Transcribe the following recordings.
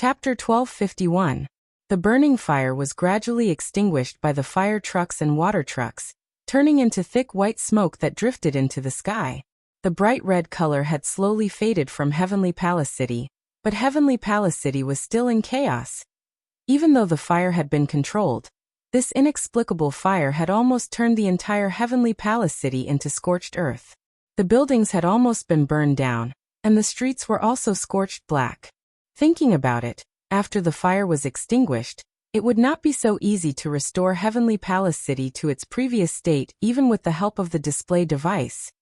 Chapter 1251. The burning fire was gradually extinguished by the fire trucks and water trucks, turning into thick white smoke that drifted into the sky. The bright red color had slowly faded from Heavenly Palace City, but Heavenly Palace City was still in chaos. Even though the fire had been controlled, this inexplicable fire had almost turned the entire Heavenly Palace City into scorched earth. The buildings had almost been burned down, and the streets were also scorched black. Thinking about it, after the fire was extinguished, it would not be so easy to restore Heavenly Palace City to its previous state even with the help of the display device.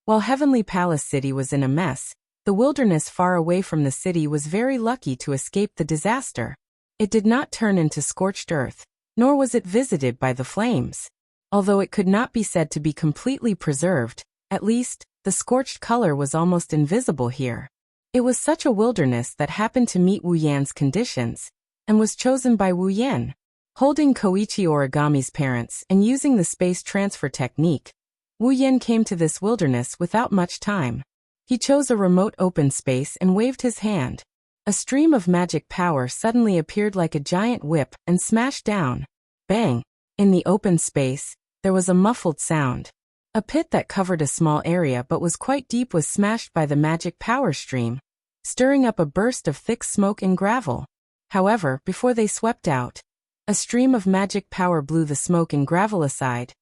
While Heavenly Palace City was in a mess, the wilderness far away from the city was very lucky to escape the disaster. It did not turn into scorched earth, nor was it visited by the flames. Although it could not be said to be completely preserved, at least, the scorched color was almost invisible here. It was such a wilderness that happened to meet Wu Yan's conditions, and was chosen by Wu Yan. Holding Koichi Origami's parents and using the space transfer technique, Wu Yan came to this wilderness without much time. He chose a remote open space and waved his hand. A stream of magic power suddenly appeared like a giant whip and smashed down. Bang! In the open space, there was a muffled sound. A pit that covered a small area but was quite deep was smashed by the magic power stream, stirring up a burst of thick smoke and gravel. However, before they swept out, a stream of magic power blew the smoke and gravel aside,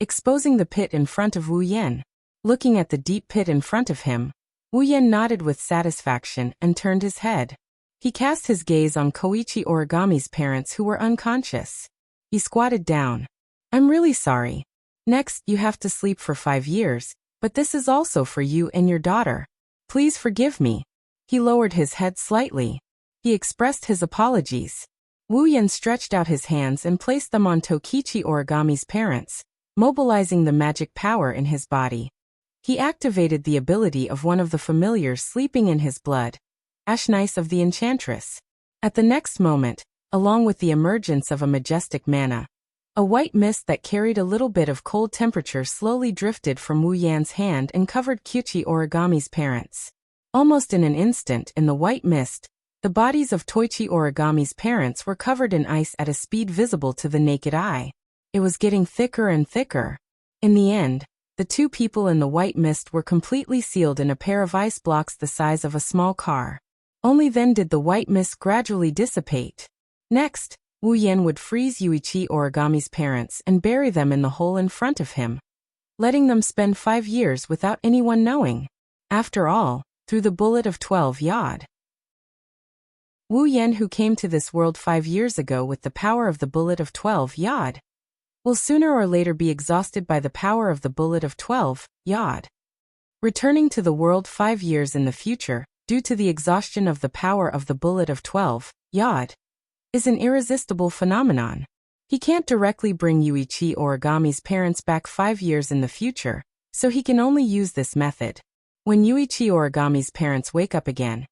exposing the pit in front of Wu Yan. Looking at the deep pit in front of him, Wu Yan nodded with satisfaction and turned his head. He cast his gaze on Koichi Origami's parents who were unconscious. He squatted down. "I'm really sorry. Next, you have to sleep for 5 years, but this is also for you and your daughter. Please forgive me." He lowered his head slightly. He expressed his apologies. Wu Yan stretched out his hands and placed them on Tokichi Origami's parents, mobilizing the magic power in his body. He activated the ability of one of the familiars sleeping in his blood, Ashnice of the Enchantress. At the next moment, along with the emergence of a majestic mana, a white mist that carried a little bit of cold temperature slowly drifted from Wu Yan's hand and covered Koichi Origami's parents. Almost in an instant, in the white mist, the bodies of Toichi Origami's parents were covered in ice at a speed visible to the naked eye. It was getting thicker and thicker. In the end, the two people in the white mist were completely sealed in a pair of ice blocks the size of a small car. Only then did the white mist gradually dissipate. Next, Wu Yan would freeze Yuichi Origami's parents and bury them in the hole in front of him, letting them spend 5 years without anyone knowing. After all, through the bullet of 12 yod. Wu Yan, who came to this world 5 years ago with the power of the bullet of 12 yod, will sooner or later be exhausted by the power of the bullet of 12 yod. Returning to the world 5 years in the future, due to the exhaustion of the power of the bullet of 12 yod, is an irresistible phenomenon. He can't directly bring Yuichi Origami's parents back 5 years in the future, so he can only use this method. When Yuichi Origami's parents wake up again,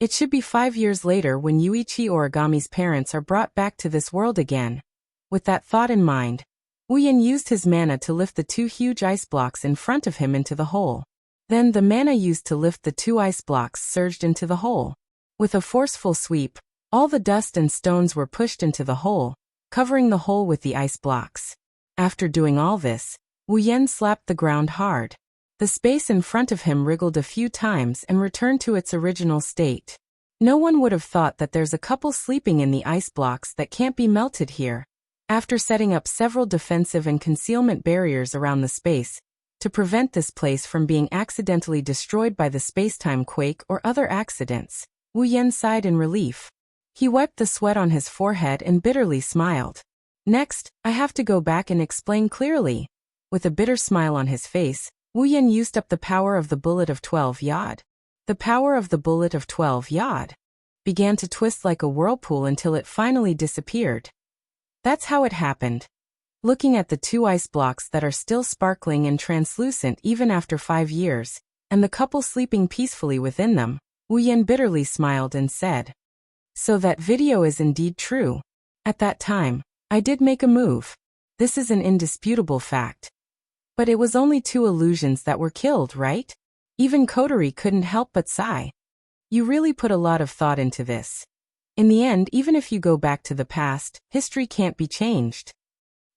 it should be 5 years later when Yuichi Origami's parents are brought back to this world again. With that thought in mind, Wu Yan used his mana to lift the 2 huge ice blocks in front of him into the hole. Then the mana used to lift the 2 ice blocks surged into the hole. With a forceful sweep, all the dust and stones were pushed into the hole, covering the hole with the ice blocks. After doing all this, Wu Yan slapped the ground hard. The space in front of him wriggled a few times and returned to its original state. No one would have thought that there's a couple sleeping in the ice blocks that can't be melted here. After setting up several defensive and concealment barriers around the space, to prevent this place from being accidentally destroyed by the spacetime quake or other accidents, Wu Yan sighed in relief. He wiped the sweat on his forehead and bitterly smiled. Next, I have to go back and explain clearly. With a bitter smile on his face, Wu Yan used up the power of the bullet of 12 yod. The power of the bullet of 12 yod began to twist like a whirlpool until it finally disappeared. That's how it happened. Looking at the 2 ice blocks that are still sparkling and translucent even after 5 years, and the couple sleeping peacefully within them, Wu Yan bitterly smiled and said, "So that video is indeed true. At that time, I did make a move. This is an indisputable fact. But it was only 2 illusions that were killed, right?" Even Kotori couldn't help but sigh. "You really put a lot of thought into this." In the end, even if you go back to the past, history can't be changed.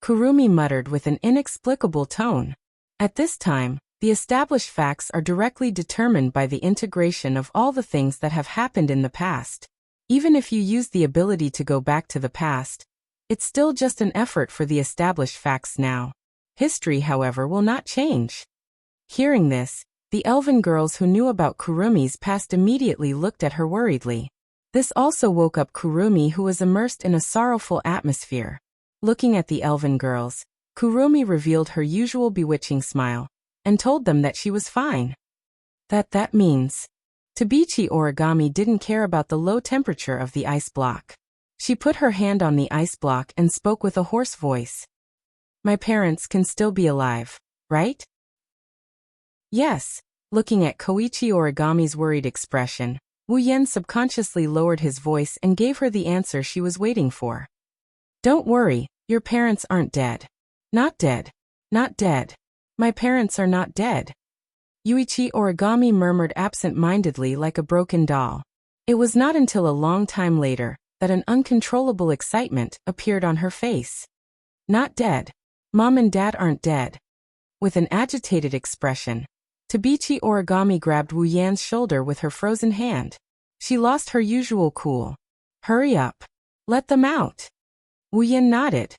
Kurumi muttered with an inexplicable tone. At this time, the established facts are directly determined by the integration of all the things that have happened in the past. Even if you use the ability to go back to the past, it's still just an effort for the established facts now. History, however, will not change. Hearing this, the elven girls who knew about Kurumi's past immediately looked at her worriedly. This also woke up Kurumi, who was immersed in a sorrowful atmosphere. Looking at the elven girls, Kurumi revealed her usual bewitching smile, and told them that she was fine. That means. Tabichi Origami didn't care about the low temperature of the ice block. She put her hand on the ice block and spoke with a hoarse voice. My parents can still be alive, right? Yes. Looking at Koichi Origami's worried expression, Wu Yen subconsciously lowered his voice and gave her the answer she was waiting for. Don't worry, your parents aren't dead. Not dead. Not dead. My parents are not dead. Yuichi Origami murmured absent-mindedly like a broken doll. It was not until a long time later that an uncontrollable excitement appeared on her face. Not dead. Mom and Dad aren't dead. With an agitated expression, Tabichi Origami grabbed Wu Yan's shoulder with her frozen hand. She lost her usual cool. Hurry up. Let them out. Wu Yan nodded.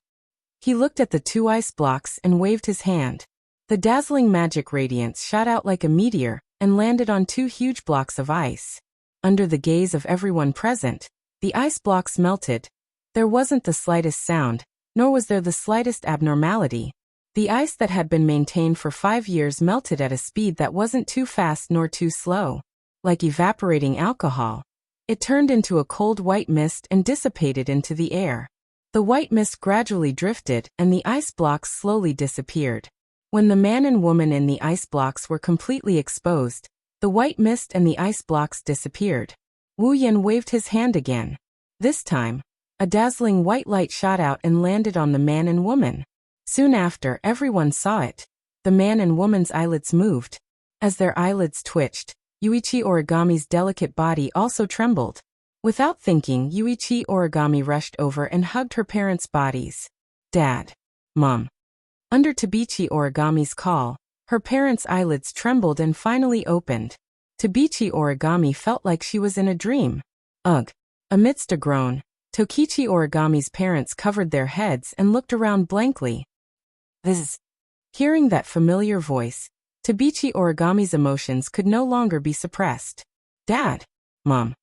He looked at the two ice blocks and waved his hand. The dazzling magic radiance shot out like a meteor and landed on two huge blocks of ice. Under the gaze of everyone present, the ice blocks melted. There wasn't the slightest sound, nor was there the slightest abnormality. The ice that had been maintained for 5 years melted at a speed that wasn't too fast nor too slow. Like evaporating alcohol, it turned into a cold white mist and dissipated into the air. The white mist gradually drifted and the ice blocks slowly disappeared. When the man and woman in the ice blocks were completely exposed, the white mist and the ice blocks disappeared. Wu Yan waved his hand again. This time, a dazzling white light shot out and landed on the man and woman. Soon after, everyone saw it. The man and woman's eyelids moved. As their eyelids twitched, Yuichi Origami's delicate body also trembled. Without thinking, Yuichi Origami rushed over and hugged her parents' bodies. Dad. Mom. Under Tabichi Origami's call, her parents' eyelids trembled and finally opened. Tabichi Origami felt like she was in a dream. Ugh. Amidst a groan, Tokichi Origami's parents covered their heads and looked around blankly. Hearing that familiar voice, Tabichi Origami's emotions could no longer be suppressed. Dad. Mom.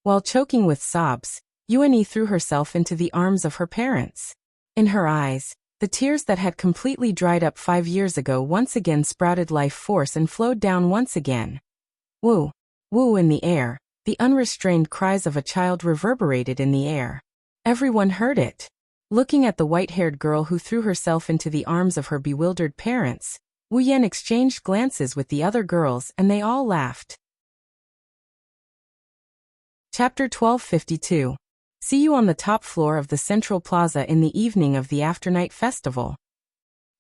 While choking with sobs, Yuani threw herself into the arms of her parents. In her eyes, the tears that had completely dried up 5 years ago once again sprouted life force and flowed down once again. Woo! Woo in the air, the unrestrained cries of a child reverberated in the air. Everyone heard it. Looking at the white-haired girl who threw herself into the arms of her bewildered parents, Wu Yan exchanged glances with the other girls and they all laughed. Chapter 1252. See you on the top floor of the Central Plaza in the evening of the Afternight Festival.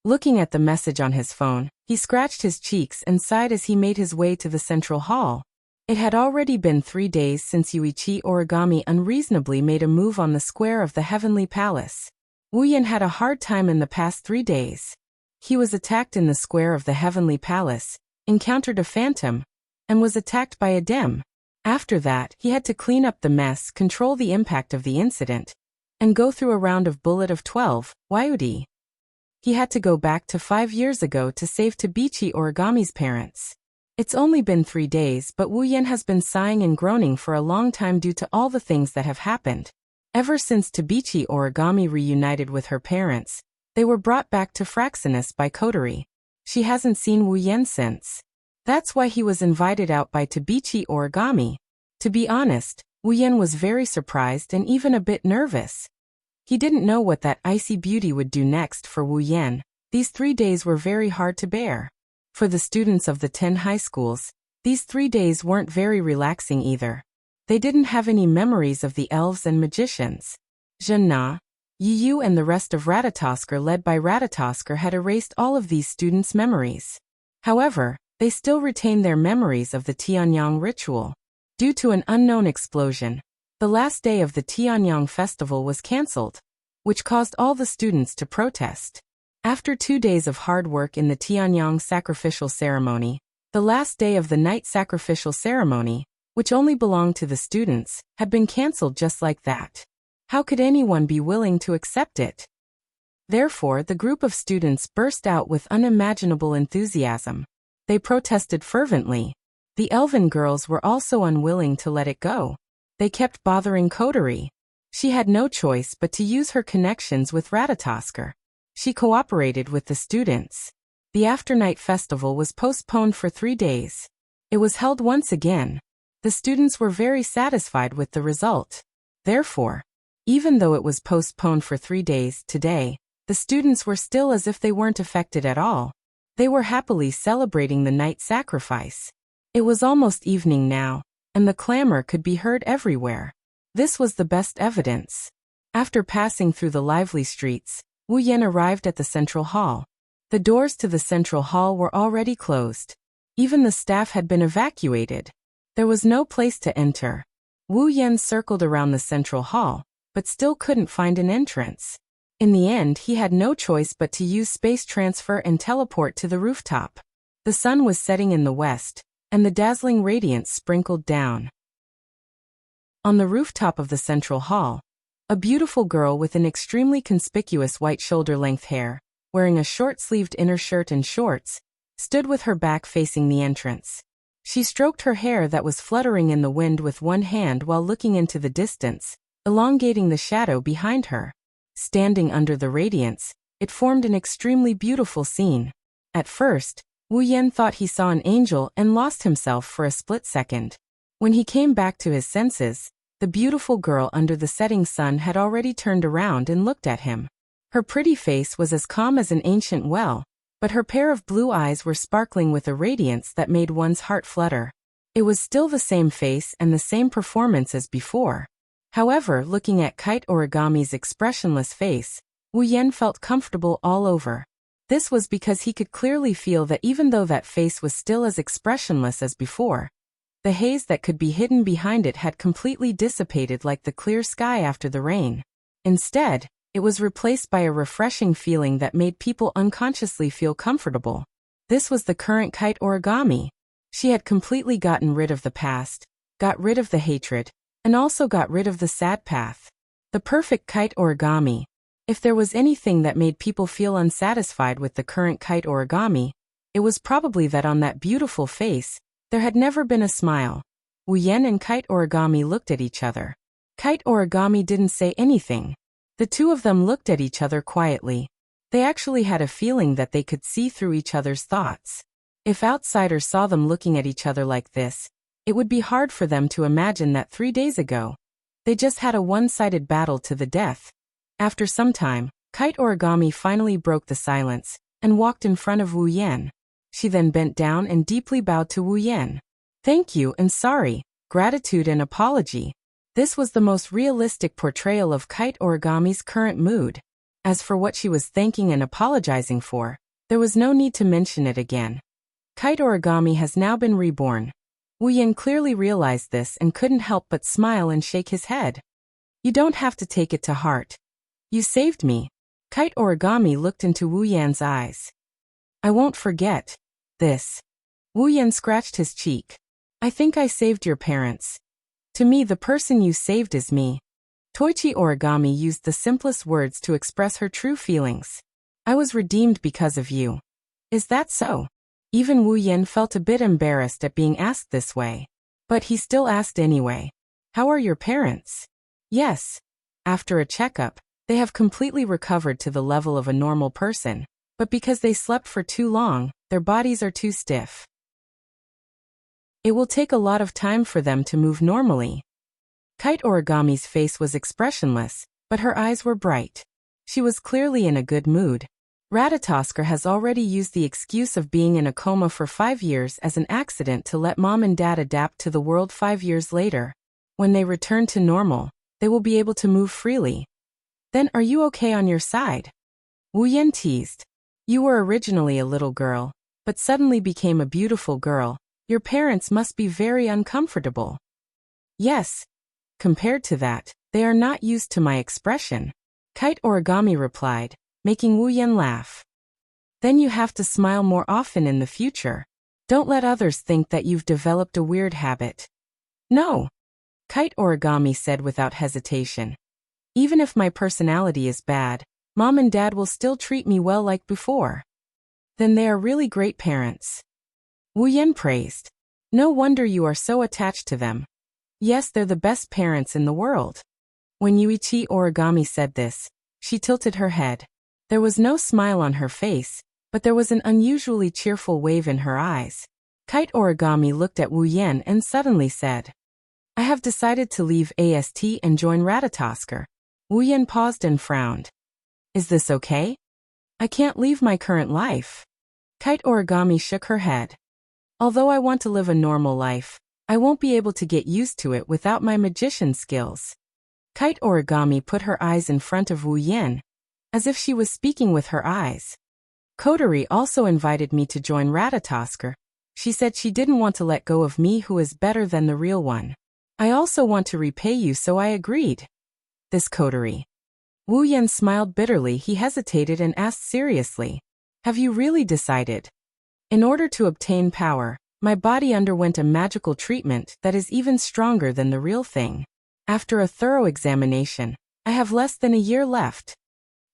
Looking at the message on his phone, he scratched his cheeks and sighed as he made his way to the Central Hall. It had already been 3 days since Yuichi Origami unreasonably made a move on the square of the Heavenly Palace. Wu Yan had a hard time in the past 3 days. He was attacked in the square of the Heavenly Palace, encountered a phantom, and was attacked by a dem. After that, he had to clean up the mess, control the impact of the incident, and go through a round of Bullet of 12, Wyudi. He had to go back to 5 years ago to save Tabichi Origami's parents. It's only been 3 days, but Wu Yan has been sighing and groaning for a long time due to all the things that have happened. Ever since Tabichi Origami reunited with her parents, they were brought back to Fraxinus by Kotori. She hasn't seen Wu Yan since. That's why he was invited out by Tabichi Origami. To be honest, Wu Yan was very surprised and even a bit nervous. He didn't know what that icy beauty would do next for Wu Yan. These 3 days were very hard to bear. For the students of the 10 high schools, these 3 days weren't very relaxing either. They didn't have any memories of the elves and magicians. Jeanna, Yu and the rest of Ratatosker led by Ratatosker had erased all of these students' memories. However, they still retained their memories of the Tianyang ritual. Due to an unknown explosion, The last day of the Tianyang festival was cancelled, which caused all the students to protest. After 2 days of hard work in the Tianyang sacrificial ceremony, the last day of the night sacrificial ceremony, which only belonged to the students, had been cancelled just like that. How could anyone be willing to accept it? Therefore, the group of students burst out with unimaginable enthusiasm. They protested fervently. The elven girls were also unwilling to let it go. They kept bothering Kotori. She had no choice but to use her connections with Ratatosker. She cooperated with the students. The afternight festival was postponed for 3 days. It was held once again. The students were very satisfied with the result. Therefore, even though it was postponed for 3 days today, the students were still as if they weren't affected at all. They were happily celebrating the night sacrifice. It was almost evening now, and the clamor could be heard everywhere. This was the best evidence. After passing through the lively streets, Wu Yan arrived at the central hall. The doors to the central hall were already closed. Even the staff had been evacuated. There was no place to enter. Wu Yan circled around the central hall, but still couldn't find an entrance. In the end, he had no choice but to use space transfer and teleport to the rooftop. The sun was setting in the west, and the dazzling radiance sprinkled down. On the rooftop of the central hall, a beautiful girl with an extremely conspicuous white shoulder-length hair, wearing a short-sleeved inner shirt and shorts, stood with her back facing the entrance. She stroked her hair that was fluttering in the wind with one hand while looking into the distance, elongating the shadow behind her. Standing under the radiance, it formed an extremely beautiful scene. At first, Wu Yan thought he saw an angel and lost himself for a split second. When he came back to his senses, the beautiful girl under the setting sun had already turned around and looked at him. Her pretty face was as calm as an ancient well, but her pair of blue eyes were sparkling with a radiance that made one's heart flutter. It was still the same face and the same performance as before. However, looking at Kite Origami's expressionless face, Wu Yan felt comfortable all over. This was because he could clearly feel that even though that face was still as expressionless as before, the haze that could be hidden behind it had completely dissipated like the clear sky after the rain. Instead, it was replaced by a refreshing feeling that made people unconsciously feel comfortable. This was the current Kite Origami. She had completely gotten rid of the past, got rid of the hatred, and also got rid of the sad path. The perfect Kite Origami. If there was anything that made people feel unsatisfied with the current Kite Origami, it was probably that on that beautiful face, there had never been a smile. Wu Yan and Kite Origami looked at each other. Kite Origami didn't say anything. The two of them looked at each other quietly. They actually had a feeling that they could see through each other's thoughts. If outsiders saw them looking at each other like this, it would be hard for them to imagine that 3 days ago, they just had a one-sided battle to the death. After some time, Kite Origami finally broke the silence and walked in front of Wu Yan. She then bent down and deeply bowed to Wu Yan. Thank you and sorry, gratitude and apology. This was the most realistic portrayal of Kite Origami's current mood. As for what she was thanking and apologizing for, there was no need to mention it again. Kite Origami has now been reborn. Wu Yan clearly realized this and couldn't help but smile and shake his head. You don't have to take it to heart. You saved me. Kite Origami looked into Wu Yan's eyes. I won't forget this. Wu Yan scratched his cheek. I think I saved your parents. To me, the person you saved is me. Toichi Origami used the simplest words to express her true feelings. I was redeemed because of you. Is that so? Even Wu Yan felt a bit embarrassed at being asked this way. But he still asked anyway. How are your parents? Yes. After a checkup, they have completely recovered to the level of a normal person, but because they slept for too long, their bodies are too stiff. It will take a lot of time for them to move normally. Kite Origami's face was expressionless, but her eyes were bright. She was clearly in a good mood. Ratatosker has already used the excuse of being in a coma for 5 years as an accident to let mom and dad adapt to the world 5 years later. When they return to normal, they will be able to move freely. Then are you okay on your side? Wu Yan teased. You were originally a little girl, but suddenly became a beautiful girl. Your parents must be very uncomfortable. Yes. Compared to that, they are not used to my expression. Kite Origami replied, making Wu Yan laugh. Then you have to smile more often in the future. Don't let others think that you've developed a weird habit. No. Kite Origami said without hesitation. Even if my personality is bad, Mom and Dad will still treat me well like before. Then they are really great parents. Wu Yan praised. No wonder you are so attached to them. Yes, they're the best parents in the world. When Yuichi Origami said this, she tilted her head. There was no smile on her face, but there was an unusually cheerful wave in her eyes. Kite Origami looked at Wu Yan and suddenly said, I have decided to leave AST and join Ratatosker. Wu Yan paused and frowned. Is this okay? I can't leave my current life. Kite Origami shook her head. Although I want to live a normal life, I won't be able to get used to it without my magician skills. Kite Origami put her eyes in front of Wu Yan, as if she was speaking with her eyes. Kotori also invited me to join Ratatosker. She said she didn't want to let go of me who is better than the real one. I also want to repay you, so I agreed. This Kotori. Wu Yan smiled bitterly. He hesitated and asked seriously. Have you really decided? In order to obtain power, my body underwent a magical treatment that is even stronger than the real thing. After a thorough examination, I have less than a year left.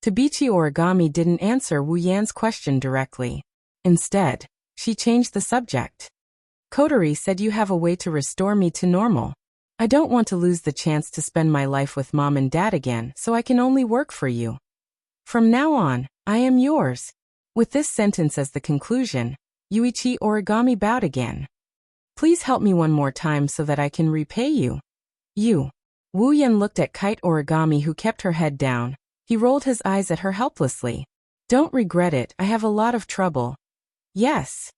Tabichi Origami didn't answer Wu Yan's question directly. Instead, she changed the subject. Kotori said you have a way to restore me to normal. I don't want to lose the chance to spend my life with Mom and Dad again, so I can only work for you. From now on, I am yours. With this sentence as the conclusion, Yuichi Origami bowed again. Please help me one more time so that I can repay you. You. Wu Yan looked at Kite Origami, who kept her head down. He rolled his eyes at her helplessly. Don't regret it, I have a lot of trouble. Yes.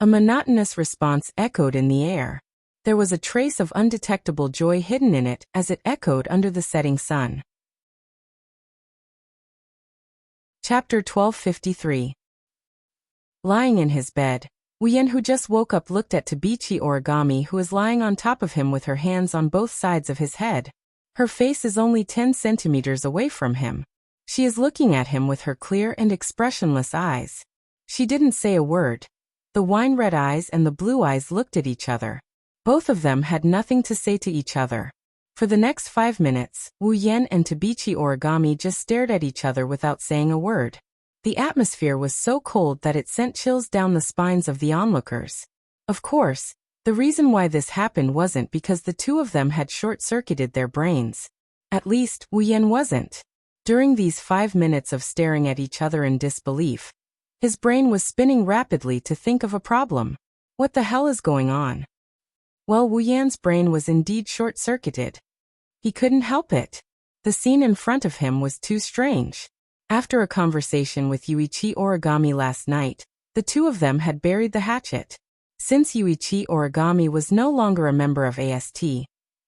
A monotonous response echoed in the air. There was a trace of undetectable joy hidden in it as it echoed under the setting sun. Chapter 1253. Lying in his bed, Wu Yan, who just woke up, looked at Tabichi Origami, who is lying on top of him with her hands on both sides of his head. Her face is only 10 centimeters away from him. She is looking at him with her clear and expressionless eyes. She didn't say a word. The wine-red eyes and the blue eyes looked at each other. Both of them had nothing to say to each other. For the next 5 minutes, Wu Yan and Tabichi Origami just stared at each other without saying a word. The atmosphere was so cold that it sent chills down the spines of the onlookers. Of course, the reason why this happened wasn't because the two of them had short-circuited their brains. At least, Wu Yan wasn't. During these 5 minutes of staring at each other in disbelief, his brain was spinning rapidly to think of a problem. What the hell is going on? Well, Wu Yan's brain was indeed short-circuited. He couldn't help it. The scene in front of him was too strange. After a conversation with Yuichi Origami last night, the two of them had buried the hatchet. Since Yuichi Origami was no longer a member of AST,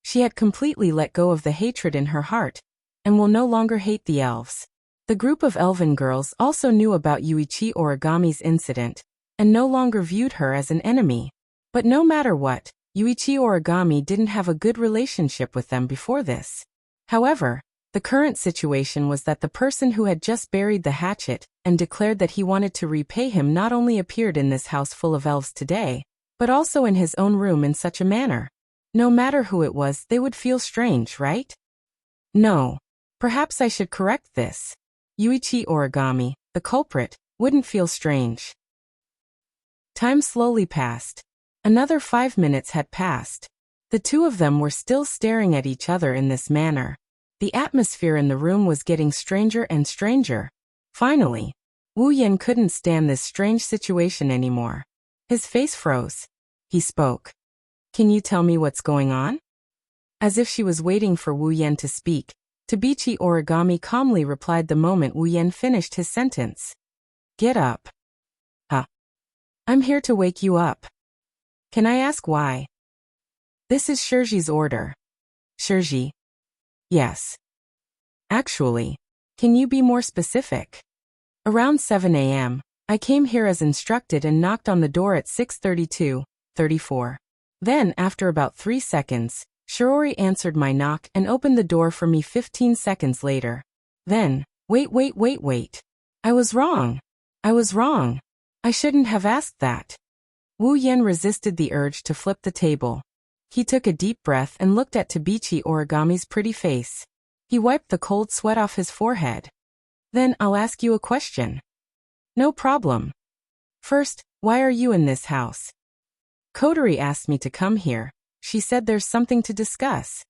she had completely let go of the hatred in her heart, and will no longer hate the elves. The group of elven girls also knew about Yuichi Origami's incident, and no longer viewed her as an enemy. But no matter what, Yuichi Origami didn't have a good relationship with them before this. However, the current situation was that the person who had just buried the hatchet and declared that he wanted to repay him not only appeared in this house full of elves today, but also in his own room in such a manner. No matter who it was, they would feel strange, right? No. Perhaps I should correct this. Yuichi Origami, the culprit, wouldn't feel strange. Time slowly passed. Another 5 minutes had passed. The two of them were still staring at each other in this manner. The atmosphere in the room was getting stranger and stranger. Finally, Wu Yan couldn't stand this strange situation anymore. His face froze. He spoke. Can you tell me what's going on? As if she was waiting for Wu Yan to speak, Tabichi Origami calmly replied the moment Wu Yan finished his sentence. Get up. I'm here to wake you up. Can I ask why? This is Shirji's order. Shirji? Yes. Actually, can you be more specific? Around 7 a.m., I came here as instructed and knocked on the door at 6:32:34. Then, after about 3 seconds, Shiori answered my knock and opened the door for me 15 seconds later. Then, wait. I was wrong. I shouldn't have asked that. Wu Yan resisted the urge to flip the table. He took a deep breath and looked at Tabichi Origami's pretty face. He wiped the cold sweat off his forehead. Then I'll ask you a question. No problem. First, why are you in this house? Kotori asked me to come here. She said there's something to discuss.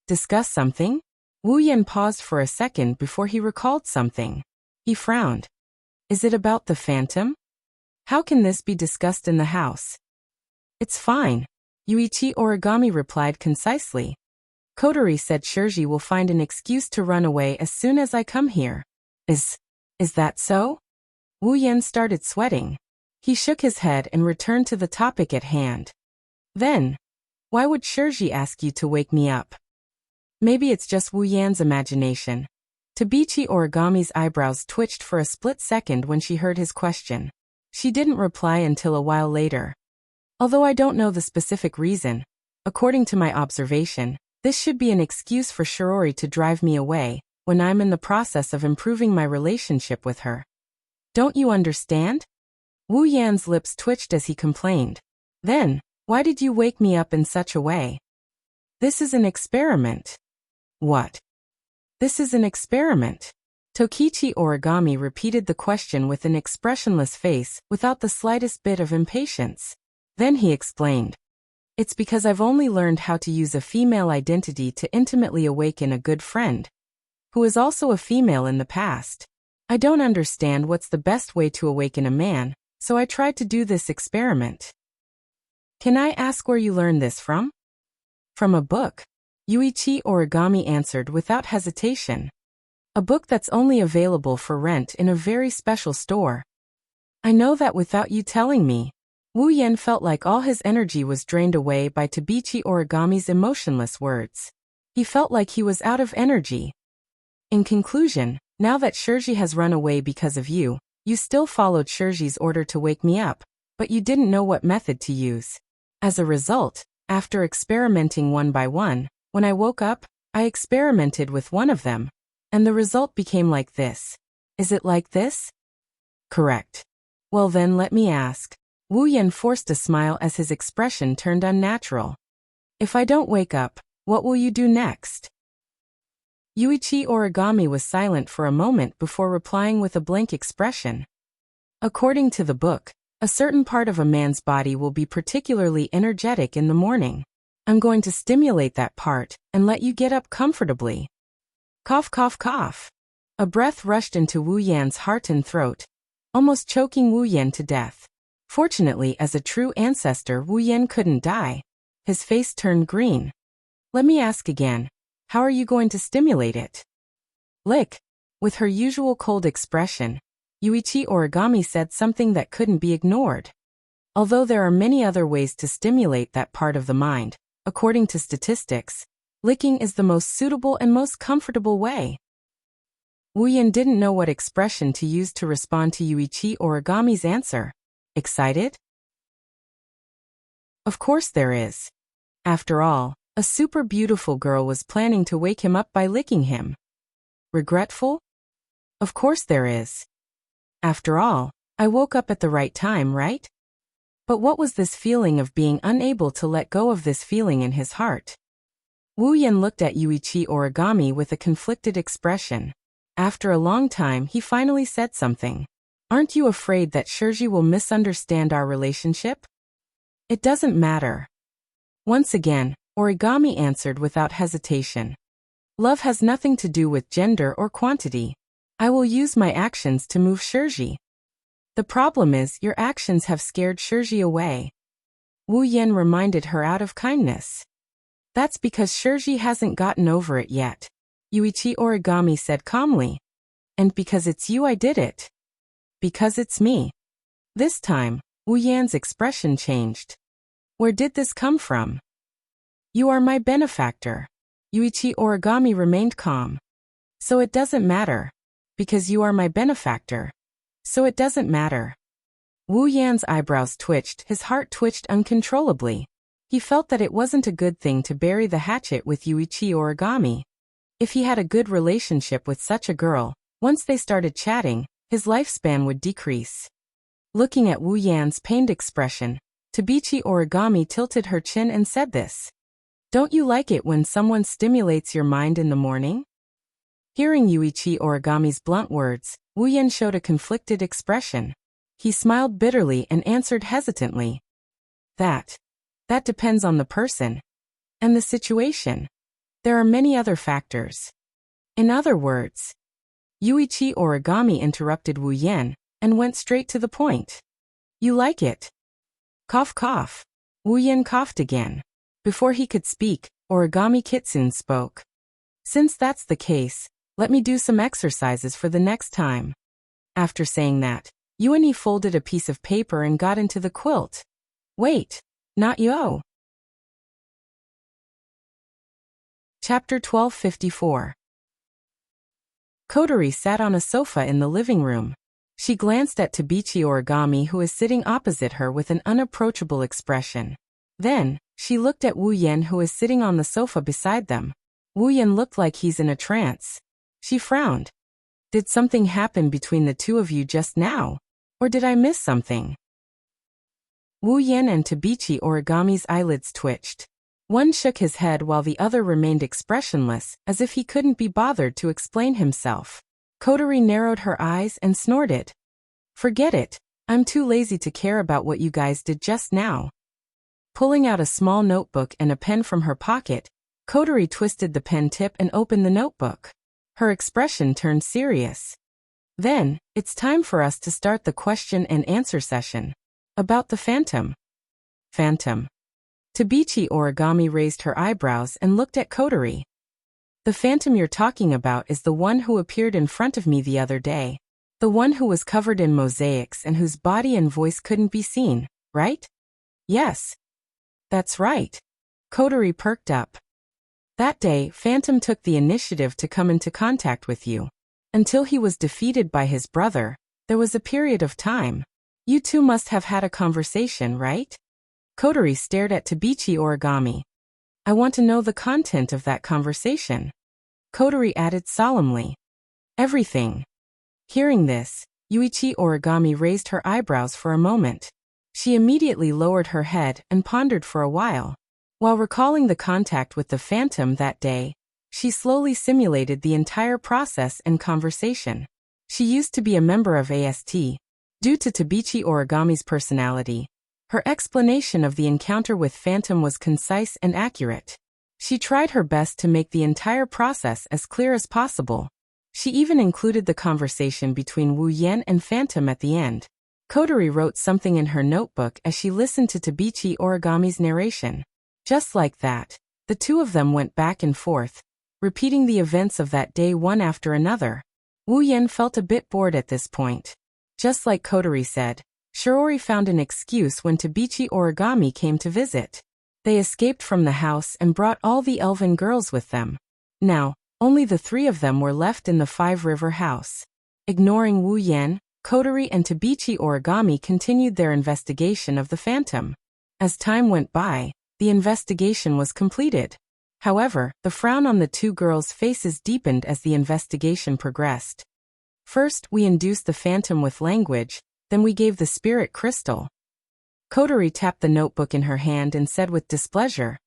Discuss something? Wu Yan paused for a second before he recalled something. He frowned. Is it about the phantom? How can this be discussed in the house? It's fine, Yuichi Origami replied concisely. Kotori said Shirji will find an excuse to run away as soon as I come here. Is that so? Wu Yan started sweating. He shook his head and returned to the topic at hand. Then, why would Shirji ask you to wake me up? Maybe it's just Wu Yan's imagination. Tabichi Origami's eyebrows twitched for a split second when she heard his question. She didn't reply until a while later. Although I don't know the specific reason, according to my observation, this should be an excuse for Shiori to drive me away when I'm in the process of improving my relationship with her. Don't you understand? Wu Yan's lips twitched as he complained. Then, why did you wake me up in such a way? This is an experiment. What? This is an experiment. Tokichi Origami repeated the question with an expressionless face without the slightest bit of impatience. Then he explained. It's because I've only learned how to use a female identity to intimately awaken a good friend, who is also a female in the past. I don't understand what's the best way to awaken a man, so I tried to do this experiment. Can I ask where you learned this from? From a book, Yuichi Origami answered without hesitation. A book that's only available for rent in a very special store. I know that without you telling me. Wu Yan felt like all his energy was drained away by Tabichi Origami's emotionless words. He felt like he was out of energy. In conclusion, now that Shirji has run away because of you, you still followed Shirji's order to wake me up, but you didn't know what method to use. As a result, after experimenting one by one, when I woke up, I experimented with one of them, and the result became like this. Is it like this? Correct. Well then let me ask. Wu Yan forced a smile as his expression turned unnatural. If I don't wake up, what will you do next? Yuichi Origami was silent for a moment before replying with a blank expression. According to the book, a certain part of a man's body will be particularly energetic in the morning. I'm going to stimulate that part and let you get up comfortably. Cough, cough, cough. A breath rushed into Wu Yan's heart and throat, almost choking Wu Yan to death. Fortunately, as a true ancestor, Wu Yan couldn't die. His face turned green. Let me ask again. How are you going to stimulate it? Lick. With her usual cold expression, Yuichi Origami said something that couldn't be ignored. Although there are many other ways to stimulate that part of the mind, according to statistics, licking is the most suitable and most comfortable way. Wu Yan didn't know what expression to use to respond to Yuichi Origami's answer. Excited? Of course there is. After all, a super beautiful girl was planning to wake him up by licking him. Regretful? Of course there is. After all, I woke up at the right time, right? But what was this feeling of being unable to let go of this feeling in his heart? Wu Yan looked at Yuichi Origami with a conflicted expression. After a long time, he finally said something. Aren't you afraid that Shirji will misunderstand our relationship? It doesn't matter. Once again, Origami answered without hesitation. Love has nothing to do with gender or quantity. I will use my actions to move Shirji. The problem is your actions have scared Shirji away. Wu Yan reminded her out of kindness. That's because Shirji hasn't gotten over it yet, Yuichi Origami said calmly. And because it's you I did it. Because it's me. This time, Wu Yan's expression changed. Where did this come from? You are my benefactor. Yuichi Origami remained calm. So it doesn't matter. Because you are my benefactor. So it doesn't matter. Wu Yan's eyebrows twitched, his heart twitched uncontrollably. He felt that it wasn't a good thing to bury the hatchet with Yuichi Origami. If he had a good relationship with such a girl, once they started chatting, his lifespan would decrease. Looking at Wu Yan's pained expression, Tabichi Origami tilted her chin and said this. Don't you like it when someone stimulates your mind in the morning? Hearing Yuichi Origami's blunt words, Wu Yan showed a conflicted expression. He smiled bitterly and answered hesitantly. That depends on the person and the situation. There are many other factors. In other words, Yuichi Origami interrupted Wu Yan and went straight to the point. You like it? Cough cough. Wu Yan coughed again. Before he could speak, Origami Kitsune spoke. Since that's the case, let me do some exercises for the next time. After saying that, Yuani folded a piece of paper and got into the quilt. Wait, not yo. Chapter 1254. Kotori sat on a sofa in the living room. She glanced at Tabichi Origami, who is sitting opposite her with an unapproachable expression. Then, she looked at Wu Yan, who is sitting on the sofa beside them. Wu Yan looked like he's in a trance. She frowned. Did something happen between the two of you just now? Or did I miss something? Wu Yan and Tabichi Origami's eyelids twitched. One shook his head while the other remained expressionless, as if he couldn't be bothered to explain himself. Kotori narrowed her eyes and snorted. Forget it, I'm too lazy to care about what you guys did just now. Pulling out a small notebook and a pen from her pocket, Kotori twisted the pen tip and opened the notebook. Her expression turned serious. Then, it's time for us to start the question and answer session. About the phantom. Phantom. Tabichi Origami raised her eyebrows and looked at Kotori. The phantom you're talking about is the one who appeared in front of me the other day. The one who was covered in mosaics and whose body and voice couldn't be seen, right? Yes. That's right. Kotori perked up. That day, Phantom took the initiative to come into contact with you. Until he was defeated by his brother, there was a period of time. You two must have had a conversation, right? Kotori stared at Tabichi Origami. I want to know the content of that conversation. Kotori added solemnly. Everything. Hearing this, Yuichi Origami raised her eyebrows for a moment. She immediately lowered her head and pondered for a while. While recalling the contact with the phantom that day, she slowly simulated the entire process and conversation. She used to be a member of AST. Due to Tabichi Origami's personality, her explanation of the encounter with Phantom was concise and accurate. She tried her best to make the entire process as clear as possible. She even included the conversation between Wu Yan and Phantom at the end. Kotori wrote something in her notebook as she listened to Tabichi Origami's narration. Just like that, the two of them went back and forth, repeating the events of that day one after another. Wu Yan felt a bit bored at this point. Just like Kotori said, Shiori found an excuse when Tabichi Origami came to visit. They escaped from the house and brought all the elven girls with them. Now, only the three of them were left in the Five River house. Ignoring Wu Yan, Kotori and Tabichi Origami continued their investigation of the phantom. As time went by, the investigation was completed. However, the frown on the two girls' faces deepened as the investigation progressed. First, we induced the phantom with language, then we gave the spirit crystal. Kotori tapped the notebook in her hand and said with displeasure,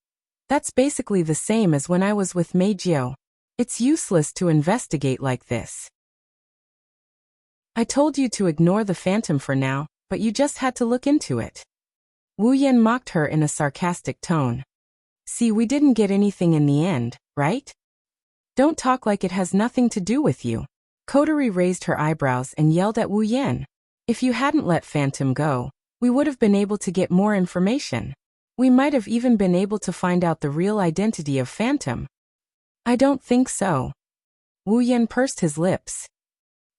That's basically the same as when I was with Meijio. It's useless to investigate like this. I told you to ignore the phantom for now, but you just had to look into it. Wu Yan mocked her in a sarcastic tone. See, we didn't get anything in the end, right? Don't talk like it has nothing to do with you. Kotori raised her eyebrows and yelled at Wu Yan. If you hadn't let Phantom go, we would have been able to get more information. We might have even been able to find out the real identity of Phantom. I don't think so. Wu Yan pursed his lips.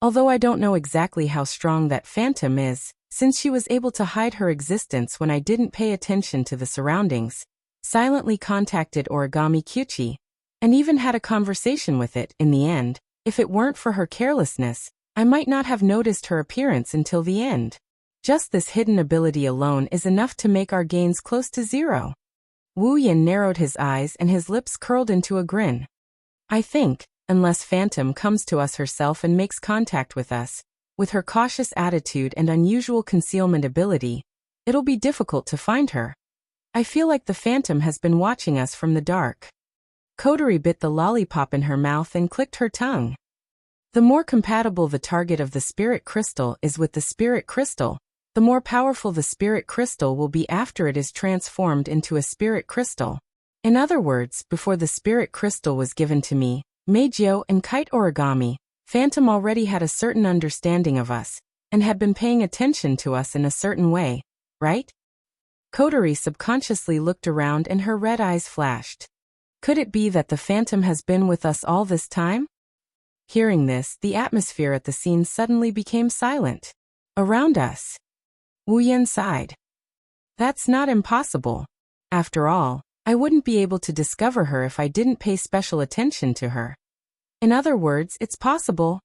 Although I don't know exactly how strong that Phantom is, since she was able to hide her existence when I didn't pay attention to the surroundings, silently contacted Origami Kyuchi, and even had a conversation with it in the end, if it weren't for her carelessness, I might not have noticed her appearance until the end. Just this hidden ability alone is enough to make our gains close to zero. Wu Yin narrowed his eyes and his lips curled into a grin. I think, unless Phantom comes to us herself and makes contact with us, with her cautious attitude and unusual concealment ability, it'll be difficult to find her. I feel like the Phantom has been watching us from the dark. Kotori bit the lollipop in her mouth and clicked her tongue. The more compatible the target of the spirit crystal is with the spirit crystal, the more powerful the spirit crystal will be after it is transformed into a spirit crystal. In other words, before the spirit crystal was given to me, Meijyo and Kite Origami, Phantom already had a certain understanding of us, and had been paying attention to us in a certain way, right? Kotori subconsciously looked around and her red eyes flashed. Could it be that the Phantom has been with us all this time? Hearing this, the atmosphere at the scene suddenly became silent. Around us. Wu Yin sighed. That's not impossible. After all, I wouldn't be able to discover her if I didn't pay special attention to her. In other words, it's possible.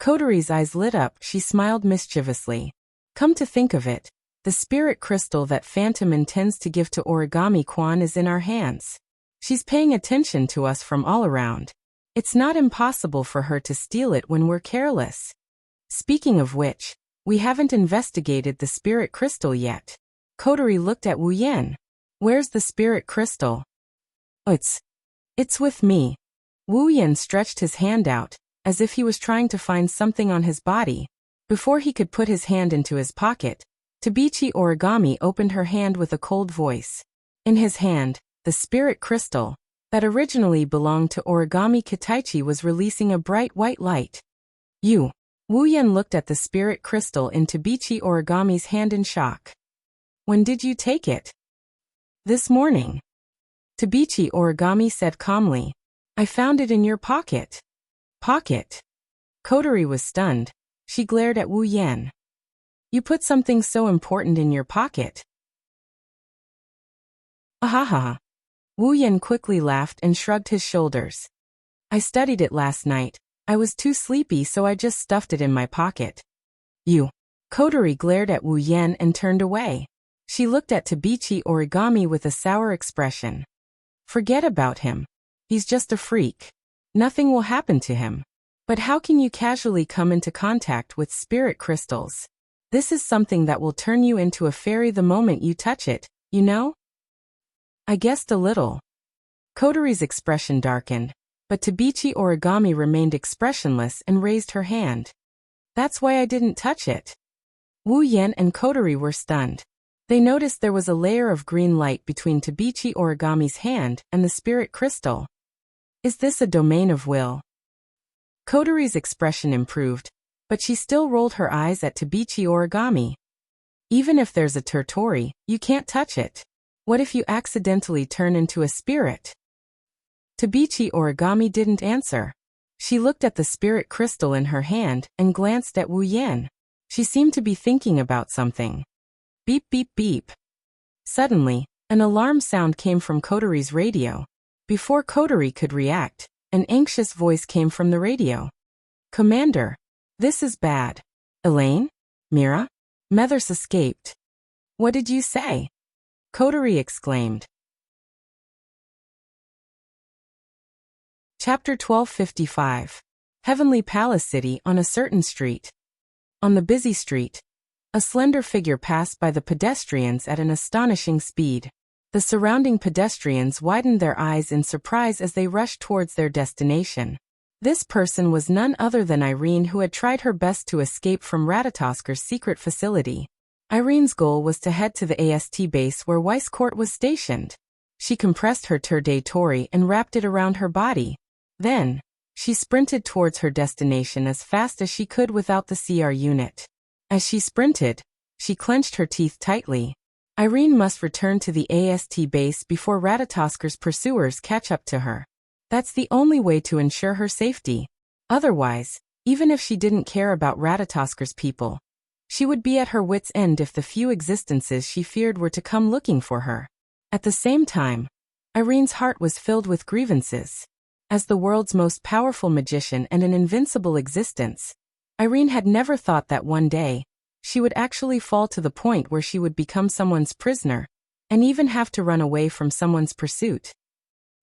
Kotori's eyes lit up, she smiled mischievously. Come to think of it, the spirit crystal that Phantom intends to give to Origami-Kwan is in our hands. She's paying attention to us from all around. It's not impossible for her to steal it when we're careless. Speaking of which, we haven't investigated the spirit crystal yet. Kotori looked at Wu Yin. Where's the spirit crystal? It's with me. Wu Yin stretched his hand out, as if he was trying to find something on his body. Before he could put his hand into his pocket, Tabichi Origami opened her hand with a cold voice. In his hand, the spirit crystal, that originally belonged to Origami Kitaichi, was releasing a bright white light. Wu Yin looked at the spirit crystal in Tabichi Origami's hand in shock. When did you take it? This morning. Tabichi Origami said calmly. I found it in your pocket. Pocket? Kotori was stunned. She glared at Wu Yin. You put something so important in your pocket? Ahaha. Wu Yin quickly laughed and shrugged his shoulders. I studied it last night. I was too sleepy, so I just stuffed it in my pocket. Kotori glared at Wu Yin and turned away. She looked at Tabichi Origami with a sour expression. Forget about him. He's just a freak. Nothing will happen to him. But how can you casually come into contact with spirit crystals? This is something that will turn you into a fairy the moment you touch it, you know? I guessed a little. Kotori's expression darkened, but Tabichi Origami remained expressionless and raised her hand. That's why I didn't touch it. Wu Yin and Kotori were stunned. They noticed there was a layer of green light between Tabichi Origami's hand and the spirit crystal. Is this a domain of will? Kotori's expression improved, but she still rolled her eyes at Tabichi Origami. Even if there's a territory, you can't touch it. What if you accidentally turn into a spirit? Tabichi Origami didn't answer. She looked at the spirit crystal in her hand and glanced at Wu Yin. She seemed to be thinking about something. Beep beep beep. Suddenly, an alarm sound came from Kotori's radio. Before Kotori could react, an anxious voice came from the radio. Commander, this is bad. Elaine? Mira? Methers escaped. What did you say? Kotori exclaimed. Chapter 1255. Heavenly Palace City. On a certain street. On the busy street, a slender figure passed by the pedestrians at an astonishing speed. The surrounding pedestrians widened their eyes in surprise as they rushed towards their destination. This person was none other than Irene, who had tried her best to escape from Ratatosker's secret facility. Irene's goal was to head to the AST base where Weiss Court was stationed. She compressed her Tour Tori and wrapped it around her body. Then, she sprinted towards her destination as fast as she could without the CR unit. As she sprinted, she clenched her teeth tightly. Irene must return to the AST base before Ratatosker's pursuers catch up to her. That's the only way to ensure her safety. Otherwise, even if she didn't care about Ratatosker's people, she would be at her wit's end if the few existences she feared were to come looking for her. At the same time, Irene's heart was filled with grievances. As the world's most powerful magician and an invincible existence, Irene had never thought that one day, she would actually fall to the point where she would become someone's prisoner. and even have to run away from someone's pursuit.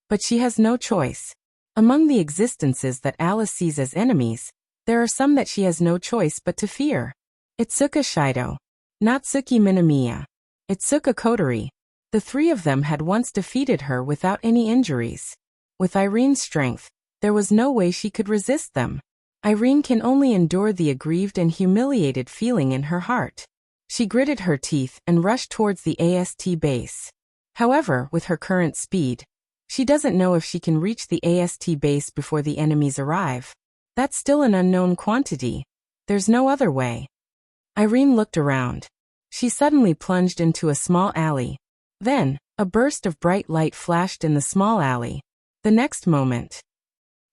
But she has no choice. Among the existences that Alice sees as enemies, there are some that she has no choice but to fear. Itsuka Shido. Natsuki Minamiya. Itsuka Kotori. The three of them had once defeated her without any injuries. With Irene's strength, there was no way she could resist them. Irene can only endure the aggrieved and humiliated feeling in her heart. She gritted her teeth and rushed towards the AST base. However, with her current speed, she doesn't know if she can reach the AST base before the enemies arrive. That's still an unknown quantity. There's no other way. Irene looked around. She suddenly plunged into a small alley. Then, a burst of bright light flashed in the small alley. The next moment,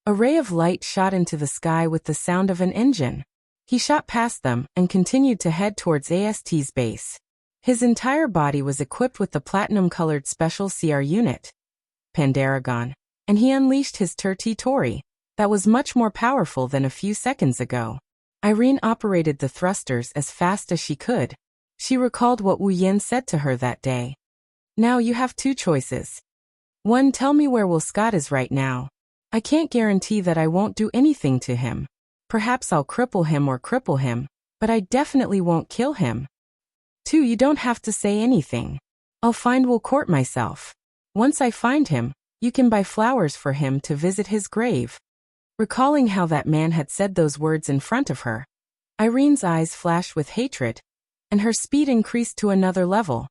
a ray of light shot into the sky with the sound of an engine. He shot past them and continued to head towards AST's base. His entire body was equipped with the platinum-colored special CR unit, Pandaragon, and he unleashed his Terti Tori, that was much more powerful than a few seconds ago. Irene operated the thrusters as fast as she could. She recalled what Wu Yin said to her that day. Now you have two choices. One, tell me where Will Scott is right now. I can't guarantee that I won't do anything to him. Perhaps I'll cripple him, but I definitely won't kill him. 2, you don't have to say anything. I'll find Will Court myself. Once I find him, you can buy flowers for him to visit his grave. Recalling how that man had said those words in front of her, Irene's eyes flashed with hatred, and her speed increased to another level.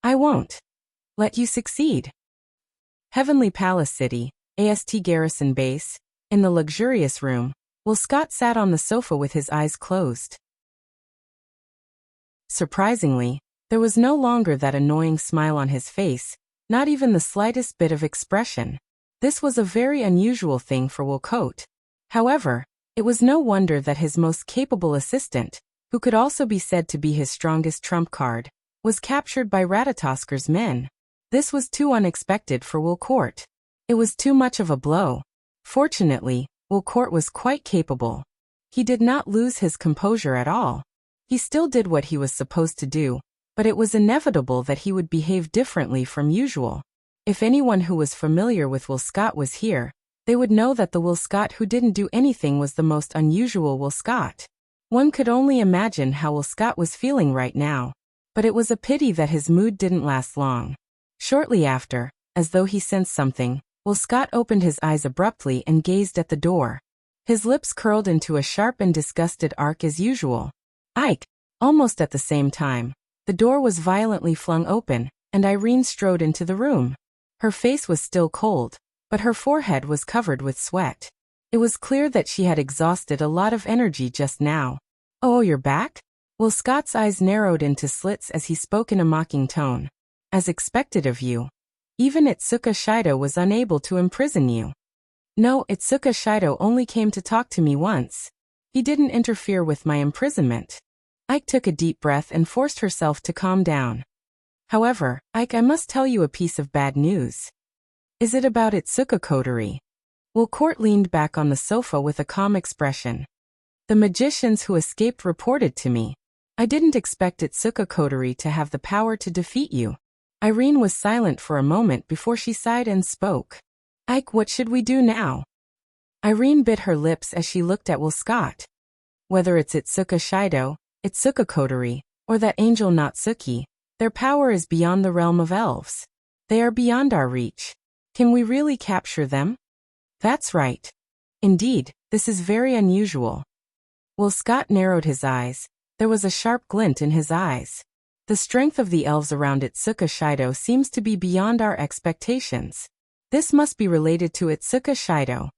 I won't let you succeed. Heavenly Palace City, AST Garrison Base. In the luxurious room, Will Scott sat on the sofa with his eyes closed. Surprisingly, there was no longer that annoying smile on his face, not even the slightest bit of expression. This was a very unusual thing for Will Court. However, it was no wonder that his most capable assistant, who could also be said to be his strongest trump card, was captured by Ratatosker's men. This was too unexpected for Will Court. It was too much of a blow. Fortunately, Will Court was quite capable. He did not lose his composure at all. He still did what he was supposed to do, but it was inevitable that he would behave differently from usual. If anyone who was familiar with Will Scott was here, they would know that the Will Scott who didn't do anything was the most unusual Will Scott. One could only imagine how Will Scott was feeling right now, but it was a pity that his mood didn't last long. Shortly after, as though he sensed something, Will Scott opened his eyes abruptly and gazed at the door. His lips curled into a sharp and disgusted arc as usual. Ike! Almost at the same time, the door was violently flung open, and Irene strode into the room. Her face was still cold, but her forehead was covered with sweat. It was clear that she had exhausted a lot of energy just now. Oh, you're back? Will Scott's eyes narrowed into slits as he spoke in a mocking tone. As expected of you. Even Itsuka Shido was unable to imprison you. No, Itsuka Shido only came to talk to me once. He didn't interfere with my imprisonment. Ike took a deep breath and forced herself to calm down. However, Ike, I must tell you a piece of bad news. Is it about Itsuka Kotori? Will Court leaned back on the sofa with a calm expression. The magicians who escaped reported to me. I didn't expect Itsuka Kotori to have the power to defeat you. Irene was silent for a moment before she sighed and spoke. Ike, what should we do now? Irene bit her lips as she looked at Will Scott. Whether it's Itsuka Shido, Itsuka Kotori, or that angel Natsuki, their power is beyond the realm of elves. They are beyond our reach. Can we really capture them? That's right. Indeed, this is very unusual. Will Scott narrowed his eyes. There was a sharp glint in his eyes. The strength of the elves around Itsuka Shido seems to be beyond our expectations. This must be related to Itsuka Shido.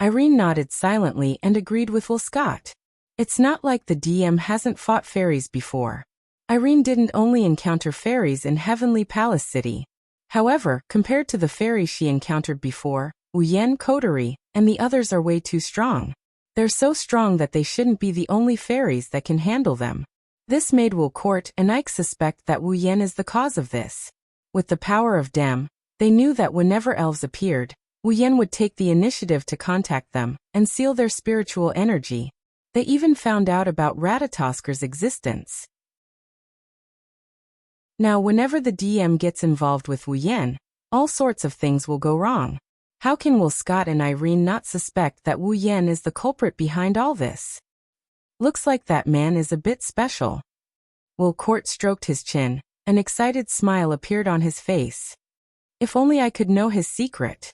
Irene nodded silently and agreed with Will Scott. It's not like the DM hasn't fought fairies before. Irene didn't only encounter fairies in Heavenly Palace City. However, compared to the fairies she encountered before, Wuxian, Kotori, and the others are way too strong. They're so strong that they shouldn't be the only fairies that can handle them. This made Will Court and Ike suspect that Wuxian is the cause of this. With the power of Dem, they knew that whenever elves appeared, Wuxian would take the initiative to contact them and seal their spiritual energy. They even found out about Ratatosker's existence. Now, whenever the DM gets involved with Wuyan, all sorts of things will go wrong. How can Will Scott and Irene not suspect that Wuyan is the culprit behind all this? Looks like that man is a bit special. Will Court stroked his chin. An excited smile appeared on his face. If only I could know his secret.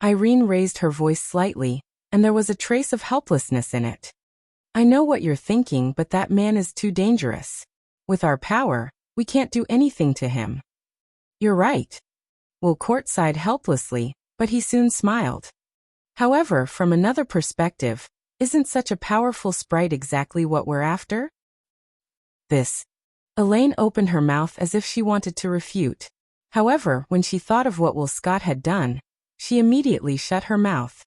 Irene raised her voice slightly, and there was a trace of helplessness in it. I know what you're thinking, but that man is too dangerous. With our power, we can't do anything to him. You're right. Will Court sighed helplessly, but he soon smiled. However, from another perspective, isn't such a powerful sprite exactly what we're after? Elaine opened her mouth as if she wanted to refute. However, when she thought of what Will Scott had done, she immediately shut her mouth.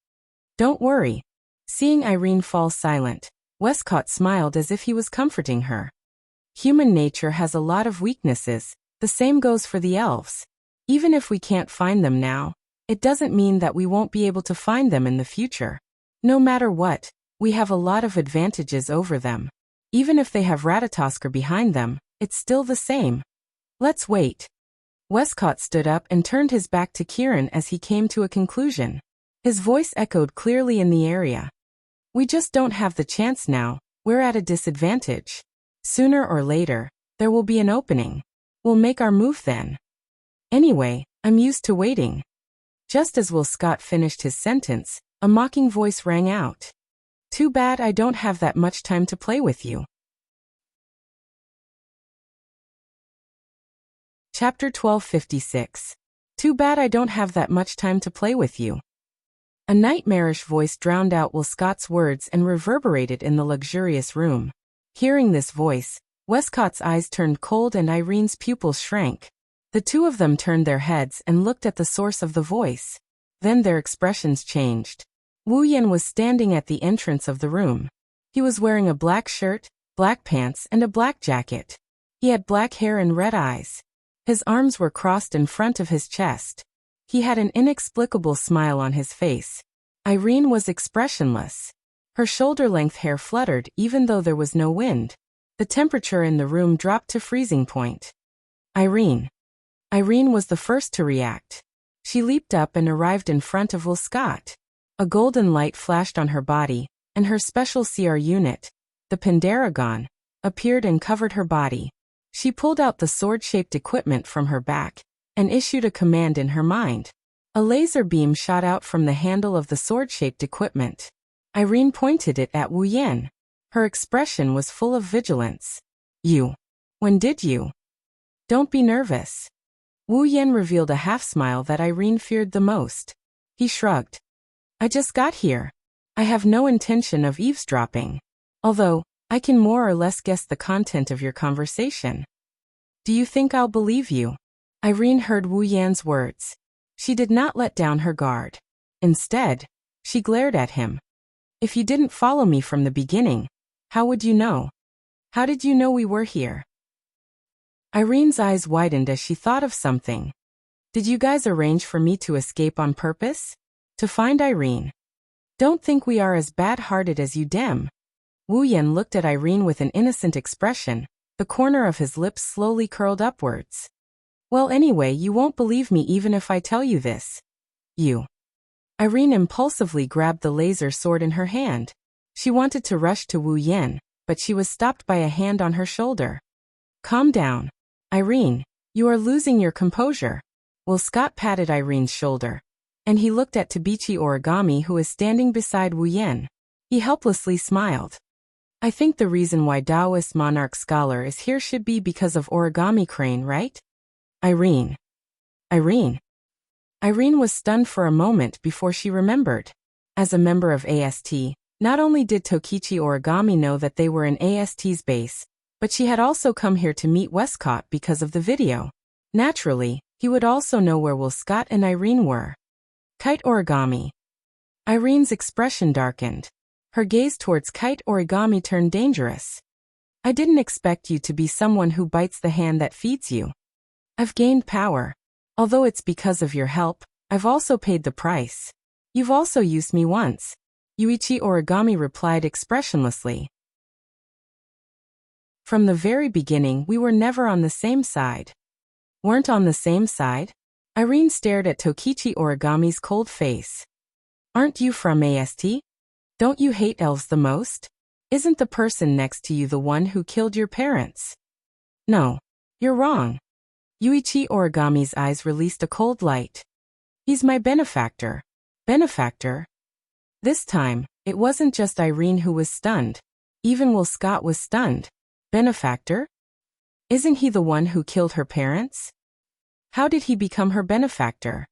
Don't worry. Seeing Irene fall silent, Westcott smiled as if he was comforting her. Human nature has a lot of weaknesses, the same goes for the elves. Even if we can't find them now, it doesn't mean that we won't be able to find them in the future. No matter what, we have a lot of advantages over them. Even if they have Ratatosker behind them, it's still the same. Let's wait. Westcott stood up and turned his back to Kieran as he came to a conclusion. His voice echoed clearly in the area. We just don't have the chance now, we're at a disadvantage. Sooner or later, there will be an opening. We'll make our move then. Anyway, I'm used to waiting. Just as Will Scott finished his sentence, a mocking voice rang out. Too bad I don't have that much time to play with you. Chapter 1256. Too bad I don't have that much time to play with you. A nightmarish voice drowned out Will Scott's words and reverberated in the luxurious room. Hearing this voice, Westcott's eyes turned cold and Irene's pupils shrank. The two of them turned their heads and looked at the source of the voice. Then their expressions changed. Wuyan was standing at the entrance of the room. He was wearing a black shirt, black pants, and a black jacket. He had black hair and red eyes. His arms were crossed in front of his chest. He had an inexplicable smile on his face. Irene was expressionless. Her shoulder-length hair fluttered even though there was no wind. The temperature in the room dropped to freezing point. Irene was the first to react. She leaped up and arrived in front of Will Scott. A golden light flashed on her body, and her special CR unit, the Pendaragon, appeared and covered her body. She pulled out the sword-shaped equipment from her back and issued a command in her mind. A laser beam shot out from the handle of the sword-shaped equipment. Irene pointed it at Wuyan. Her expression was full of vigilance. When did you? Don't be nervous. Wuyan revealed a half-smile that Irene feared the most. He shrugged. I just got here. I have no intention of eavesdropping. Although, I can more or less guess the content of your conversation. Do you think I'll believe you? Irene heard Wuyan's words. She did not let down her guard. Instead, she glared at him. If you didn't follow me from the beginning, how would you know? How did you know we were here? Irene's eyes widened as she thought of something. Did you guys arrange for me to escape on purpose? To find Irene? Don't think we are as bad-hearted as you dem. Wuyan looked at Irene with an innocent expression. The corner of his lips slowly curled upwards. Well, anyway, you won't believe me even if I tell you this. Irene impulsively grabbed the laser sword in her hand. She wanted to rush to Wuyan, but she was stopped by a hand on her shoulder. Calm down. Irene, you are losing your composure. Will Scott patted Irene's shoulder, and he looked at Tabichi Origami who was standing beside Wuyan. He helplessly smiled. I think the reason why Taoist Monarch Scholar is here should be because of Origami Crane, right? Irene was stunned for a moment before she remembered. As a member of AST, not only did Tokichi Origami know that they were in AST's base, but she had also come here to meet Westcott because of the video. Naturally, he would also know where Will Scott and Irene were. Kite Origami. Irene's expression darkened. Her gaze towards Kite Origami turned dangerous. I didn't expect you to be someone who bites the hand that feeds you. I've gained power. Although it's because of your help, I've also paid the price. You've also used me once. Yuichi Origami replied expressionlessly. From the very beginning we were never on the same side. Weren't on the same side? Irene stared at Tokichi Origami's cold face. Aren't you from AST? Don't you hate elves the most? Isn't the person next to you the one who killed your parents? No. You're wrong. Yuichi Origami's eyes released a cold light. He's my benefactor. Benefactor? This time, it wasn't just Irene who was stunned. Even Will Scott was stunned. Benefactor? Isn't he the one who killed her parents? How did he become her benefactor?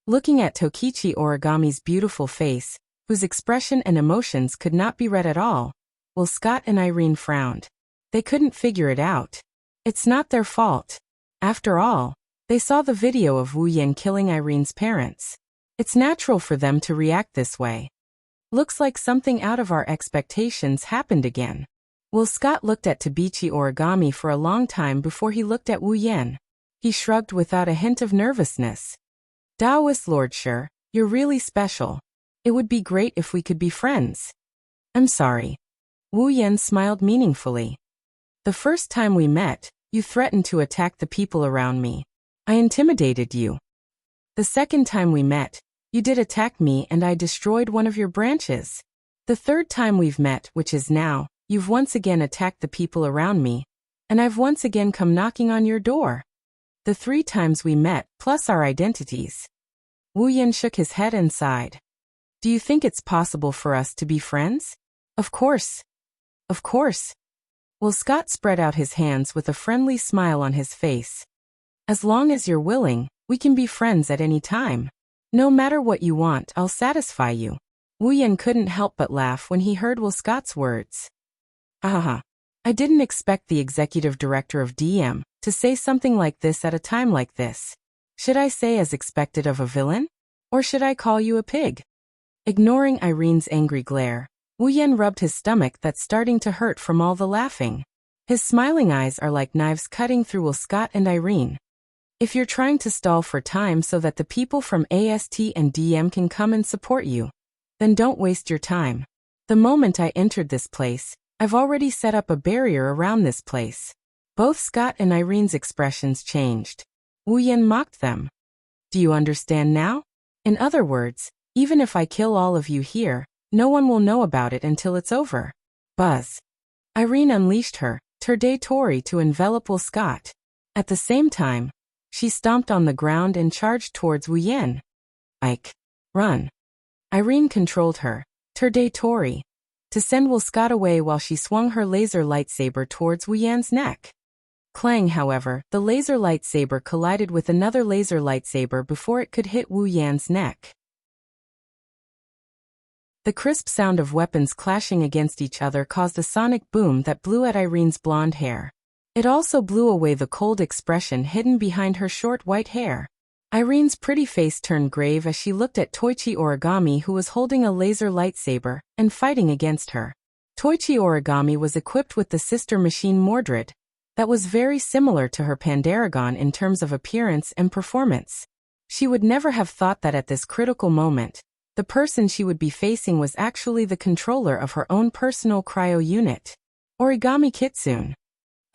Looking at Tokichi Origami's beautiful face, whose expression and emotions could not be read at all, Will Scott and Irene frowned. They couldn't figure it out. It's not their fault. After all, they saw the video of Wu Yan killing Irene's parents. It's natural for them to react this way. Looks like something out of our expectations happened again. Will Scott looked at Tabichi Origami for a long time before he looked at Wu Yan. He shrugged without a hint of nervousness. Taoist Lordshire, you're really special. It would be great if we could be friends. I'm sorry. Wu Yan smiled meaningfully. The first time we met, you threatened to attack the people around me. I intimidated you. The second time we met, you did attack me and I destroyed one of your branches. The third time we've met, which is now, you've once again attacked the people around me, and I've once again come knocking on your door. The 3 times we met, plus our identities. Wu Yan shook his head and sighed. Do you think it's possible for us to be friends? Of course. Of course. Will Scott spread out his hands with a friendly smile on his face. As long as you're willing, we can be friends at any time. No matter what you want, I'll satisfy you. Wu Yan couldn't help but laugh when he heard Will Scott's words. Haha. I didn't expect the executive director of DM to say something like this at a time like this. Should I say as expected of a villain? Or should I call you a pig? Ignoring Irene's angry glare, Wu Yan rubbed his stomach that's starting to hurt from all the laughing. His smiling eyes are like knives cutting through Will Scott and Irene. If you're trying to stall for time so that the people from AST and DM can come and support you, then don't waste your time. The moment I entered this place, I've already set up a barrier around this place. Both Scott and Irene's expressions changed. Wu Yan mocked them. Do you understand now? In other words, even if I kill all of you here, no one will know about it until it's over. Buzz. Irene unleashed her Tori to envelop Will Scott. At the same time, she stomped on the ground and charged towards Wu Yan. Ike. Run. Irene controlled her Tori to send Will Scott away while she swung her laser lightsaber towards Wu Yan's neck. Clang, however, the laser lightsaber collided with another laser lightsaber before it could hit Wu Yan's neck. The crisp sound of weapons clashing against each other caused a sonic boom that blew at Irene's blonde hair. It also blew away the cold expression hidden behind her short white hair. Irene's pretty face turned grave as she looked at Toichi Origami, who was holding a laser lightsaber and fighting against her. Toichi Origami was equipped with the sister machine Mordred, that was very similar to her Pandaragon in terms of appearance and performance. She would never have thought that at this critical moment, the person she would be facing was actually the controller of her own personal cryo unit. Origami Kitsune.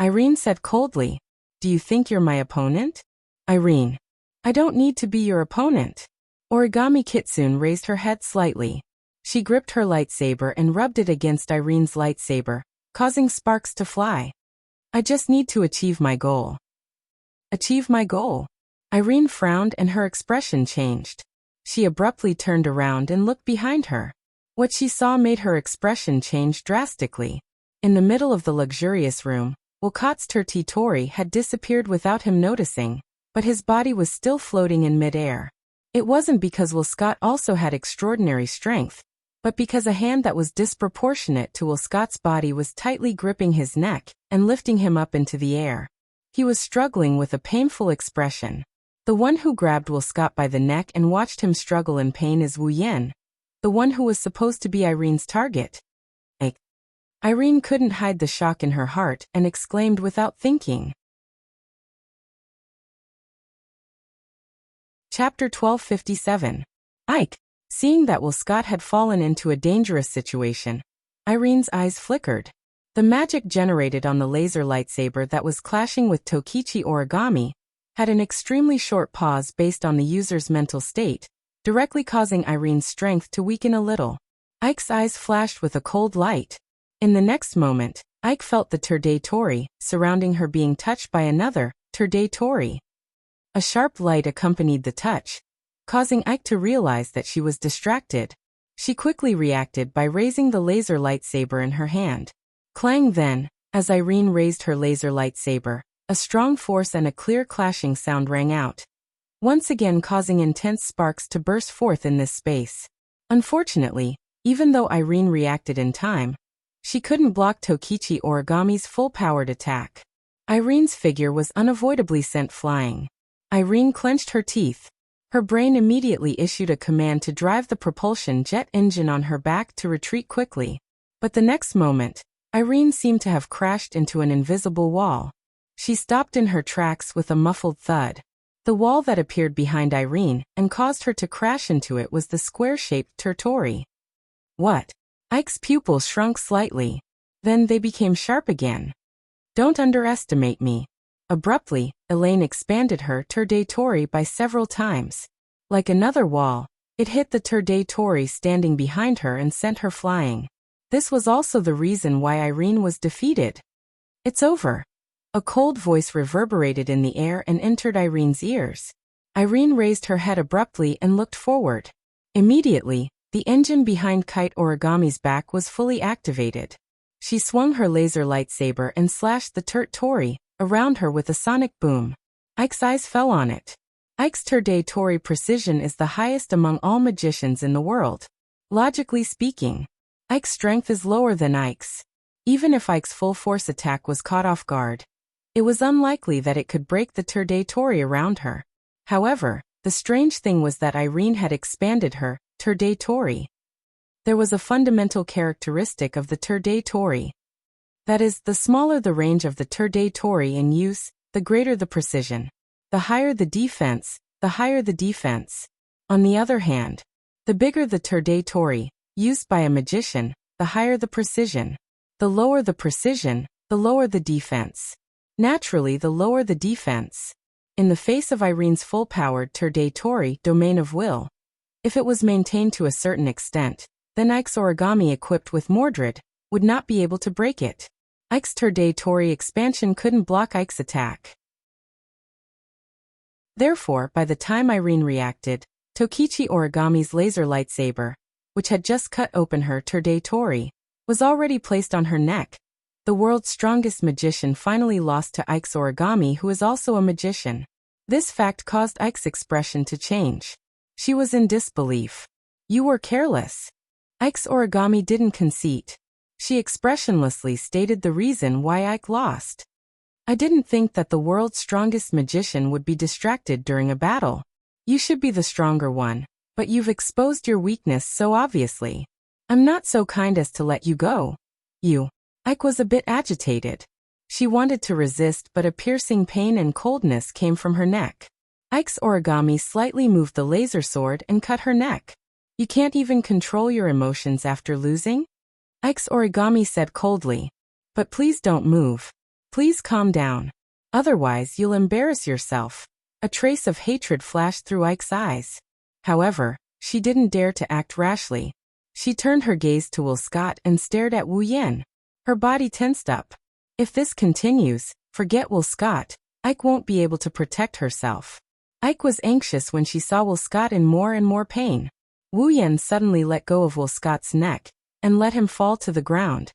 Irene said coldly, "Do you think you're my opponent?" Irene. I don't need to be your opponent. Origami Kitsune raised her head slightly. She gripped her lightsaber and rubbed it against Irene's lightsaber, causing sparks to fly. I just need to achieve my goal. Achieve my goal? Irene frowned and her expression changed. She abruptly turned around and looked behind her. What she saw made her expression change drastically. In the middle of the luxurious room, Wolcott's Tori had disappeared without him noticing, but his body was still floating in midair. It wasn't because Will Scott also had extraordinary strength, but because a hand that was disproportionate to Will Scott's body was tightly gripping his neck and lifting him up into the air. He was struggling with a painful expression. The one who grabbed Will Scott by the neck and watched him struggle in pain is Wu Yan, the one who was supposed to be Irene's target. Irene couldn't hide the shock in her heart and exclaimed without thinking. Chapter 1257. Ike. Seeing that Will Scott had fallen into a dangerous situation, Irene's eyes flickered. The magic generated on the laser lightsaber that was clashing with Tokichi origami had an extremely short pause based on the user's mental state, directly causing Irene's strength to weaken a little. Ike's eyes flashed with a cold light. In the next moment, Ike felt the Terde Tori surrounding her being touched by another Terde Tori. A sharp light accompanied the touch, causing Ike to realize that she was distracted. She quickly reacted by raising the laser lightsaber in her hand. Clang then, as Irene raised her laser lightsaber, a strong force and a clear clashing sound rang out, once again causing intense sparks to burst forth in this space. Unfortunately, even though Irene reacted in time, she couldn't block Tokichi origami's full-powered attack. Irene's figure was unavoidably sent flying. Irene clenched her teeth. Her brain immediately issued a command to drive the propulsion jet engine on her back to retreat quickly. But the next moment, Irene seemed to have crashed into an invisible wall. She stopped in her tracks with a muffled thud. The wall that appeared behind Irene and caused her to crash into it was the square-shaped Tertori. What? Ike's pupils shrunk slightly. Then they became sharp again. Don't underestimate me. Abruptly, Elaine expanded her Terde Tori by several times. Like another wall, it hit the Terde Tori standing behind her and sent her flying. This was also the reason why Irene was defeated. It's over. A cold voice reverberated in the air and entered Irene's ears. Irene raised her head abruptly and looked forward. Immediately, the engine behind Kite Origami's back was fully activated. She swung her laser lightsaber and slashed the Turt Tori around her with a sonic boom. Ike's eyes fell on it. Ike's Turde Tori precision is the highest among all magicians in the world. Logically speaking, Ike's strength is lower than Ike's. Even if Ike's full force attack was caught off guard, it was unlikely that it could break the Turde Tori around her. However, the strange thing was that Irene had expanded her Turde Tori. There was a fundamental characteristic of the Turde Tori. That is, the smaller the range of the Turde Tori in use, the greater the precision. The higher the defense, the higher the defense. On the other hand, the bigger the Turde Tori, used by a magician, the higher the precision. The lower the precision, the lower the defense. Naturally, the lower the defense. In the face of Irene's full-powered Turde Tori domain of will, if it was maintained to a certain extent, then Ike's origami equipped with Mordred would not be able to break it. Ike's Turde Tori expansion couldn't block Ike's attack. Therefore, by the time Irene reacted, Tokichi origami's laser lightsaber, which had just cut open her Turde Tori, was already placed on her neck. The world's strongest magician finally lost to Ike's origami, who is also a magician. This fact caused Ike's expression to change. She was in disbelief. You were careless. Ike's origami didn't concede. She expressionlessly stated the reason why Ike lost. I didn't think that the world's strongest magician would be distracted during a battle. You should be the stronger one, but you've exposed your weakness so obviously. I'm not so kind as to let you go. Ike was a bit agitated. She wanted to resist, but a piercing pain and coldness came from her neck. Ike's origami slightly moved the laser sword and cut her neck. You can't even control your emotions after losing? Ike's origami said coldly. But please don't move. Please calm down. Otherwise you'll embarrass yourself. A trace of hatred flashed through Ike's eyes. However, she didn't dare to act rashly. She turned her gaze to Will Scott and stared at Wu Yen. Her body tensed up. If this continues, forget Will Scott. Ike won't be able to protect herself. Ike was anxious when she saw Will Scott in more and more pain. Wu Yen suddenly let go of Will Scott's neck and let him fall to the ground.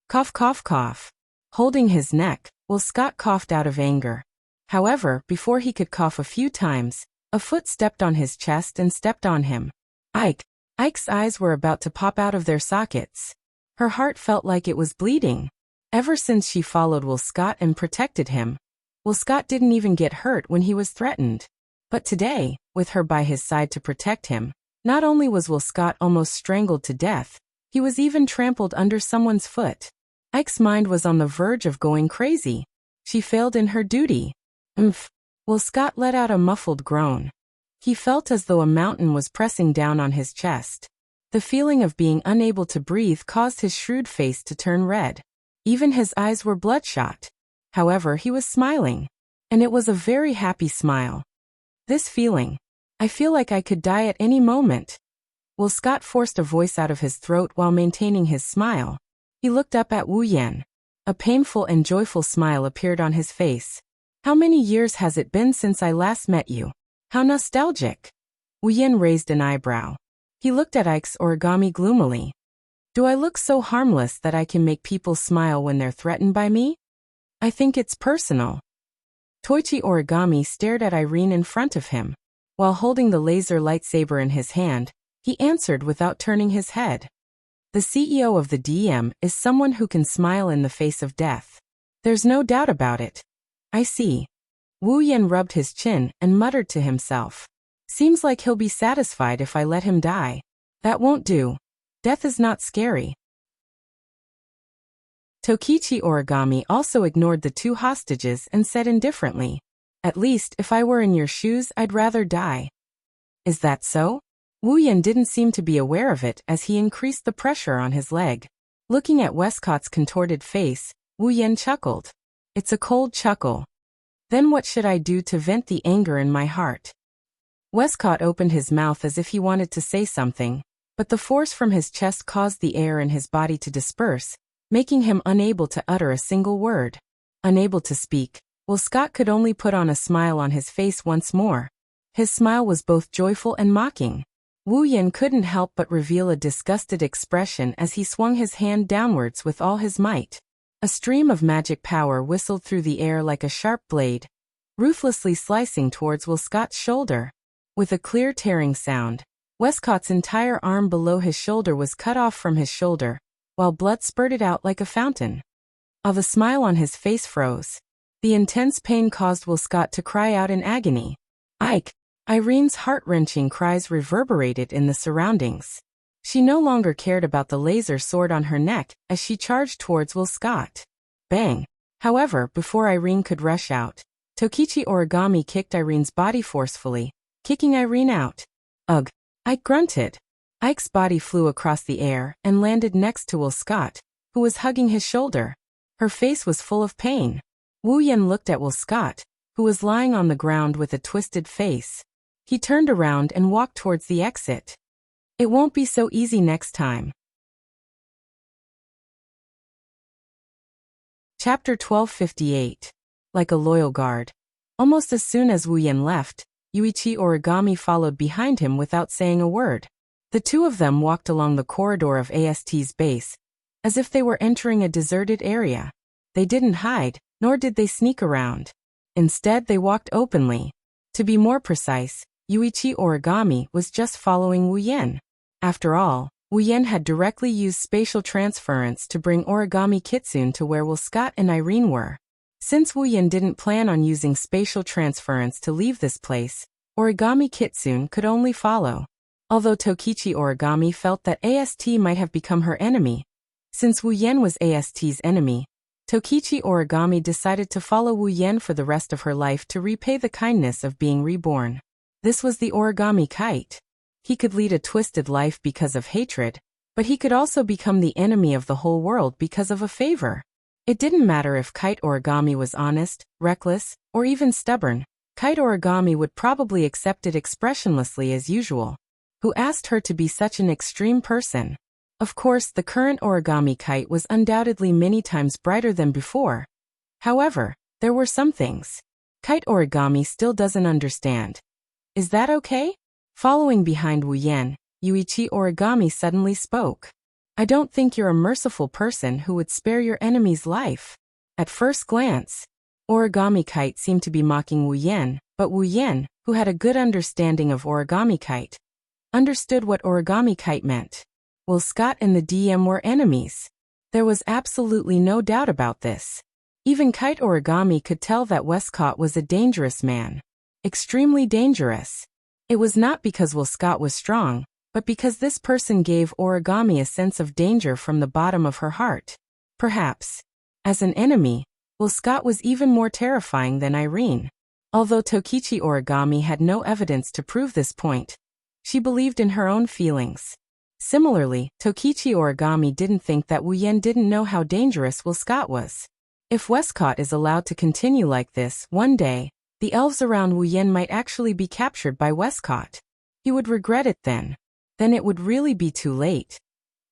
Cough, cough, cough. Holding his neck, Will Scott coughed out of anger. However, before he could cough a few times, a foot stepped on his chest and stepped on him. Ike's eyes were about to pop out of their sockets. Her heart felt like it was bleeding. Ever since she followed Will Scott and protected him, Will Scott didn't even get hurt when he was threatened. But today, with her by his side to protect him, not only was Will Scott almost strangled to death, he was even trampled under someone's foot. Ike's mind was on the verge of going crazy. She failed in her duty. Will Scott let out a muffled groan. He felt as though a mountain was pressing down on his chest. The feeling of being unable to breathe caused his shrewd face to turn red. Even his eyes were bloodshot. However, he was smiling. And it was a very happy smile. This feeling. I feel like I could die at any moment. Will Scott forced a voice out of his throat while maintaining his smile. He looked up at Wu Yan. A painful and joyful smile appeared on his face. How many years has it been since I last met you? How nostalgic. Wu Yan raised an eyebrow. He looked at Ike's origami gloomily. Do I look so harmless that I can make people smile when they're threatened by me? I think it's personal. Toichi Origami stared at Irene in front of him. While holding the laser lightsaber in his hand, he answered without turning his head. The CEO of the DM is someone who can smile in the face of death. There's no doubt about it. I see. Wu Yan rubbed his chin and muttered to himself. Seems like he'll be satisfied if I let him die. That won't do. Death is not scary. Tokichi Origami also ignored the two hostages and said indifferently, At least, if I were in your shoes, I'd rather die. Is that so? Wu Yan didn't seem to be aware of it as he increased the pressure on his leg. Looking at Westcott's contorted face, Wu Yan chuckled. It's a cold chuckle. Then what should I do to vent the anger in my heart? Westcott opened his mouth as if he wanted to say something, but the force from his chest caused the air in his body to disperse, making him unable to utter a single word. Unable to speak, Will Scott could only put on a smile on his face once more. His smile was both joyful and mocking. Wu Yan couldn't help but reveal a disgusted expression as he swung his hand downwards with all his might. A stream of magic power whistled through the air like a sharp blade, ruthlessly slicing towards Will Scott's shoulder. With a clear tearing sound, Westcott's entire arm below his shoulder was cut off from his shoulder, while blood spurted out like a fountain. The smile on his face froze. The intense pain caused Will Scott to cry out in agony. Ike! Irene's heart-wrenching cries reverberated in the surroundings. She no longer cared about the laser sword on her neck as she charged towards Will Scott. Bang! However, before Irene could rush out, Tokichi Origami kicked Irene's body forcefully, kicking Irene out. Ugh! Ike grunted. Ike's body flew across the air and landed next to Will Scott, who was hugging his shoulder. Her face was full of pain. Wu Yan looked at Will Scott, who was lying on the ground with a twisted face. He turned around and walked towards the exit. It won't be so easy next time. Chapter 1258. Like a loyal guard. Almost as soon as Wu Yan left, Yuichi Origami followed behind him without saying a word. The two of them walked along the corridor of AST's base, as if they were entering a deserted area. They didn't hide, nor did they sneak around. Instead, they walked openly. To be more precise, Yuichi Origami was just following Wu Yan. After all, Wu Yan had directly used spatial transference to bring Origami Kitsune to where Will Scott and Irene were. Since Wu Yan didn't plan on using spatial transference to leave this place, Origami Kitsune could only follow. Although Tokichi Origami felt that AST might have become her enemy, since Wu Yan was AST's enemy, Tokichi Origami decided to follow Wu Yan for the rest of her life to repay the kindness of being reborn. This was the Origami Kite. He could lead a twisted life because of hatred, but he could also become the enemy of the whole world because of a favor. It didn't matter if Kite Origami was honest, reckless, or even stubborn. Kite Origami would probably accept it expressionlessly as usual. Who asked her to be such an extreme person? Of course, the current Origami Kite was undoubtedly many times brighter than before. However, there were some things Kite Origami still doesn't understand. Is that okay? Following behind Wu Yan, Yuichi Origami suddenly spoke. I don't think you're a merciful person who would spare your enemy's life. At first glance, Origami Kite seemed to be mocking Wu Yan, but Wu Yan, who had a good understanding of Origami Kite, understood what Origami Kite meant. Will Scott and the DM were enemies. There was absolutely no doubt about this. Even Kite Origami could tell that Westcott was a dangerous man. Extremely dangerous. It was not because Will Scott was strong, but because this person gave Origami a sense of danger from the bottom of her heart. Perhaps, as an enemy, Will Scott was even more terrifying than Irene. Although Tokichi Origami had no evidence to prove this point, she believed in her own feelings. Similarly, Tokichi Origami didn't think that Wu Yen didn't know how dangerous Scott was. If Westcott is allowed to continue like this, one day, the elves around Wu Yen might actually be captured by Westcott. He would regret it then. Then it would really be too late.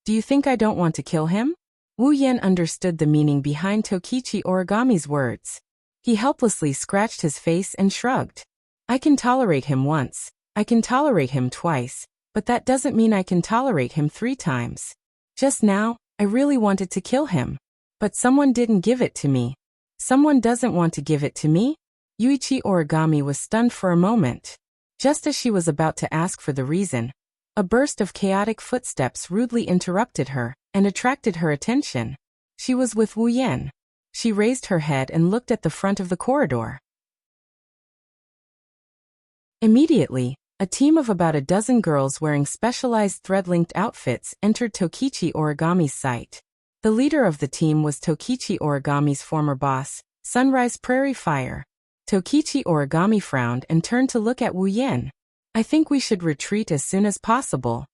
Do you think I don't want to kill him? Wu Yen understood the meaning behind Tokichi Origami's words. He helplessly scratched his face and shrugged. I can tolerate him once. I can tolerate him twice. But that doesn't mean I can tolerate him 3 times. Just now, I really wanted to kill him. But someone didn't give it to me. Someone doesn't want to give it to me? Yuichi Origami was stunned for a moment. Just as she was about to ask for the reason, a burst of chaotic footsteps rudely interrupted her and attracted her attention. She was with Wu Yen. She raised her head and looked at the front of the corridor. Immediately, a team of about a dozen girls wearing specialized thread-linked outfits entered Tokichi Origami's sight. The leader of the team was Tokichi Origami's former boss, Sunrise Prairie Fire. Tokichi Origami frowned and turned to look at Wu Yen. I think we should retreat as soon as possible.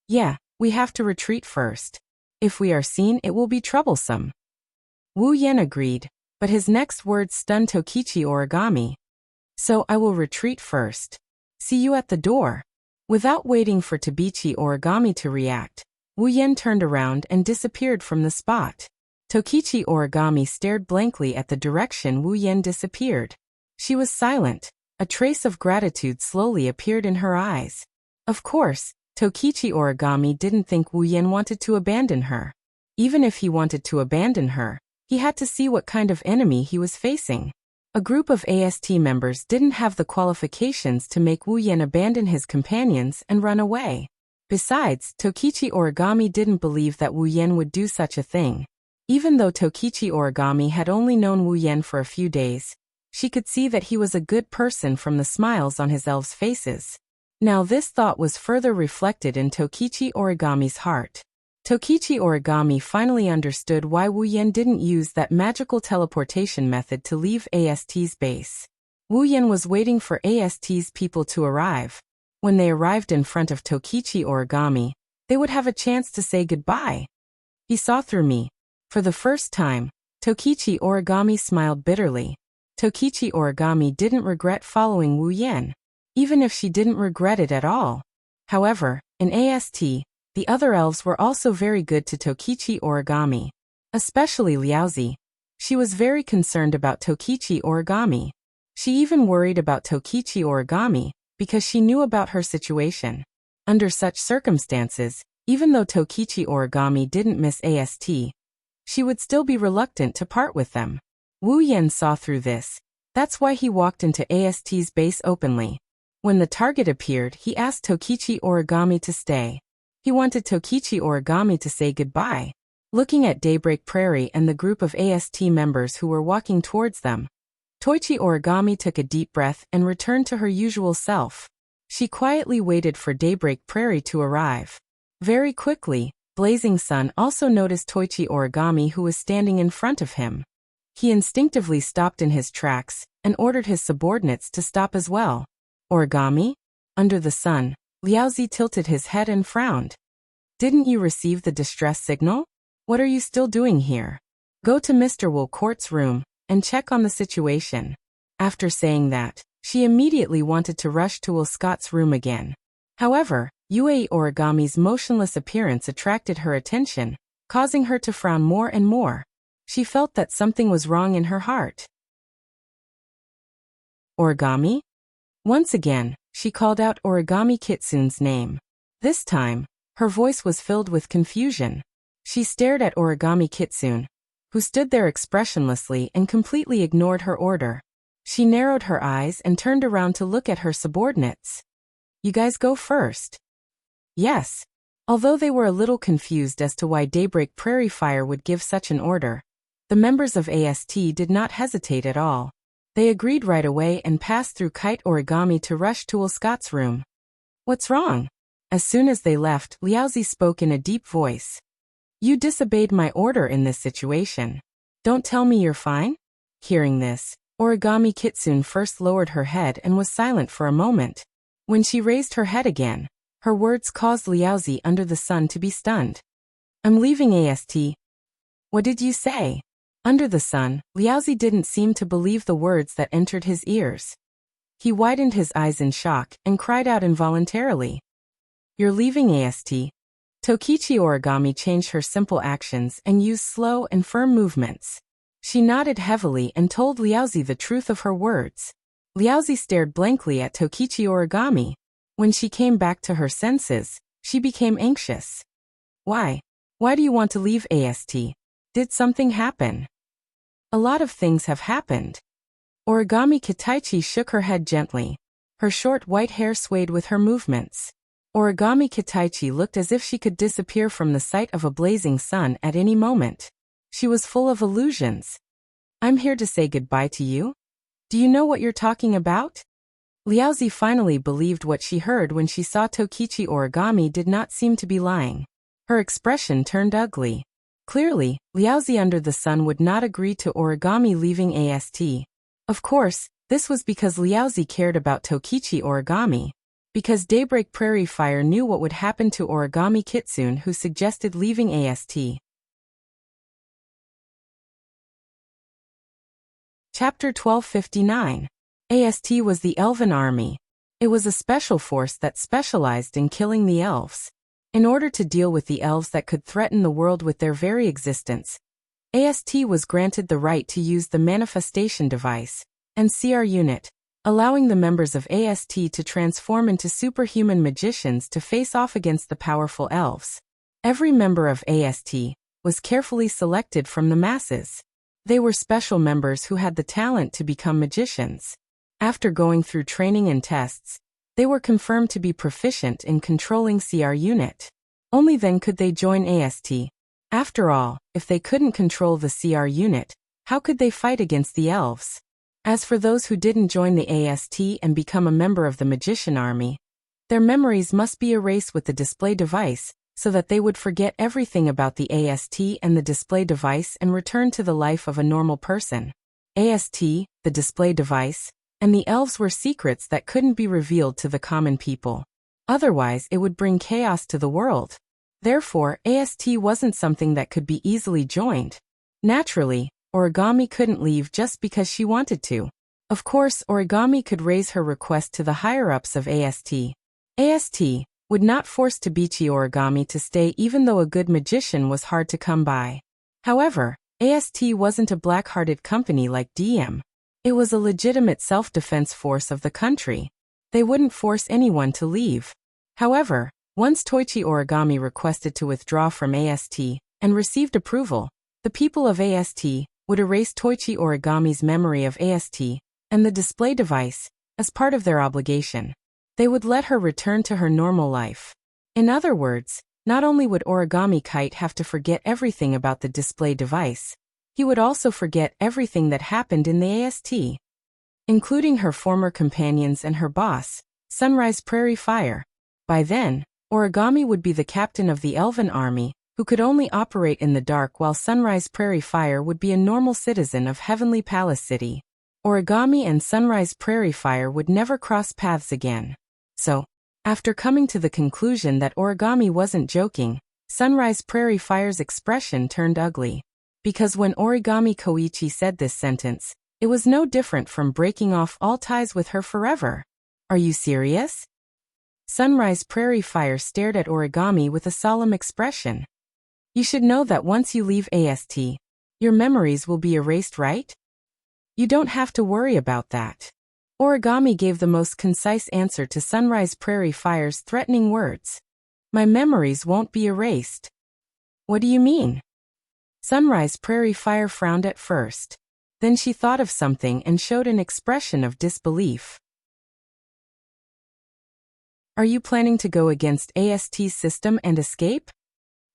Yeah, we have to retreat first. If we are seen, it will be troublesome. Wu Yen agreed, but his next words stunned Tokichi Origami. So I will retreat first. See you at the door. Without waiting for Tokichi Origami to react, Wu Yen turned around and disappeared from the spot. Tokichi Origami stared blankly at the direction Wu Yen disappeared. She was silent. A trace of gratitude slowly appeared in her eyes. Of course, Tokichi Origami didn't think Wu Yen wanted to abandon her. Even if he wanted to abandon her, he had to see what kind of enemy he was facing. A group of AST members didn't have the qualifications to make Wu Yen abandon his companions and run away. Besides, Tokichi Origami didn't believe that Wu Yen would do such a thing. Even though Tokichi Origami had only known Wu Yen for a few days, she could see that he was a good person from the smiles on his elves' faces. Now this thought was further reflected in Tokichi Origami's heart. Tokichi Origami finally understood why Wu Yen didn't use that magical teleportation method to leave AST's base. Wu Yen was waiting for AST's people to arrive. When they arrived in front of Tokichi Origami, they would have a chance to say goodbye. He saw through me. For the first time, Tokichi Origami smiled bitterly. Tokichi Origami didn't regret following Wu Yen, even if she didn't regret it at all. However, in AST, the other elves were also very good to Tokichi Origami. Especially Liaozi. She was very concerned about Tokichi Origami. She even worried about Tokichi Origami, because she knew about her situation. Under such circumstances, even though Tokichi Origami didn't miss AST, she would still be reluctant to part with them. Wu Yen saw through this. That's why he walked into AST's base openly. When the target appeared, he asked Tokichi Origami to stay. He wanted Tokichi Origami to say goodbye. Looking at Daybreak Prairie and the group of AST members who were walking towards them, Toichi Origami took a deep breath and returned to her usual self. She quietly waited for Daybreak Prairie to arrive. Very quickly, Blazing Sun also noticed Toichi Origami, who was standing in front of him. He instinctively stopped in his tracks and ordered his subordinates to stop as well. Origami? Under the sun, Liaozi tilted his head and frowned. Didn't you receive the distress signal? What are you still doing here? Go to Mr. Wolcourt's room and check on the situation. After saying that, she immediately wanted to rush to Wolcourt's room again. However, Yue Origami's motionless appearance attracted her attention, causing her to frown more and more. She felt that something was wrong in her heart. Origami? Once again, she called out Origami Kitsune's name. This time, her voice was filled with confusion. She stared at Origami Kitsune, who stood there expressionlessly and completely ignored her order. She narrowed her eyes and turned around to look at her subordinates. You guys go first. Yes. Although they were a little confused as to why Daybreak Prairie Fire would give such an order, the members of AST did not hesitate at all. They agreed right away and passed through Kite Origami to rush to Wolcourt's room. What's wrong? As soon as they left, Liaozi spoke in a deep voice. You disobeyed my order in this situation. Don't tell me you're fine? Hearing this, Origami Kitsune first lowered her head and was silent for a moment. When she raised her head again, Her words caused Liaozi under the sun to be stunned. I'm leaving AST. What did you say? Under the sun, Liaozi didn't seem to believe the words that entered his ears. He widened his eyes in shock and cried out involuntarily. You're leaving AST? Tokichi Origami changed her simple actions and used slow and firm movements. She nodded heavily and told Liaozi the truth of her words. Liaozi stared blankly at Tokichi Origami. When she came back to her senses, she became anxious. Why? Why do you want to leave AST? Did something happen? A lot of things have happened. Origami Kitaichi shook her head gently. Her short white hair swayed with her movements. Origami Kitaichi looked as if she could disappear from the sight of a blazing sun at any moment. She was full of illusions. I'm here to say goodbye to you? Do you know what you're talking about? Liaozi finally believed what she heard when she saw Tokichi Origami did not seem to be lying. Her expression turned ugly. Clearly, Liaozi under the sun would not agree to Origami leaving AST. Of course, this was because Liaozi cared about Tokichi Origami. Because Daybreak Prairie Fire knew what would happen to Origami Kitsune, who suggested leaving AST. Chapter 1259. AST was the Elven Army. It was a special force that specialized in killing the elves. In order to deal with the elves that could threaten the world with their very existence, AST was granted the right to use the manifestation device and CR unit, allowing the members of AST to transform into superhuman magicians to face off against the powerful elves. Every member of AST was carefully selected from the masses. They were special members who had the talent to become magicians. After going through training and tests, they were confirmed to be proficient in controlling CR unit. Only then could they join AST. After all, if they couldn't control the CR unit, how could they fight against the elves? As for those who didn't join the AST and become a member of the Magician Army, their memories must be erased with the display device, so that they would forget everything about the AST and the display device and return to the life of a normal person. AST, the display device, and the elves were secrets that couldn't be revealed to the common people. Otherwise, it would bring chaos to the world. Therefore, AST wasn't something that could be easily joined. Naturally, Origami couldn't leave just because she wanted to. Of course, Origami could raise her request to the higher-ups of AST. AST would not force Tabichi Origami to stay even though a good magician was hard to come by. However, AST wasn't a black-hearted company like DM. It was a legitimate self-defense force of the country. They wouldn't force anyone to leave. However, once Toichi Origami requested to withdraw from AST and received approval, the people of AST would erase Toichi Origami's memory of AST and the display device as part of their obligation. They would let her return to her normal life. In other words, not only would Origami Kite have to forget everything about the display device, he would also forget everything that happened in the AST, including her former companions and her boss, Sunrise Prairie Fire. By then, Origami would be the captain of the Elven Army, who could only operate in the dark, while Sunrise Prairie Fire would be a normal citizen of Heavenly Palace City. Origami and Sunrise Prairie Fire would never cross paths again. So, after coming to the conclusion that Origami wasn't joking, Sunrise Prairie Fire's expression turned ugly. Because when Origami Koichi said this sentence, it was no different from breaking off all ties with her forever. Are you serious? Sunrise Prairie Fire stared at Origami with a solemn expression. You should know that once you leave AST, your memories will be erased, right? You don't have to worry about that. Origami gave the most concise answer to Sunrise Prairie Fire's threatening words. My memories won't be erased. What do you mean? Sunrise Prairie Fire frowned at first. Then she thought of something and showed an expression of disbelief. Are you planning to go against AST's system and escape?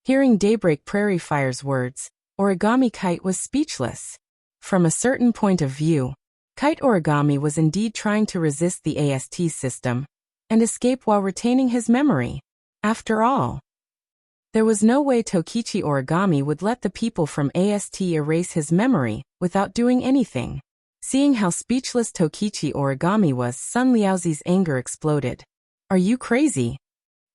Hearing Daybreak Prairie Fire's words, Origami Kite was speechless. From a certain point of view, Kite Origami was indeed trying to resist the AST system and escape while retaining his memory. After all, there was no way Tokichi Origami would let the people from AST erase his memory without doing anything. Seeing how speechless Tokichi Origami was, Sun Liaozi's anger exploded. Are you crazy?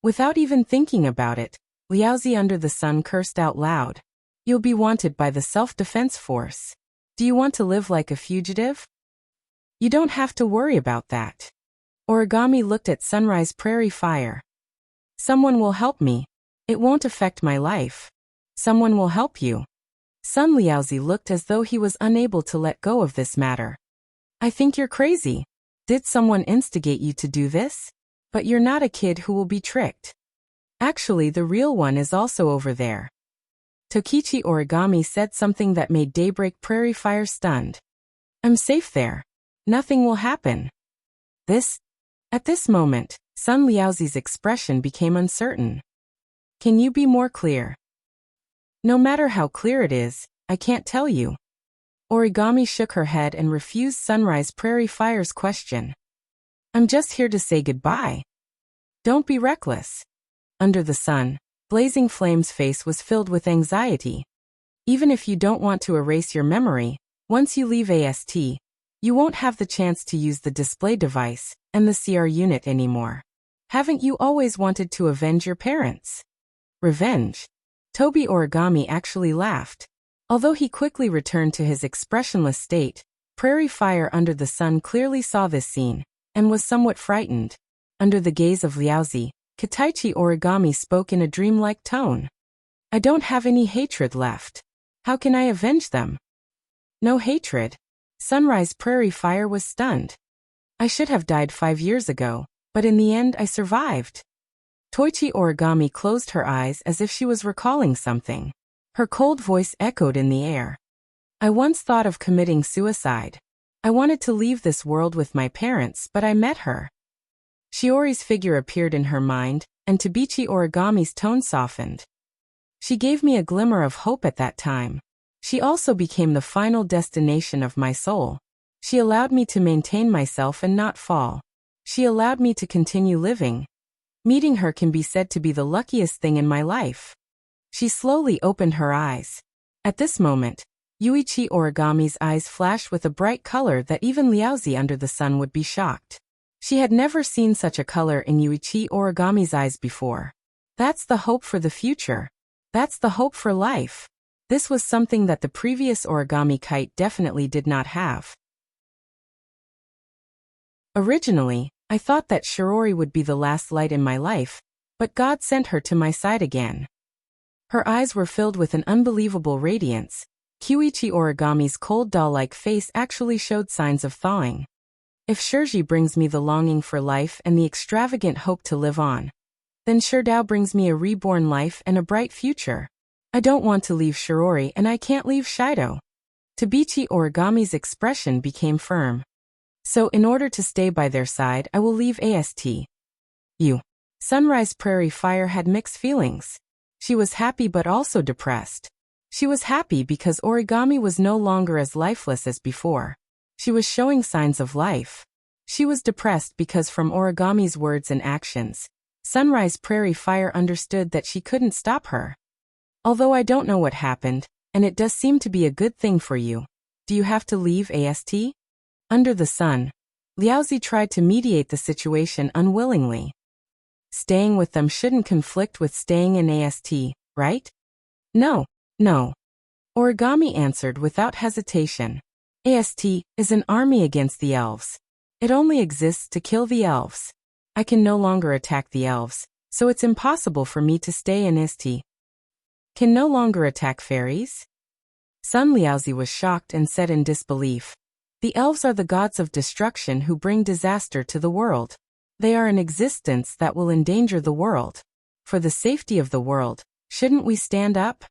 Without even thinking about it, Liaozi under the sun cursed out loud. You'll be wanted by the self-defense force. Do you want to live like a fugitive? You don't have to worry about that. Origami looked at Sunrise Prairie Fire. Someone will help me. It won't affect my life. Someone will help you. Sun Liaozi looked as though he was unable to let go of this matter. I think you're crazy. Did someone instigate you to do this? But you're not a kid who will be tricked. Actually, the real one is also over there. Tokichi Origami said something that made Daybreak Prairie Fire stunned. I'm safe there. Nothing will happen. At this moment, Sun Liaozi's expression became uncertain. Can you be more clear? No matter how clear it is, I can't tell you. Origami shook her head and refused Sunrise Prairie Fire's question. I'm just here to say goodbye. Don't be reckless. Under the sun, Blazing Flame's face was filled with anxiety. Even if you don't want to erase your memory, once you leave AST, you won't have the chance to use the display device and the CR unit anymore. Haven't you always wanted to avenge your parents? Revenge? Toby Origami actually laughed. Although he quickly returned to his expressionless state, Prairie Fire under the sun clearly saw this scene and was somewhat frightened. Under the gaze of Liaozi, Kitaichi Origami spoke in a dreamlike tone. I don't have any hatred left. How can I avenge them? No hatred. Sunrise Prairie Fire was stunned. I should have died 5 years ago, but in the end I survived. Toichi Origami closed her eyes as if she was recalling something. Her cold voice echoed in the air. I once thought of committing suicide. I wanted to leave this world with my parents, but I met her. Shiori's figure appeared in her mind, and Tabichi Origami's tone softened. She gave me a glimmer of hope at that time. She also became the final destination of my soul. She allowed me to maintain myself and not fall. She allowed me to continue living. Meeting her can be said to be the luckiest thing in my life. She slowly opened her eyes. At this moment, Yuichi Origami's eyes flashed with a bright color that even Liaozi under the sun would be shocked. She had never seen such a color in Yuichi Origami's eyes before. That's the hope for the future. That's the hope for life. This was something that the previous Origami Kite definitely did not have. Originally, I thought that Shiori would be the last light in my life, but God sent her to my side again. Her eyes were filled with an unbelievable radiance. Kyuichi Origami's cold doll-like face actually showed signs of thawing. If Shirji brings me the longing for life and the extravagant hope to live on, then Shirdao brings me a reborn life and a bright future. I don't want to leave Shiori and I can't leave Shido. Tabichi Origami's expression became firm. So in order to stay by their side, I will leave AST. Sunrise Prairie Fire had mixed feelings. She was happy but also depressed. She was happy because Origami was no longer as lifeless as before. She was showing signs of life. She was depressed because from Origami's words and actions, Sunrise Prairie Fire understood that she couldn't stop her. Although I don't know what happened, and it does seem to be a good thing for you. Do you have to leave AST? Under the sun, Liaozi tried to mediate the situation unwillingly. Staying with them shouldn't conflict with staying in AST, right? No. Origami answered without hesitation. AST is an army against the elves. It only exists to kill the elves. I can no longer attack the elves, so it's impossible for me to stay in AST. Can no longer attack fairies? Sun Liaozi was shocked and said in disbelief. The elves are the gods of destruction who bring disaster to the world. They are an existence that will endanger the world. For the safety of the world, shouldn't we stand up?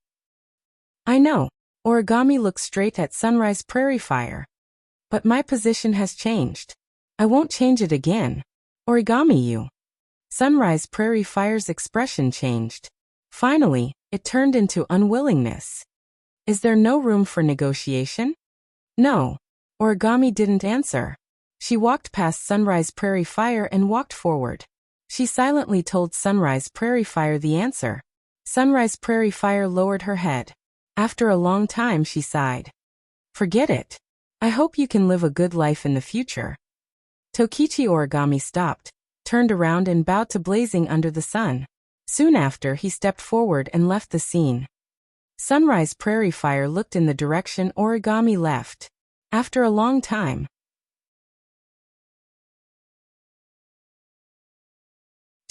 I know. Origami looked straight at Sunrise Prairie Fire. But my position has changed. I won't change it again. Origami. Sunrise Prairie Fire's expression changed. Finally, it turned into unwillingness. Is there no room for negotiation? No. Origami didn't answer. She walked past Sunrise Prairie Fire and walked forward. She silently told Sunrise Prairie Fire the answer. Sunrise Prairie Fire lowered her head. After a long time she sighed. Forget it. I hope you can live a good life in the future. Tokichi Origami stopped. turned around and bowed to blazing under the sun. Soon after, he stepped forward and left the scene. Sunrise Prairie Fire looked in the direction Origami left. After a long time.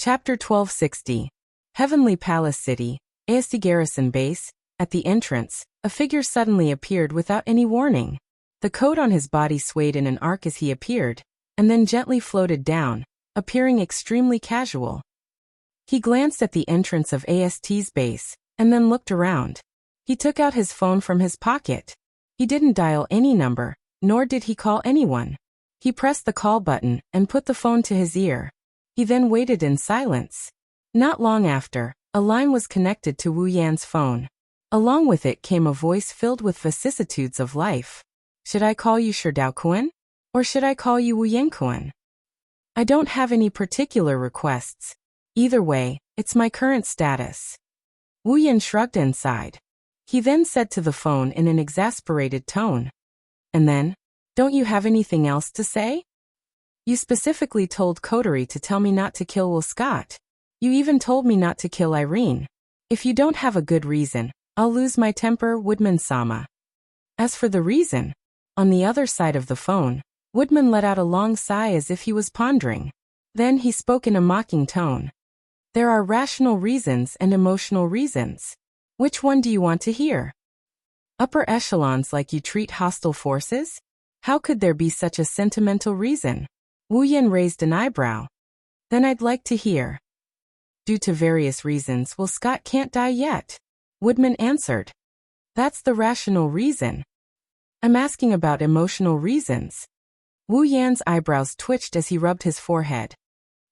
Chapter 1260. Heavenly Palace City, ASD Garrison Base. At the entrance, a figure suddenly appeared without any warning. The coat on his body swayed in an arc as he appeared, and then gently floated down, appearing extremely casual. He glanced at the entrance of AST's base, and then looked around. He took out his phone from his pocket. He didn't dial any number, nor did he call anyone. He pressed the call button and put the phone to his ear. He then waited in silence. Not long after, a line was connected to Wu Yan's phone. Along with it came a voice filled with vicissitudes of life. Should I call you Sherdao Kuan? Or should I call you Wu Yan Kuan? I don't have any particular requests. Either way, it's my current status. Wu Yan shrugged and sighed. He then said to the phone in an exasperated tone. And then? Don't you have anything else to say? You specifically told Coterie to tell me not to kill Will Scott. You even told me not to kill Irene. If you don't have a good reason, I'll lose my temper, Woodman-sama. As for the reason, on the other side of the phone, Woodman let out a long sigh as if he was pondering. Then he spoke in a mocking tone. There are rational reasons and emotional reasons. Which one do you want to hear? Upper echelons like you treat hostile forces? How could there be such a sentimental reason? Wu Yan raised an eyebrow. Then I'd like to hear. Due to various reasons, Will Scott can't die yet. Woodman answered. That's the rational reason. I'm asking about emotional reasons. Wu Yan's eyebrows twitched as he rubbed his forehead.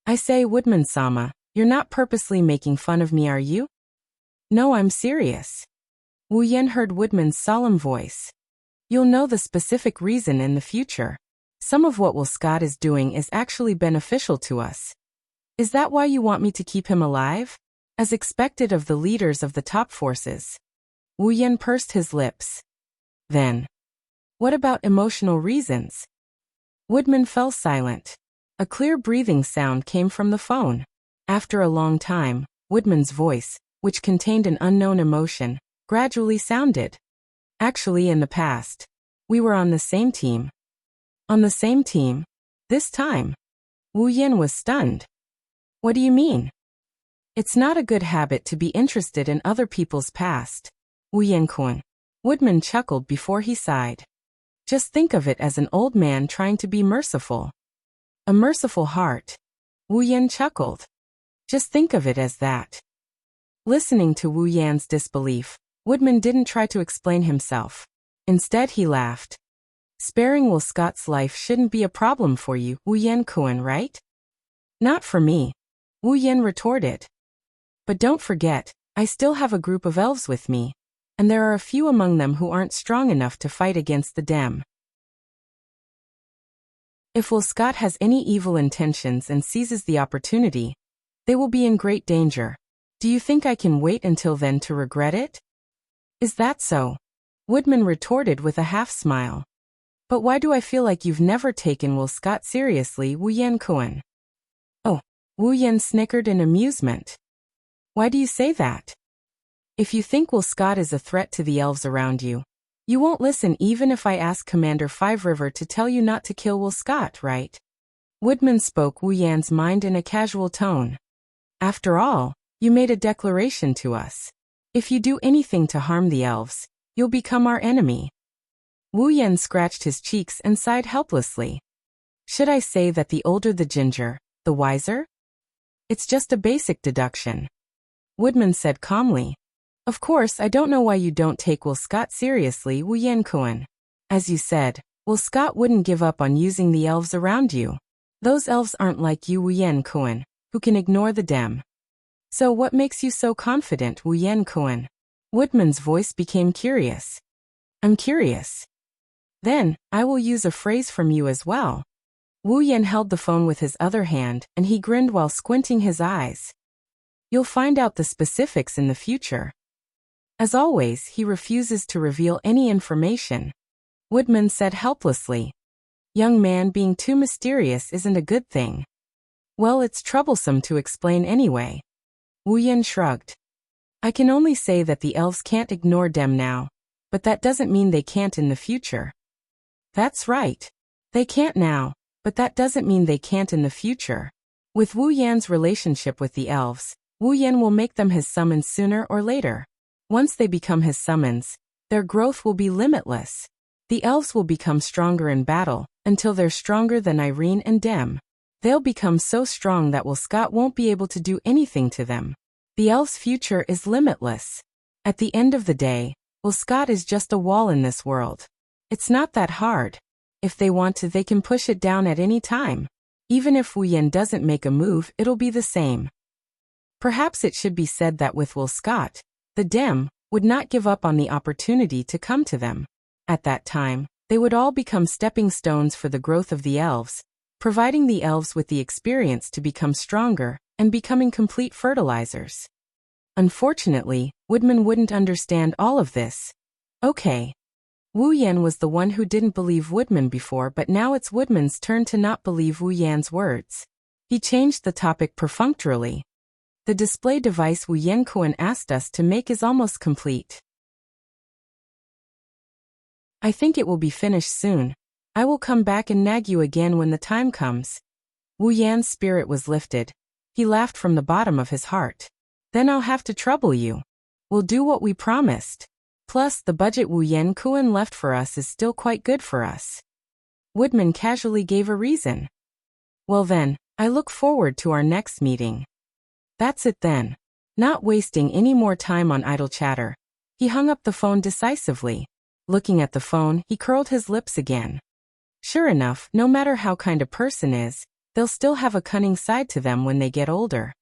I say, Woodman-sama, you're not purposely making fun of me, are you? No, I'm serious. Wu Yan heard Woodman's solemn voice. You'll know the specific reason in the future. Some of what Will Scott is doing is actually beneficial to us. Is that why you want me to keep him alive? As expected of the leaders of the top forces. Wu Yan pursed his lips. Then. What about emotional reasons? Woodman fell silent. A clear breathing sound came from the phone. After a long time, Woodman's voice, which contained an unknown emotion, gradually sounded. Actually, in the past, we were on the same team. On the same team? This time? Wu Yan was stunned. What do you mean? It's not a good habit to be interested in other people's past. Wu Yan-kun. Woodman chuckled before he sighed. Just think of it as an old man trying to be merciful. A merciful heart. Wu Yan chuckled. Just think of it as that. Listening to Wu Yan's disbelief, Woodman didn't try to explain himself. Instead, he laughed. Sparing Will Scott's life shouldn't be a problem for you, Wu Yan-kun, right? Not for me. Wu Yan retorted. But don't forget, I still have a group of elves with me, and there are a few among them who aren't strong enough to fight against the Dem. If Will Scott has any evil intentions and seizes the opportunity, they will be in great danger. Do you think I can wait until then to regret it? Is that so? Woodman retorted with a half-smile. But why do I feel like you've never taken Will Scott seriously, Wu Yan-kun? Oh, Wu Yan snickered in amusement. Why do you say that? If you think Will Scott is a threat to the elves around you, you won't listen even if I ask Commander Five River to tell you not to kill Will Scott, right? Woodman spoke Wu Yan's mind in a casual tone. After all, you made a declaration to us. If you do anything to harm the elves, you'll become our enemy. Wu Yan scratched his cheeks and sighed helplessly. Should I say that the older the ginger, the wiser? It's just a basic deduction. Woodman said calmly. Of course, I don't know why you don't take Will Scott seriously, Wu Yan-kun. As you said, Will Scott wouldn't give up on using the elves around you. Those elves aren't like you, Wu Yan-kun, who can ignore the Dem. So what makes you so confident, Wu Yan-kun? Woodman's voice became curious. I'm curious. Then, I will use a phrase from you as well. Wu Yan held the phone with his other hand, and he grinned while squinting his eyes. You'll find out the specifics in the future. As always, he refuses to reveal any information. Woodman said helplessly. Young man, being too mysterious isn't a good thing. Well, it's troublesome to explain anyway. Wu Yan shrugged. I can only say that the elves can't ignore them now, but that doesn't mean they can't in the future. That's right. They can't now, but that doesn't mean they can't in the future. With Wu Yan's relationship with the elves, Wu Yan will make them his summons sooner or later. Once they become his summons, their growth will be limitless. The elves will become stronger in battle, until they're stronger than Irene and Dem. They'll become so strong that Scott won't be able to do anything to them. The elves' future is limitless. At the end of the day, Scott is just a wall in this world. It's not that hard. If they want to, they can push it down at any time. Even if Wu Yan doesn't make a move, it'll be the same. Perhaps it should be said that with Scott, the Dem would not give up on the opportunity to come to them. At that time, they would all become stepping stones for the growth of the elves, providing the elves with the experience to become stronger and becoming complete fertilizers. Unfortunately, Woodman wouldn't understand all of this. Okay. Wu Yan was the one who didn't believe Woodman before, but now it's Woodman's turn to not believe Wu Yan's words. He changed the topic perfunctorily. The display device Wu Yan Kuan asked us to make is almost complete. I think it will be finished soon. I will come back and nag you again when the time comes. Wu Yan's spirit was lifted. He laughed from the bottom of his heart. Then I'll have to trouble you. We'll do what we promised. Plus, the budget Wu Yan Kuan left for us is still quite good for us. Woodman casually gave a reason. Well then, I look forward to our next meeting. That's it then. Not wasting any more time on idle chatter, he hung up the phone decisively. Looking at the phone, he curled his lips again. Sure enough, no matter how kind a person is, they'll still have a cunning side to them when they get older.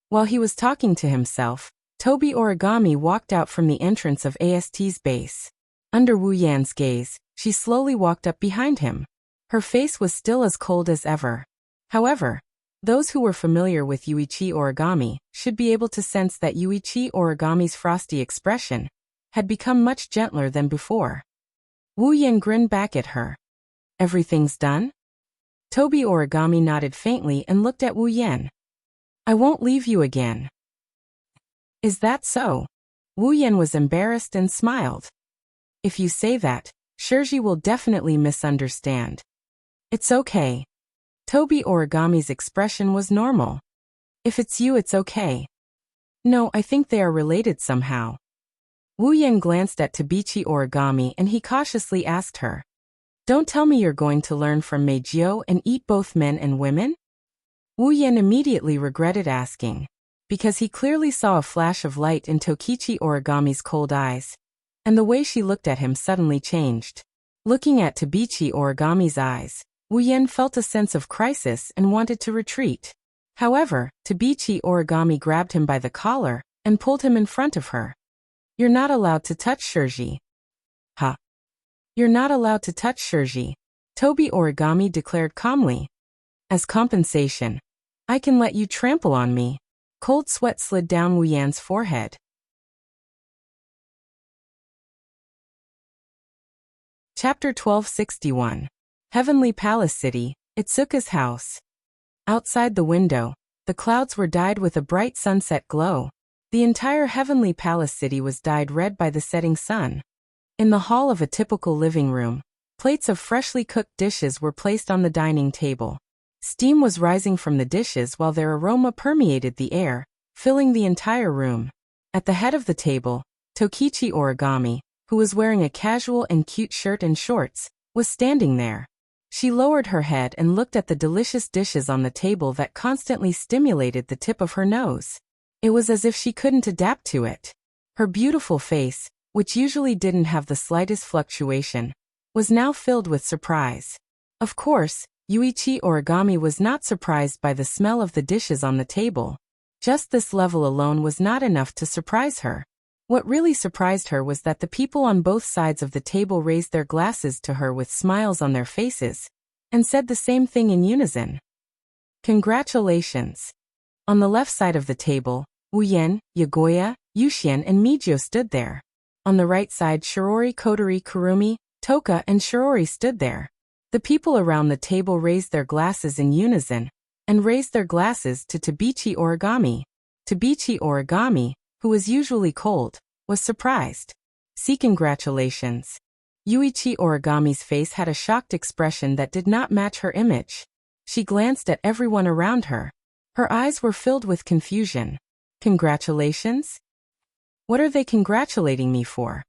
While he was talking to himself, Tobi Origami walked out from the entrance of AST's base. Under Wu Yan's gaze, she slowly walked up behind him. Her face was still as cold as ever. However, those who were familiar with Yuichi Origami should be able to sense that Yuichi Origami's frosty expression had become much gentler than before. Wu Yan grinned back at her. Everything's done? Tobi Origami nodded faintly and looked at Wu Yan. I won't leave you again. Is that so? Wu Yan was embarrassed and smiled. If you say that, Shirji will definitely misunderstand. It's okay. Tobi Origami's expression was normal. If it's you, it's okay. No, I think they are related somehow. Wu Yan glanced at Tabichi Origami and he cautiously asked her. Don't tell me you're going to learn from Meijio and eat both men and women? Wu Yan immediately regretted asking, because he clearly saw a flash of light in Tokichi Origami's cold eyes, and the way she looked at him suddenly changed. Looking at Tabichi Origami's eyes, Wu Yan felt a sense of crisis and wanted to retreat. However, Tabichi Origami grabbed him by the collar and pulled him in front of her. You're not allowed to touch Shirji. Huh? You're not allowed to touch Shirji, Tobi Origami declared calmly. As compensation, I can let you trample on me. Cold sweat slid down Wu Yan's forehead. Chapter 1261. Heavenly Palace City, Itsuka's house. Outside the window, the clouds were dyed with a bright sunset glow. The entire Heavenly Palace City was dyed red by the setting sun. In the hall of a typical living room, plates of freshly cooked dishes were placed on the dining table. Steam was rising from the dishes while their aroma permeated the air, filling the entire room. At the head of the table, Tokichi Origami, who was wearing a casual and cute shirt and shorts, was standing there. She lowered her head and looked at the delicious dishes on the table that constantly stimulated the tip of her nose. It was as if she couldn't adapt to it. Her beautiful face, which usually didn't have the slightest fluctuation, was now filled with surprise. Of course, Yuichi Origami was not surprised by the smell of the dishes on the table. Just this level alone was not enough to surprise her. What really surprised her was that the people on both sides of the table raised their glasses to her with smiles on their faces, and said the same thing in unison. Congratulations. On the left side of the table, Wu Yan, Yagoya, Yuxian and Meijio stood there. On the right side, Shirori, Kotori, Kurumi, Toka and Shirori stood there. The people around the table raised their glasses in unison, and raised their glasses to Tabichi Origami. Tabichi Origami, who was usually cold, was surprised. "See, congratulations." Yuichi Origami's face had a shocked expression that did not match her image. She glanced at everyone around her. Her eyes were filled with confusion. "Congratulations? What are they congratulating me for?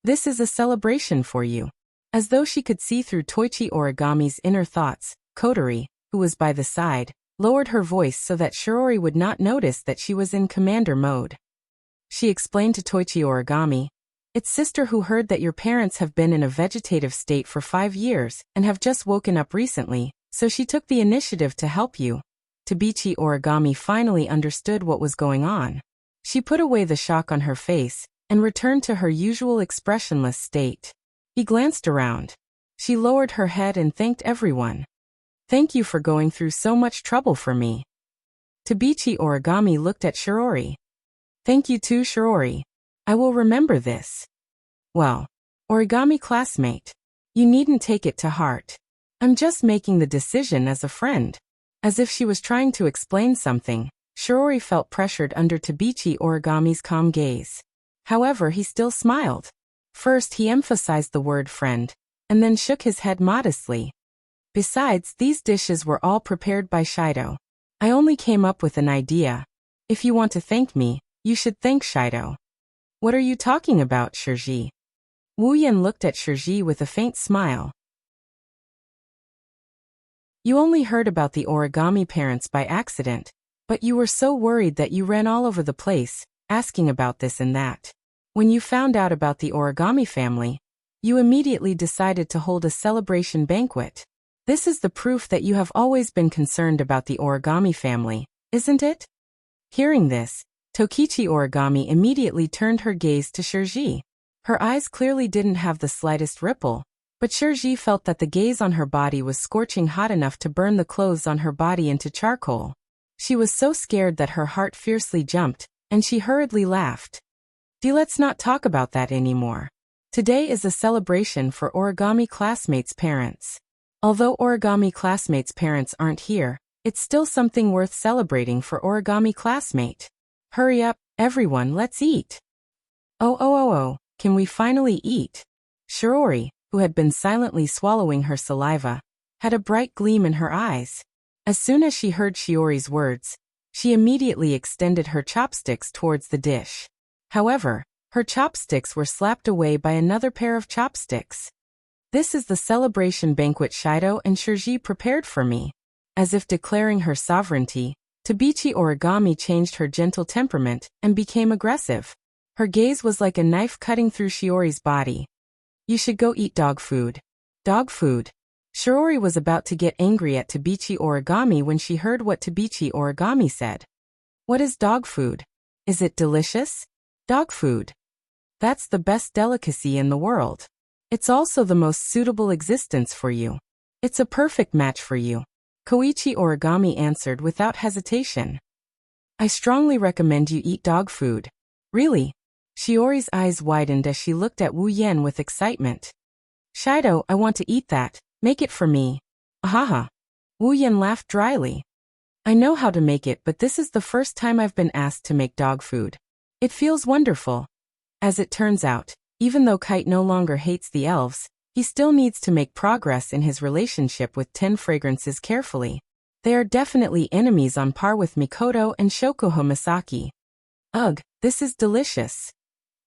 This is a celebration for you." As though she could see through Toichi Origami's inner thoughts, Kotori, who was by the side, lowered her voice so that Shiori would not notice that she was in commander mode. She explained to Toichi Origami, "It's sister who heard that your parents have been in a vegetative state for 5 years and have just woken up recently, so she took the initiative to help you." Tabichi Origami finally understood what was going on. She put away the shock on her face and returned to her usual expressionless state. He glanced around. She lowered her head and thanked everyone. "Thank you for going through so much trouble for me." Tabichi Origami looked at Shiori. "Thank you too, Shiori. I will remember this." "Well, Origami classmate, you needn't take it to heart. I'm just making the decision as a friend." As if she was trying to explain something, Shiori felt pressured under Tabichi Origami's calm gaze. However, he still smiled. First, he emphasized the word friend, and then shook his head modestly. "Besides, these dishes were all prepared by Shido. I only came up with an idea. If you want to thank me, you should thank Shido." "What are you talking about, Shirji?" Wu Yan looked at Shirji with a faint smile. "You only heard about the Origami parents by accident, but you were so worried that you ran all over the place, asking about this and that. When you found out about the Origami family, you immediately decided to hold a celebration banquet. This is the proof that you have always been concerned about the Origami family, isn't it?" Hearing this, Tokichi Origami immediately turned her gaze to Shirji. Her eyes clearly didn't have the slightest ripple, but Shirji felt that the gaze on her body was scorching hot enough to burn the clothes on her body into charcoal. She was so scared that her heart fiercely jumped, and she hurriedly laughed. Let's not talk about that anymore. Today is a celebration for Origami classmates' parents. Although Origami classmates' parents aren't here, it's still something worth celebrating for Origami classmate. Hurry up, everyone, let's eat. Oh, can we finally eat? Shiori, who had been silently swallowing her saliva, had a bright gleam in her eyes. As soon as she heard Shiori's words, she immediately extended her chopsticks towards the dish. However, her chopsticks were slapped away by another pair of chopsticks. "This is the celebration banquet Shido and Shirji prepared for me." As if declaring her sovereignty, Tabichi Origami changed her gentle temperament and became aggressive. Her gaze was like a knife cutting through Shiori's body. "You should go eat dog food." Dog food? Shiori was about to get angry at Tabichi Origami when she heard what Tabichi Origami said. "What is dog food? Is it delicious?" "Dog food. That's the best delicacy in the world. It's also the most suitable existence for you. It's a perfect match for you," Koichi Origami answered without hesitation. "I strongly recommend you eat dog food." "Really?" Shiori's eyes widened as she looked at Wu Yan with excitement. "Shido, I want to eat that. Make it for me." "Ahaha." Wu Yan laughed dryly. "I know how to make it, but this is the first time I've been asked to make dog food. It feels wonderful." As it turns out, even though Kite no longer hates the elves, he still needs to make progress in his relationship with 10 Fragrances carefully. They are definitely enemies on par with Mikoto and Shokuho Misaki. Ugh, this is delicious.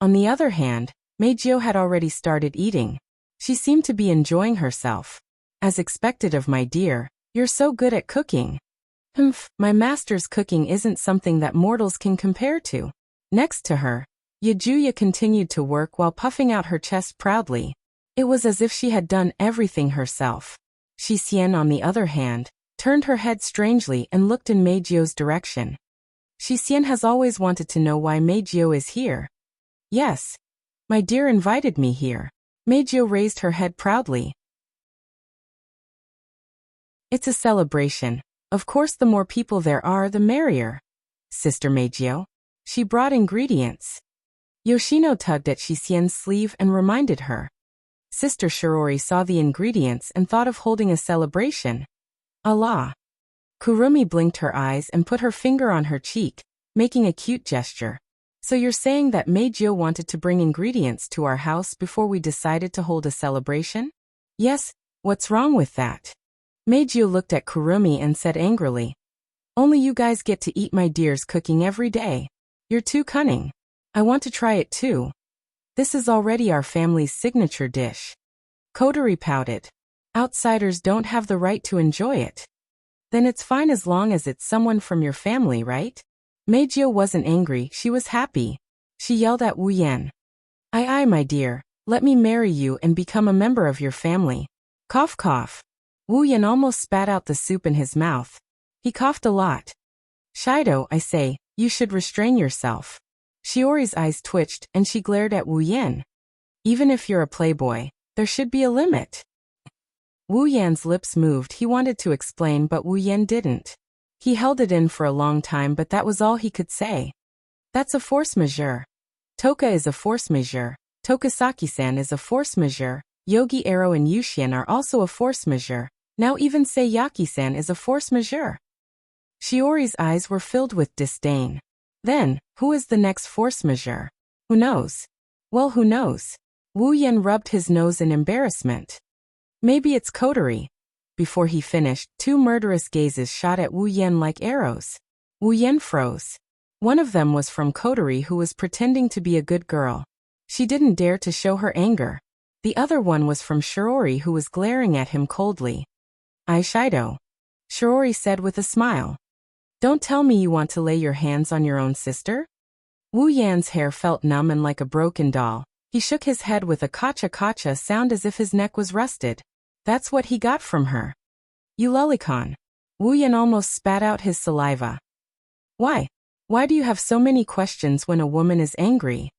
On the other hand, Meijio had already started eating. She seemed to be enjoying herself. "As expected of my dear, you're so good at cooking." My master's cooking isn't something that mortals can compare to." Next to her, Yajuya continued to work while puffing out her chest proudly. It was as if she had done everything herself. Shixien, on the other hand, turned her head strangely and looked in Meijio's direction. Shixien has always wanted to know why Meijio is here. "Yes. My dear invited me here." Meijio raised her head proudly. "It's a celebration. Of course, the more people there are, the merrier." "Sister Meijio." "She brought ingredients." Yoshino tugged at Shixien's sleeve and reminded her. Sister Shiori saw the ingredients and thought of holding a celebration. Allah. Kurumi blinked her eyes and put her finger on her cheek, making a cute gesture. So you're saying that Meijio wanted to bring ingredients to our house before we decided to hold a celebration? Yes, what's wrong with that? Meijio looked at Kurumi and said angrily. Only you guys get to eat my dear's cooking every day. You're too cunning. I want to try it too. This is already our family's signature dish. Kotori pouted. Outsiders don't have the right to enjoy it. Then it's fine as long as it's someone from your family, right? Meijio wasn't angry, she was happy. She yelled at Wu Yan. Aye, my dear, let me marry you and become a member of your family. Cough, cough. Wu Yan almost spat out the soup in his mouth. He coughed a lot. Shido, I say, you should restrain yourself. Shiori's eyes twitched and she glared at Wu Yan. Even if you're a playboy, there should be a limit. Wu Yan's lips moved. He wanted to explain, but Wu Yan didn't. He held it in for a long time, but that was all he could say. That's a force majeure. Toka is a force majeure. Tokasaki-san is a force majeure. Yogi Aro and Yushin are also a force majeure. Now even Seiyaki-san is a force majeure. Shiori's eyes were filled with disdain. Then, who is the next force majeure? Who knows? Well, who knows? Wu Yan rubbed his nose in embarrassment. Maybe it's Kotori. Before he finished, two murderous gazes shot at Wu Yan like arrows. Wu Yan froze. One of them was from Kotori, who was pretending to be a good girl. She didn't dare to show her anger. The other one was from Shiori, who was glaring at him coldly. Shido. Shiori said with a smile. Don't tell me you want to lay your hands on your own sister? Wu Yan's hair felt numb and like a broken doll. He shook his head with a kacha-kacha sound as if his neck was rusted. That's what he got from her. You lolicon. Wu Yan almost spat out his saliva. Why? Why do you have so many questions when a woman is angry?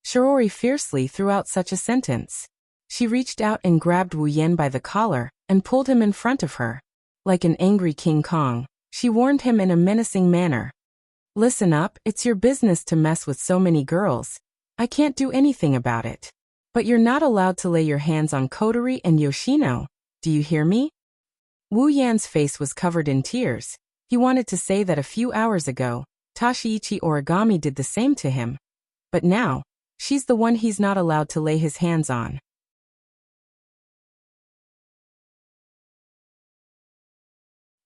Shiori fiercely threw out such a sentence. She reached out and grabbed Wu Yan by the collar and pulled him in front of her. Like an angry King Kong, she warned him in a menacing manner. Listen up, it's your business to mess with so many girls. I can't do anything about it. But you're not allowed to lay your hands on Kotori and Yoshino. Do you hear me? Wu Yan's face was covered in tears. He wanted to say that a few hours ago, Tashiichi Origami did the same to him. But now, she's the one he's not allowed to lay his hands on.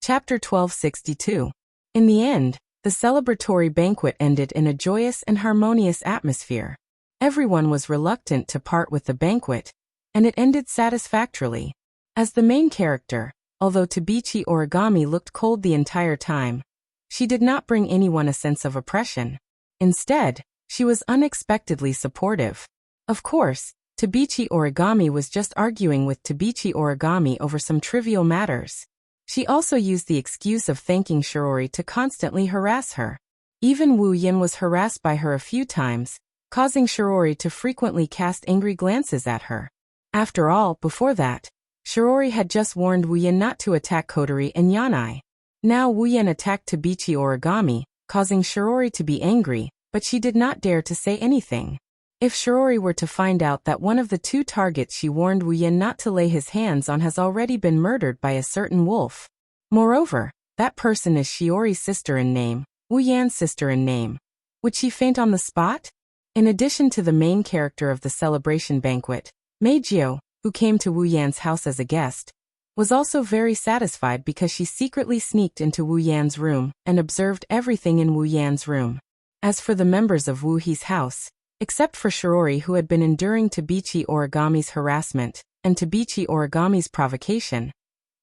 Chapter 1262. In the end, the celebratory banquet ended in a joyous and harmonious atmosphere. Everyone was reluctant to part with the banquet, and it ended satisfactorily. As the main character, although Tabichi Origami looked cold the entire time, she did not bring anyone a sense of oppression. Instead, she was unexpectedly supportive. Of course, Tabichi Origami was just arguing with Tabichi Origami over some trivial matters. She also used the excuse of thanking Shiori to constantly harass her. Even Wu Yan was harassed by her a few times, causing Shiori to frequently cast angry glances at her. After all, before that, Shiori had just warned Wu Yan not to attack Kotori and Yanai. Now Wu Yan attacked Tabichi Origami, causing Shiori to be angry, but she did not dare to say anything. If Shiori were to find out that one of the two targets she warned Wu Yan not to lay his hands on has already been murdered by a certain wolf. Moreover, that person is Shiori's sister in name, Wu Yan's sister in name. Would she faint on the spot? In addition to the main character of the celebration banquet, Meijio, who came to Wu Yan's house as a guest, was also very satisfied because she secretly sneaked into Wu Yan's room and observed everything in Wu Yan's room. As for the members of Wu He's house, except for Shiori, who had been enduring Tabichi Origami's harassment and Tabichi Origami's provocation,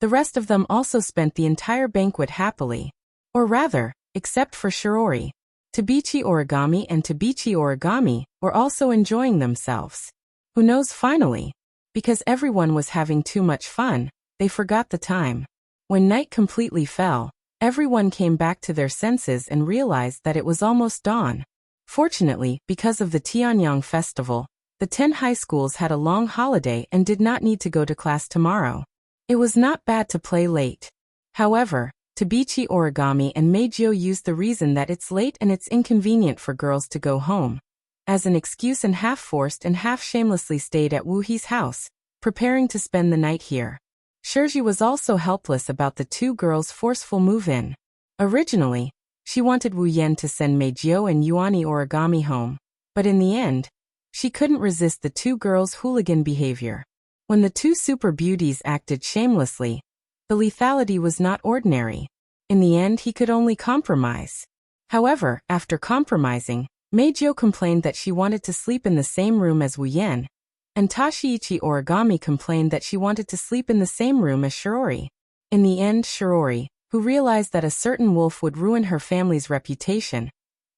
the rest of them also spent the entire banquet happily. Or rather, except for Shiori. Tabichi Origami and Tabichi Origami were also enjoying themselves. Who knows, finally? Because everyone was having too much fun, they forgot the time. When night completely fell, everyone came back to their senses and realized that it was almost dawn. Fortunately, because of the Tianyang festival, the 10 high schools had a long holiday and did not need to go to class tomorrow. It was not bad to play late. However, Tabichi Origami and Meijio used the reason that it's late and it's inconvenient for girls to go home as an excuse, and half forced and half shamelessly stayed at Wu He's house, preparing to spend the night here. Shirji was also helpless about the two girls' forceful move-in. Originally, she wanted Wu Yan to send Meijio and Yuani Origami home, but in the end, she couldn't resist the two girls' hooligan behavior. When the two super beauties acted shamelessly, the lethality was not ordinary. In the end, he could only compromise. However, after compromising, Meijio complained that she wanted to sleep in the same room as Wu Yan, and Tashiichi Origami complained that she wanted to sleep in the same room as Shirori. In the end, Shirori, who realized that a certain wolf would ruin her family's reputation,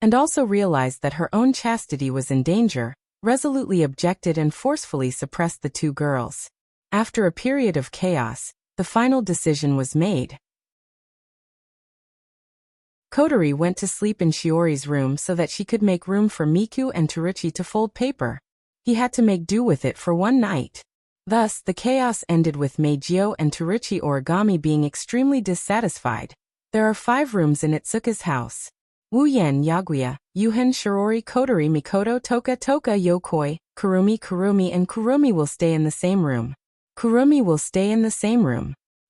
and also realized that her own chastity was in danger, resolutely objected and forcefully suppressed the two girls. After a period of chaos, the final decision was made. Kotori went to sleep in Shiori's room so that she could make room for Miku and Torichi to fold paper. He had to make do with it for one night. Thus, the chaos ended with Meijio and Torichi Origami being extremely dissatisfied. There are 5 rooms in Itsuka's house. Wu Yan, Yaguya, Yuhan, Shirori, Kotori, Mikoto, Toka, Yokoi, Kurumi, and Kurumi will stay in the same room.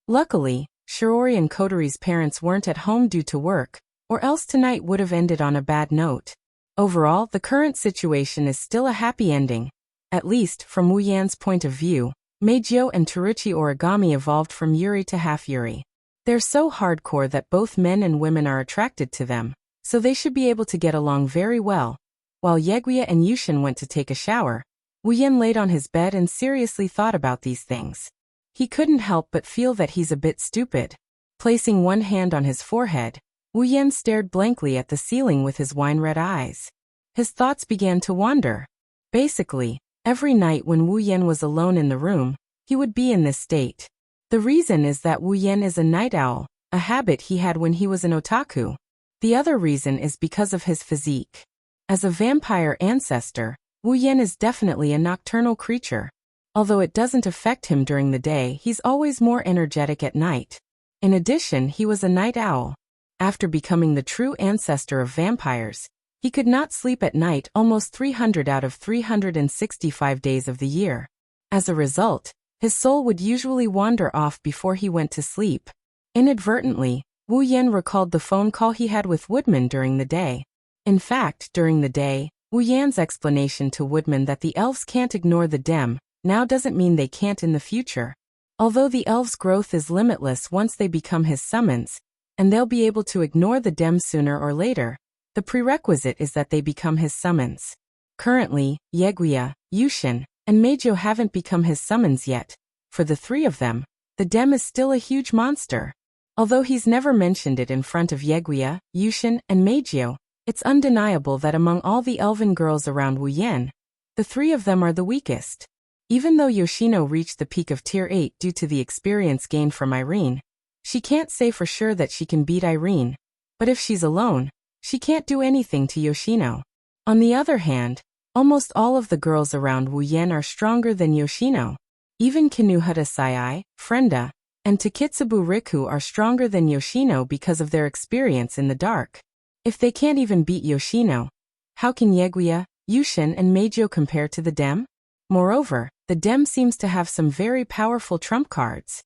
Luckily, Shirori and Kotori's parents weren't at home due to work, or else tonight would have ended on a bad note. Overall, the current situation is still a happy ending. At least, from Wu Yan's point of view, Meijio and Torichi Origami evolved from Yuri to half Yuri. They're so hardcore that both men and women are attracted to them, so they should be able to get along very well. While Yaguya and Yushin went to take a shower, Wu Yan laid on his bed and seriously thought about these things. He couldn't help but feel that he's a bit stupid. Placing one hand on his forehead, Wu Yan stared blankly at the ceiling with his wine-red eyes. His thoughts began to wander. Basically, every night when Wu Yan was alone in the room, he would be in this state. The reason is that Wu Yan is a night owl, a habit he had when he was an otaku. The other reason is because of his physique. As a vampire ancestor, Wu Yan is definitely a nocturnal creature. Although it doesn't affect him during the day, he's always more energetic at night. In addition, he was a night owl. After becoming the true ancestor of vampires, he could not sleep at night almost 300 out of 365 days of the year. As a result, his soul would usually wander off before he went to sleep. Inadvertently, Wu Yan recalled the phone call he had with Woodman during the day. In fact, during the day, Wu Yan's explanation to Woodman that the elves can't ignore the dem now doesn't mean they can't in the future. Although the elves' growth is limitless once they become his summons, and they'll be able to ignore the dem sooner or later, the prerequisite is that they become his summons. Currently, Yaguya, Yushin, and Meijio haven't become his summons yet. For the 3 of them, the dem is still a huge monster. Although he's never mentioned it in front of Yaguya, Yushin, and Meijio, it's undeniable that among all the elven girls around Wu Yan, the 3 of them are the weakest. Even though Yoshino reached the peak of Tier 8 due to the experience gained from Irene, she can't say for sure that she can beat Irene, but if she's alone, she can't do anything to Yoshino. On the other hand, almost all of the girls around Wu Yan are stronger than Yoshino. Even Kinuhata Sayai, Frenda, and Takitsubu Riku are stronger than Yoshino because of their experience in the dark. If they can't even beat Yoshino, how can Yaguya, Yushin, and Meijio compare to the dem? Moreover, the dem seems to have some very powerful trump cards.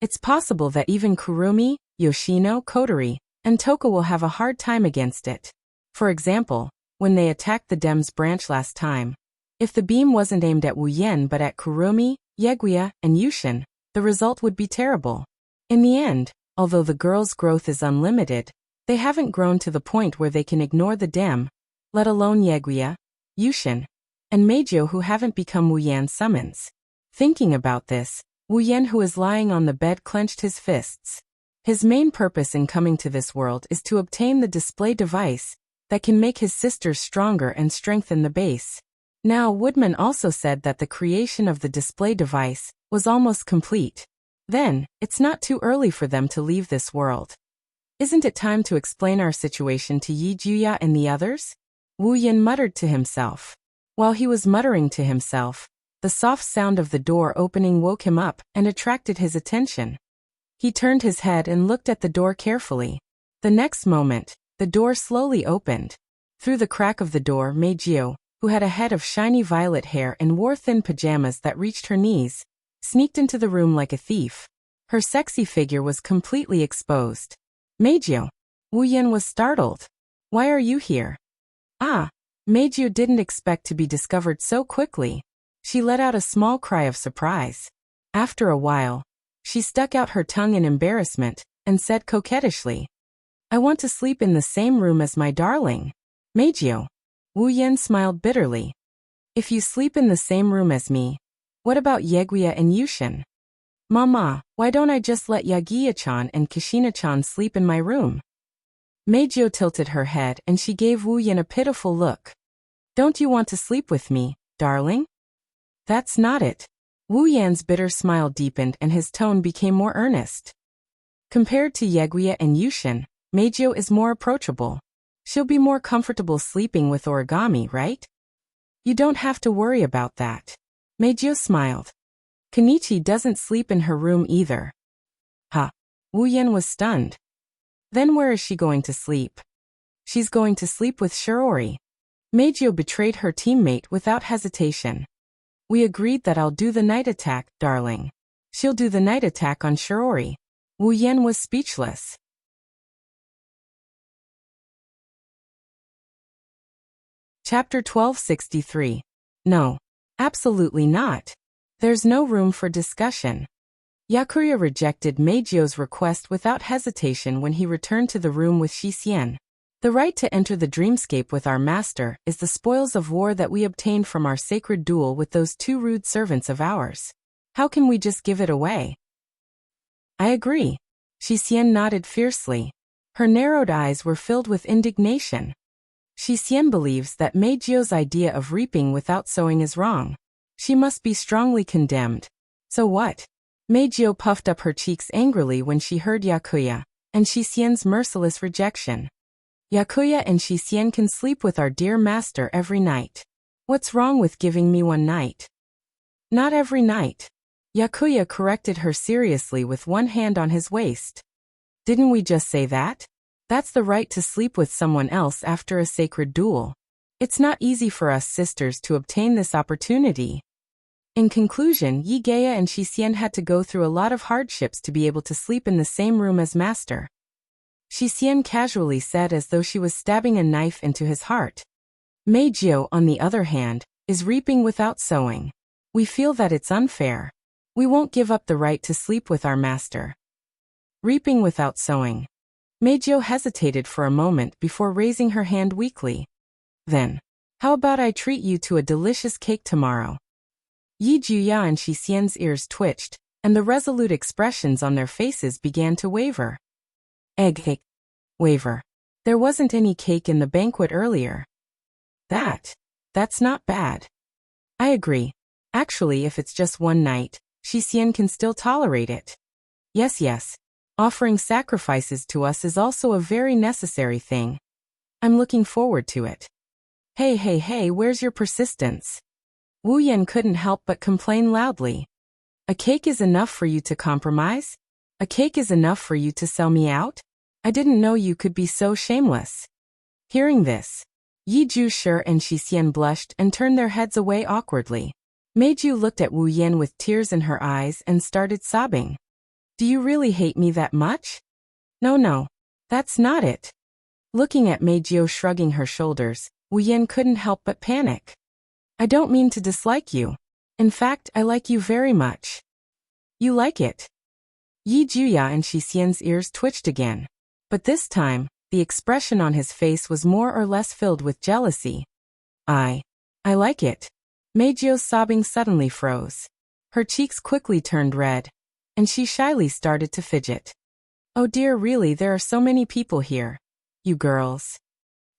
It's possible that even Kurumi, Yoshino, Kotori, and Toka will have a hard time against it. For example, when they attacked the dem's branch last time, if the beam wasn't aimed at Wu Yan but at Kurumi, Yaguya, and Yushin, the result would be terrible. In the end, although the girls' growth is unlimited, they haven't grown to the point where they can ignore the dem, let alone Yaguya, Yushin, and Meijio who haven't become Wu Yan's summons. Thinking about this, Wu Yan, who is lying on the bed, clenched his fists. His main purpose in coming to this world is to obtain the display device that can make his sisters stronger and strengthen the base. Now, Woodman also said that the creation of the display device was almost complete. Then, it's not too early for them to leave this world. Isn't it time to explain our situation to Yi Juya and the others? Wu Yan muttered to himself. While he was muttering to himself, the soft sound of the door opening woke him up and attracted his attention. He turned his head and looked at the door carefully. The next moment, the door slowly opened. Through the crack of the door, Meijio, who had a head of shiny violet hair and wore thin pajamas that reached her knees, sneaked into the room like a thief. Her sexy figure was completely exposed. Meiju. Wu Yan was startled. Why are you here? Ah. Meiju didn't expect to be discovered so quickly. She let out a small cry of surprise. After a while, she stuck out her tongue in embarrassment and said coquettishly, I want to sleep in the same room as my darling. Meiju. Wu Yan smiled bitterly. If you sleep in the same room as me, what about Yeguya and Yushin? Mama, why don't I just let Yagiya-chan and Kashina-chan sleep in my room? Meiju tilted her head and she gave Wu Yan a pitiful look. Don't you want to sleep with me, darling? That's not it. Wu Yan's bitter smile deepened and his tone became more earnest. Compared to Yeguya and Yushin, Meiju is more approachable. She'll be more comfortable sleeping with Origami, right? You don't have to worry about that. Meiju smiled. Kenichi doesn't sleep in her room either. Ha! Wu Yan was stunned. Then where is she going to sleep? She's going to sleep with Shiori. Meiju betrayed her teammate without hesitation. We agreed that I'll do the night attack, darling. She'll do the night attack on Shiori. Wu Yan was speechless. Chapter 1263. No. Absolutely not. There's no room for discussion. Yakuya rejected Meiju's request without hesitation when he returned to the room with Shisian. The right to enter the dreamscape with our master is the spoils of war that we obtained from our sacred duel with those two rude servants of ours. How can we just give it away? I agree. Shisian nodded fiercely. Her narrowed eyes were filled with indignation. Shisian believes that Meiju's idea of reaping without sowing is wrong. She must be strongly condemned. So what? Meiju puffed up her cheeks angrily when she heard Yakuya and Shisian's merciless rejection. Yakuya and Shisian can sleep with our dear master every night. What's wrong with giving me one night? Not every night. Yakuya corrected her seriously with one hand on his waist. Didn't we just say that? That's the right to sleep with someone else after a sacred duel. It's not easy for us sisters to obtain this opportunity. In conclusion, Yi-Geya and Shisian had to go through a lot of hardships to be able to sleep in the same room as master. Shisian casually said as though she was stabbing a knife into his heart. Meiju, on the other hand, is reaping without sowing. We feel that it's unfair. We won't give up the right to sleep with our master. Reaping without sowing. Meiju hesitated for a moment before raising her hand weakly. Then, how about I treat you to a delicious cake tomorrow? Yi Juya and Shisian's ears twitched, and the resolute expressions on their faces began to waver. Egg cake. Waver. There wasn't any cake in the banquet earlier. That's not bad. I agree. Actually, if it's just one night, Shisian can still tolerate it. Yes. Offering sacrifices to us is also a very necessary thing. I'm looking forward to it. Hey, where's your persistence? Wu Yan couldn't help but complain loudly. A cake is enough for you to compromise? A cake is enough for you to sell me out? I didn't know you could be so shameless. Hearing this, Yi Ju-shi and Shisian blushed and turned their heads away awkwardly. Meiju looked at Wu Yan with tears in her eyes and started sobbing. Do you really hate me that much? No, that's not it. Looking at Meiju shrugging her shoulders, Wu Yan couldn't help but panic. I don't mean to dislike you. In fact, I like you very much. You like it? Yi Juya and Shisian's ears twitched again. But this time, the expression on his face was more or less filled with jealousy. I like it. Meiju's sobbing suddenly froze. Her cheeks quickly turned red, and she shyly started to fidget. Oh dear, really, there are so many people here. You girls.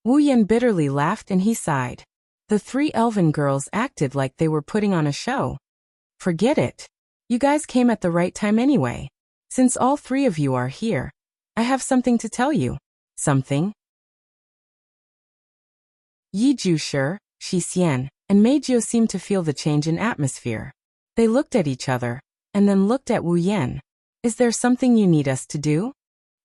Wu Yan bitterly laughed and he sighed. The three elven girls acted like they were putting on a show. Forget it. You guys came at the right time anyway. Since all three of you are here, I have something to tell you. Something? Yi Ju-shi, Shisian, and Meiju seemed to feel the change in atmosphere. They looked at each other, and then looked at Wu Yan. Is there something you need us to do?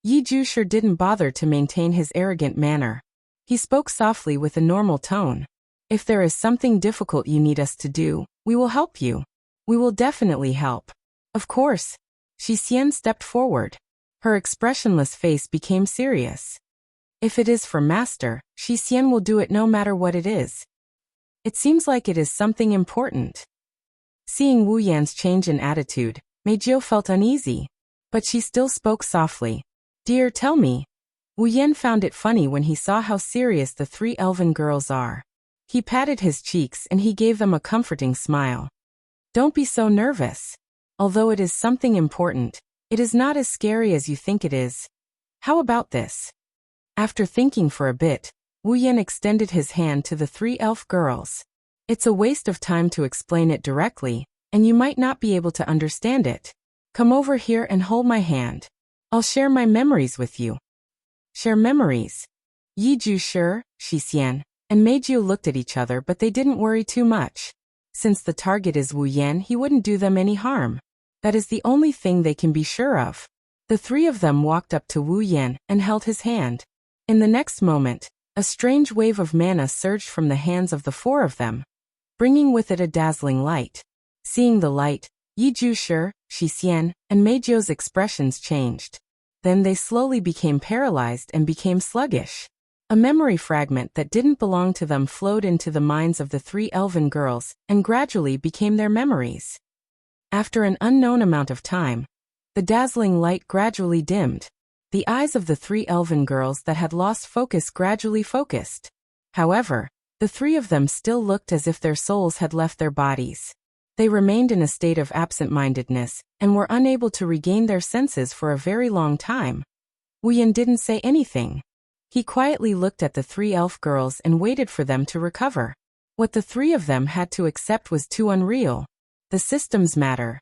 Yi Ju-shi didn't bother to maintain his arrogant manner. He spoke softly with a normal tone. If there is something difficult you need us to do, we will help you. We will definitely help. Of course. Shi Xian stepped forward. Her expressionless face became serious. If it is for Master, Shi Xian will do it no matter what it is. It seems like it is something important. Seeing Wu Yan's change in attitude, Meijiu felt uneasy. But she still spoke softly. Dear, tell me. Wu Yan found it funny when he saw how serious the three elven girls are. He patted his cheeks and he gave them a comforting smile. Don't be so nervous. Although it is something important, it is not as scary as you think it is. How about this? After thinking for a bit, Wu Yan extended his hand to the three elf girls. It's a waste of time to explain it directly, and you might not be able to understand it. Come over here and hold my hand. I'll share my memories with you. Share memories. Yi Ju sure, Shi Xian, and Meijiu looked at each other, but they didn't worry too much. Since the target is Wu Yan, he wouldn't do them any harm. That is the only thing they can be sure of. The three of them walked up to Wu Yan and held his hand. In the next moment, a strange wave of mana surged from the hands of the four of them, bringing with it a dazzling light. Seeing the light, Yi Ju sure, Shi Xian, and Meijiu's expressions changed. Then they slowly became paralyzed and became sluggish. A memory fragment that didn't belong to them flowed into the minds of the three elven girls and gradually became their memories. After an unknown amount of time, the dazzling light gradually dimmed. The eyes of the three elven girls that had lost focus gradually focused. However, the three of them still looked as if their souls had left their bodies. They remained in a state of absent-mindedness and were unable to regain their senses for a very long time. Wu Yan didn't say anything. He quietly looked at the three elf girls and waited for them to recover. What the three of them had to accept was too unreal. The systems matter.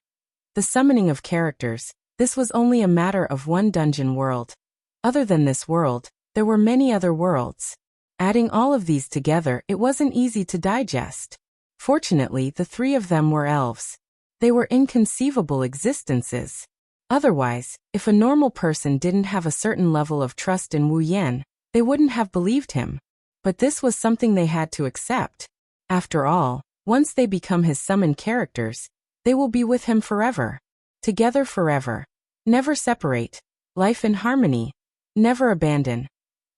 The summoning of characters, this was only a matter of one dungeon world. Other than this world, there were many other worlds. Adding all of these together, it wasn't easy to digest. Fortunately, the three of them were elves. They were inconceivable existences. Otherwise, if a normal person didn't have a certain level of trust in Wu Yan, they wouldn't have believed him. But this was something they had to accept. After all, once they become his summoned characters, they will be with him forever. Together forever. Never separate. Life in harmony. Never abandon.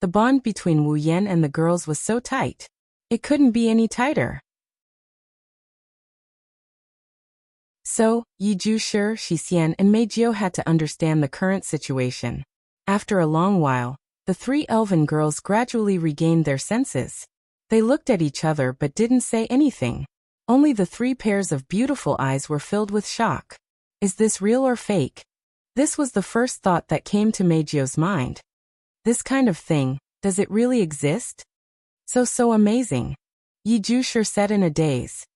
The bond between Wu Yan and the girls was so tight. It couldn't be any tighter. So, Yi Ju sure, Shi Xian and Meijiu had to understand the current situation. After a long while, the three elven girls gradually regained their senses. They looked at each other but didn't say anything. Only the three pairs of beautiful eyes were filled with shock. Is this real or fake? This was the first thought that came to Meijiu's mind. This kind of thing, does it really exist? So amazing. Yi Ju sure said in a daze.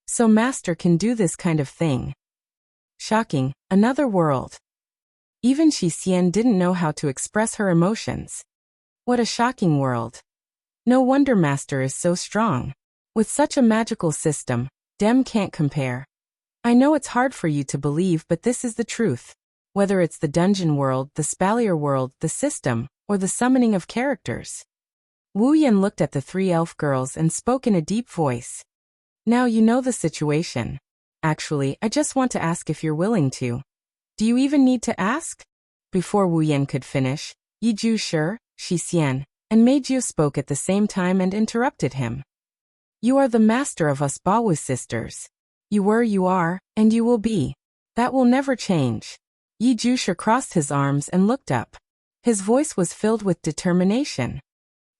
So Master can do this kind of thing. Shocking, another world. Even Shi Xian didn't know how to express her emotions. What a shocking world. No wonder Master is so strong. With such a magical system, Dem can't compare. I know it's hard for you to believe, but this is the truth. Whether it's the dungeon world, the spalier world, the system, or the summoning of characters. Wu Yan looked at the three elf girls and spoke in a deep voice. Now you know the situation. Actually, I just want to ask if you're willing to. Do you even need to ask? Before Wu Yan could finish, Yi Ju sure, Shi Xian, and Meijiu spoke at the same time and interrupted him. You are the master of us Bawu sisters. You were, you are, and you will be. That will never change. Yi Ju sure crossed his arms and looked up. His voice was filled with determination.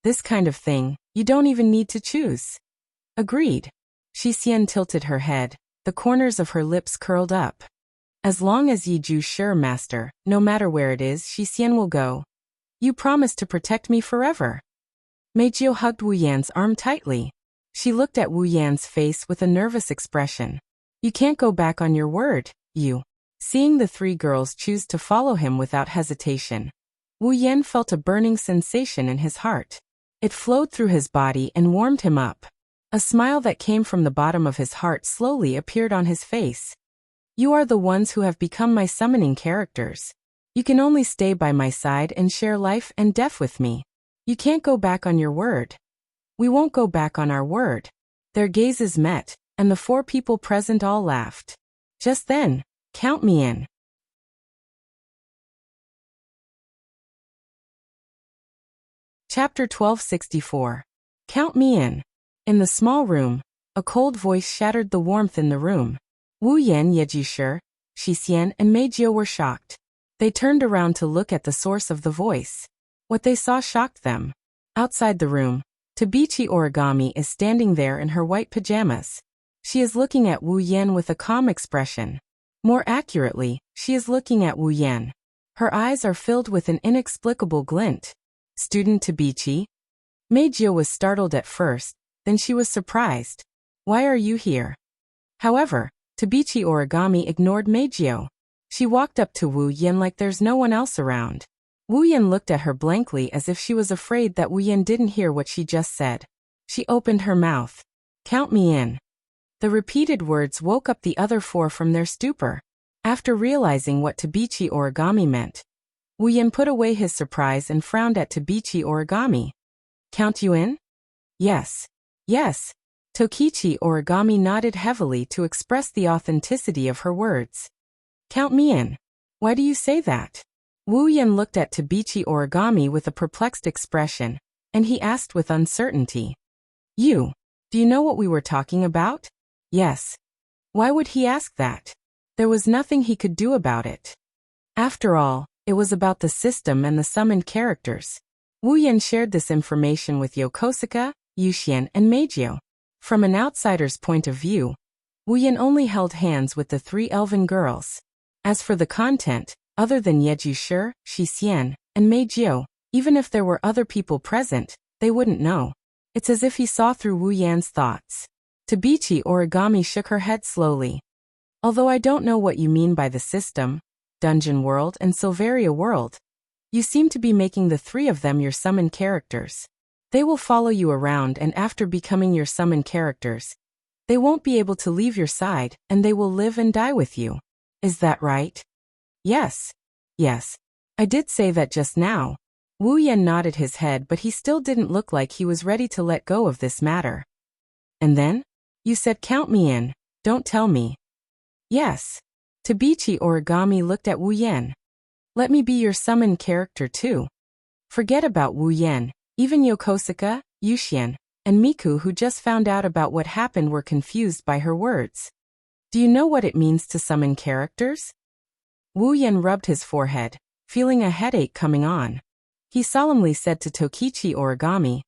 This kind of thing, you don't even need to choose. Agreed. Shi Xian tilted her head, the corners of her lips curled up. As long as Yi Ju sure, Master, no matter where it is, Shi Xian will go. You promise to protect me forever. Meijiu hugged Wu Yan's arm tightly. She looked at Wu Yan's face with a nervous expression. You can't go back on your word, you. Seeing the three girls choose to follow him without hesitation, Wu Yan felt a burning sensation in his heart. It flowed through his body and warmed him up. A smile that came from the bottom of his heart slowly appeared on his face. You are the ones who have become my summoning characters. You can only stay by my side and share life and death with me. You can't go back on your word. We won't go back on our word. Their gazes met, and the four people present all laughed. Just then, count me in. Chapter 1264. Count me in. In the small room, a cold voice shattered the warmth in the room. Wu Yan, Yeji, Shi Xian, and Mei Jiu were shocked. They turned around to look at the source of the voice. What they saw shocked them. Outside the room, Tabichi Origami is standing there in her white pajamas. She is looking at Wu Yan with a calm expression. More accurately, she is looking at Wu Yan. Her eyes are filled with an inexplicable glint. Student Tabichi? Mei Jiu was startled at first, then she was surprised. Why are you here? However, Tabichi Origami ignored Mei Jiu. She walked up to Wu Yan like there's no one else around. Wu Yan looked at her blankly as if she was afraid that Wu Yan didn't hear what she just said. She opened her mouth. Count me in. The repeated words woke up the other four from their stupor. After realizing what Tabichi Origami meant, Wu Yan put away his surprise and frowned at Tabichi Origami. Count you in? Yes. Yes. Tokichi Origami nodded heavily to express the authenticity of her words. Count me in. Why do you say that? Wu Yan looked at Tabichi Origami with a perplexed expression, and he asked with uncertainty. Do you know what we were talking about? Yes. Why would he ask that? There was nothing he could do about it. After all, it was about the system and the summoned characters. Wu Yan shared this information with Yokosuka, Yuxian, and Mei Jiu. From an outsider's point of view, Wu Yan only held hands with the three elven girls. As for the content, other than Yeji Shi Xian, and Mei Jiu, even if there were other people present, they wouldn't know. It's as if he saw through Wu Yan's thoughts. Tabichi Origami shook her head slowly. Although I don't know what you mean by the system, Dungeon World and Silveria World, you seem to be making the three of them your summoned characters. They will follow you around, and after becoming your summoned characters, they won't be able to leave your side, and they will live and die with you. Is that right? Yes. Yes. I did say that just now. Wu Yan nodded his head, but he still didn't look like he was ready to let go of this matter. And then? You said count me in, don't tell me. Yes. Tabichi Origami looked at Wu Yan. Let me be your summoned character too. Forget about Wu Yan, even Yokosuka, Yuxian, and Miku, who just found out about what happened, were confused by her words. Do you know what it means to summon characters? Wu Yan rubbed his forehead, feeling a headache coming on. He solemnly said to Tokichi Origami,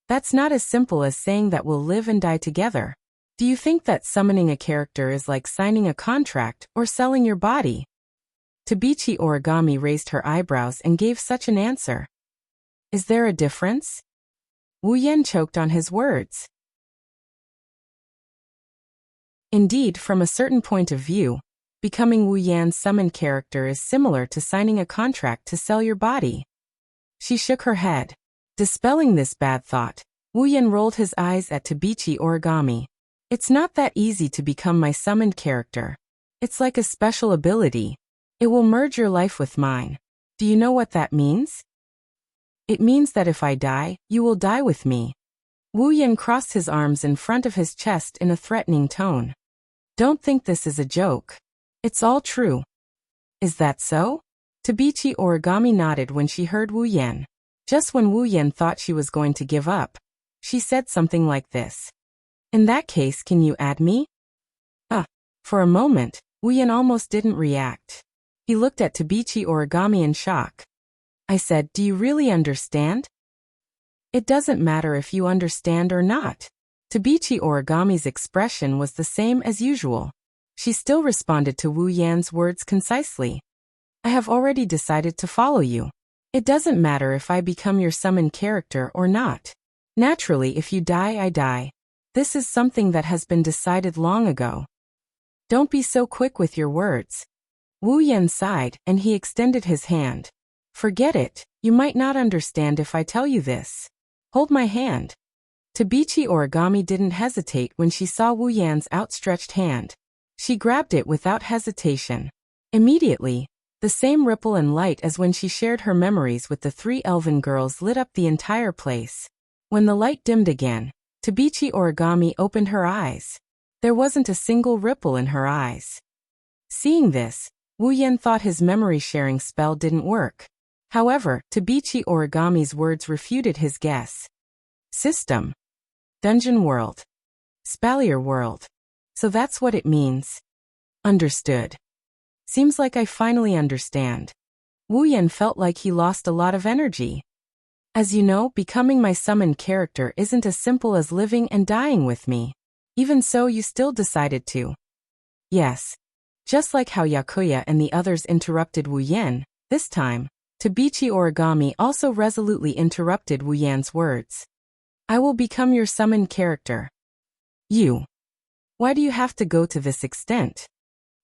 that's not as simple as saying that we'll live and die together. Do you think that summoning a character is like signing a contract or selling your body? Tabichi Origami raised her eyebrows and gave such an answer. Is there a difference? Wu Yan choked on his words. Indeed, from a certain point of view, becoming Wu Yan's summoned character is similar to signing a contract to sell your body. She shook her head. Dispelling this bad thought, Wu Yan rolled his eyes at Tabichi Origami. It's not that easy to become my summoned character. It's like a special ability. It will merge your life with mine. Do you know what that means? It means that if I die, you will die with me. Wu Yan crossed his arms in front of his chest in a threatening tone. Don't think this is a joke. It's all true. Is that so? Tabichi Origami nodded when she heard Wu Yan. Just when Wu Yan thought she was going to give up, she said something like this. In that case, can you add me? For a moment, Wu Yan almost didn't react. He looked at Tabichi Origami in shock. I said, do you really understand? It doesn't matter if you understand or not. Tabichi Origami's expression was the same as usual. She still responded to Wu Yan's words concisely. I have already decided to follow you. It doesn't matter if I become your summoned character or not. Naturally, if you die, I die. This is something that has been decided long ago. Don't be so quick with your words. Wu Yan sighed, and he extended his hand. Forget it, you might not understand if I tell you this. Hold my hand. Tabichi Origami didn't hesitate when she saw Wu Yan's outstretched hand. She grabbed it without hesitation. Immediately, the same ripple and light as when she shared her memories with the three elven girls lit up the entire place. When the light dimmed again, Tabichi Origami opened her eyes. There wasn't a single ripple in her eyes. Seeing this, Wu Yan thought his memory-sharing spell didn't work. However, Tabichi Origami's words refuted his guess. System. Dungeon world. Spalier world. So that's what it means. Understood. Seems like I finally understand. Wu Yan felt like he lost a lot of energy. As you know, becoming my summoned character isn't as simple as living and dying with me. Even so, you still decided to. Yes. Just like how Yakuya and the others interrupted Wu Yan, this time, Tabichi Origami also resolutely interrupted Wu Yan's words. I will become your summoned character. You. Why do you have to go to this extent?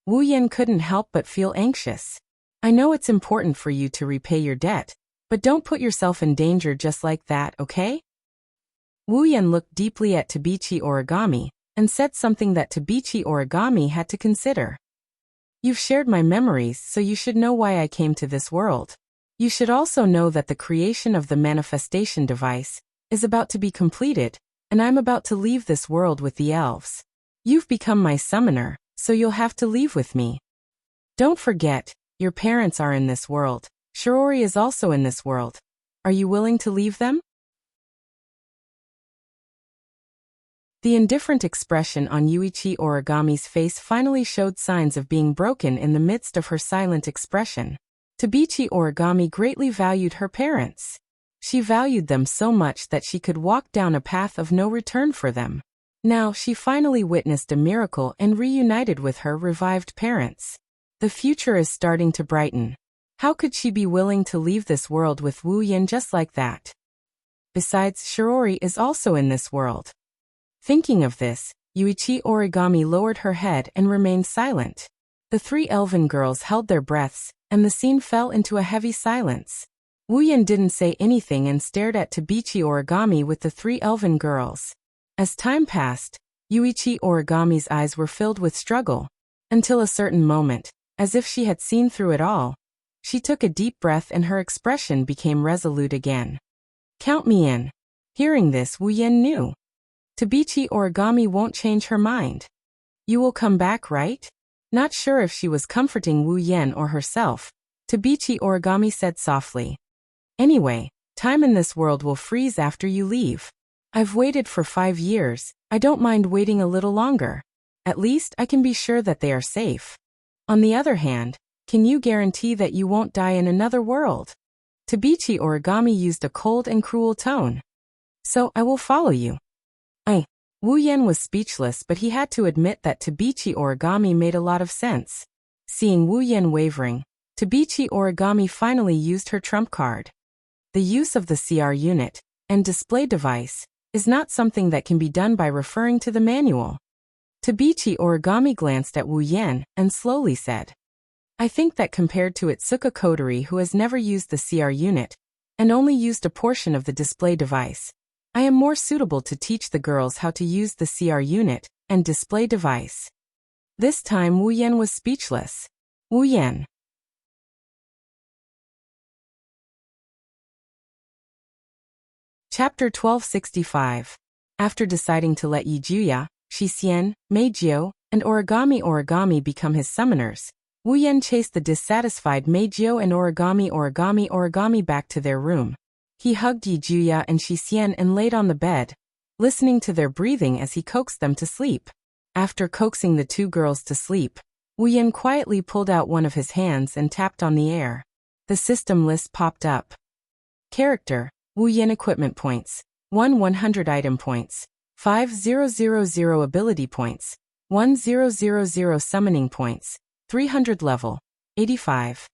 Wu Yan couldn't help but feel anxious. I know it's important for you to repay your debt, but don't put yourself in danger just like that, okay? Wu Yan looked deeply at Tabichi Origami and said something that Tabichi Origami had to consider. You've shared my memories, so you should know why I came to this world. You should also know that the creation of the manifestation device is about to be completed, and I'm about to leave this world with the elves. You've become my summoner, so you'll have to leave with me. Don't forget, your parents are in this world. Shiori is also in this world. Are you willing to leave them? The indifferent expression on Yuichi Origami's face finally showed signs of being broken in the midst of her silent expression. Tabichi Origami greatly valued her parents. She valued them so much that she could walk down a path of no return for them. Now she finally witnessed a miracle and reunited with her revived parents. The future is starting to brighten. How could she be willing to leave this world with Wu Yan just like that? Besides, Shiori is also in this world. Thinking of this, Yuichi Origami lowered her head and remained silent. The three elven girls held their breaths, and the scene fell into a heavy silence. Wu Yan didn't say anything and stared at Tabichi Origami with the three elven girls. As time passed, Yuichi Origami's eyes were filled with struggle, until a certain moment, as if she had seen through it all, she took a deep breath and her expression became resolute again. Count me in. Hearing this, Wu Yan knew. Tabichi Origami won't change her mind. You will come back, right? Not sure if she was comforting Wu Yan or herself, Tabichi Origami said softly. Anyway, time in this world will freeze after you leave. I've waited for 5 years, I don't mind waiting a little longer. At least I can be sure that they are safe. On the other hand, can you guarantee that you won't die in another world? Tabichi Origami used a cold and cruel tone. So I will follow you. Wu Yan was speechless, but he had to admit that Tabichi Origami made a lot of sense. Seeing Wu Yan wavering, Tabichi Origami finally used her trump card. The use of the CR unit and display device is not something that can be done by referring to the manual. Tabichi Origami glanced at Wu Yan and slowly said, I think that compared to Itsuka Kodori, who has never used the CR unit and only used a portion of the display device, I am more suitable to teach the girls how to use the CR unit and display device. This time Wu Yan was speechless. Wu Yan. Chapter 1265. After deciding to let Yijuya, Shisian, Meijio, and Origami become his summoners, Wu Yan chased the dissatisfied Meijio and Origami back to their room. He hugged Yijuya and Shisian and laid on the bed, listening to their breathing as he coaxed them to sleep. After coaxing the two girls to sleep, Wu Yan quietly pulled out one of his hands and tapped on the air. The system list popped up. Character, Wu Yan equipment points, 100 item points, 5000 ability points, 1000 summoning points, 300 level, 85.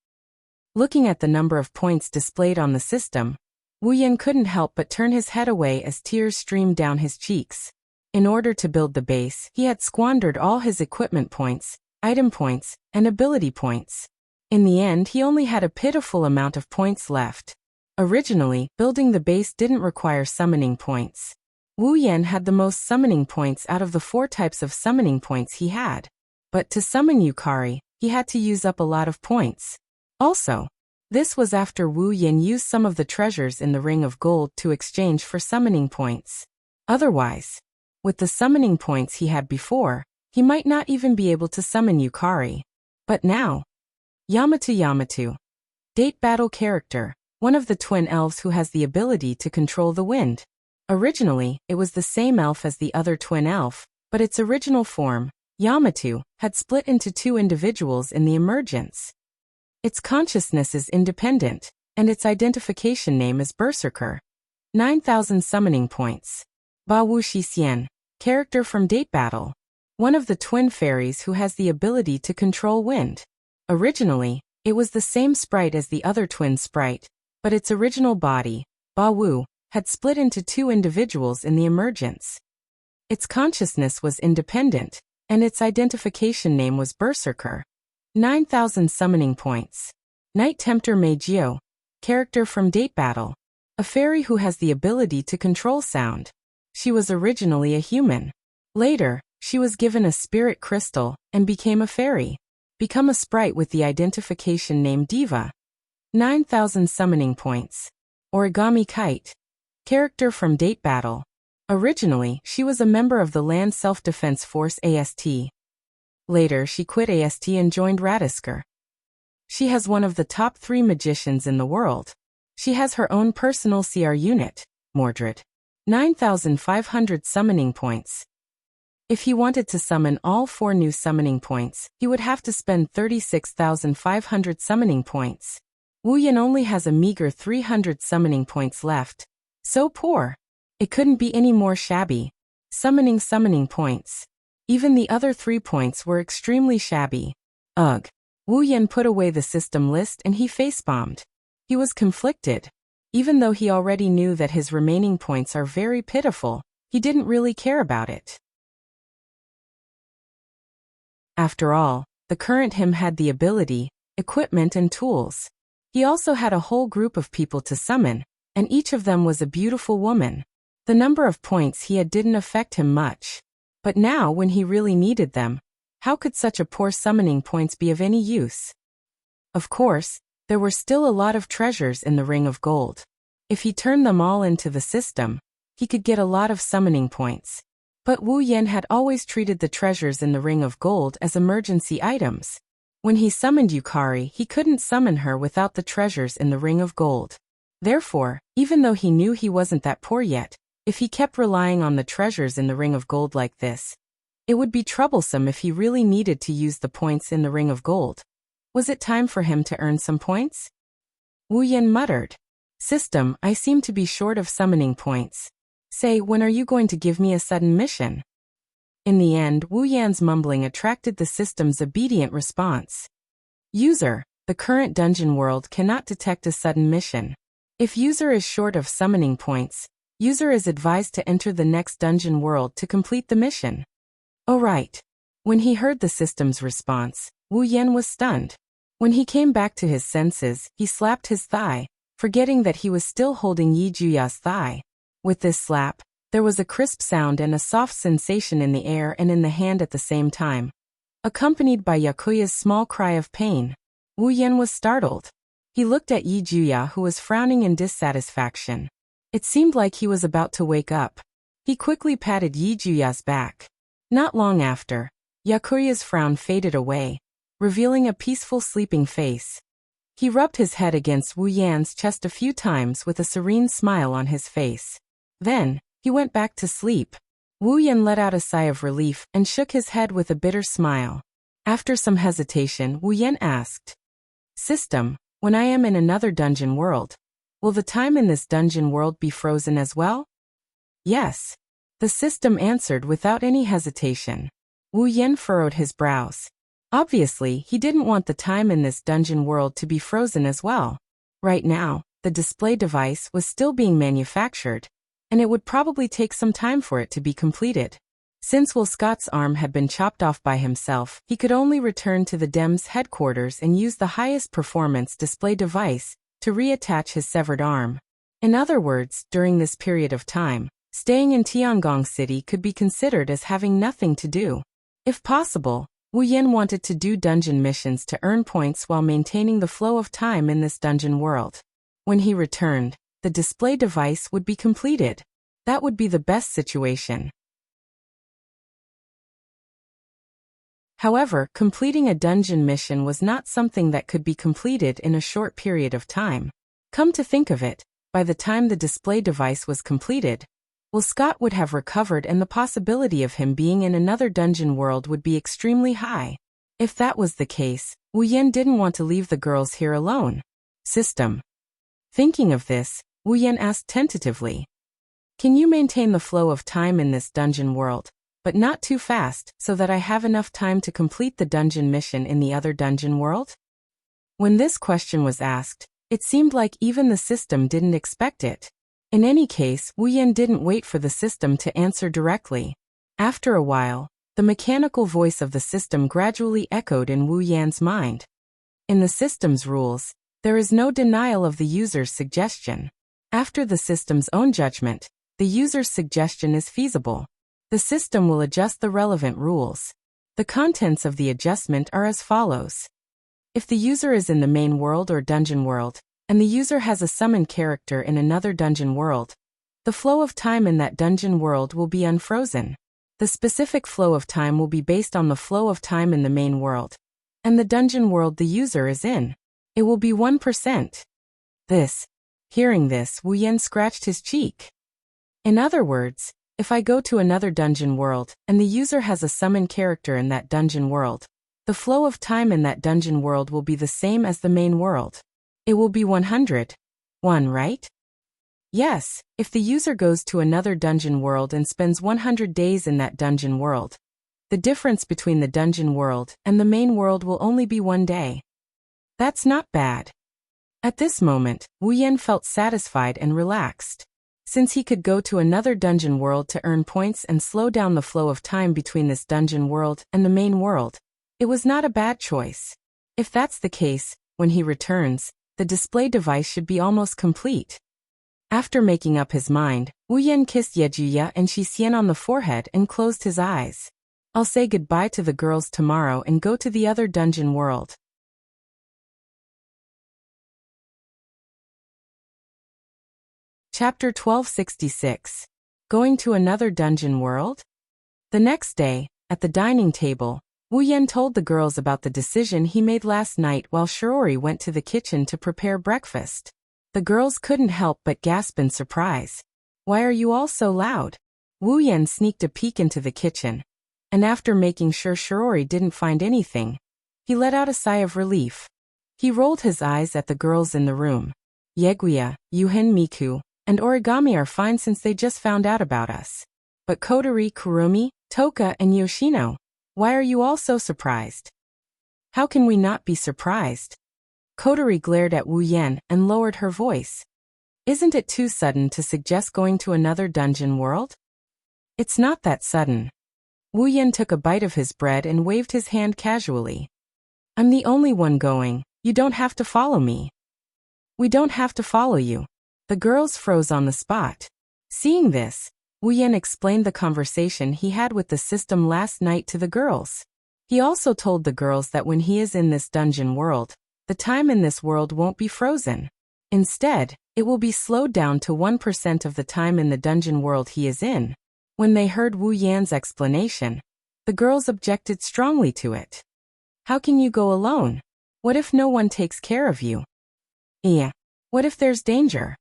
Looking at the number of points displayed on the system, Wu Yan couldn't help but turn his head away as tears streamed down his cheeks. In order to build the base, he had squandered all his equipment points, item points, and ability points. In the end, he only had a pitiful amount of points left. Originally, building the base didn't require summoning points. Wu Yan had the most summoning points out of the 4 types of summoning points he had. But to summon Yukari, he had to use up a lot of points. Also, this was after Wu Yan used some of the treasures in the Ring of Gold to exchange for summoning points. Otherwise, with the summoning points he had before, he might not even be able to summon Yukari. But now, Yamato. Date battle character, one of the twin elves who has the ability to control the wind. Originally, it was the same elf as the other twin elf, but its original form, Yamato, had split into two individuals in the emergence. Its consciousness is independent, and its identification name is Berserker. 9,000 summoning points. Ba Wuxia, character from Date Battle. One of the twin fairies who has the ability to control wind. Originally, it was the same sprite as the other twin sprite, but its original body, Ba Wu, had split into two individuals in the emergence. Its consciousness was independent, and its identification name was Berserker. 9,000 summoning points. Night Tempter Meijio, character from Date Battle. A fairy who has the ability to control sound. She was originally a human. Later, she was given a spirit crystal and became a fairy. Become a sprite with the identification name Diva. 9,000 summoning points. Origami Kite, character from Date Battle. Originally, she was a member of the Land Self-Defense Force AST. Later, she quit AST and joined Radisker. She has one of the top 3 magicians in the world. She has her own personal CR unit, Mordred. 9,500 summoning points. If he wanted to summon all 4 new summoning points, he would have to spend 36,500 summoning points. Wu Yan only has a meager 300 summoning points left. So poor. It couldn't be any more shabby. Summoning points. Even the other 3 points were extremely shabby. Ugh. Wu Yan put away the system list and he face-bombed. He was conflicted. Even though he already knew that his remaining points are very pitiful, he didn't really care about it. After all, the current him had the ability, equipment and tools. He also had a whole group of people to summon, and each of them was a beautiful woman. The number of points he had didn't affect him much. But now when he really needed them, how could such a poor summoning points be of any use? Of course, there were still a lot of treasures in the Ring of Gold. If he turned them all into the system, he could get a lot of summoning points. But Wu Yan had always treated the treasures in the Ring of Gold as emergency items. When he summoned Yukari, he couldn't summon her without the treasures in the Ring of Gold. Therefore, even though he knew he wasn't that poor yet, if he kept relying on the treasures in the Ring of Gold like this, it would be troublesome if he really needed to use the points in the Ring of Gold. Was it time for him to earn some points? Wu Yan muttered. System, I seem to be short of summoning points. Say, when are you going to give me a sudden mission? In the end, Wu Yan's mumbling attracted the system's obedient response. User, the current dungeon world cannot detect a sudden mission. If user is short of summoning points, user is advised to enter the next dungeon world to complete the mission. Oh right. When he heard the system's response, Wu Yan was stunned. When he came back to his senses, he slapped his thigh, forgetting that he was still holding Yi Juya's thigh. With this slap, there was a crisp sound and a soft sensation in the air and in the hand at the same time. Accompanied by Yakuya's small cry of pain. Wu Yan was startled. He looked at Yi Juya, who was frowning in dissatisfaction. It seemed like he was about to wake up. He quickly patted Yi Juya's back. Not long after, Yakuya's frown faded away, revealing a peaceful sleeping face. He rubbed his head against Wu Yan's chest a few times with a serene smile on his face. Then, he went back to sleep. Wu Yan let out a sigh of relief and shook his head with a bitter smile. After some hesitation, Wu Yan asked, System, when I am in another dungeon world, will the time in this dungeon world be frozen as well? Yes. The system answered without any hesitation. Wu Yan furrowed his brows. Obviously, he didn't want the time in this dungeon world to be frozen as well. Right now, the display device was still being manufactured, and it would probably take some time for it to be completed. Since Will Scott's arm had been chopped off by himself, he could only return to the DEM's headquarters and use the highest performance display device to reattach his severed arm. In other words, during this period of time, staying in Tiangong City could be considered as having nothing to do. If possible, Wu Yan wanted to do dungeon missions to earn points while maintaining the flow of time in this dungeon world. When he returned, the display device would be completed. That would be the best situation. However, completing a dungeon mission was not something that could be completed in a short period of time. Come to think of it, by the time the display device was completed, Scott would have recovered and the possibility of him being in another dungeon world would be extremely high. If that was the case, Wu Yan didn't want to leave the girls here alone. System. Thinking of this, Wu Yan asked tentatively, "Can you maintain the flow of time in this dungeon world, but not too fast, so that I have enough time to complete the dungeon mission in the other dungeon world?" When this question was asked, it seemed like even the system didn't expect it. In any case, Wu Yan didn't wait for the system to answer directly. After a while, the mechanical voice of the system gradually echoed in Wu Yan's mind. In the system's rules, there is no denial of the user's suggestion. After the system's own judgment, the user's suggestion is feasible. The system will adjust the relevant rules. The contents of the adjustment are as follows. If the user is in the main world or dungeon world, and the user has a summoned character in another dungeon world, the flow of time in that dungeon world will be unfrozen. The specific flow of time will be based on the flow of time in the main world, and the dungeon world the user is in. It will be 1%. Hearing this, Wu Yan scratched his cheek. In other words, if I go to another dungeon world, and the user has a summoned character in that dungeon world, the flow of time in that dungeon world will be the same as the main world. It will be 100. Right? Yes, if the user goes to another dungeon world and spends 100 days in that dungeon world, the difference between the dungeon world and the main world will only be 1 day. That's not bad. At this moment, Wu Yan felt satisfied and relaxed. Since he could go to another dungeon world to earn points and slow down the flow of time between this dungeon world and the main world, it was not a bad choice. If that's the case, when he returns, the display device should be almost complete. After making up his mind, Wu Yan kissed Yejuya and Shixian on the forehead and closed his eyes. I'll say goodbye to the girls tomorrow and go to the other dungeon world. Chapter 1266. Going to another dungeon world? The next day, at the dining table, Wu Yan told the girls about the decision he made last night while Shiori went to the kitchen to prepare breakfast. The girls couldn't help but gasp in surprise. "Why are you all so loud?" Wu Yan sneaked a peek into the kitchen, and after making sure Shiori didn't find anything, he let out a sigh of relief. He rolled his eyes at the girls in the room. "Yeguya, Yuhen Miku, and Origami are fine since they just found out about us. But Kotori, Kurumi, Toka, and Yoshino, why are you all so surprised?" "How can we not be surprised?" Kotori glared at Wu Yan and lowered her voice. "Isn't it too sudden to suggest going to another dungeon world?" "It's not that sudden." Wu Yan took a bite of his bread and waved his hand casually. "I'm the only one going. You don't have to follow me." "We don't have to follow you." The girls froze on the spot. Seeing this, Wu Yan explained the conversation he had with the system last night to the girls. He also told the girls that when he is in this dungeon world, the time in this world won't be frozen. Instead, it will be slowed down to 1% of the time in the dungeon world he is in. When they heard Wu Yan's explanation, the girls objected strongly to it. "How can you go alone? What if no one takes care of you?" "Yeah. What if there's danger?"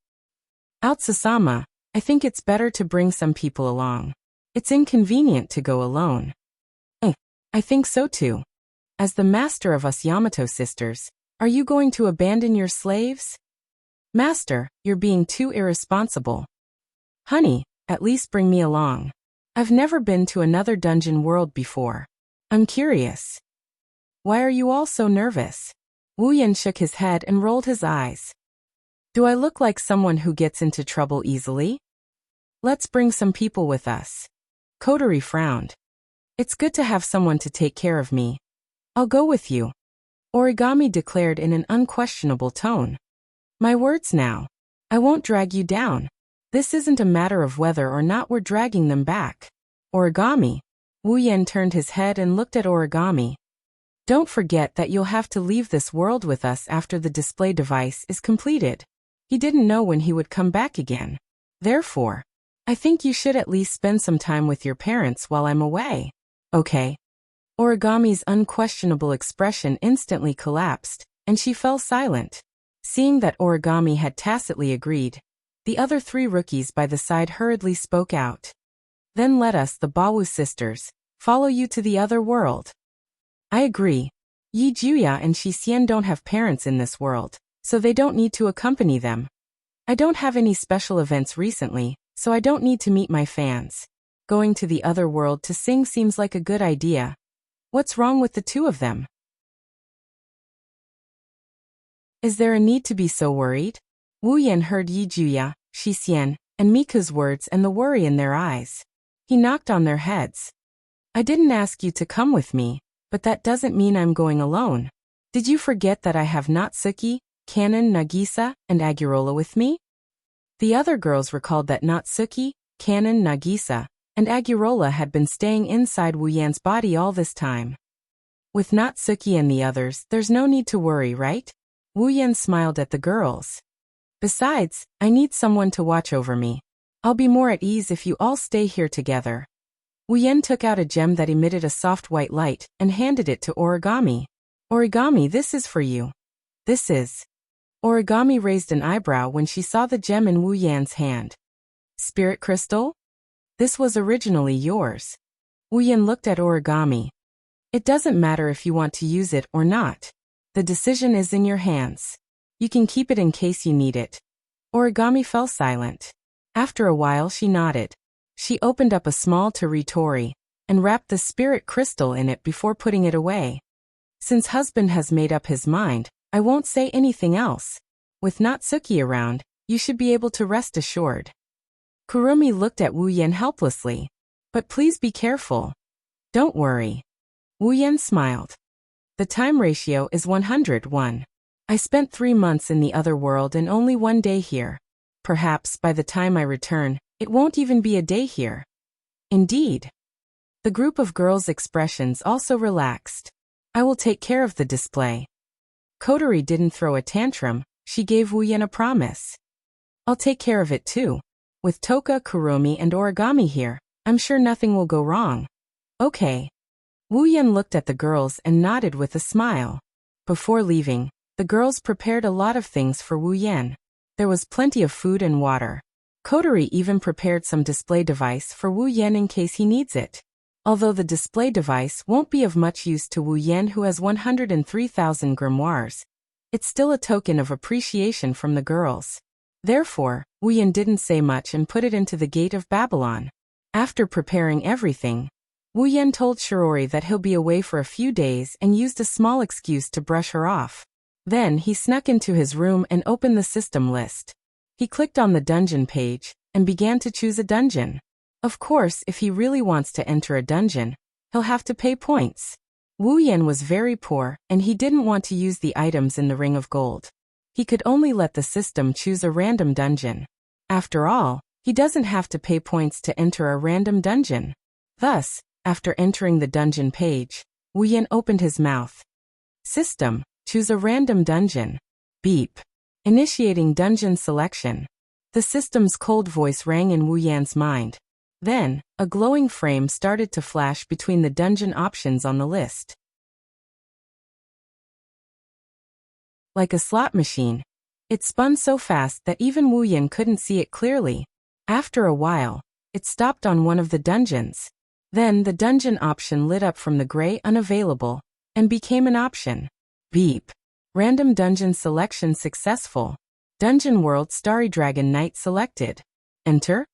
"Out-sama, I think it's better to bring some people along. It's inconvenient to go alone." I think so too. As the master of us Yamato sisters, are you going to abandon your slaves?" "Master, you're being too irresponsible." "Honey, at least bring me along. I've never been to another dungeon world before. I'm curious." "Why are you all so nervous?" Wu Yan shook his head and rolled his eyes. "Do I look like someone who gets into trouble easily?" "Let's bring some people with us." Kotori frowned. "It's good to have someone to take care of me. I'll go with you," Origami declared in an unquestionable tone. "My words now. I won't drag you down. This isn't a matter of whether or not we're dragging them back." "Origami." Wu Yan turned his head and looked at Origami. "Don't forget that you'll have to leave this world with us after the display device is completed." He didn't know when he would come back again. "Therefore, I think you should at least spend some time with your parents while I'm away." "Okay." Origami's unquestionable expression instantly collapsed, and she fell silent. Seeing that Origami had tacitly agreed, the other 3 rookies by the side hurriedly spoke out. Then let us, the Bawu sisters, follow you to the other world. I agree. Yi Juya and Shi Xian don't have parents in this world, so they don't need to accompany them. I don't have any special events recently, so I don't need to meet my fans. Going to the other world to sing seems like a good idea. What's wrong with the 2 of them? Is there a need to be so worried? Wu Yan heard Yi Juya, Shi Xian, and Miku's words and the worry in their eyes. He knocked on their heads. I didn't ask you to come with me, but that doesn't mean I'm going alone. Did you forget that I have Natsuki, Kanon, Nagisa, and Agurola with me? The other girls recalled that Natsuki, Kanon, Nagisa, and Agurola had been staying inside Wu Yan's body all this time. With Natsuki and the others, there's no need to worry, right? Wu Yan smiled at the girls. Besides, I need someone to watch over me. I'll be more at ease if you all stay here together. Wu Yan took out a gem that emitted a soft white light and handed it to Origami. Origami, this is for you. This is. Origami raised an eyebrow when she saw the gem in Wu Yan's hand. Spirit crystal? This was originally yours. Wu Yan looked at Origami. It doesn't matter if you want to use it or not. The decision is in your hands. You can keep it in case you need it. Origami fell silent. After a while she nodded. She opened up a small tori and wrapped the spirit crystal in it before putting it away. Since husband has made up his mind, I won't say anything else. With Natsuki around, you should be able to rest assured. Kurumi looked at Wu Yan helplessly. But please be careful. Don't worry. Wu Yan smiled. The time ratio is 101. I spent 3 months in the other world and only 1 day here. Perhaps by the time I return, it won't even be a day here. Indeed. The group of girls' expressions also relaxed. I will take care of the display. Kotori didn't throw a tantrum, she gave Wu Yan a promise. I'll take care of it too. With Toka, Kurumi, and Origami here, I'm sure nothing will go wrong. Okay. Wu Yan looked at the girls and nodded with a smile. Before leaving, the girls prepared a lot of things for Wu Yan. There was plenty of food and water. Kotori even prepared some display device for Wu Yan in case he needs it. Although the display device won't be of much use to Wu Yan who has 103,000 grimoires, it's still a token of appreciation from the girls. Therefore, Wu Yan didn't say much and put it into the gate of Babylon. After preparing everything, Wu Yan told Shirori that he'll be away for a few days and used a small excuse to brush her off. Then he snuck into his room and opened the system list. He clicked on the dungeon page and began to choose a dungeon. Of course, if he really wants to enter a dungeon, he'll have to pay points. Wu Yan was very poor and he didn't want to use the items in the Ring of Gold. He could only let the system choose a random dungeon. After all, he doesn't have to pay points to enter a random dungeon. Thus, after entering the dungeon page, Wu Yan opened his mouth. System, choose a random dungeon. Beep. Initiating dungeon selection. The system's cold voice rang in Wu Yan's mind. Then, a glowing frame started to flash between the dungeon options on the list. Like a slot machine, it spun so fast that even Wu Yan couldn't see it clearly. After a while, it stopped on one of the dungeons. Then the dungeon option lit up from the gray unavailable and became an option. Beep. Random dungeon selection successful. Dungeon World Starry Dragon Knight selected. Enter.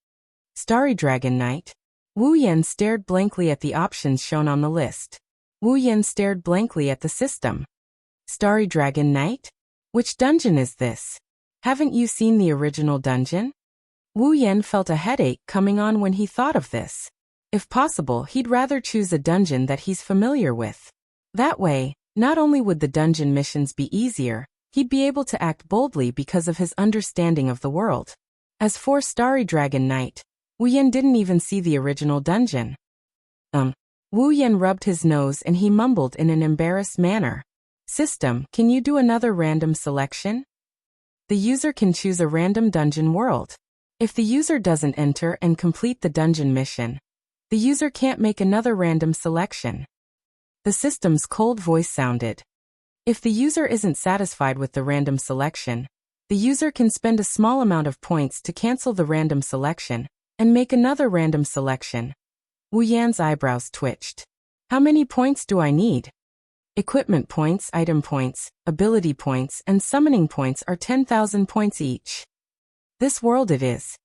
Starry Dragon Knight. Wu Yan stared blankly at the options shown on the list. Wu Yan stared blankly at the system. Starry Dragon Knight? Which dungeon is this? Haven't you seen the original dungeon? Wu Yan felt a headache coming on when he thought of this. If possible, he'd rather choose a dungeon that he's familiar with. That way, not only would the dungeon missions be easier, he'd be able to act boldly because of his understanding of the world. As for Starry Dragon Knight, Wu Yan didn't even see the original dungeon. Wu Yan rubbed his nose and he mumbled in an embarrassed manner. System, can you do another random selection? The user can choose a random dungeon world. If the user doesn't enter and complete the dungeon mission, the user can't make another random selection. The system's cold voice sounded. If the user isn't satisfied with the random selection, the user can spend a small amount of points to cancel the random selection and make another random selection. Wu Yan's eyebrows twitched. How many points do I need? Equipment points, item points, ability points, and summoning points are 10,000 points each. This world it is.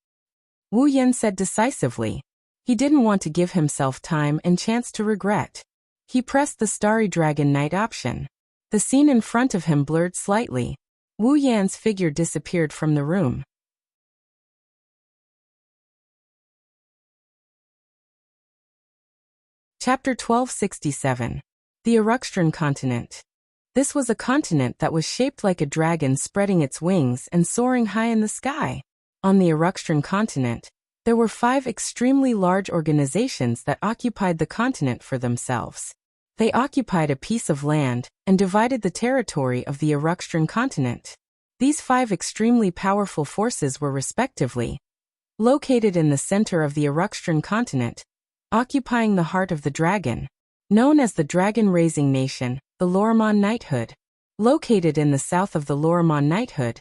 Wu Yan said decisively. He didn't want to give himself time and chance to regret. He pressed the Starry Dragon Knight option. The scene in front of him blurred slightly. Wu Yan's figure disappeared from the room. Chapter 1267. The Eruxtran Continent. This was a continent that was shaped like a dragon spreading its wings and soaring high in the sky. On the Eruxtran continent, there were 5 extremely large organizations that occupied the continent for themselves. They occupied a piece of land and divided the territory of the Eruxtran continent. These 5 extremely powerful forces were respectively located in the center of the Eruxtran continent, occupying the heart of the dragon, known as the dragon-raising nation, the Lorimon Knighthood. Located in the south of the Lorimon Knighthood,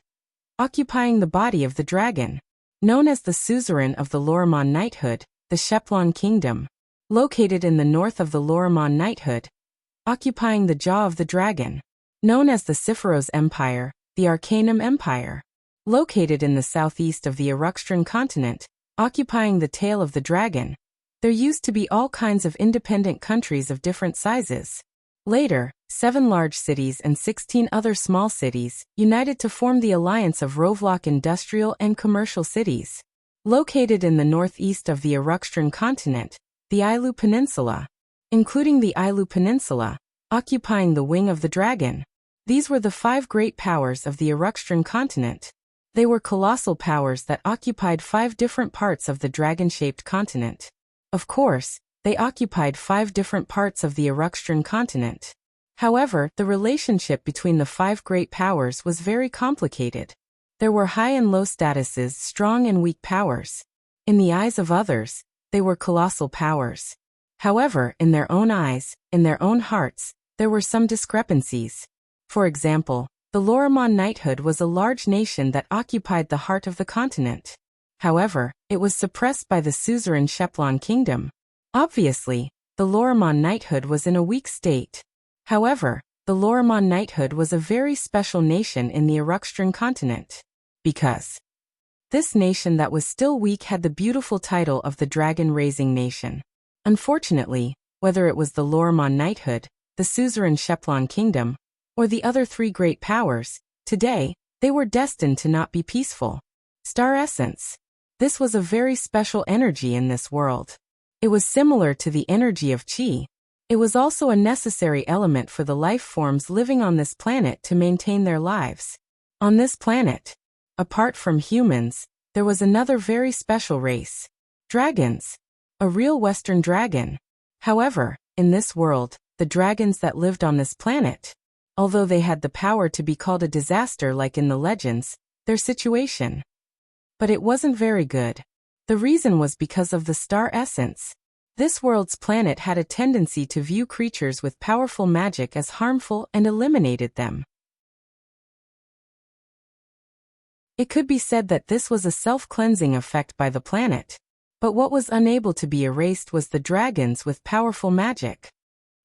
occupying the body of the dragon, known as the suzerain of the Lorimon Knighthood, the Sheplon Kingdom. Located in the north of the Lorimon Knighthood, occupying the jaw of the dragon, known as the Siphoros Empire, the Arcanum Empire. Located in the southeast of the Eruxtran continent, occupying the tail of the dragon. There used to be all kinds of independent countries of different sizes. Later, 7 large cities and 16 other small cities united to form the alliance of Rovlock industrial and commercial cities. Located in the northeast of the Eruxtran continent, the Ailu Peninsula, including the Ailu Peninsula, occupying the wing of the dragon. These were the 5 great powers of the Eruxtran continent. They were colossal powers that occupied 5 different parts of the dragon-shaped continent. Of course, they occupied 5 different parts of the Eruxtran continent. However, the relationship between the 5 great powers was very complicated. There were high and low statuses, strong and weak powers. In the eyes of others, they were colossal powers. However, in their own eyes, in their own hearts, there were some discrepancies. For example, the Lorimon Knighthood was a large nation that occupied the heart of the continent. However, it was suppressed by the suzerain Sheplon Kingdom. Obviously, the Lorimon Knighthood was in a weak state. However, the Lorimon Knighthood was a very special nation in the Eruxtran continent. Because this nation that was still weak had the beautiful title of the Dragon-Raising Nation. Unfortunately, whether it was the Lorimon Knighthood, the suzerain Sheplon Kingdom, or the other 3 great powers, today, they were destined to not be peaceful. Star Essence. This was a very special energy in this world. It was similar to the energy of Qi. It was also a necessary element for the life forms living on this planet to maintain their lives. On this planet, apart from humans, there was another very special race. Dragons. A real Western dragon. However, in this world, the dragons that lived on this planet, although they had the power to be called a disaster like in the legends, their situation. But it wasn't very good. The reason was because of the star essence. This world's planet had a tendency to view creatures with powerful magic as harmful and eliminated them. It could be said that this was a self-cleansing effect by the planet. But what was unable to be erased was the dragons with powerful magic.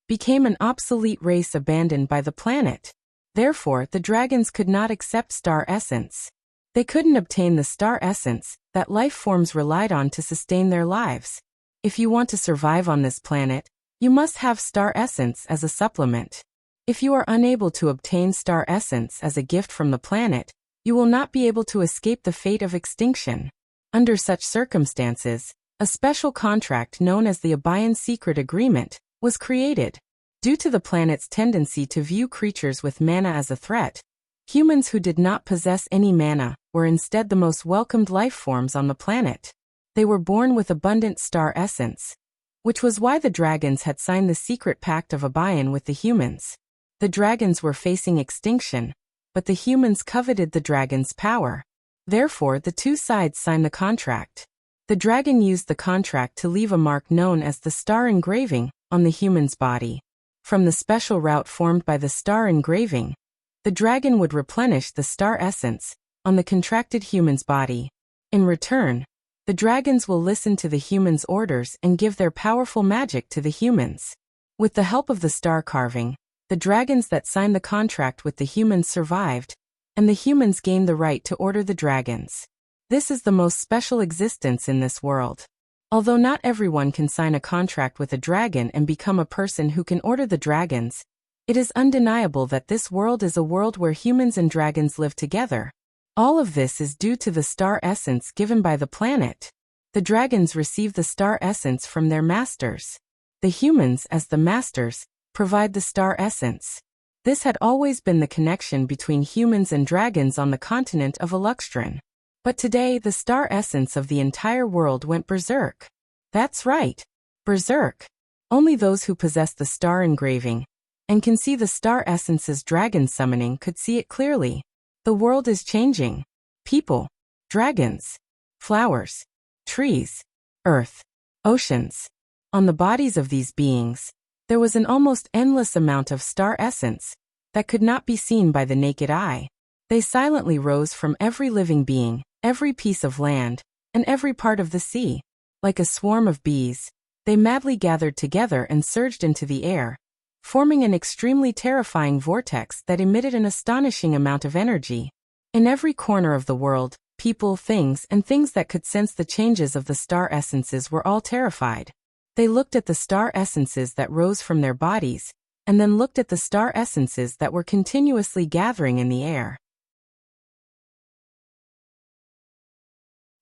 Became an obsolete race abandoned by the planet. Therefore, the dragons could not accept star essence. They couldn't obtain the star essence that life forms relied on to sustain their lives. If you want to survive on this planet, you must have star essence as a supplement. If you are unable to obtain star essence as a gift from the planet, you will not be able to escape the fate of extinction. Under such circumstances, a special contract known as the Abayan Secret Agreement was created. Due to the planet's tendency to view creatures with mana as a threat, humans who did not possess any mana were instead the most welcomed life forms on the planet. They were born with abundant star essence, which was why the dragons had signed the secret pact of Abayan with the humans. The dragons were facing extinction, but the humans coveted the dragon's power. Therefore, the 2 sides signed the contract. The dragon used the contract to leave a mark known as the star engraving on the human's body. From the special route formed by the star engraving, the dragon would replenish the star essence on the contracted human's body. In return, the dragons will listen to the humans' orders and give their powerful magic to the humans. With the help of the star carving, the dragons that signed the contract with the humans survived, and the humans gained the right to order the dragons. This is the most special existence in this world. Although not everyone can sign a contract with a dragon and become a person who can order the dragons, it is undeniable that this world is a world where humans and dragons live together. All of this is due to the star essence given by the planet. The dragons receive the star essence from their masters. The humans, as the masters, provide the star essence. This had always been the connection between humans and dragons on the continent of Aluxtran. But today the star essence of the entire world went berserk. That's right, berserk. Only those who possess the star engraving and can see the star essence's dragon summoning could see it clearly. The world is changing. People, dragons, flowers, trees, earth, oceans. On the bodies of these beings, there was an almost endless amount of star essence that could not be seen by the naked eye. They silently rose from every living being, every piece of land, and every part of the sea. Like a swarm of bees, they madly gathered together and surged into the air, forming an extremely terrifying vortex that emitted an astonishing amount of energy. In every corner of the world, people, things, and things that could sense the changes of the star essences were all terrified. They looked at the star essences that rose from their bodies, and then looked at the star essences that were continuously gathering in the air.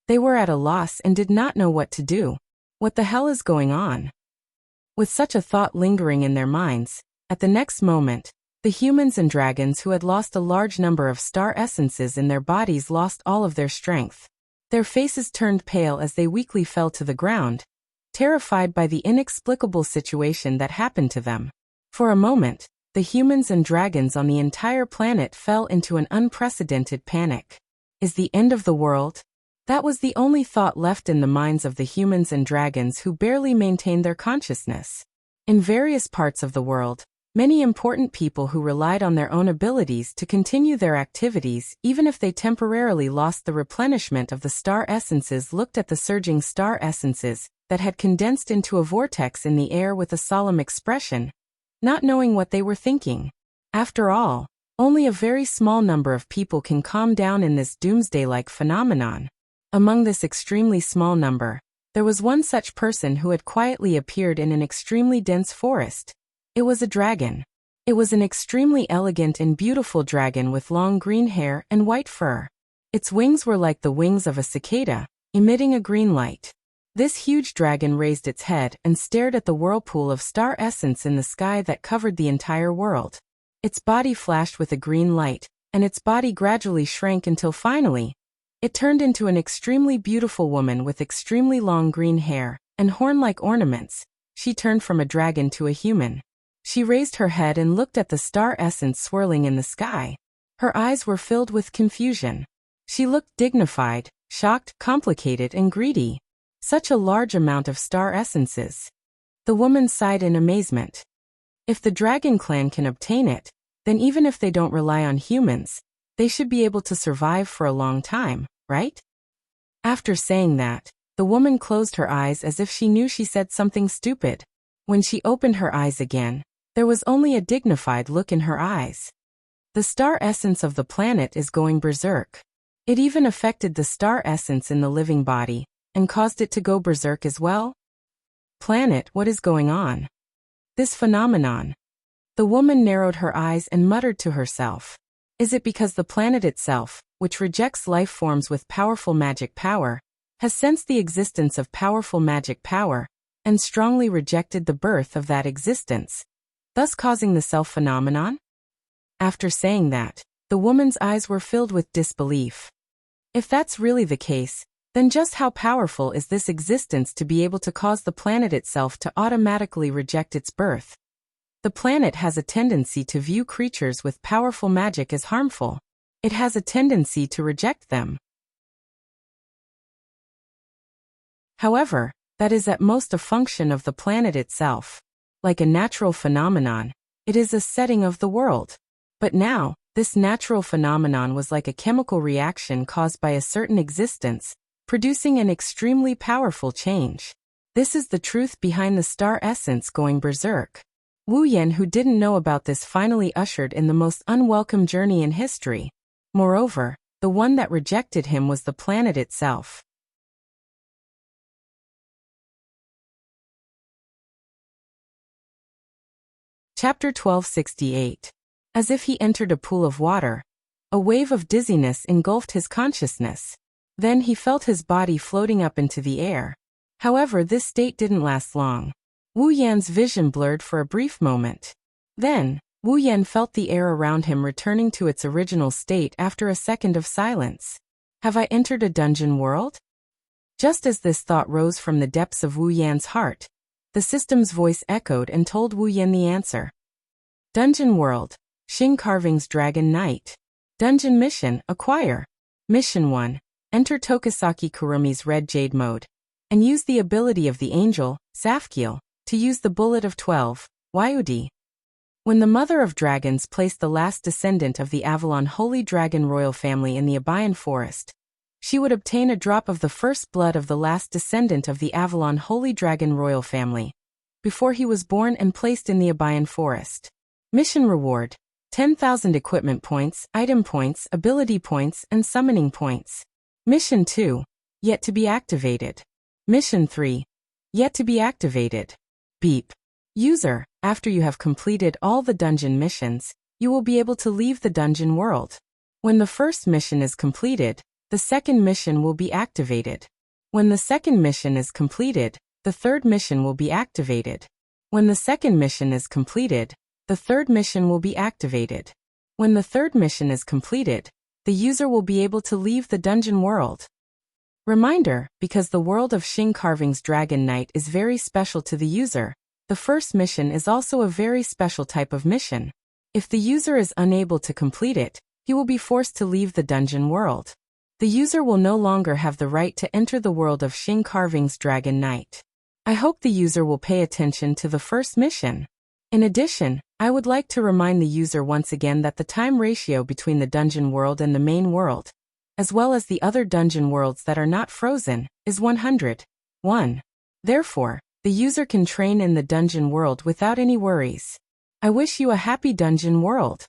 They were at a loss and did not know what to do. What the hell is going on? With such a thought lingering in their minds, at the next moment, the humans and dragons who had lost a large number of star essences in their bodies lost all of their strength. Their faces turned pale as they weakly fell to the ground, terrified by the inexplicable situation that happened to them. For a moment, the humans and dragons on the entire planet fell into an unprecedented panic. Is the end of the world? That was the only thought left in the minds of the humans and dragons who barely maintained their consciousness. In various parts of the world, many important people who relied on their own abilities to continue their activities even if they temporarily lost the replenishment of the star essences looked at the surging star essences that had condensed into a vortex in the air with a solemn expression, not knowing what they were thinking. After all, only a very small number of people can calm down in this doomsday-like phenomenon. Among this extremely small number, there was one such person who had quietly appeared in an extremely dense forest. It was a dragon. It was an extremely elegant and beautiful dragon with long green hair and white fur. Its wings were like the wings of a cicada, emitting a green light. This huge dragon raised its head and stared at the whirlpool of star essence in the sky that covered the entire world. Its body flashed with a green light, and its body gradually shrank until finally, it turned into an extremely beautiful woman with extremely long green hair and horn-like ornaments. She turned from a dragon to a human. She raised her head and looked at the star essence swirling in the sky. Her eyes were filled with confusion. She looked dignified, shocked, complicated, and greedy. Such a large amount of star essences. The woman sighed in amazement. If the dragon clan can obtain it, then even if they don't rely on humans, they should be able to survive for a long time, right? After saying that, the woman closed her eyes as if she knew she said something stupid. When she opened her eyes again, there was only a dignified look in her eyes. The star essence of the planet is going berserk. It even affected the star essence in the living body, and caused it to go berserk as well? Planet, what is going on? This phenomenon. The woman narrowed her eyes and muttered to herself. Is it because the planet itself, which rejects life forms with powerful magic power, has sensed the existence of powerful magic power, and strongly rejected the birth of that existence, thus causing the self-phenomenon? After saying that, the woman's eyes were filled with disbelief. If that's really the case, then just how powerful is this existence to be able to cause the planet itself to automatically reject its birth? The planet has a tendency to view creatures with powerful magic as harmful. It has a tendency to reject them. However, that is at most a function of the planet itself. like a natural phenomenon. It is a setting of the world. But now, this natural phenomenon was like a chemical reaction caused by a certain existence, producing an extremely powerful change. This is the truth behind the star essence going berserk. Wu Yan, who didn't know about this, finally ushered in the most unwelcome journey in history. Moreover, the one that rejected him was the planet itself. Chapter 1268. As if he entered a pool of water, a wave of dizziness engulfed his consciousness. Then he felt his body floating up into the air. However, this state didn't last long. Wu Yan's vision blurred for a brief moment. Then, Wu Yan felt the air around him returning to its original state after a second of silence. Have I entered a dungeon world? Just as this thought rose from the depths of Wu Yan's heart, the system's voice echoed and told Wu Yan the answer. Dungeon world. Xing Carving's Dragon Knight. Dungeon mission, acquire. Mission 1. Enter Tokisaki Kurumi's Red Jade mode. And use the ability of the angel, Safkiel, to use the Bullet of 12, Yudi. When the Mother of Dragons placed the last descendant of the Avalon Holy Dragon royal family in the Abayan Forest, she would obtain a drop of the first blood of the last descendant of the Avalon Holy Dragon royal family, before he was born and placed in the Abayan Forest. Mission reward. 10,000 equipment points, item points, ability points, and summoning points. Mission 2. Yet to be activated. Mission 3. Yet to be activated. Beep. User, after you have completed all the dungeon missions, you will be able to leave the dungeon world. When the first mission is completed, the second mission will be activated. When the second mission is completed, the third mission will be activated. When the second mission is completed, the third mission will be activated. When the third mission is completed, the user will be able to leave the dungeon world. Reminder, because the world of Xing Carving's Dragon Knight is very special to the user, the first mission is also a very special type of mission. If the user is unable to complete it, he will be forced to leave the dungeon world. The user will no longer have the right to enter the world of Xing Carving's Dragon Knight. I hope the user will pay attention to the first mission. In addition, I would like to remind the user once again that the time ratio between the dungeon world and the main world, as well as the other dungeon worlds that are not frozen, is 100:1. Therefore, the user can train in the dungeon world without any worries. I wish you a happy dungeon world.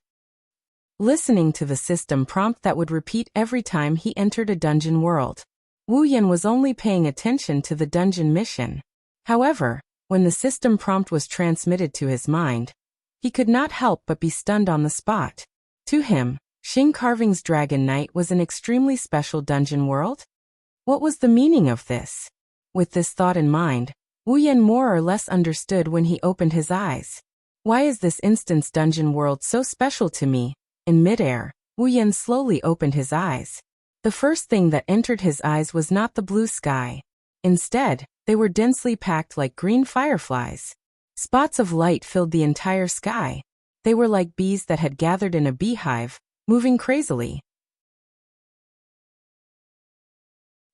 Listening to the system prompt that would repeat every time he entered a dungeon world, Wu Yan was only paying attention to the dungeon mission. However, when the system prompt was transmitted to his mind, he could not help but be stunned on the spot. To him, Xing Carving's Dragon Knight was an extremely special dungeon world? What was the meaning of this? With this thought in mind, Wu Yan more or less understood when he opened his eyes. Why is this instance dungeon world so special to me? In midair, Wu Yan slowly opened his eyes. The first thing that entered his eyes was not the blue sky. Instead, they were densely packed like green fireflies. Spots of light filled the entire sky. They were like bees that had gathered in a beehive, moving crazily.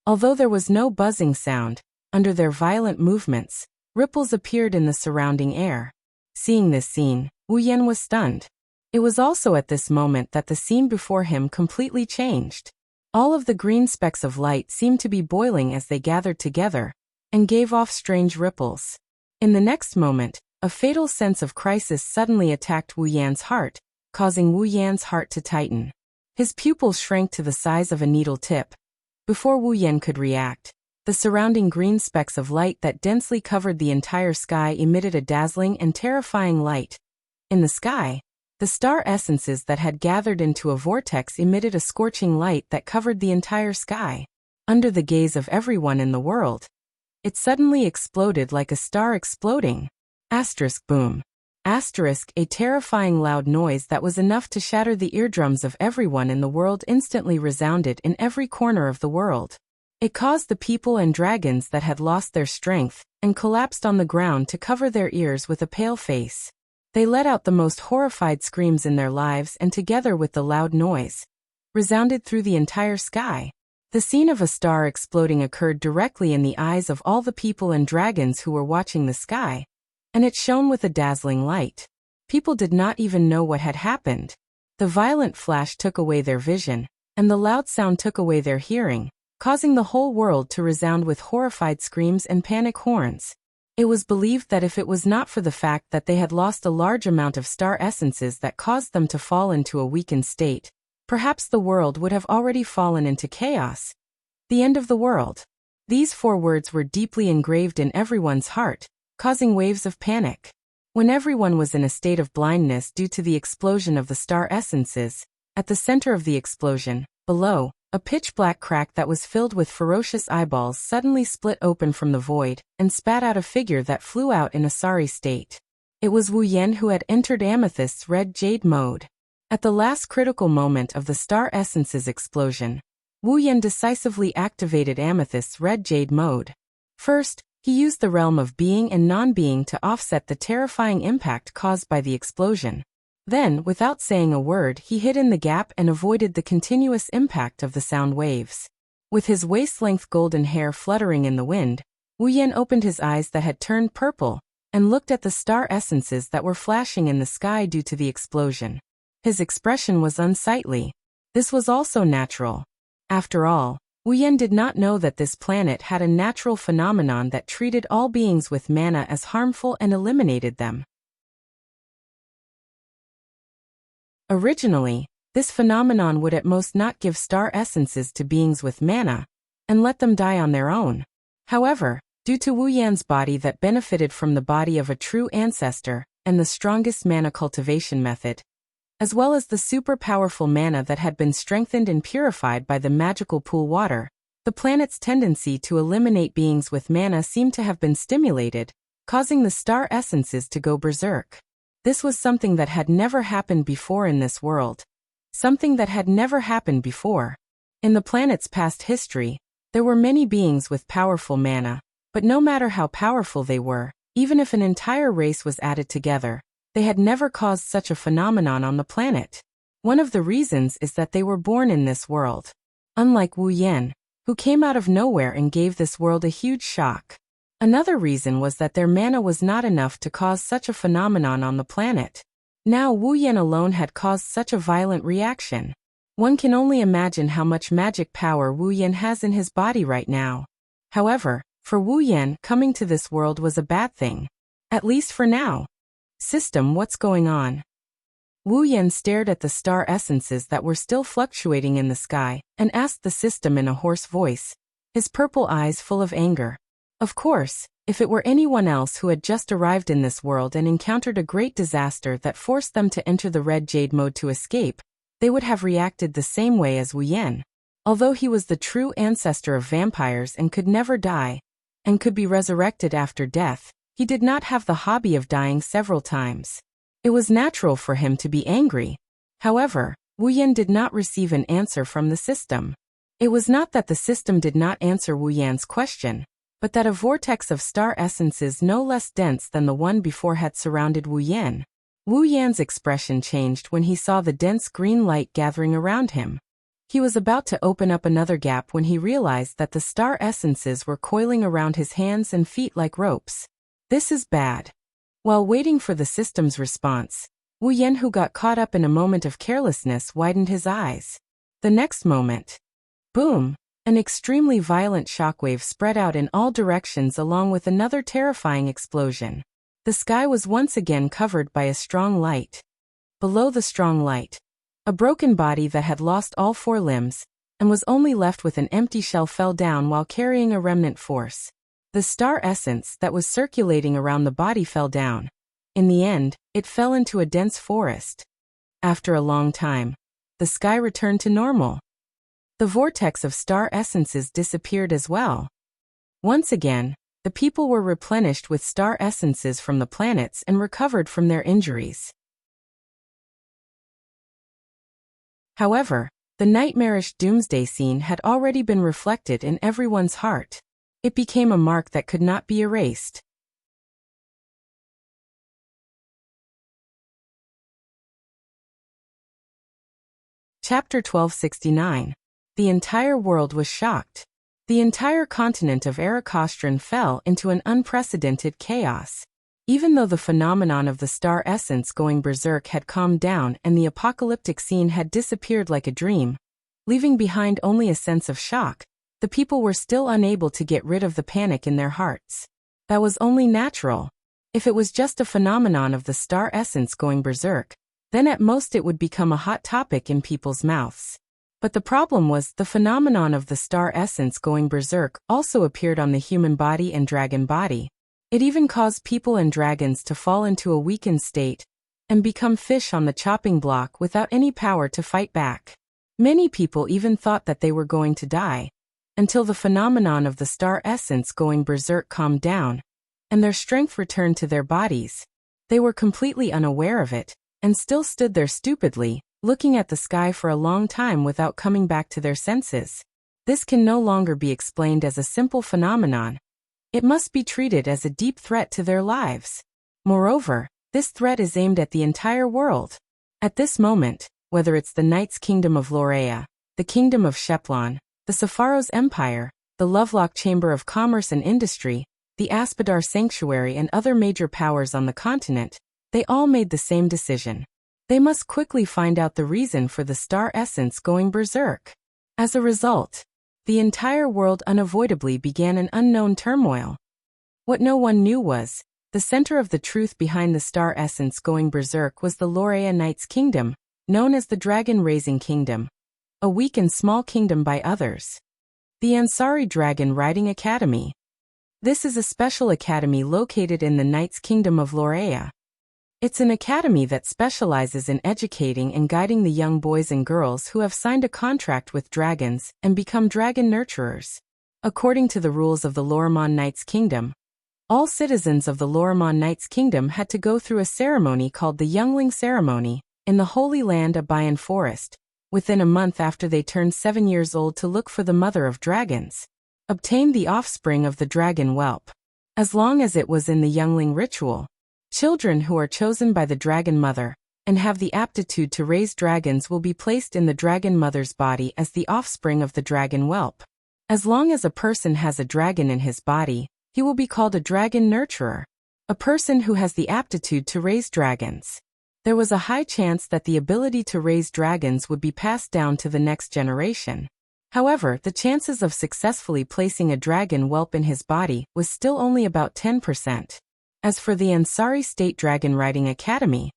Although there was no buzzing sound, under their violent movements, ripples appeared in the surrounding air. Seeing this scene, Wu Yan was stunned. It was also at this moment that the scene before him completely changed. All of the green specks of light seemed to be boiling as they gathered together, and gave off strange ripples. In the next moment, a fatal sense of crisis suddenly attacked Wu Yan's heart, causing Wu Yan's heart to tighten. His pupils shrank to the size of a needle tip. Before Wu Yan could react, the surrounding green specks of light that densely covered the entire sky emitted a dazzling and terrifying light. In the sky, the star essences that had gathered into a vortex emitted a scorching light that covered the entire sky. Under the gaze of everyone in the world, it suddenly exploded like a star exploding. Asterisk boom. Asterisk, a terrifying loud noise that was enough to shatter the eardrums of everyone in the world instantly resounded in every corner of the world. It caused the people and dragons that had lost their strength and collapsed on the ground to cover their ears with a pale face. They let out the most horrified screams in their lives, and together with the loud noise, resounded through the entire sky. The scene of a star exploding occurred directly in the eyes of all the people and dragons who were watching the sky. and it shone with a dazzling light. People did not even know what had happened. The violent flash took away their vision, and the loud sound took away their hearing, causing the whole world to resound with horrified screams and panic horns. It was believed that if it was not for the fact that they had lost a large amount of star essences that caused them to fall into a weakened state, perhaps the world would have already fallen into chaos. The end of the world. These 4 words were deeply engraved in everyone's heart, causing waves of panic. When everyone was in a state of blindness due to the explosion of the star essences, at the center of the explosion, below, a pitch-black crack that was filled with ferocious eyeballs suddenly split open from the void and spat out a figure that flew out in a sorry state. It was Wu Yan who had entered Amethyst's red jade mode. At the last critical moment of the star essence's explosion, Wu Yan decisively activated Amethyst's red jade mode. First, he used the realm of being and non-being to offset the terrifying impact caused by the explosion. Then, without saying a word, he hid in the gap and avoided the continuous impact of the sound waves. With his waist-length golden hair fluttering in the wind, Wu Yan opened his eyes that had turned purple and looked at the star essences that were flashing in the sky due to the explosion. His expression was unsightly. This was also natural. After all, Wu Yan did not know that this planet had a natural phenomenon that treated all beings with mana as harmful and eliminated them. Originally, this phenomenon would at most not give star essences to beings with mana, and let them die on their own. However, due to Wu Yan's body that benefited from the body of a true ancestor, and the strongest mana cultivation method, as well as the super powerful mana that had been strengthened and purified by the magical pool water, the planet's tendency to eliminate beings with mana seemed to have been stimulated, causing the star essences to go berserk. This was something that had never happened before in this world. Something that had never happened before. In the planet's past history, there were many beings with powerful mana, but no matter how powerful they were, even if an entire race was added together, they had never caused such a phenomenon on the planet. One of the reasons is that they were born in this world. Unlike Wu Yan, who came out of nowhere and gave this world a huge shock. Another reason was that their mana was not enough to cause such a phenomenon on the planet. Now Wu Yan alone had caused such a violent reaction. One can only imagine how much magic power Wu Yan has in his body right now. However, for Wu Yan, coming to this world was a bad thing. At least for now. System, what's going on? Wu Yan stared at the star essences that were still fluctuating in the sky, and asked the system in a hoarse voice, his purple eyes full of anger. Of course, if it were anyone else who had just arrived in this world and encountered a great disaster that forced them to enter the red jade mode to escape, they would have reacted the same way as Wu Yan. Although he was the true ancestor of vampires and could never die, and could be resurrected after death, he did not have the hobby of dying several times. It was natural for him to be angry. However, Wu Yan did not receive an answer from the system. It was not that the system did not answer Wu Yan's question, but that a vortex of star essences no less dense than the one before had surrounded Wu Yan. Wu Yan's expression changed when he saw the dense green light gathering around him. He was about to open up another gap when he realized that the star essences were coiling around his hands and feet like ropes. This is bad. While waiting for the system's response, Wu Yan, who got caught up in a moment of carelessness, widened his eyes. The next moment, boom! An extremely violent shockwave spread out in all directions along with another terrifying explosion. The sky was once again covered by a strong light. Below the strong light, a broken body that had lost all 4 limbs, and was only left with an empty shell fell down while carrying a remnant force. The star essence that was circulating around the body fell down. In the end, it fell into a dense forest. After a long time, the sky returned to normal. The vortex of star essences disappeared as well. Once again, the people were replenished with star essences from the planets and recovered from their injuries. However, the nightmarish doomsday scene had already been reflected in everyone's heart. It became a mark that could not be erased. Chapter 1269. The entire world was shocked. The entire continent of Arakostran fell into an unprecedented chaos. Even though the phenomenon of the star essence going berserk had calmed down and the apocalyptic scene had disappeared like a dream, leaving behind only a sense of shock, the people were still unable to get rid of the panic in their hearts. That was only natural. If it was just a phenomenon of the star essence going berserk, then at most it would become a hot topic in people's mouths. But the problem was the phenomenon of the star essence going berserk also appeared on the human body and dragon body. It even caused people and dragons to fall into a weakened state and become fish on the chopping block without any power to fight back. Many people even thought that they were going to die, until the phenomenon of the star essence going berserk calmed down, and their strength returned to their bodies. They were completely unaware of it, and still stood there stupidly, looking at the sky for a long time without coming back to their senses. This can no longer be explained as a simple phenomenon. It must be treated as a deep threat to their lives. Moreover, this threat is aimed at the entire world. At this moment, whether it's the Knight's Kingdom of Lorea, the Kingdom of Sheplon, the Sepharo's Empire, the Lovelock Chamber of Commerce and Industry, the Aspidar Sanctuary and other major powers on the continent, they all made the same decision. They must quickly find out the reason for the star essence going berserk. As a result, the entire world unavoidably began an unknown turmoil. What no one knew was, the center of the truth behind the star essence going berserk was the Lorea Knight's Kingdom, known as the Dragon-Raising Kingdom, a weak and small kingdom by others. The Ansari Dragon Riding Academy. This is a special academy located in the Knight's Kingdom of Lorea. It's an academy that specializes in educating and guiding the young boys and girls who have signed a contract with dragons and become dragon nurturers. According to the rules of the Lorimon Knight's Kingdom, all citizens of the Lorimon Knight's Kingdom had to go through a ceremony called the Youngling Ceremony in the Holy Land Abayan Forest, within a month after they turned 7 years old, to look for the mother of dragons, obtain the offspring of the dragon whelp. As long as it was in the youngling ritual, children who are chosen by the dragon mother and have the aptitude to raise dragons will be placed in the dragon mother's body as the offspring of the dragon whelp. As long as a person has a dragon in his body, he will be called a dragon nurturer, a person who has the aptitude to raise dragons. There was a high chance that the ability to raise dragons would be passed down to the next generation. However, the chances of successfully placing a dragon whelp in his body was still only about 10%. As for the Ansari State Dragon Riding Academy,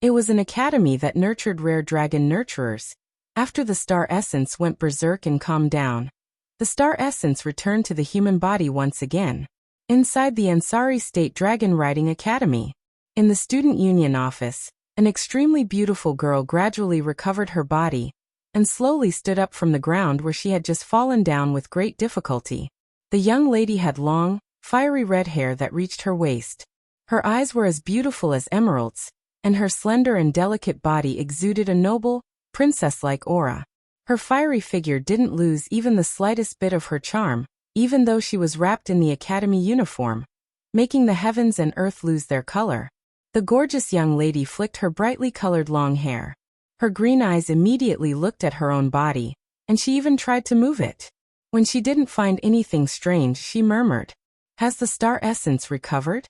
it was an academy that nurtured rare dragon nurturers. After the star essence went berserk and calmed down, the star essence returned to the human body once again. Inside the Ansari State Dragon Riding Academy, in the Student Union office, an extremely beautiful girl gradually recovered her body and slowly stood up from the ground where she had just fallen down with great difficulty. The young lady had long, fiery red hair that reached her waist. Her eyes were as beautiful as emeralds, and her slender and delicate body exuded a noble, princess-like aura. Her fiery figure didn't lose even the slightest bit of her charm, even though she was wrapped in the academy uniform, making the heavens and earth lose their color. The gorgeous young lady flicked her brightly colored long hair. Her green eyes immediately looked at her own body, and she even tried to move it. When she didn't find anything strange, she murmured, "Has the star essence recovered?"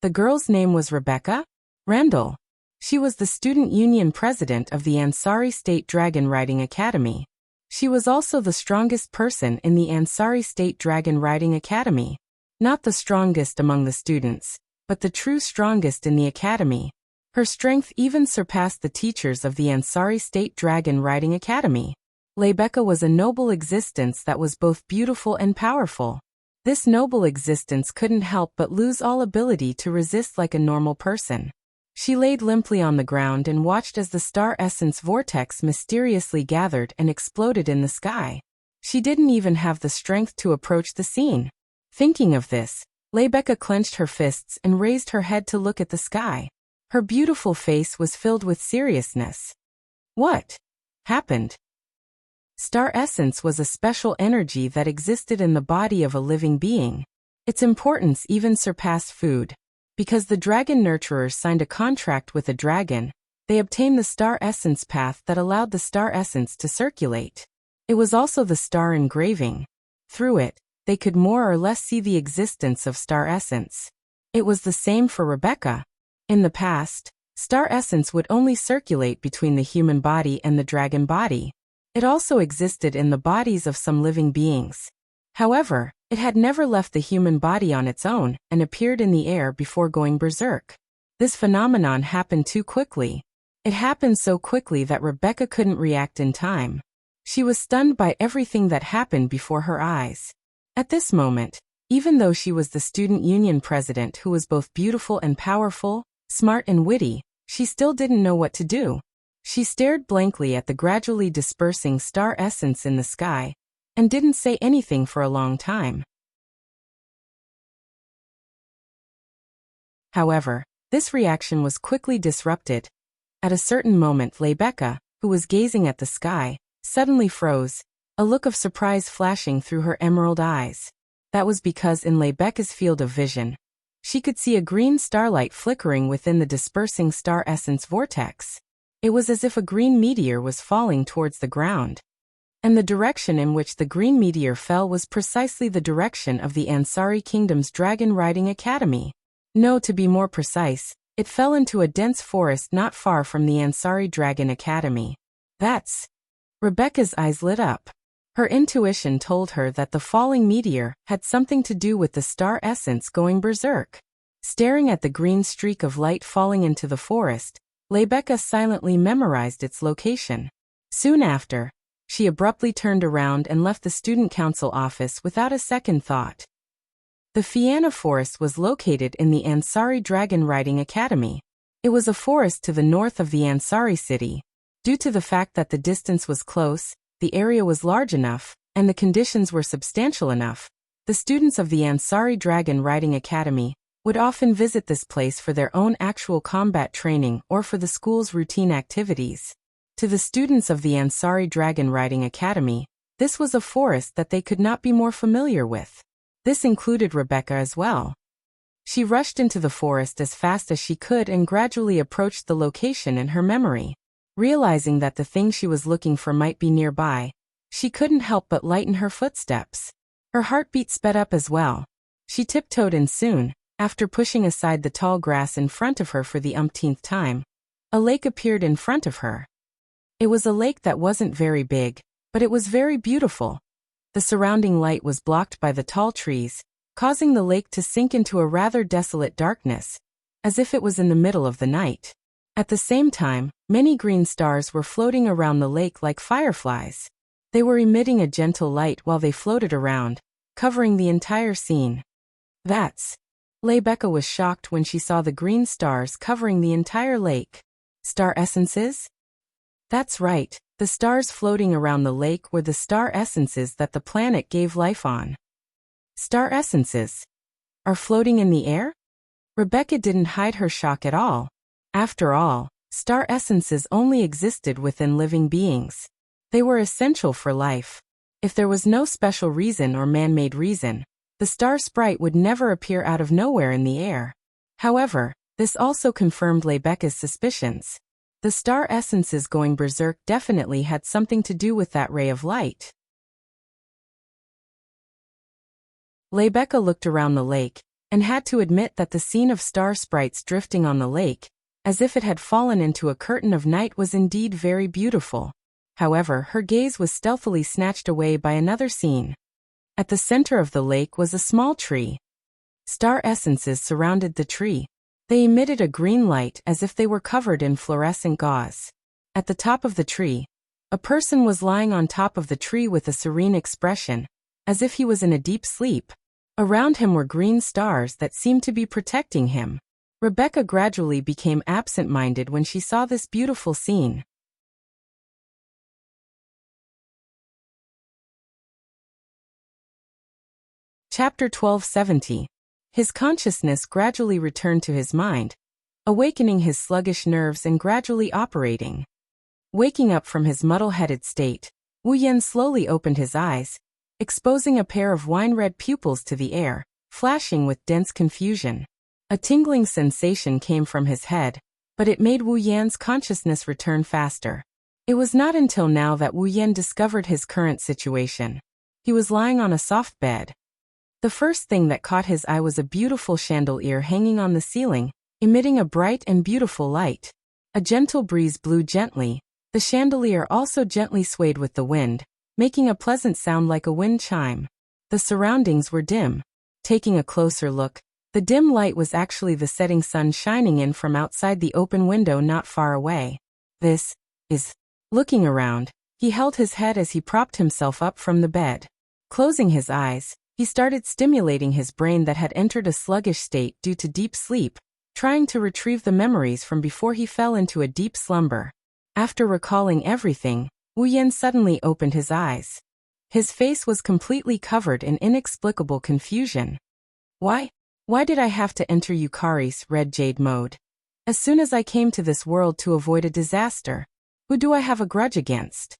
The girl's name was Rebecca Randall. She was the student union president of the Ansari State Dragon Riding Academy. She was also the strongest person in the Ansari State Dragon Riding Academy. Not the strongest among the students, but the true strongest in the academy. Her strength even surpassed the teachers of the Ansari State Dragon Riding Academy. Rebecca was a noble existence that was both beautiful and powerful. This noble existence couldn't help but lose all ability to resist like a normal person. She laid limply on the ground and watched as the star essence vortex mysteriously gathered and exploded in the sky. She didn't even have the strength to approach the scene. Thinking of this, Rebecca clenched her fists and raised her head to look at the sky. Her beautiful face was filled with seriousness. What happened? Star essence was a special energy that existed in the body of a living being. Its importance even surpassed food. Because the dragon nurturers signed a contract with a dragon, they obtained the star essence path that allowed the star essence to circulate. It was also the star engraving. Through it, they could more or less see the existence of star essence. It was the same for Rebecca. In the past, star essence would only circulate between the human body and the dragon body. It also existed in the bodies of some living beings. However, it had never left the human body on its own and appeared in the air before going berserk. This phenomenon happened too quickly. It happened so quickly that Rebecca couldn't react in time. She was stunned by everything that happened before her eyes. At this moment, even though she was the student union president who was both beautiful and powerful, smart and witty, she still didn't know what to do. She stared blankly at the gradually dispersing star essence in the sky, and didn't say anything for a long time. However, this reaction was quickly disrupted. At a certain moment, Rebecca, who was gazing at the sky, suddenly froze, a look of surprise flashing through her emerald eyes. That was because in Rebecca's field of vision, she could see a green starlight flickering within the dispersing star essence vortex. It was as if a green meteor was falling towards the ground. And the direction in which the green meteor fell was precisely the direction of the Ansari Kingdom's Dragon Riding Academy. No, to be more precise, it fell into a dense forest not far from the Ansari Dragon Academy. That's... Rebecca's eyes lit up. Her intuition told her that the falling meteor had something to do with the star essence going berserk. Staring at the green streak of light falling into the forest, Rebecca silently memorized its location. Soon after, she abruptly turned around and left the student council office without a second thought. The Fianna Forest was located in the Ansari Dragon Riding Academy. It was a forest to the north of the Ansari city. Due to the fact that the distance was close, the area was large enough, and the conditions were substantial enough, the students of the Ansari Dragon Riding Academy would often visit this place for their own actual combat training or for the school's routine activities. To the students of the Ansari Dragon Riding Academy, this was a forest that they could not be more familiar with. This included Rebecca as well. She rushed into the forest as fast as she could and gradually approached the location in her memory. Realizing that the thing she was looking for might be nearby, she couldn't help but lighten her footsteps. Her heartbeat sped up as well. She tiptoed in soon, after pushing aside the tall grass in front of her for the umpteenth time, a lake appeared in front of her. It was a lake that wasn't very big, but it was very beautiful. The surrounding light was blocked by the tall trees, causing the lake to sink into a rather desolate darkness, as if it was in the middle of the night. At the same time, many green stars were floating around the lake like fireflies. They were emitting a gentle light while they floated around, covering the entire scene. That's... Rebecca was shocked when she saw the green stars covering the entire lake. Star essences? That's right, the stars floating around the lake were the star essences that the planet gave life on. Star essences are floating in the air? Rebecca didn't hide her shock at all. After all, star essences only existed within living beings. They were essential for life. If there was no special reason or man-made reason, the star sprite would never appear out of nowhere in the air. However, this also confirmed Rebecca's suspicions. The star essences going berserk definitely had something to do with that ray of light. Rebecca looked around the lake, and had to admit that the scene of star sprites drifting on the lake, as if it had fallen into a curtain of night, was indeed very beautiful. However, her gaze was stealthily snatched away by another scene. At the center of the lake was a small tree. Star essences surrounded the tree. They emitted a green light as if they were covered in fluorescent gauze. At the top of the tree, a person was lying on top of the tree with a serene expression, as if he was in a deep sleep. Around him were green stars that seemed to be protecting him. Rebecca gradually became absent-minded when she saw this beautiful scene. Chapter 1270. His consciousness gradually returned to his mind, awakening his sluggish nerves and gradually operating. Waking up from his muddle-headed state, Wu Yan slowly opened his eyes, exposing a pair of wine-red pupils to the air, flashing with dense confusion. A tingling sensation came from his head, but it made Wu Yan's consciousness return faster. It was not until now that Wu Yan discovered his current situation. He was lying on a soft bed. The first thing that caught his eye was a beautiful chandelier hanging on the ceiling, emitting a bright and beautiful light. A gentle breeze blew gently. The chandelier also gently swayed with the wind, making a pleasant sound like a wind chime. The surroundings were dim. Taking a closer look, the dim light was actually the setting sun shining in from outside the open window not far away. This is... Looking around, he held his head as he propped himself up from the bed. Closing his eyes, he started stimulating his brain that had entered a sluggish state due to deep sleep, trying to retrieve the memories from before he fell into a deep slumber. After recalling everything, Wuyan suddenly opened his eyes. His face was completely covered in inexplicable confusion. Why did I have to enter Yukari's red jade mode? As soon as I came to this world to avoid a disaster, who do I have a grudge against?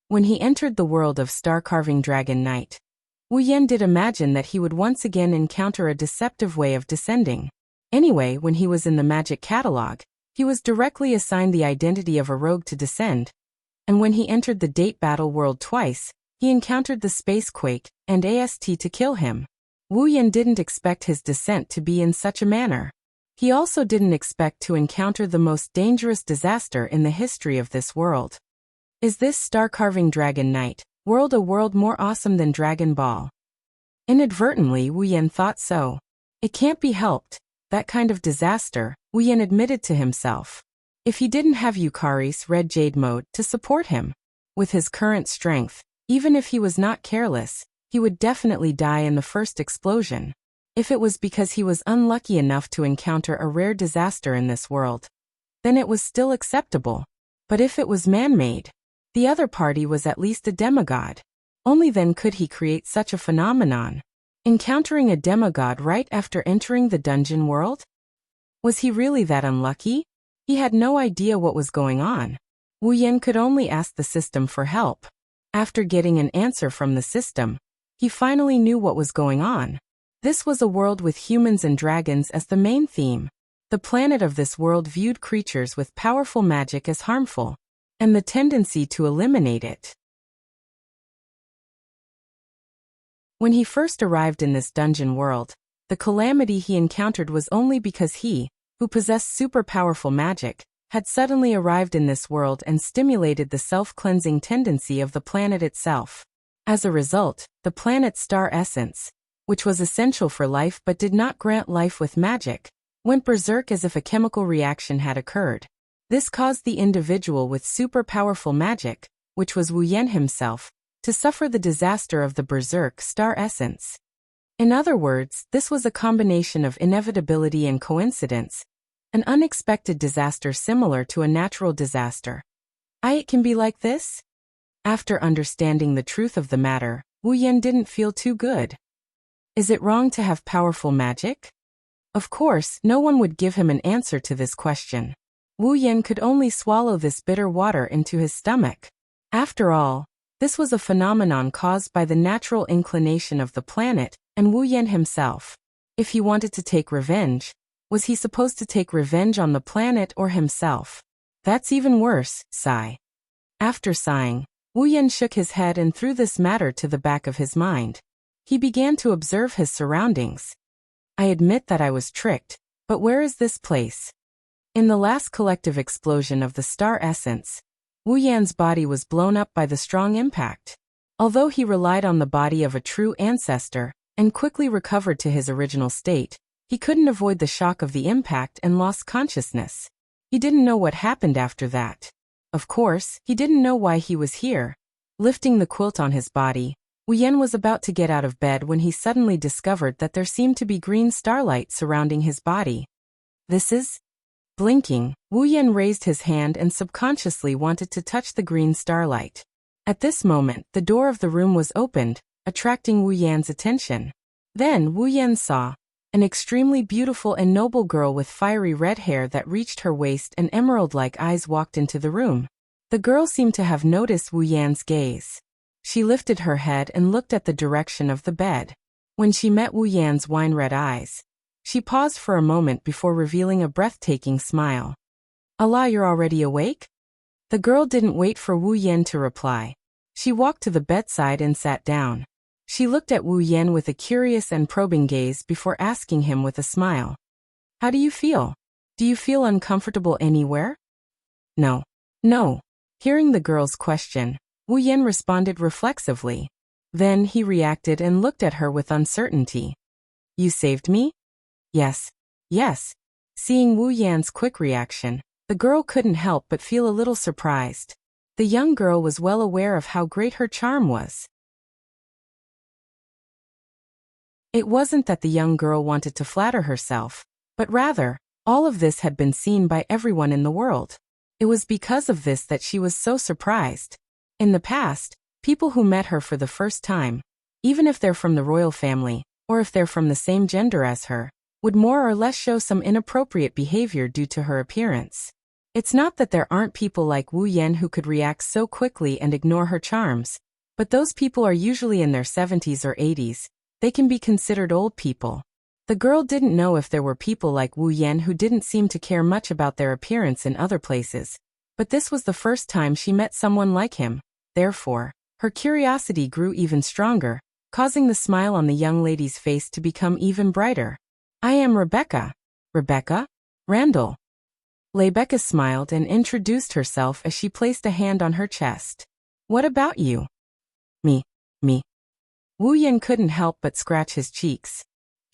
When he entered the world of star-carving Dragon Knight, Wuyan did imagine that he would once again encounter a deceptive way of descending. Anyway, when he was in the magic catalog, he was directly assigned the identity of a rogue to descend. And when he entered the date battle world twice, he encountered the space quake and AST to kill him. Wuyan didn't expect his descent to be in such a manner. He also didn't expect to encounter the most dangerous disaster in the history of this world. Is this star-carving Dragon Knight world a world more awesome than Dragon Ball? Inadvertently, Wuyan thought so. It can't be helped. That kind of disaster, Wuyan admitted to himself. If he didn't have Yukari's red jade mode to support him, with his current strength, even if he was not careless, he would definitely die in the first explosion. If it was because he was unlucky enough to encounter a rare disaster in this world, then it was still acceptable. But if it was man-made, the other party was at least a demigod. Only then could he create such a phenomenon. Encountering a demigod right after entering the dungeon world? Was he really that unlucky? He had no idea what was going on. Wuyan could only ask the system for help. After getting an answer from the system, he finally knew what was going on. This was a world with humans and dragons as the main theme. The planet of this world viewed creatures with powerful magic as harmful, and the tendency to eliminate it. When he first arrived in this dungeon world, the calamity he encountered was only because he, who possessed super powerful magic, had suddenly arrived in this world and stimulated the self-cleansing tendency of the planet itself. As a result, the planet's star essence, which was essential for life but did not grant life with magic, went berserk as if a chemical reaction had occurred. This caused the individual with super powerful magic, which was Wuyan himself, to suffer the disaster of the berserk star essence. In other words, this was a combination of inevitability and coincidence, an unexpected disaster similar to a natural disaster. It can be like this? After understanding the truth of the matter, Wuyan didn't feel too good. Is it wrong to have powerful magic? Of course, no one would give him an answer to this question. Wuyan could only swallow this bitter water into his stomach. After all, this was a phenomenon caused by the natural inclination of the planet and Wuyan himself. If he wanted to take revenge, was he supposed to take revenge on the planet or himself? That's even worse, sigh. After sighing, Wuyan shook his head and threw this matter to the back of his mind. He began to observe his surroundings. I admit that I was tricked, but where is this place? In the last collective explosion of the star essence, Wuyan's body was blown up by the strong impact. Although he relied on the body of a true ancestor and quickly recovered to his original state, he couldn't avoid the shock of the impact and lost consciousness. He didn't know what happened after that. Of course, he didn't know why he was here. Lifting the quilt on his body, Wuyan was about to get out of bed when he suddenly discovered that there seemed to be green starlight surrounding his body. This is... Blinking, Wuyan raised his hand and subconsciously wanted to touch the green starlight. At this moment, the door of the room was opened, attracting Wuyan's attention. Then Wuyan saw an extremely beautiful and noble girl with fiery red hair that reached her waist and emerald-like eyes walked into the room. The girl seemed to have noticed Wuyan's gaze. She lifted her head and looked at the direction of the bed. When she met Wuyan's wine-red eyes, she paused for a moment before revealing a breathtaking smile. Allah, you're already awake? The girl didn't wait for Wuyan to reply. She walked to the bedside and sat down. She looked at Wu Yan with a curious and probing gaze before asking him with a smile. How do you feel? Do you feel uncomfortable anywhere? No. No. Hearing the girl's question, Wu Yan responded reflexively. Then he reacted and looked at her with uncertainty. You saved me? Yes. Yes. Seeing Wu Yan's quick reaction, the girl couldn't help but feel a little surprised. The young girl was well aware of how great her charm was. It wasn't that the young girl wanted to flatter herself, but rather, all of this had been seen by everyone in the world. It was because of this that she was so surprised. In the past, people who met her for the first time, even if they're from the royal family, or if they're from the same gender as her, would more or less show some inappropriate behavior due to her appearance. It's not that there aren't people like Wu Yan who could react so quickly and ignore her charms, but those people are usually in their 70s or 80s. They can be considered old people. The girl didn't know if there were people like Wu Yan who didn't seem to care much about their appearance in other places, but this was the first time she met someone like him. Therefore, her curiosity grew even stronger, causing the smile on the young lady's face to become even brighter. I am Rebecca. Rebecca? Randall. Rebecca smiled and introduced herself as she placed a hand on her chest. What about you? Me. Wu Yan couldn't help but scratch his cheeks.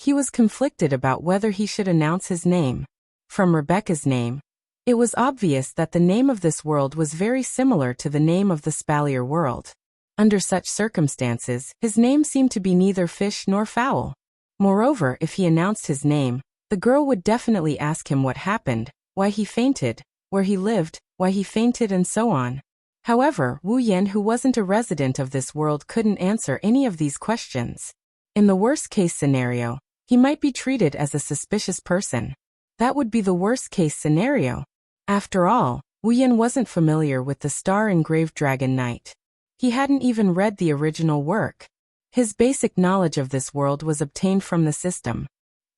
He was conflicted about whether he should announce his name. From Rebecca's name, it was obvious that the name of this world was very similar to the name of the Spalier world. Under such circumstances, his name seemed to be neither fish nor fowl. Moreover, if he announced his name, the girl would definitely ask him what happened, why he fainted, where he lived, why he fainted, and so on. However, Wu Yan, who wasn't a resident of this world, couldn't answer any of these questions. In the worst-case scenario, he might be treated as a suspicious person. That would be the worst-case scenario. After all, Wu Yan wasn't familiar with the star-engraved Dragon Knight. He hadn't even read the original work. His basic knowledge of this world was obtained from the system.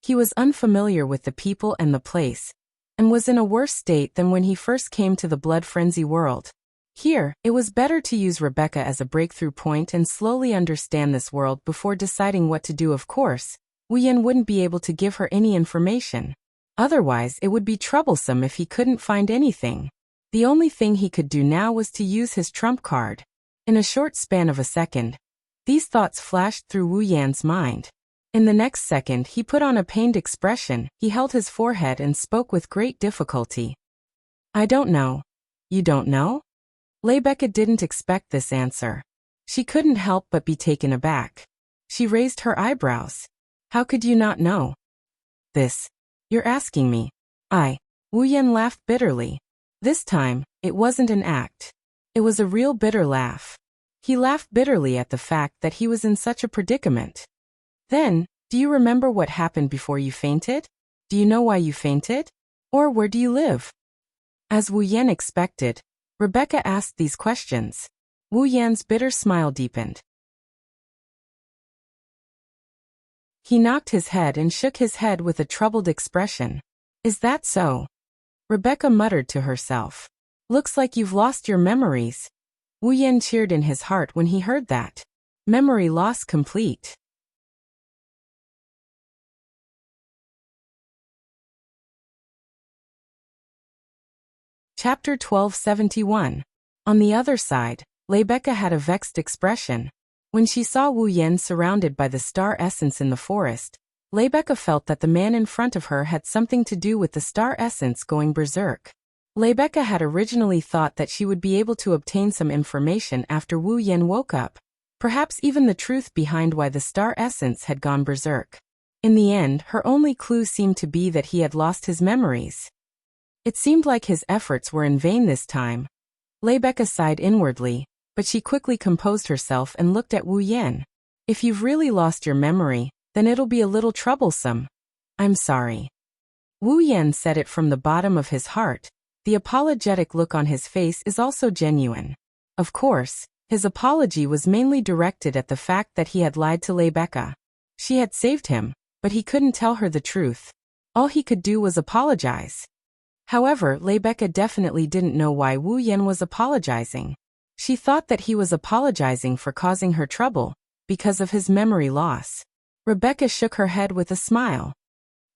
He was unfamiliar with the people and the place, and was in a worse state than when he first came to the Blood Frenzy world. Here, it was better to use Rebecca as a breakthrough point and slowly understand this world before deciding what to do. Of course, Wu Yan wouldn't be able to give her any information. Otherwise, it would be troublesome if he couldn't find anything. The only thing he could do now was to use his trump card. In a short span of a second, these thoughts flashed through Wu Yan's mind. In the next second, he put on a pained expression, he held his forehead and spoke with great difficulty. I don't know. You don't know? Rebecca didn't expect this answer. She couldn't help but be taken aback. She raised her eyebrows. How could you not know? This. You're asking me. Wu Yan laughed bitterly. This time, it wasn't an act. It was a real bitter laugh. He laughed bitterly at the fact that he was in such a predicament. Then, do you remember what happened before you fainted? Do you know why you fainted? Or where do you live? As Wu Yan expected, Rebecca asked these questions. Wu Yan's bitter smile deepened. He knocked his head and shook his head with a troubled expression. Is that so? Rebecca muttered to herself. Looks like you've lost your memories. Wu Yan cheered in his heart when he heard that. Memory loss complete. Chapter 1271. On the other side, Rebecca had a vexed expression. When she saw Wu Yan surrounded by the star essence in the forest, Rebecca felt that the man in front of her had something to do with the star essence going berserk. Rebecca had originally thought that she would be able to obtain some information after Wu Yan woke up, perhaps even the truth behind why the star essence had gone berserk. In the end, her only clue seemed to be that he had lost his memories. It seemed like his efforts were in vain this time. Rebecca sighed inwardly, but she quickly composed herself and looked at Wu Yan. If you've really lost your memory, then it'll be a little troublesome. I'm sorry. Wu Yan said it from the bottom of his heart. The apologetic look on his face is also genuine. Of course, his apology was mainly directed at the fact that he had lied to Rebecca. She had saved him, but he couldn't tell her the truth. All he could do was apologize. However, Rebecca definitely didn't know why Wu Yan was apologizing. She thought that he was apologizing for causing her trouble, because of his memory loss. Rebecca shook her head with a smile.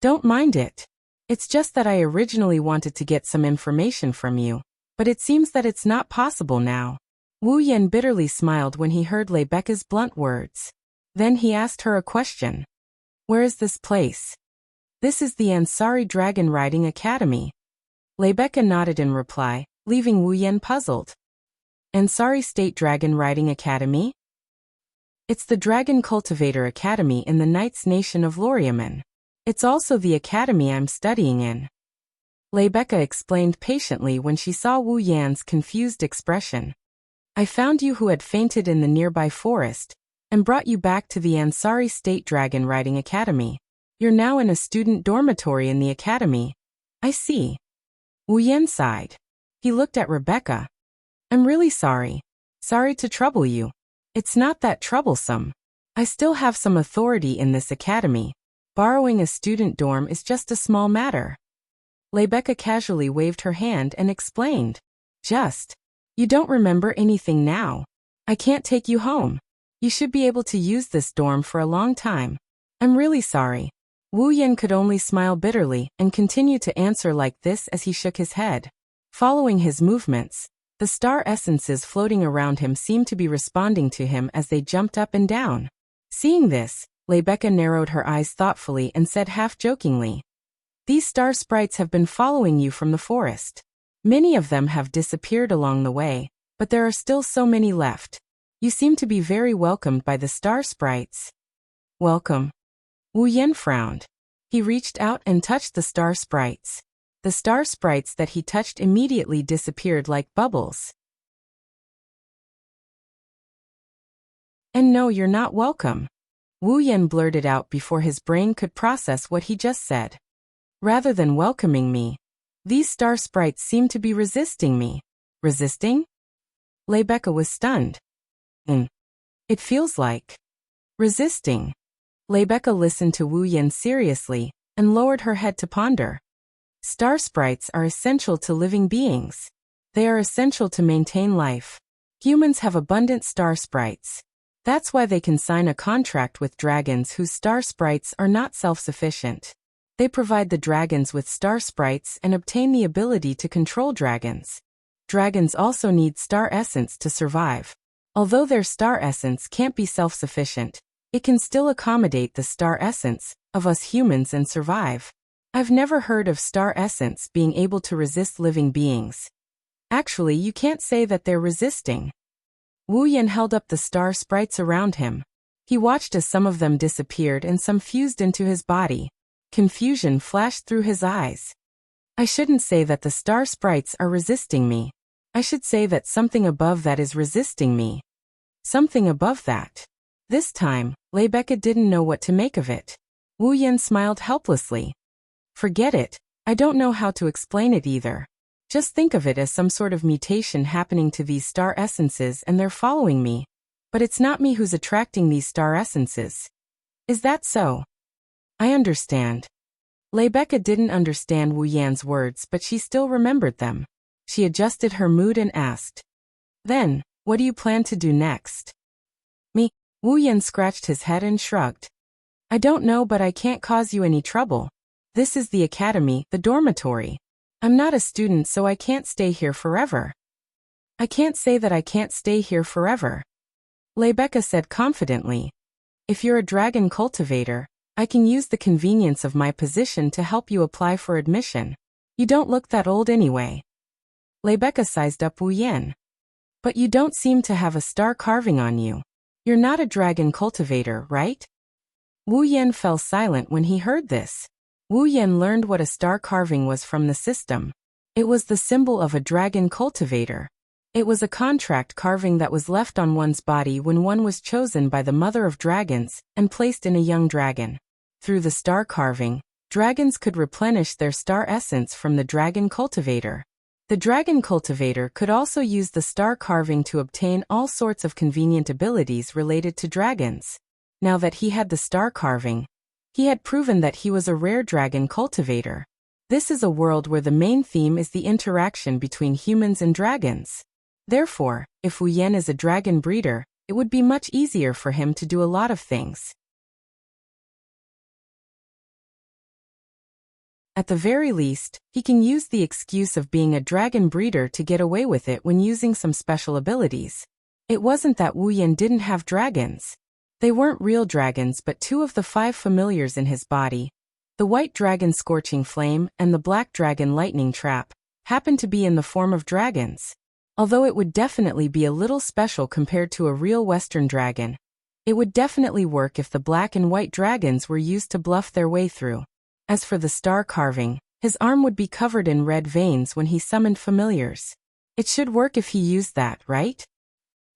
Don't mind it. It's just that I originally wanted to get some information from you, but it seems that it's not possible now. Wu Yan bitterly smiled when he heard Rebecca's blunt words. Then he asked her a question. Where is this place? This is the Ansari Dragon Riding Academy. Rebecca nodded in reply, leaving Wu Yan puzzled. Ansari State Dragon Riding Academy? It's the Dragon Cultivator Academy in the Knight's Nation of Loriaman. It's also the academy I'm studying in. Rebecca explained patiently when she saw Wu Yan's confused expression. I found you who had fainted in the nearby forest, and brought you back to the Ansari State Dragon Riding Academy. You're now in a student dormitory in the academy. I see. Wu Yan sighed. He looked at Rebecca. I'm really sorry. Sorry to trouble you. It's not that troublesome. I still have some authority in this academy. Borrowing a student dorm is just a small matter. Rebecca casually waved her hand and explained. Just. You don't remember anything now. I can't take you home. You should be able to use this dorm for a long time. I'm really sorry. Wu Yan could only smile bitterly and continue to answer like this as he shook his head. Following his movements, the star essences floating around him seemed to be responding to him as they jumped up and down. Seeing this, Rebecca narrowed her eyes thoughtfully and said half-jokingly, These star sprites have been following you from the forest. Many of them have disappeared along the way, but there are still so many left. You seem to be very welcomed by the star sprites. Welcome. Wu Yan frowned. He reached out and touched the star sprites. The star sprites that he touched immediately disappeared like bubbles. And no, you're not welcome. Wu Yan blurted out before his brain could process what he just said. Rather than welcoming me, these star sprites seem to be resisting me. Resisting? Rebecca was stunned. It feels like resisting. Rebecca listened to Wu Yan seriously and lowered her head to ponder. Star sprites are essential to living beings. They are essential to maintain life. Humans have abundant star sprites. That's why they can sign a contract with dragons whose star sprites are not self-sufficient. They provide the dragons with star sprites and obtain the ability to control dragons. Dragons also need star essence to survive. Although their star essence can't be self-sufficient, it can still accommodate the star essence of us humans and survive. I've never heard of star essence being able to resist living beings. Actually, you can't say that they're resisting. Wu Yan held up the star sprites around him. He watched as some of them disappeared and some fused into his body. Confusion flashed through his eyes. I shouldn't say that the star sprites are resisting me. I should say that something above that is resisting me. Something above that. This time, Rebecca didn't know what to make of it. Wu Yan smiled helplessly. Forget it, I don't know how to explain it either. Just think of it as some sort of mutation happening to these star essences and they're following me. But it's not me who's attracting these star essences. Is that so? I understand. Rebecca didn't understand Wu Yan's words, but she still remembered them. She adjusted her mood and asked. Then, what do you plan to do next? Me? Wu Yan scratched his head and shrugged. I don't know, but I can't cause you any trouble. This is the academy, the dormitory. I'm not a student, so I can't stay here forever. I can't say that I can't stay here forever. Rebecca said confidently. If you're a dragon cultivator, I can use the convenience of my position to help you apply for admission. You don't look that old anyway. Rebecca sized up Wu Yan. But you don't seem to have a star carving on you. You're not a dragon cultivator, right? Wu Yan fell silent when he heard this. Wu Yan learned what a star carving was from the system. It was the symbol of a dragon cultivator. It was a contract carving that was left on one's body when one was chosen by the mother of dragons and placed in a young dragon. Through the star carving, dragons could replenish their star essence from the dragon cultivator. The dragon cultivator could also use the star carving to obtain all sorts of convenient abilities related to dragons. Now that he had the star carving, he had proven that he was a rare dragon cultivator. This is a world where the main theme is the interaction between humans and dragons. Therefore, if Wu Yan is a dragon breeder, it would be much easier for him to do a lot of things. At the very least, he can use the excuse of being a dragon breeder to get away with it when using some special abilities. It wasn't that Wu Yan didn't have dragons. They weren't real dragons but 2 of the 5 familiars in his body, the white dragon Scorching Flame and the black dragon Lightning Trap, happened to be in the form of dragons. Although it would definitely be a little special compared to a real Western dragon. It would definitely work if the black and white dragons were used to bluff their way through. As for the star carving, his arm would be covered in red veins when he summoned familiars. It should work if he used that, right?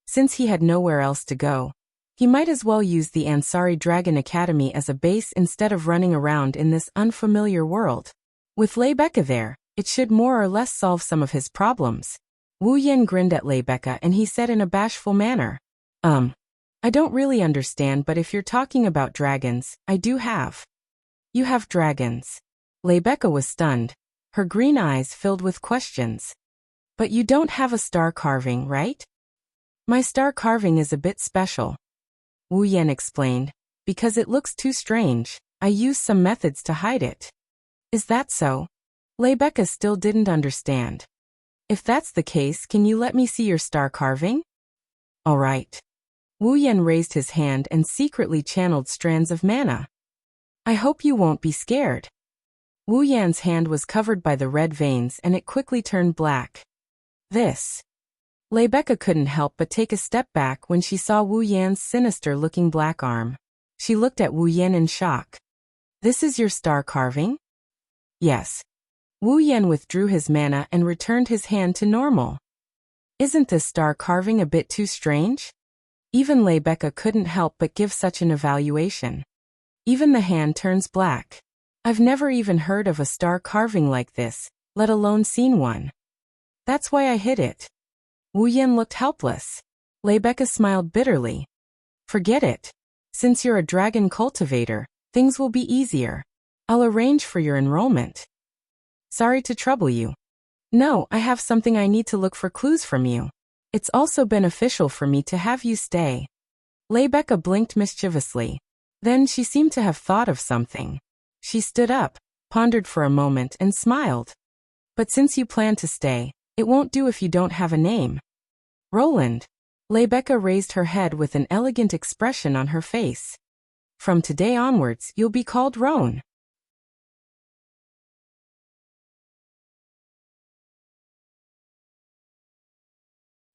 Since he had nowhere else to go, he might as well use the Ansari Dragon Academy as a base instead of running around in this unfamiliar world. With Leibeka there, it should more or less solve some of his problems. Wu Yan grinned at Leibeka and he said in a bashful manner, I don't really understand, but if you're talking about dragons, I do have. You have dragons. Leibeka was stunned, her green eyes filled with questions. But you don't have a star carving, right? My star carving is a bit special, Wu Yan explained, because it looks too strange. I use some methods to hide it. Is that so? Leibeka still didn't understand. If that's the case, can you let me see your star carving? All right. Wu Yan raised his hand and secretly channeled strands of mana. I hope you won't be scared. Wu Yan's hand was covered by the red veins and it quickly turned black. This. Leibeka couldn't help but take a step back when she saw Wu Yan's sinister-looking black arm. She looked at Wu Yan in shock. This is your star carving? Yes. Wu Yan withdrew his mana and returned his hand to normal. Isn't this star carving a bit too strange? Even Leibeka couldn't help but give such an evaluation. Even the hand turns black. I've never even heard of a star carving like this, let alone seen one. That's why I hid it. Wu Yan looked helpless. Leibeka smiled bitterly. Forget it. Since you're a dragon cultivator, things will be easier. I'll arrange for your enrollment. Sorry to trouble you. No, I have something I need to look for clues from you. It's also beneficial for me to have you stay. Leibeka blinked mischievously. Then she seemed to have thought of something. She stood up, pondered for a moment and smiled. But since you plan to stay, it won't do if you don't have a name. Roland. Leibeka raised her head with an elegant expression on her face. From today onwards, you'll be called Roan.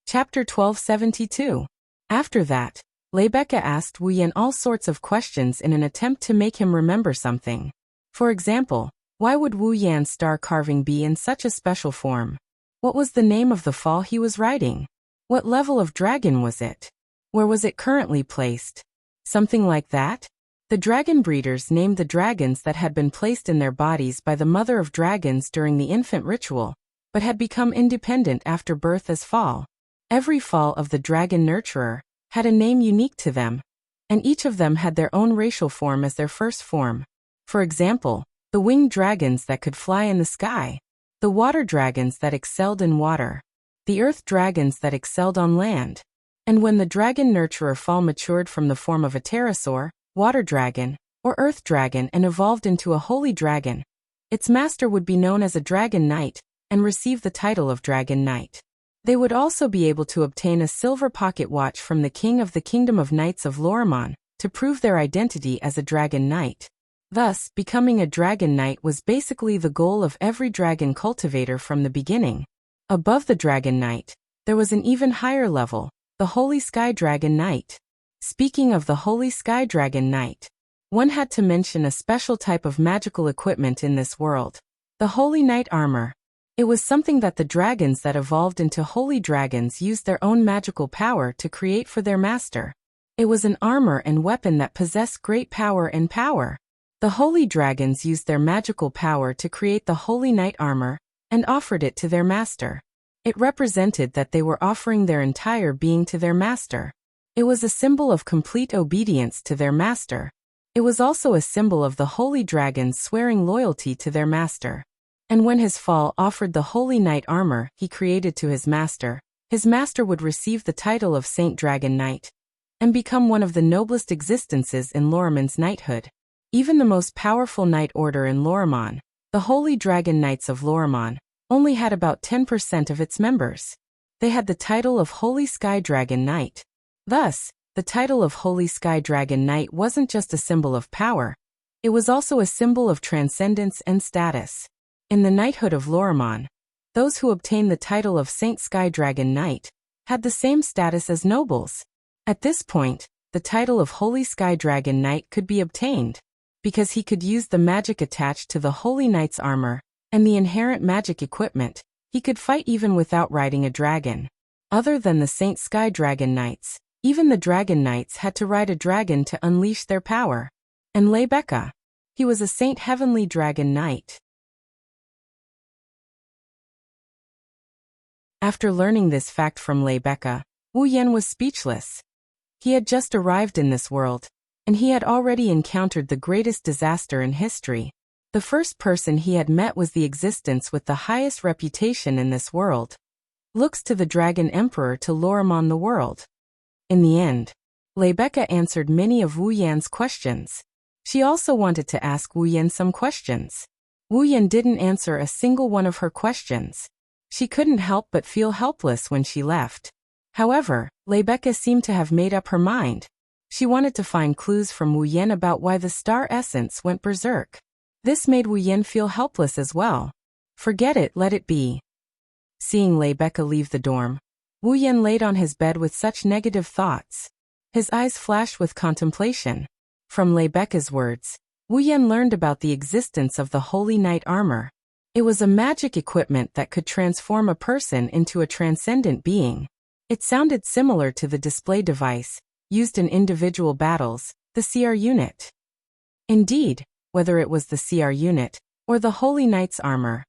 Chapter 1272. After that, Leibeka asked Wu Yan all sorts of questions in an attempt to make him remember something. For example, why would Wu Yan's star carving be in such a special form? What was the name of the fall he was riding? What level of dragon was it? Where was it currently placed? Something like that? The dragon breeders named the dragons that had been placed in their bodies by the mother of dragons during the infant ritual, but had become independent after birth as fall. Every fall of the dragon nurturer had a name unique to them, and each of them had their own racial form as their first form. For example, the winged dragons that could fly in the sky, the water dragons that excelled in water, the earth dragons that excelled on land. And when the dragon nurturer fall matured from the form of a pterosaur, water dragon, or earth dragon and evolved into a holy dragon, its master would be known as a dragon knight and receive the title of dragon knight. They would also be able to obtain a silver pocket watch from the king of the kingdom of knights of Lorimon to prove their identity as a dragon knight. Thus, becoming a dragon knight was basically the goal of every dragon cultivator from the beginning. Above the dragon knight, there was an even higher level, the Holy Sky Dragon Knight. Speaking of the Holy Sky Dragon Knight, one had to mention a special type of magical equipment in this world, the Holy Knight Armor. It was something that the dragons that evolved into holy dragons used their own magical power to create for their master. It was an armor and weapon that possessed great power and power. The holy dragons used their magical power to create the Holy Knight Armor and offered it to their master. It represented that they were offering their entire being to their master. It was a symbol of complete obedience to their master. It was also a symbol of the holy dragons swearing loyalty to their master. And when his fall offered the Holy Knight Armor he created to his master would receive the title of Saint Dragon Knight, and become one of the noblest existences in Lorimon's knighthood. Even the most powerful knight order in Lorimon, the Holy Dragon Knights of Lorimon, only had about 10% of its members. They had the title of Holy Sky Dragon Knight. Thus, the title of Holy Sky Dragon Knight wasn't just a symbol of power, it was also a symbol of transcendence and status. In the knighthood of Lorimon, those who obtained the title of Saint Sky Dragon Knight had the same status as nobles. At this point, the title of Holy Sky Dragon Knight could be obtained because he could use the magic attached to the Holy Knight's armor and the inherent magic equipment. He could fight even without riding a dragon. Other than the Saint Sky Dragon Knights, even the Dragon Knights had to ride a dragon to unleash their power. And Lebeka, he was a Saint Heavenly Dragon Knight. After learning this fact from Lebeka, Wu Yan was speechless. He had just arrived in this world, and he had already encountered the greatest disaster in history. The first person he had met was the existence with the highest reputation in this world. Looks to the Dragon Emperor to Lorimon the world. In the end, Lebeka answered many of Wu Yan's questions. She also wanted to ask Wu Yan some questions. Wu Yan didn't answer a single one of her questions. She couldn't help but feel helpless when she left. However, Lebeka seemed to have made up her mind. She wanted to find clues from Wu Yan about why the star essence went berserk. This made Wu Yan feel helpless as well. Forget it, let it be. Seeing Lebeka leave the dorm, Wu Yan laid on his bed with such negative thoughts. His eyes flashed with contemplation. From Lebeka's words, Wu Yan learned about the existence of the Holy Knight armor. It was a magic equipment that could transform a person into a transcendent being. It sounded similar to the display device, used in individual battles, the CR unit. Indeed, whether it was the CR unit or the Holy Knight's armor,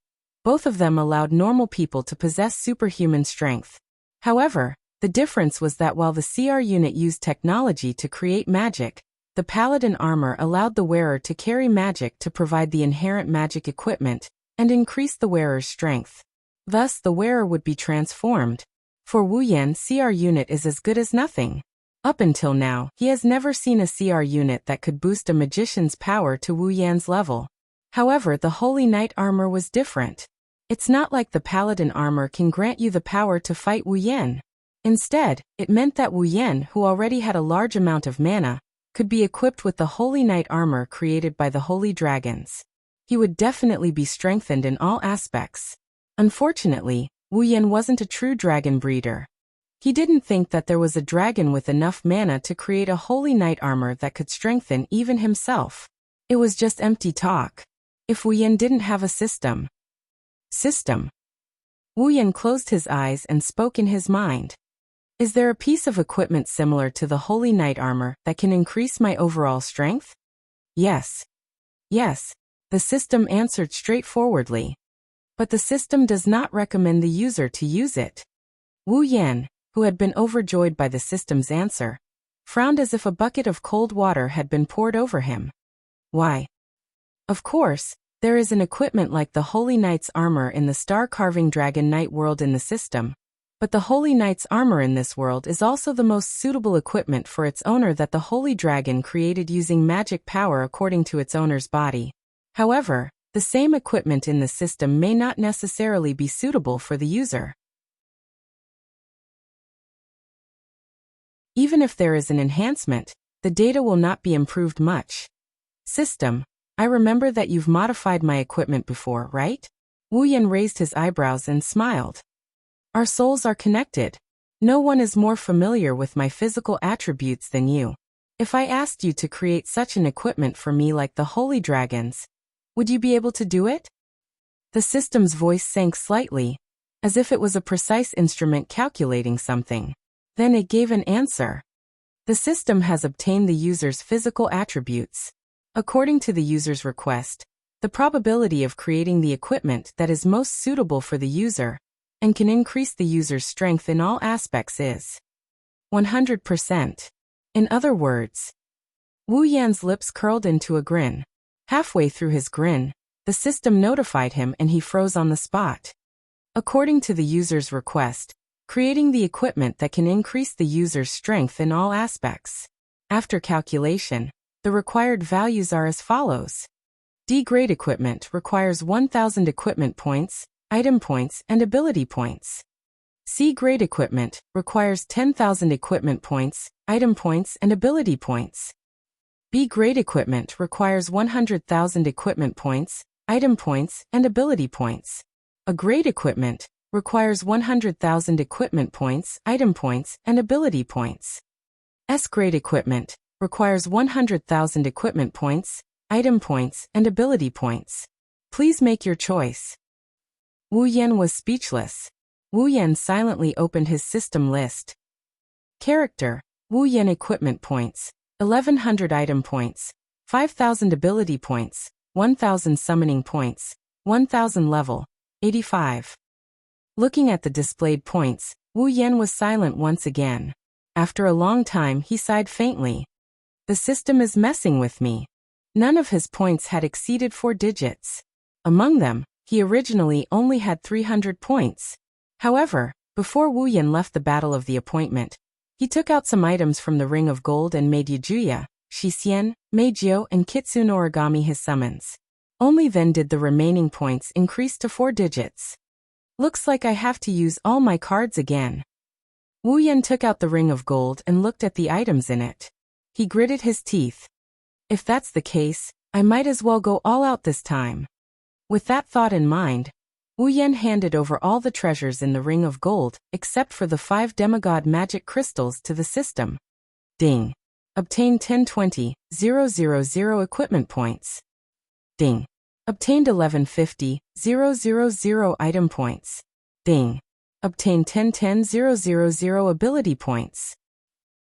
both of them allowed normal people to possess superhuman strength. However, the difference was that while the CR unit used technology to create magic, the Paladin armor allowed the wearer to carry magic to provide the inherent magic equipment and increase the wearer's strength. Thus, the wearer would be transformed. For Wu Yan, CR unit is as good as nothing. Up until now, he has never seen a CR unit that could boost a magician's power to Wu Yan's level. However, the Holy Knight armor was different. It's not like the Paladin armor can grant you the power to fight Wu Yan. Instead, it meant that Wu Yan, who already had a large amount of mana, could be equipped with the Holy Knight armor created by the Holy Dragons. He would definitely be strengthened in all aspects. Unfortunately, Wu Yan wasn't a true dragon breeder. He didn't think that there was a dragon with enough mana to create a Holy Knight armor that could strengthen even himself. It was just empty talk. If Wu Yan didn't have a system. Wu Yan closed his eyes and spoke in his mind. Is there a piece of equipment similar to the Holy Knight armor that can increase my overall strength? Yes. Yes, the system answered straightforwardly. But the system does not recommend the user to use it. Wu Yan, who had been overjoyed by the system's answer, frowned as if a bucket of cold water had been poured over him. Why? Of course, there is an equipment like the Holy Knight's armor in the star-carving Dragon Knight world in the system, but the Holy Knight's armor in this world is also the most suitable equipment for its owner that the Holy Dragon created using magic power according to its owner's body. However, the same equipment in the system may not necessarily be suitable for the user. Even if there is an enhancement, the data will not be improved much. System, I remember that you've modified my equipment before, right? Wu Yan raised his eyebrows and smiled. Our souls are connected. No one is more familiar with my physical attributes than you. If I asked you to create such an equipment for me like the Holy Dragons, would you be able to do it? The system's voice sank slightly, as if it was a precise instrument calculating something. Then it gave an answer. The system has obtained the user's physical attributes. According to the user's request, the probability of creating the equipment that is most suitable for the user and can increase the user's strength in all aspects is 100%. In other words, Wu Yan's lips curled into a grin. Halfway through his grin, the system notified him and he froze on the spot. According to the user's request, creating the equipment that can increase the user's strength in all aspects. After calculation, the required values are as follows. D-grade equipment requires 1,000 equipment points, item points, and ability points. C-grade equipment requires 10,000 equipment points, item points, and ability points. B-grade equipment requires 100,000 equipment points, item points, and ability points. A-grade equipment requires 100,000 equipment points, item points, and ability points. S-grade equipment requires 100,000 equipment points, item points, and ability points. Please make your choice. Wu Yan was speechless. Wu Yan silently opened his system list. Character: Wu Yan equipment points, 1,100 item points, 5,000 ability points, 1,000 summoning points, 1,000 level, 85. Looking at the displayed points, Wu Yan was silent once again. After a long time he sighed faintly. The system is messing with me. None of his points had exceeded 4 digits. Among them, he originally only had 300 points. However, before Wu Yan left the Battle of the Appointment, he took out some items from the Ring of Gold and made Yujuya, Shixian, Meijio, and Kitsune Origami his summons. Only then did the remaining points increase to 4 digits. Looks like I have to use all my cards again. Wu Yan took out the Ring of Gold and looked at the items in it. He gritted his teeth. If that's the case, I might as well go all out this time. With that thought in mind, Wu Yan handed over all the treasures in the Ring of Gold, except for the 5 demigod magic crystals to the system. Ding. Obtained 1020,000 equipment points. Ding. Obtained 1150,000 item points. Ding. Obtained 1010,000 ability points.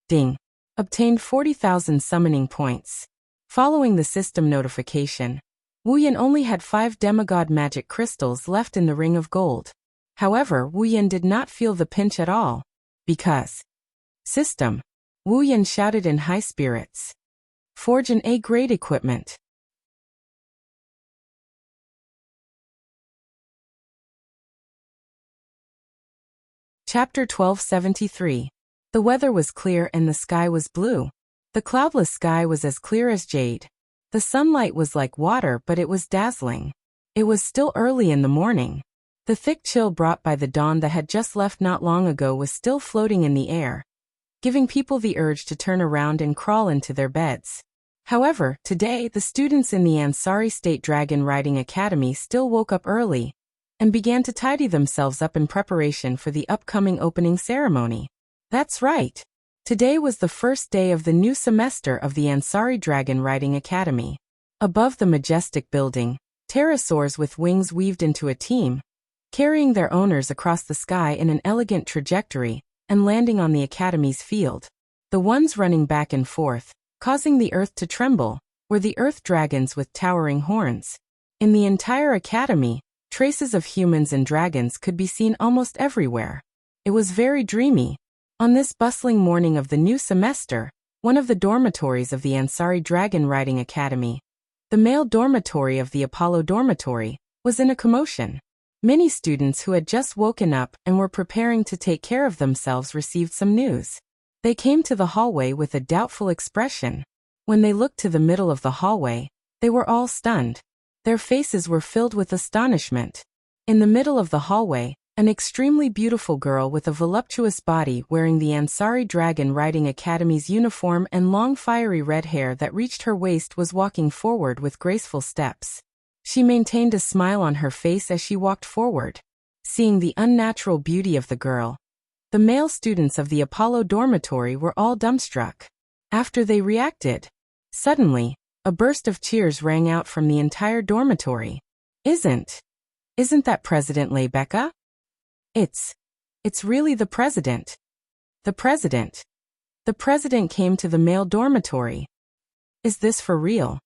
Ding. Obtained 40,000 summoning points. Following the system notification, Wu Yan only had 5 demigod magic crystals left in the Ring of Gold. However, Wu Yan did not feel the pinch at all. Because system, Wu Yan shouted in high spirits. Forge an A-grade equipment. Chapter 1273. The weather was clear and the sky was blue. The cloudless sky was as clear as jade. The sunlight was like water, but it was dazzling. It was still early in the morning. The thick chill brought by the dawn that had just left not long ago was still floating in the air, giving people the urge to turn around and crawl into their beds. However, today the students in the Ansari State Dragon Riding Academy still woke up early and began to tidy themselves up in preparation for the upcoming opening ceremony. That's right. Today was the first day of the new semester of the Ansari Dragon Riding Academy. Above the majestic building, pterosaurs with wings weaved into a team, carrying their owners across the sky in an elegant trajectory and landing on the academy's field. The ones running back and forth, causing the earth to tremble, were the earth dragons with towering horns. In the entire academy, traces of humans and dragons could be seen almost everywhere. It was very dreamy. On this bustling morning of the new semester, one of the dormitories of the Ansari Dragon Riding Academy, the male dormitory of the Apollo dormitory, was in a commotion. Many students who had just woken up and were preparing to take care of themselves received some news. They came to the hallway with a doubtful expression. When they looked to the middle of the hallway, they were all stunned. Their faces were filled with astonishment. In the middle of the hallway, an extremely beautiful girl with a voluptuous body wearing the Ansari Dragon Riding Academy's uniform and long fiery red hair that reached her waist was walking forward with graceful steps. She maintained a smile on her face as she walked forward. Seeing the unnatural beauty of the girl, the male students of the Apollo dormitory were all dumbstruck. After they reacted, suddenly, a burst of cheers rang out from the entire dormitory. Isn't that President Leibecca? It's really the president. The president. The president came to the male dormitory. Is this for real?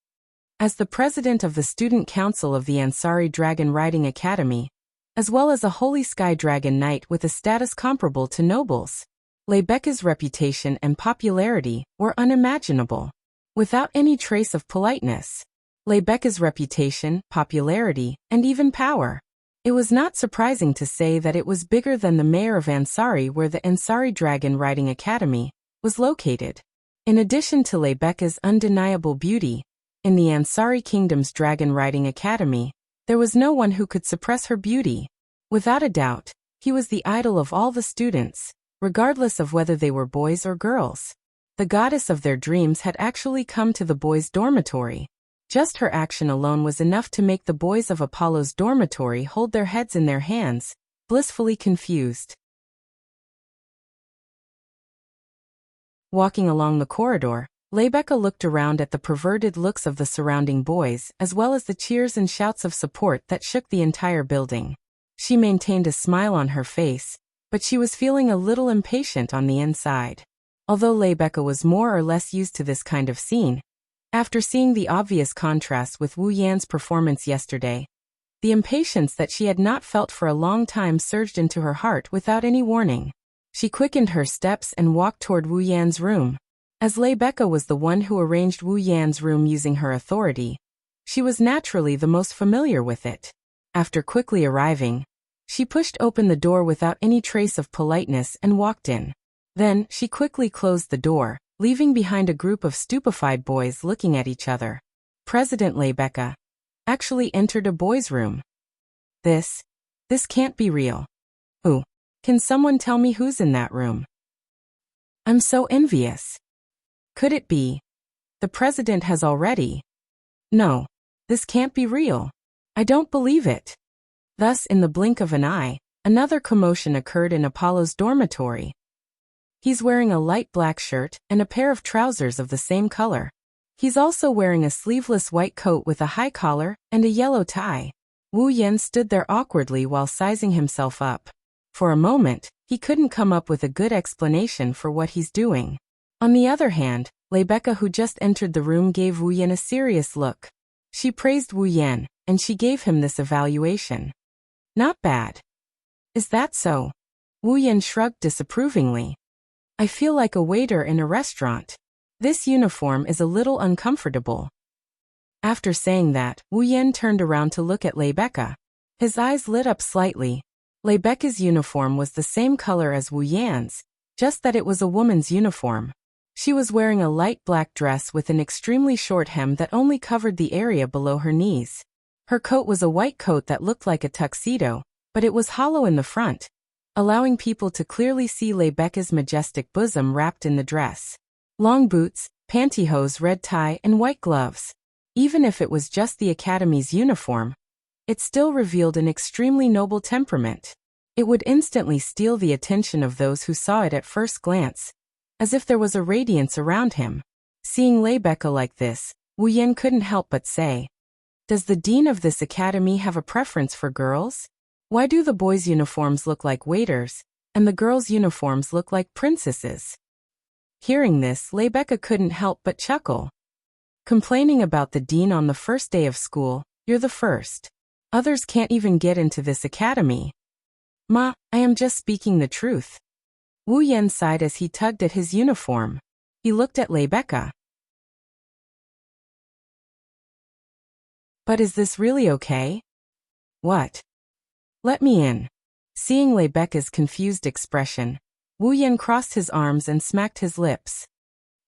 As the president of the Student Council of the Ansari Dragon Riding Academy, as well as a Holy Sky Dragon Knight with a status comparable to nobles, Leibecca's reputation and popularity were unimaginable. Without any trace of politeness, Leibecca's reputation, popularity, and even power It was not surprising to say that it was bigger than the mayor of Ansari, where the Ansari Dragon Riding Academy was located. In addition to Lebeka's undeniable beauty, in the Ansari Kingdom's Dragon Riding Academy, there was no one who could suppress her beauty. Without a doubt, he was the idol of all the students, regardless of whether they were boys or girls. The goddess of their dreams had actually come to the boys' dormitory. Just her action alone was enough to make the boys of Apollo's dormitory hold their heads in their hands, blissfully confused. Walking along the corridor, Lebeka looked around at the perverted looks of the surrounding boys, as well as the cheers and shouts of support that shook the entire building. She maintained a smile on her face, but she was feeling a little impatient on the inside. Although Lebeka was more or less used to this kind of scene, after seeing the obvious contrast with Wu Yan's performance yesterday, the impatience that she had not felt for a long time surged into her heart without any warning. She quickened her steps and walked toward Wu Yan's room. As Lebeka was the one who arranged Wu Yan's room using her authority, she was naturally the most familiar with it. After quickly arriving, she pushed open the door without any trace of politeness and walked in. Then, she quickly closed the door, leaving behind a group of stupefied boys looking at each other. President Lebeka actually entered a boys' room. This can't be real. Ooh, can someone tell me who's in that room? I'm so envious. Could it be? The president has already. No, this can't be real. I don't believe it. Thus, in the blink of an eye, another commotion occurred in Apollo's dormitory. He's wearing a light black shirt and a pair of trousers of the same color. He's also wearing a sleeveless white coat with a high collar and a yellow tie. Wu Yan stood there awkwardly while sizing himself up. For a moment, he couldn't come up with a good explanation for what he's doing. On the other hand, Lebeka, who just entered the room, gave Wu Yan a serious look. She praised Wu Yan, and she gave him this evaluation. Not bad. Is that so? Wu Yan shrugged disapprovingly. I feel like a waiter in a restaurant. This uniform is a little uncomfortable. After saying that, Wu Yan turned around to look at Lebeka. His eyes lit up slightly. Lebeka's uniform was the same color as Wu Yan's, just that it was a woman's uniform. She was wearing a light black dress with an extremely short hem that only covered the area below her knees. Her coat was a white coat that looked like a tuxedo, but it was hollow in the front, allowing people to clearly see Lebeka's majestic bosom wrapped in the dress. Long boots, pantyhose, red tie, and white gloves. Even if it was just the academy's uniform, it still revealed an extremely noble temperament. It would instantly steal the attention of those who saw it at first glance, as if there was a radiance around him. Seeing Lebeka like this, Wu Yan couldn't help but say, "Does the dean of this academy have a preference for girls? Why do the boys' uniforms look like waiters, and the girls' uniforms look like princesses?" Hearing this, Lebeka couldn't help but chuckle. Complaining about the dean on the first day of school, you're the first. Others can't even get into this academy. Ma, I am just speaking the truth. Wu Yan sighed as he tugged at his uniform. He looked at Lebeka. But is this really okay? What? Let me in. Seeing Lebeka's confused expression, Wu Yan crossed his arms and smacked his lips.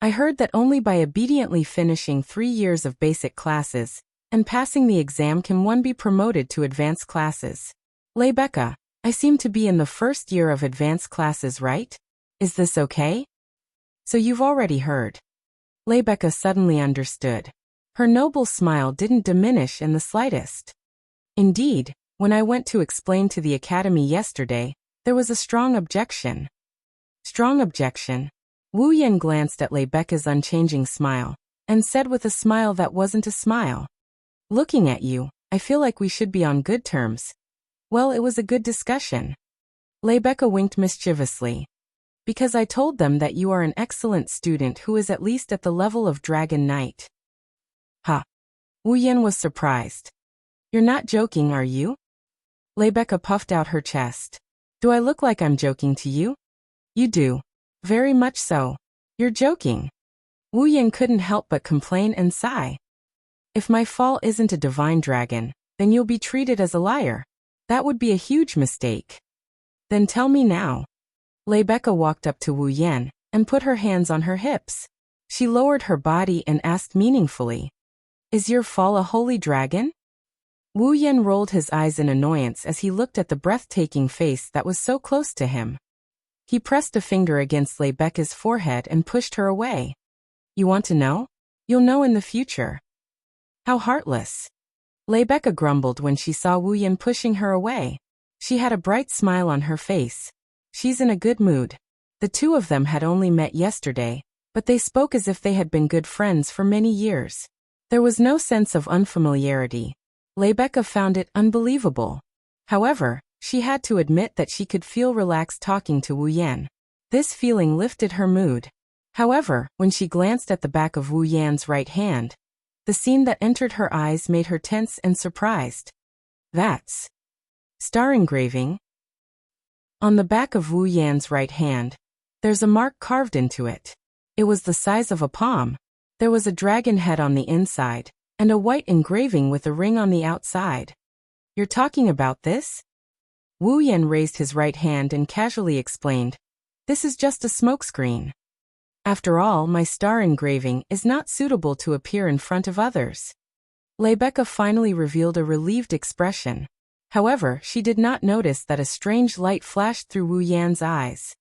I heard that only by obediently finishing 3 years of basic classes and passing the exam can one be promoted to advanced classes. Lebeka, I seem to be in the first year of advanced classes, right? Is this okay? So you've already heard. Lebeka suddenly understood. Her noble smile didn't diminish in the slightest. Indeed, when I went to explain to the academy yesterday, there was a strong objection. Strong objection? Wu Yan glanced at Lebeka's unchanging smile, and said with a smile that wasn't a smile. Looking at you, I feel like we should be on good terms. Well, it was a good discussion. Lebeka winked mischievously. Because I told them that you are an excellent student who is at least at the level of Dragon Knight. Ha! Wu Yan was surprised. You're not joking, are you? Lebeka puffed out her chest. Do I look like I'm joking to you? You do. Very much so. You're joking. Wu Yan couldn't help but complain and sigh. If my fall isn't a divine dragon, then you'll be treated as a liar. That would be a huge mistake. Then tell me now. Rebecca walked up to Wu Yan and put her hands on her hips. She lowered her body and asked meaningfully, "Is your fall a holy dragon?" Wu Yan rolled his eyes in annoyance as he looked at the breathtaking face that was so close to him. He pressed a finger against Rebecca's forehead and pushed her away. "You want to know? You'll know in the future." How heartless. Rebecca grumbled when she saw Wu Yan pushing her away. She had a bright smile on her face. She's in a good mood. The two of them had only met yesterday, but they spoke as if they had been good friends for many years. There was no sense of unfamiliarity. Rebecca found it unbelievable. However, she had to admit that she could feel relaxed talking to Wu Yan. This feeling lifted her mood. However, when she glanced at the back of Wu Yan's right hand, the scene that entered her eyes made her tense and surprised. That's star engraving. On the back of Wu Yan's right hand, there's a mark carved into it. It was the size of a palm. There was a dragon head on the inside, and a white engraving with a ring on the outside. You're talking about this? Wu Yan raised his right hand and casually explained, "This is just a smokescreen. After all, my star engraving is not suitable to appear in front of others." Rebecca finally revealed a relieved expression. However, she did not notice that a strange light flashed through Wu Yan's eyes.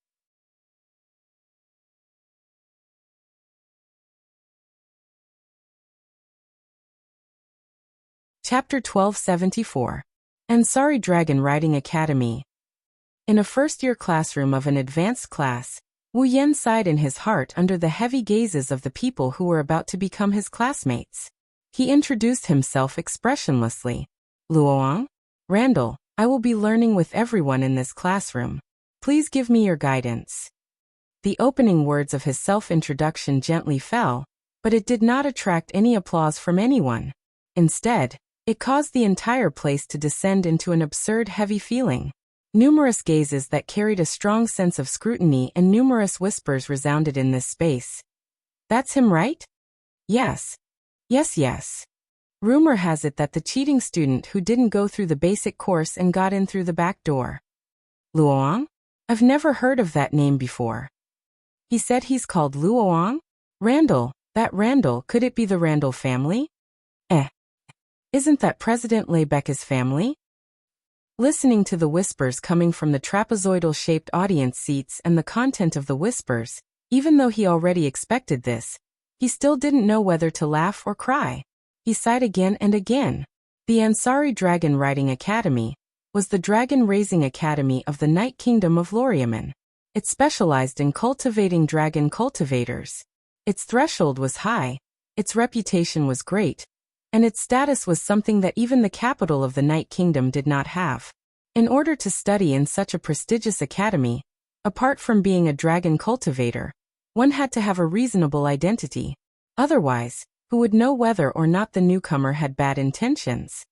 Chapter 1274. Ansari Dragon Riding Academy. In a first-year classroom of an advanced class, Wu Yan sighed in his heart under the heavy gazes of the people who were about to become his classmates. He introduced himself expressionlessly. "Luoang? Randall, I will be learning with everyone in this classroom. Please give me your guidance." The opening words of his self-introduction gently fell, but it did not attract any applause from anyone. Instead, it caused the entire place to descend into an absurd heavy feeling. Numerous gazes that carried a strong sense of scrutiny and numerous whispers resounded in this space. "That's him, right? Yes. Yes. Rumor has it that the cheating student who didn't go through the basic course and got in through the back door. Luoang? I've never heard of that name before." He said he's called Luoang? Randall, that Randall, could it be the Randall family? Isn't that President Rebecca's family? Listening to the whispers coming from the trapezoidal-shaped audience seats and the content of the whispers, even though he already expected this, he still didn't know whether to laugh or cry. He sighed again and again. The Ansari Dragon Riding Academy was the dragon-raising academy of the Night Kingdom of Loriaman. It specialized in cultivating dragon cultivators. Its threshold was high, its reputation was great, and its status was something that even the capital of the Night Kingdom did not have. In order to study in such a prestigious academy, apart from being a dragon cultivator, one had to have a reasonable identity. Otherwise, who would know whether or not the newcomer had bad intentions?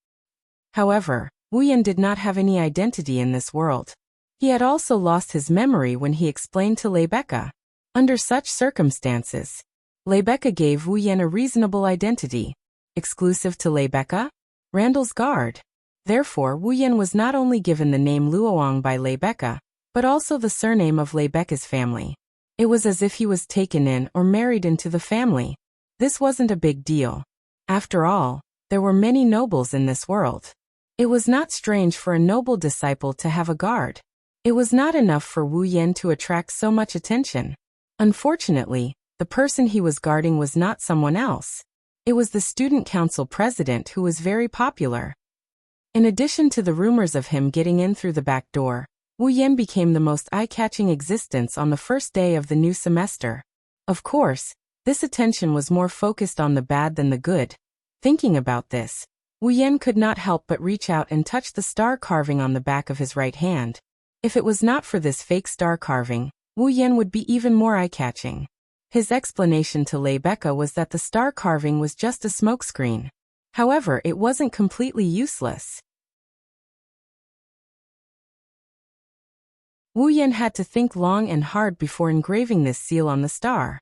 However, Wu Yan did not have any identity in this world. He had also lost his memory when he explained to Rebecca. Under such circumstances, Rebecca gave Wu Yan a reasonable identity. Exclusive to Rebecca? Randall's guard. Therefore, Wu Yan was not only given the name Luoang by Rebecca, but also the surname of Rebecca's family. It was as if he was taken in or married into the family. This wasn't a big deal. After all, there were many nobles in this world. It was not strange for a noble disciple to have a guard. It was not enough for Wu Yan to attract so much attention. Unfortunately, the person he was guarding was not someone else. It was the student council president who was very popular. In addition to the rumors of him getting in through the back door, Wu Yan became the most eye-catching existence on the first day of the new semester. Of course, this attention was more focused on the bad than the good. Thinking about this, Wu Yan could not help but reach out and touch the star carving on the back of his right hand. If it was not for this fake star carving, Wu Yan would be even more eye-catching. His explanation to Rebecca was that the star carving was just a smokescreen. However, it wasn't completely useless. Wu Yan had to think long and hard before engraving this seal on the star.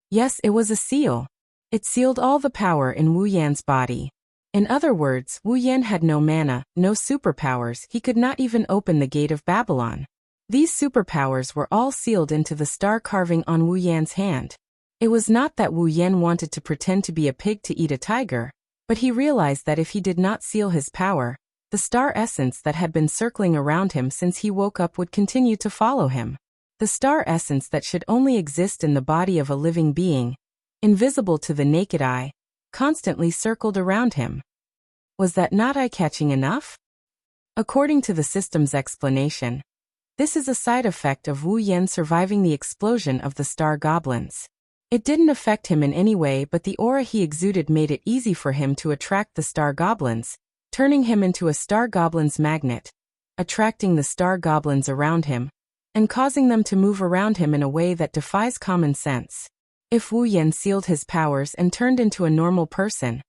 Yes, it was a seal. It sealed all the power in Wu Yan's body. In other words, Wu Yan had no mana, no superpowers, he could not even open the gate of Babylon. These superpowers were all sealed into the star carving on Wu Yan's hand. It was not that Wu Yan wanted to pretend to be a pig to eat a tiger, but he realized that if he did not seal his power, the star essence that had been circling around him since he woke up would continue to follow him. The star essence that should only exist in the body of a living being, invisible to the naked eye, constantly circled around him. Was that not eye-catching enough? According to the system's explanation, this is a side effect of Wu Yan surviving the explosion of the star goblins. It didn't affect him in any way, but the aura he exuded made it easy for him to attract the star goblins, turning him into a star goblin's magnet, attracting the star goblins around him, and causing them to move around him in a way that defies common sense. If Wu Yan sealed his powers and turned into a normal person,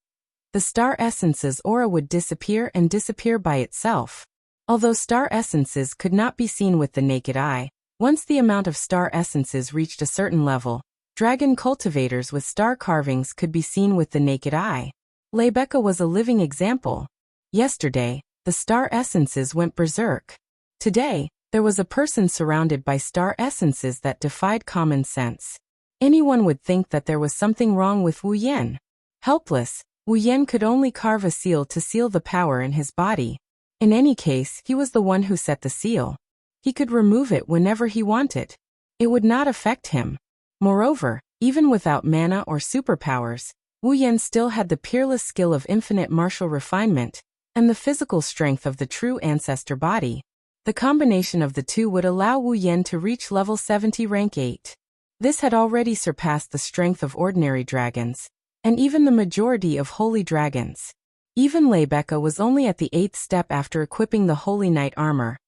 the star essence's aura would disappear and disappear by itself. Although star essences could not be seen with the naked eye, once the amount of star essences reached a certain level, dragon cultivators with star carvings could be seen with the naked eye. Leibeka was a living example. Yesterday, the star essences went berserk. Today, there was a person surrounded by star essences that defied common sense. Anyone would think that there was something wrong with Wu Yan. Helpless, Wu Yan could only carve a seal to seal the power in his body. In any case, he was the one who set the seal. He could remove it whenever he wanted. It would not affect him. Moreover, even without mana or superpowers, Wu Yan still had the peerless skill of infinite martial refinement, and the physical strength of the true ancestor body. The combination of the two would allow Wu Yan to reach level 70 rank 8. This had already surpassed the strength of ordinary dragons, and even the majority of holy dragons. Even Leibeka was only at the 8th step after equipping the Holy Knight armor,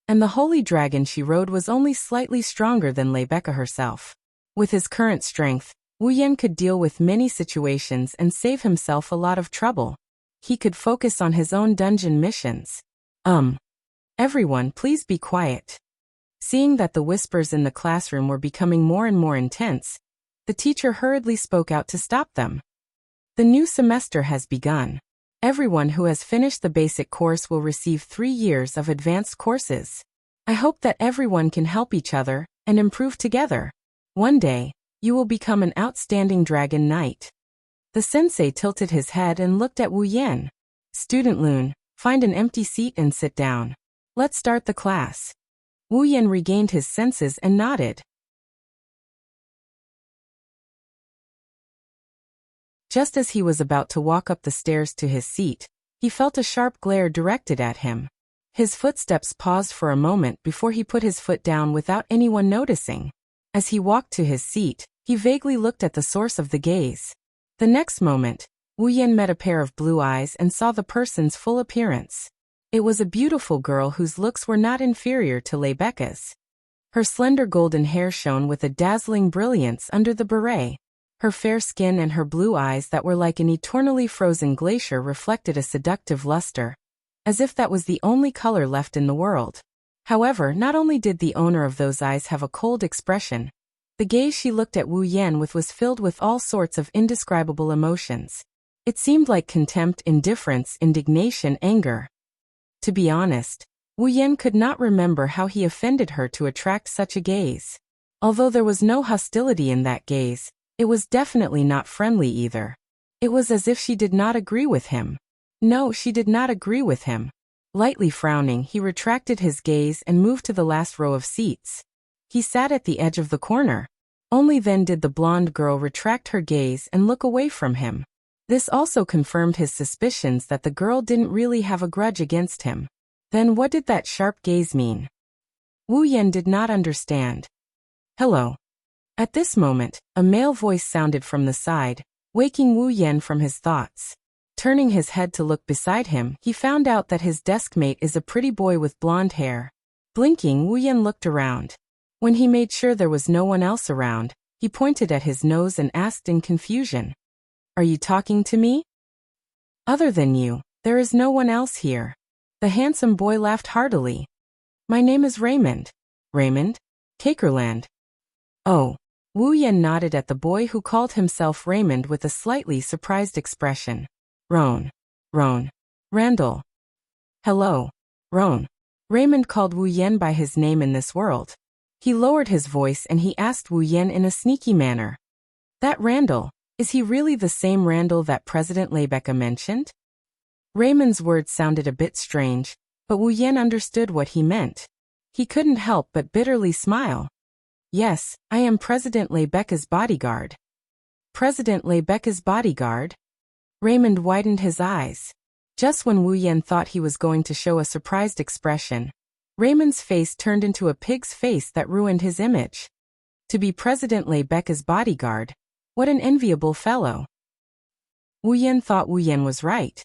and the holy dragon she rode was only slightly stronger than Leibeka herself. With his current strength, Wu Yan could deal with many situations and save himself a lot of trouble. He could focus on his own dungeon missions. Everyone, please be quiet. Seeing that the whispers in the classroom were becoming more and more intense, the teacher hurriedly spoke out to stop them. The new semester has begun. Everyone who has finished the basic course will receive 3 years of advanced courses. I hope that everyone can help each other and improve together. One day, you will become an outstanding dragon knight. The sensei tilted his head and looked at Wu Yan. Student Lun, find an empty seat and sit down. Let's start the class. Wu Yan regained his senses and nodded. Just as he was about to walk up the stairs to his seat, he felt a sharp glare directed at him. His footsteps paused for a moment before he put his foot down without anyone noticing. As he walked to his seat, he vaguely looked at the source of the gaze. The next moment, Wu Yan met a pair of blue eyes and saw the person's full appearance. It was a beautiful girl whose looks were not inferior to Leibeka's. Her slender golden hair shone with a dazzling brilliance under the beret. Her fair skin and her blue eyes that were like an eternally frozen glacier reflected a seductive luster, as if that was the only color left in the world. However, not only did the owner of those eyes have a cold expression, the gaze she looked at Wu Yan with was filled with all sorts of indescribable emotions. It seemed like contempt, indifference, indignation, anger. To be honest, Wu Yan could not remember how he offended her to attract such a gaze. Although there was no hostility in that gaze, it was definitely not friendly either. It was as if she did not agree with him. No, she did not agree with him. Lightly frowning, he retracted his gaze and moved to the last row of seats. He sat at the edge of the corner. Only then did the blonde girl retract her gaze and look away from him. This also confirmed his suspicions that the girl didn't really have a grudge against him. Then what did that sharp gaze mean? Wu Yan did not understand. Hello. At this moment, a male voice sounded from the side, waking Wu Yan from his thoughts. Turning his head to look beside him, he found out that his deskmate is a pretty boy with blonde hair. Blinking, Wu Yan looked around. When he made sure there was no one else around, he pointed at his nose and asked in confusion, "Are you talking to me? Other than you, there is no one else here." The handsome boy laughed heartily. "My name is Raymond." "Raymond? Cakerland." "Oh." Wu Yan nodded at the boy who called himself Raymond with a slightly surprised expression. "Roan." Roan. Randall. Hello. Roan. Raymond called Wu Yan by his name in this world. He lowered his voice and he asked Wu Yan in a sneaky manner. That Randall, is he really the same Randall that President Leibecca mentioned? Raymond's words sounded a bit strange, but Wu Yan understood what he meant. He couldn't help but bitterly smile. Yes, I am President Leibecca's bodyguard. President Leibecca's bodyguard? Raymond widened his eyes. Just when Wu Yan thought he was going to show a surprised expression, Raymond's face turned into a pig's face that ruined his image. To be President Leibecca's bodyguard, what an enviable fellow. Wu Yan thought Wu Yan was right.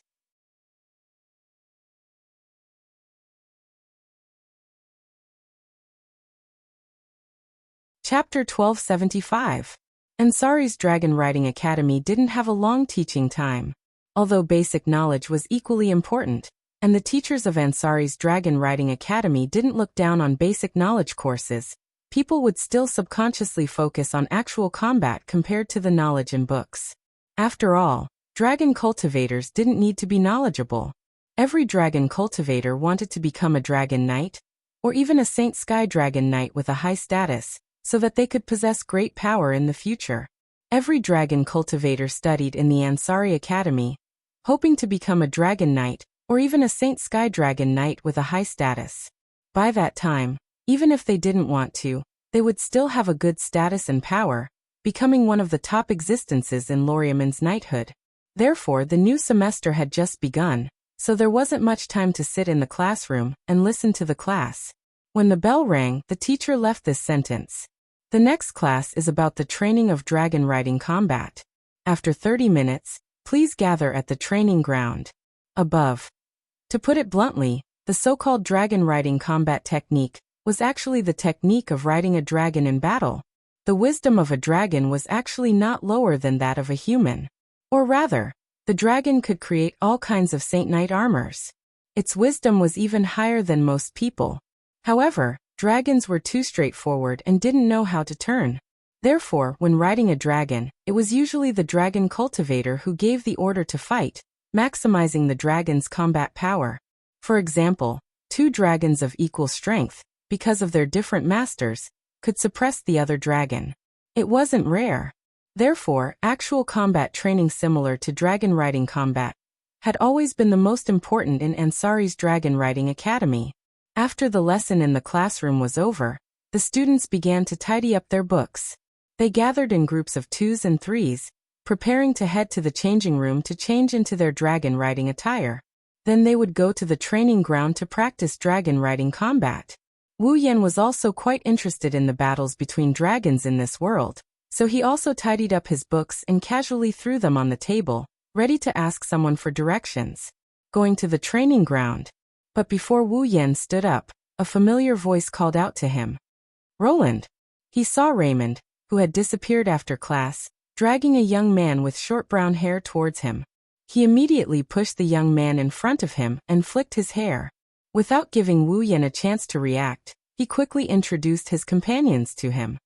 Chapter 1275. Ansari's Dragon Riding Academy didn't have a long teaching time. Although basic knowledge was equally important, and the teachers of Ansari's Dragon Riding Academy didn't look down on basic knowledge courses, people would still subconsciously focus on actual combat compared to the knowledge in books. After all, dragon cultivators didn't need to be knowledgeable. Every dragon cultivator wanted to become a dragon knight, or even a Saint Sky Dragon Knight with a high status, so that they could possess great power in the future. Every dragon cultivator studied in the Ansari Academy, hoping to become a dragon knight, or even a Saint Sky Dragon Knight with a high status. By that time, even if they didn't want to, they would still have a good status and power, becoming one of the top existences in Loriaman's knighthood. Therefore, the new semester had just begun, so there wasn't much time to sit in the classroom and listen to the class. When the bell rang, the teacher left this sentence. The next class is about the training of dragon riding combat. After 30 minutes, please gather at the training ground. Above. To put it bluntly, the so-called dragon riding combat technique was actually the technique of riding a dragon in battle. The wisdom of a dragon was actually not lower than that of a human. Or rather, the dragon could create all kinds of Saint Knight armors. Its wisdom was even higher than most people. However, dragons were too straightforward and didn't know how to turn. Therefore, when riding a dragon, it was usually the dragon cultivator who gave the order to fight, maximizing the dragon's combat power. For example, two dragons of equal strength, because of their different masters, could suppress the other dragon. It wasn't rare. Therefore, actual combat training similar to dragon riding combat had always been the most important in Ansari's Dragon Riding Academy. After the lesson in the classroom was over, the students began to tidy up their books. They gathered in groups of 2s and 3s, preparing to head to the changing room to change into their dragon riding attire. Then they would go to the training ground to practice dragon riding combat. Wu Yan was also quite interested in the battles between dragons in this world, so he also tidied up his books and casually threw them on the table, ready to ask someone for directions. Going to the training ground. But before Wu Yan stood up, a familiar voice called out to him. Roland. He saw Raymond, who had disappeared after class, dragging a young man with short brown hair towards him. He immediately pushed the young man in front of him and flicked his hair. Without giving Wu Yan a chance to react, he quickly introduced his companions to him.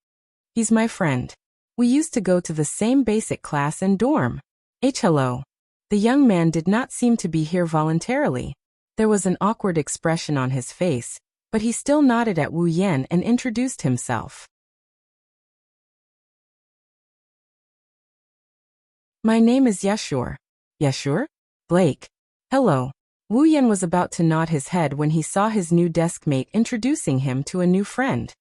He's my friend. We used to go to the same basic class and dorm. Hello. The young man did not seem to be here voluntarily. There was an awkward expression on his face, but he still nodded at Wu Yan and introduced himself. My name is Yashur. Yashur? Blake. Hello. Wu Yan was about to nod his head when he saw his new deskmate introducing him to a new friend.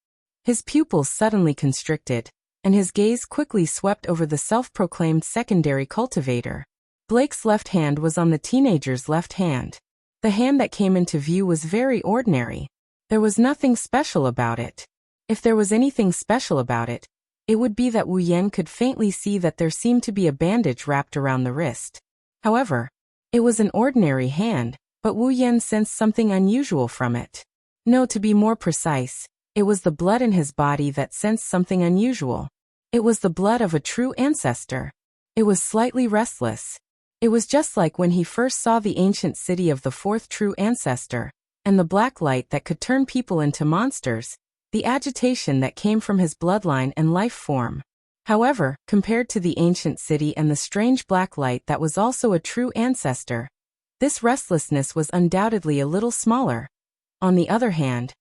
His pupils suddenly constricted, and his gaze quickly swept over the self-proclaimed secondary cultivator. Blake's left hand was on the teenager's left hand. The hand that came into view was very ordinary. There was nothing special about it. If there was anything special about it, it would be that Wu Yan could faintly see that there seemed to be a bandage wrapped around the wrist. However, it was an ordinary hand, but Wu Yan sensed something unusual from it. No, to be more precise, it was the blood in his body that sensed something unusual. It was the blood of a true ancestor. It was slightly restless. It was just like when he first saw the ancient city of the fourth true ancestor, and the black light that could turn people into monsters, the agitation that came from his bloodline and life form. However, compared to the ancient city and the strange black light that was also a true ancestor, This restlessness was undoubtedly a little smaller. On the other hand,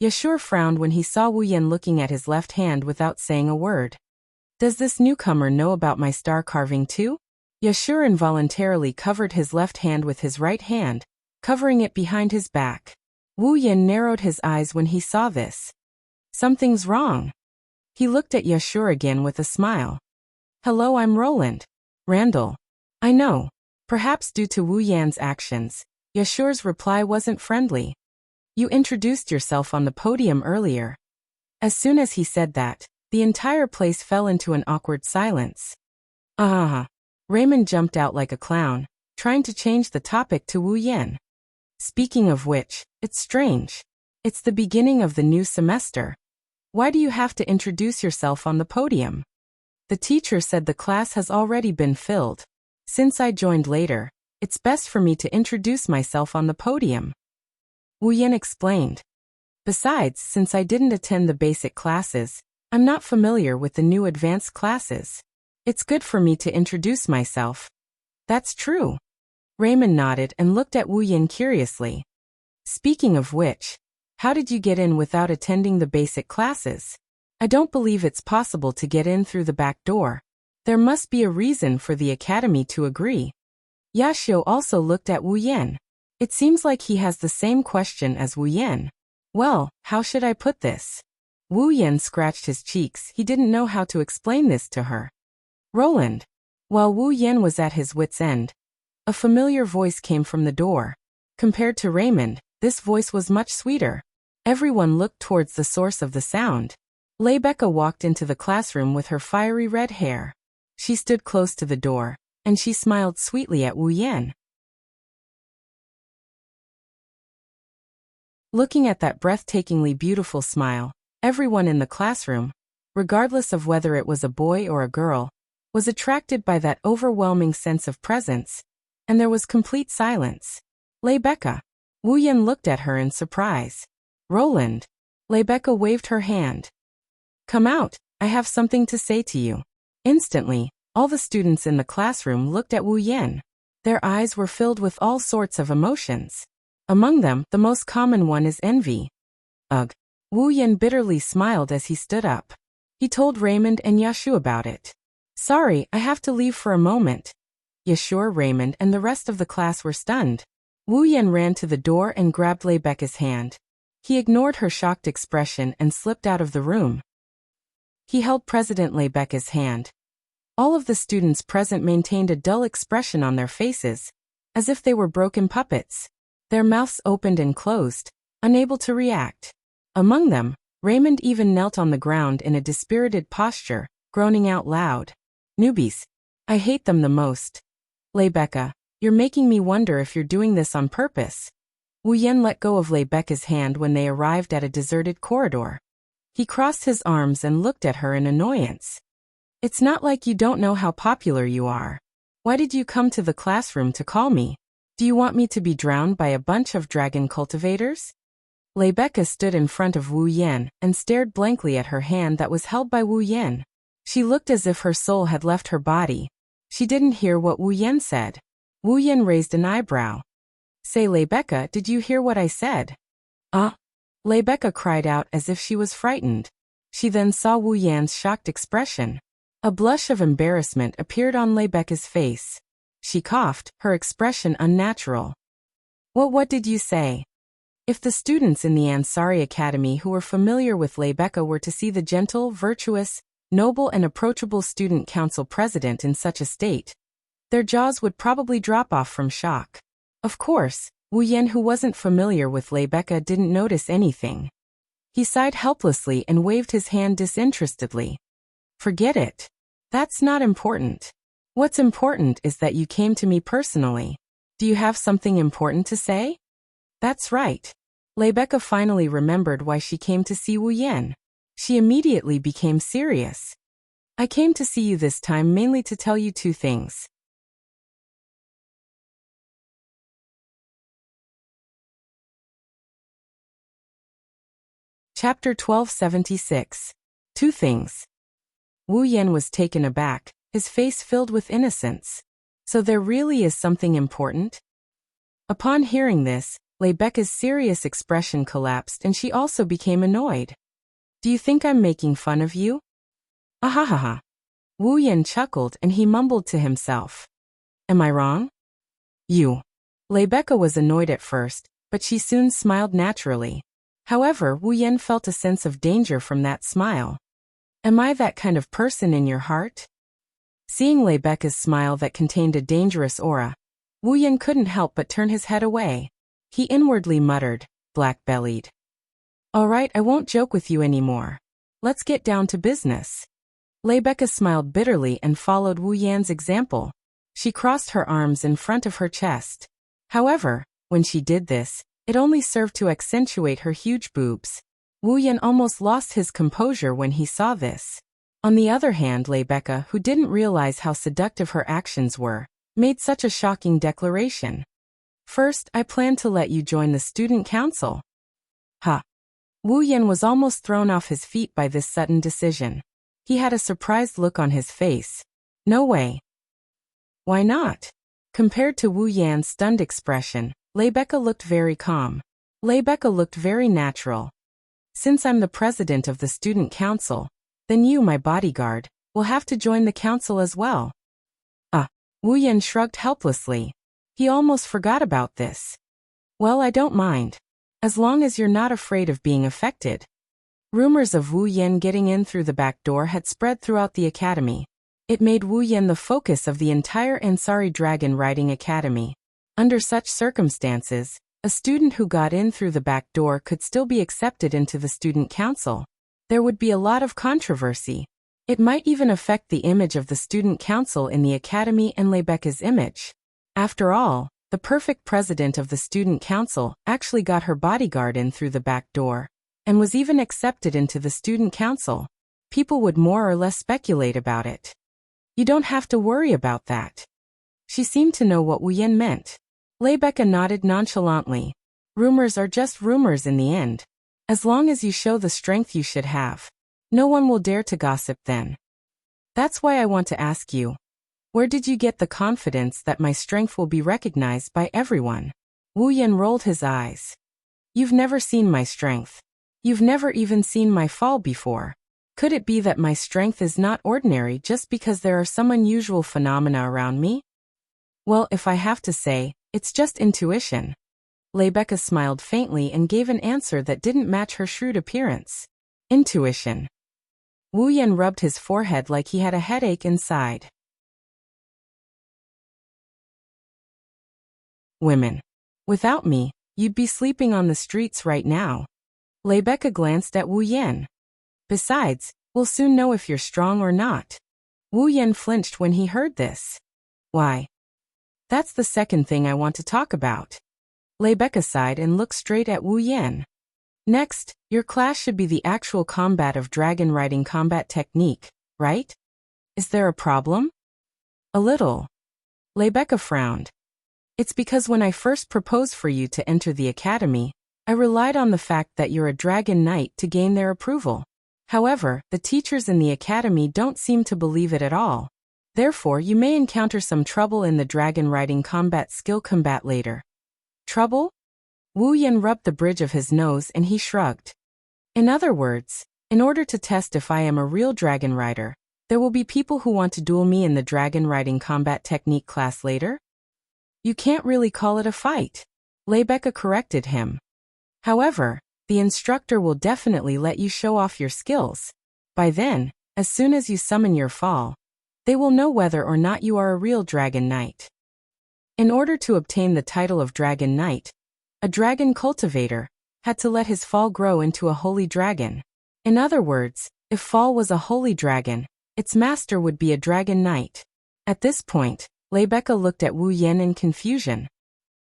Yashur frowned when he saw Wu Yan looking at his left hand without saying a word. Does this newcomer know about my star carving too? Yashur involuntarily covered his left hand with his right hand, covering it behind his back. Wu Yan narrowed his eyes when he saw this. Something's wrong. He looked at Yashur again with a smile. Hello, I'm Roland. Randall. I know. Perhaps due to Wu Yan's actions, Yashur's reply wasn't friendly. You introduced yourself on the podium earlier. As soon as he said that, the entire place fell into an awkward silence. Raymond jumped out like a clown, trying to change the topic to Wu Yan. Speaking of which, it's strange. It's the beginning of the new semester. Why do you have to introduce yourself on the podium? The teacher said the class has already been filled. Since I joined later, it's best for me to introduce myself on the podium. Wu Yan explained. Besides, since I didn't attend the basic classes, I'm not familiar with the new advanced classes. It's good for me to introduce myself. That's true. Raymond nodded and looked at Wu Yan curiously. Speaking of which, how did you get in without attending the basic classes? I don't believe it's possible to get in through the back door. There must be a reason for the academy to agree. Yashio also looked at Wu Yan. It seems like he has the same question as Wu Yan. Well, how should I put this? Wu Yan scratched his cheeks. He didn't know how to explain this to her. Roland. While Wu Yan was at his wit's end, a familiar voice came from the door. Compared to Raymond, this voice was much sweeter. Everyone looked towards the source of the sound. Rebecca walked into the classroom with her fiery red hair. She stood close to the door, and she smiled sweetly at Wu Yan. Looking at that breathtakingly beautiful smile, everyone in the classroom, regardless of whether it was a boy or a girl, was attracted by that overwhelming sense of presence, and there was complete silence. Rebecca. Wu Yan looked at her in surprise. Roland. Rebecca waved her hand. Come out, I have something to say to you. Instantly, all the students in the classroom looked at Wu Yan. Their eyes were filled with all sorts of emotions. Among them, the most common one is envy. Ugh. Wu Yan bitterly smiled as he stood up. He told Raymond and Yashu about it. Sorry, I have to leave for a moment. Yashur, Raymond, and the rest of the class were stunned. Wu Yan ran to the door and grabbed Rebecca's hand. He ignored her shocked expression and slipped out of the room. He held President Rebecca's hand. All of the students present maintained a dull expression on their faces, as if they were broken puppets. Their mouths opened and closed, unable to react. Among them, Raymond even knelt on the ground in a dispirited posture, groaning out loud. Newbies. I hate them the most. Rebecca, you're making me wonder if you're doing this on purpose. Wu Yan let go of Rebecca's hand when they arrived at a deserted corridor. He crossed his arms and looked at her in annoyance. It's not like you don't know how popular you are. Why did you come to the classroom to call me? Do you want me to be drowned by a bunch of dragon cultivators? Rebecca stood in front of Wu Yan and stared blankly at her hand that was held by Wu Yan. She looked as if her soul had left her body. She didn't hear what Wu Yan said. Wu Yan raised an eyebrow. Say, Rebecca, did you hear what I said? Rebecca cried out as if she was frightened. She then saw Wu Yan's shocked expression. A blush of embarrassment appeared on Rebecca's face. She coughed, her expression unnatural. What did you say? If the students in the Ansari Academy who were familiar with Rebecca were to see the gentle, virtuous, noble and approachable student council president in such a state, their jaws would probably drop off from shock. Of course, Wu Yan, who wasn't familiar with Rebecca, didn't notice anything. He sighed helplessly and waved his hand disinterestedly. Forget it. That's not important. What's important is that you came to me personally. Do you have something important to say? That's right. Rebecca finally remembered why she came to see Wu Yan. She immediately became serious. I came to see you this time mainly to tell you two things. Chapter 1276. Two things. Wu Yan was taken aback, his face filled with innocence. So there really is something important? Upon hearing this, Rebecca's serious expression collapsed and she also became annoyed. Do you think I'm making fun of you? Ahahaha. Wu Yan chuckled and he mumbled to himself. Am I wrong? You. Rebecca was annoyed at first, but she soon smiled naturally. However, Wu Yan felt a sense of danger from that smile. Am I that kind of person in your heart? Seeing Rebecca's smile that contained a dangerous aura, Wu Yan couldn't help but turn his head away. He inwardly muttered, black-bellied. All right, I won't joke with you anymore. Let's get down to business. Rebecca smiled bitterly and followed Wu Yan's example. She crossed her arms in front of her chest. However, when she did this, it only served to accentuate her huge boobs. Wu Yan almost lost his composure when he saw this. On the other hand, Rebecca, who didn't realize how seductive her actions were, made such a shocking declaration. First, I plan to let you join the student council. Ha! Wu Yan was almost thrown off his feet by this sudden decision. He had a surprised look on his face. No way. Why not? Compared to Wu Yan's stunned expression, Rebecca looked very calm. Rebecca looked very natural. Since I'm the president of the student council, then you, my bodyguard, will have to join the council as well. Wu Yan shrugged helplessly. He almost forgot about this. Well, I don't mind. As long as you're not afraid of being affected. Rumors of Wu Yan getting in through the back door had spread throughout the academy. It made Wu Yan the focus of the entire Ansari Dragon Riding Academy. Under such circumstances, a student who got in through the back door could still be accepted into the student council. There would be a lot of controversy. It might even affect the image of the student council in the academy and Rebecca's image. After all, the perfect president of the student council actually got her bodyguard in through the back door, and was even accepted into the student council. People would more or less speculate about it. You don't have to worry about that. She seemed to know what Wu Yan meant. Rebecca nodded nonchalantly. Rumors are just rumors in the end. As long as you show the strength you should have, no one will dare to gossip then. That's why I want to ask you. Where did you get the confidence that my strength will be recognized by everyone? Wu Yan rolled his eyes. You've never seen my strength. You've never even seen my fall before. Could it be that my strength is not ordinary just because there are some unusual phenomena around me? Well, if I have to say, it's just intuition. Rebecca smiled faintly and gave an answer that didn't match her shrewd appearance. Intuition. Wu Yan rubbed his forehead like he had a headache inside. Women. Without me, you'd be sleeping on the streets right now. Rebecca glanced at Wu Yan. Besides, we'll soon know if you're strong or not. Wu Yan flinched when he heard this. Why? That's the second thing I want to talk about. Rebecca sighed and looked straight at Wu Yan. Next, your class should be the actual combat of dragon riding combat technique, right? Is there a problem? A little. Rebecca frowned. It's because when I first proposed for you to enter the academy, I relied on the fact that you're a dragon knight to gain their approval. However, the teachers in the academy don't seem to believe it at all. Therefore, you may encounter some trouble in the dragon riding combat skill combat later. Trouble? Wu Yan rubbed the bridge of his nose and he shrugged. In other words, in order to test if I am a real dragon rider, there will be people who want to duel me in the dragon riding combat technique class later? You can't really call it a fight. Rebecca corrected him. However, the instructor will definitely let you show off your skills. By then, as soon as you summon your fall, they will know whether or not you are a real dragon knight. In order to obtain the title of dragon knight, a dragon cultivator had to let his fall grow into a holy dragon. In other words, if fall was a holy dragon, its master would be a dragon knight. At this point, Rebecca looked at Wu Yan in confusion.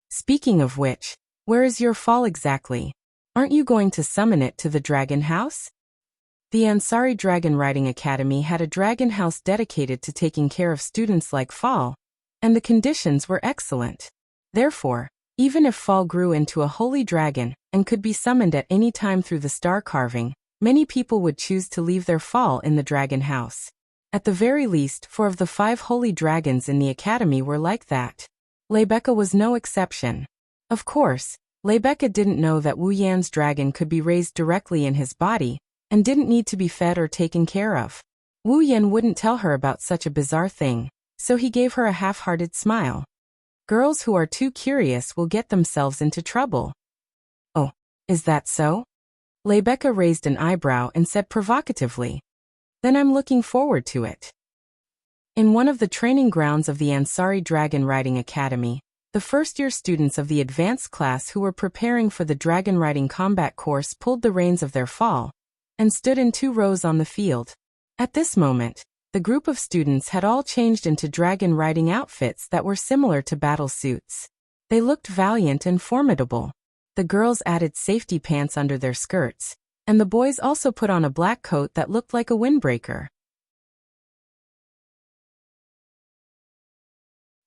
Speaking of which, where is your fall exactly? Aren't you going to summon it to the dragon house? The Ansari Dragon Riding Academy had a dragon house dedicated to taking care of students like Fall, and the conditions were excellent. Therefore, even if Fall grew into a holy dragon and could be summoned at any time through the star carving, many people would choose to leave their Fall in the dragon house. At the very least, 4 of the 5 holy dragons in the academy were like that. Rebecca was no exception. Of course, Rebecca didn't know that Wu Yan's dragon could be raised directly in his body, and didn't need to be fed or taken care of. Wu Yan wouldn't tell her about such a bizarre thing, so he gave her a half-hearted smile. Girls who are too curious will get themselves into trouble. Oh, is that so? Rebecca raised an eyebrow and said provocatively. Then I'm looking forward to it. In one of the training grounds of the Ansari Dragon Riding Academy, the first-year students of the advanced class who were preparing for the dragon riding combat course pulled the reins of their fall and stood in 2 rows on the field. At this moment, the group of students had all changed into dragon riding outfits that were similar to battle suits. They looked valiant and formidable. The girls added safety pants under their skirts, and the boys also put on a black coat that looked like a windbreaker.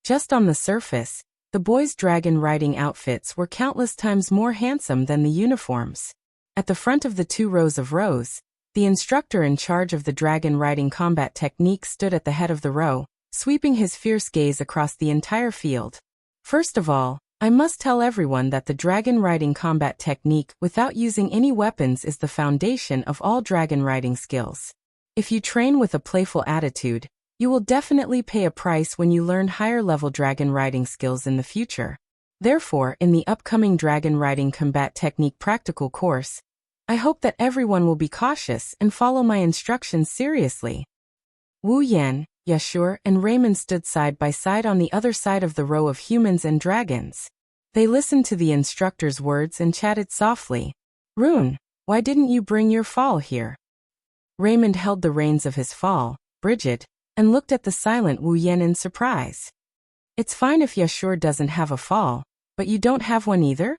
Just on the surface, the boys' dragon riding outfits were countless times more handsome than the uniforms. At the front of the 2 rows of rows, the instructor in charge of the dragon riding combat technique stood at the head of the row, sweeping his fierce gaze across the entire field. First of all, I must tell everyone that the dragon riding combat technique without using any weapons is the foundation of all dragon riding skills. If you train with a playful attitude, you will definitely pay a price when you learn higher-level dragon riding skills in the future. Therefore, in the upcoming dragon riding combat technique practical course, I hope that everyone will be cautious and follow my instructions seriously. Wu Yan, Yashur, and Raymond stood side by side on the other side of the row of humans and dragons. They listened to the instructor's words and chatted softly. Rune, why didn't you bring your fall here? Raymond held the reins of his fall, Bridget, and looked at the silent Wu Yan in surprise. It's fine if Yashur doesn't have a fall, but you don't have one either?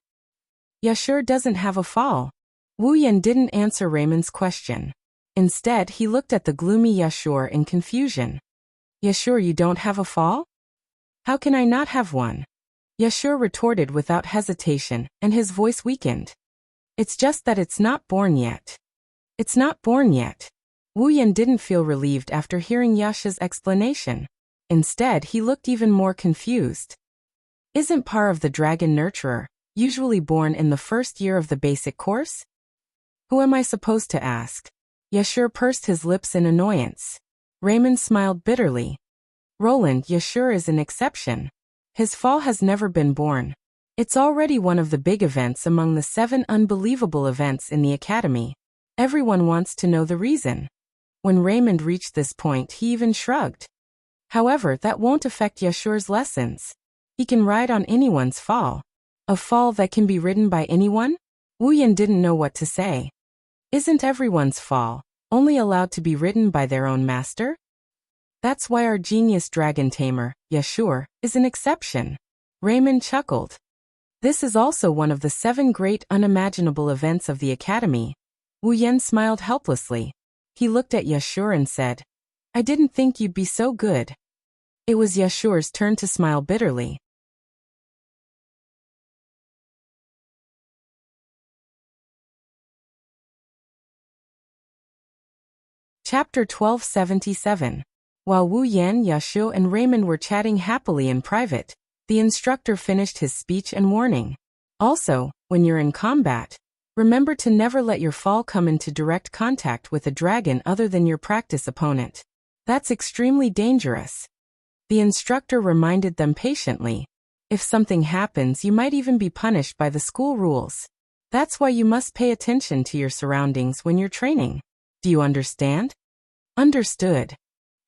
Yashur doesn't have a fall. Wu Yan didn't answer Raymond's question. Instead, he looked at the gloomy Yashur in confusion. Yashur, you don't have a fall? How can I not have one? Yashur retorted without hesitation, and his voice weakened. It's just that it's not born yet. It's not born yet. Wu Yan didn't feel relieved after hearing Yasha's explanation. Instead, he looked even more confused. Isn't Par of the Dragon Nurturer usually born in the first year of the basic course? Who am I supposed to ask? Yashur pursed his lips in annoyance. Raymond smiled bitterly. Roland, Yashur is an exception. His fall has never been born. It's already one of the big events among the 7 unbelievable events in the academy. Everyone wants to know the reason. When Raymond reached this point, he even shrugged. However, that won't affect Yashur's lessons. He can ride on anyone's fall. A fall that can be ridden by anyone? Wu Yan didn't know what to say. Isn't everyone's fall only allowed to be ridden by their own master? That's why our genius dragon tamer, Yashur, is an exception. Raymond chuckled. This is also one of the 7 great unimaginable events of the academy. Wu Yan smiled helplessly. He looked at Yashur and said, I didn't think you'd be so good. It was Yashur's turn to smile bitterly. Chapter 1277. While Wu Yan, Yashur, and Raymond were chatting happily in private, the instructor finished his speech and warning. Also, when you're in combat, remember to never let your fall come into direct contact with a dragon other than your practice opponent. That's extremely dangerous. The instructor reminded them patiently. If something happens, you might even be punished by the school rules. That's why you must pay attention to your surroundings when you're training. Do you understand? Understood.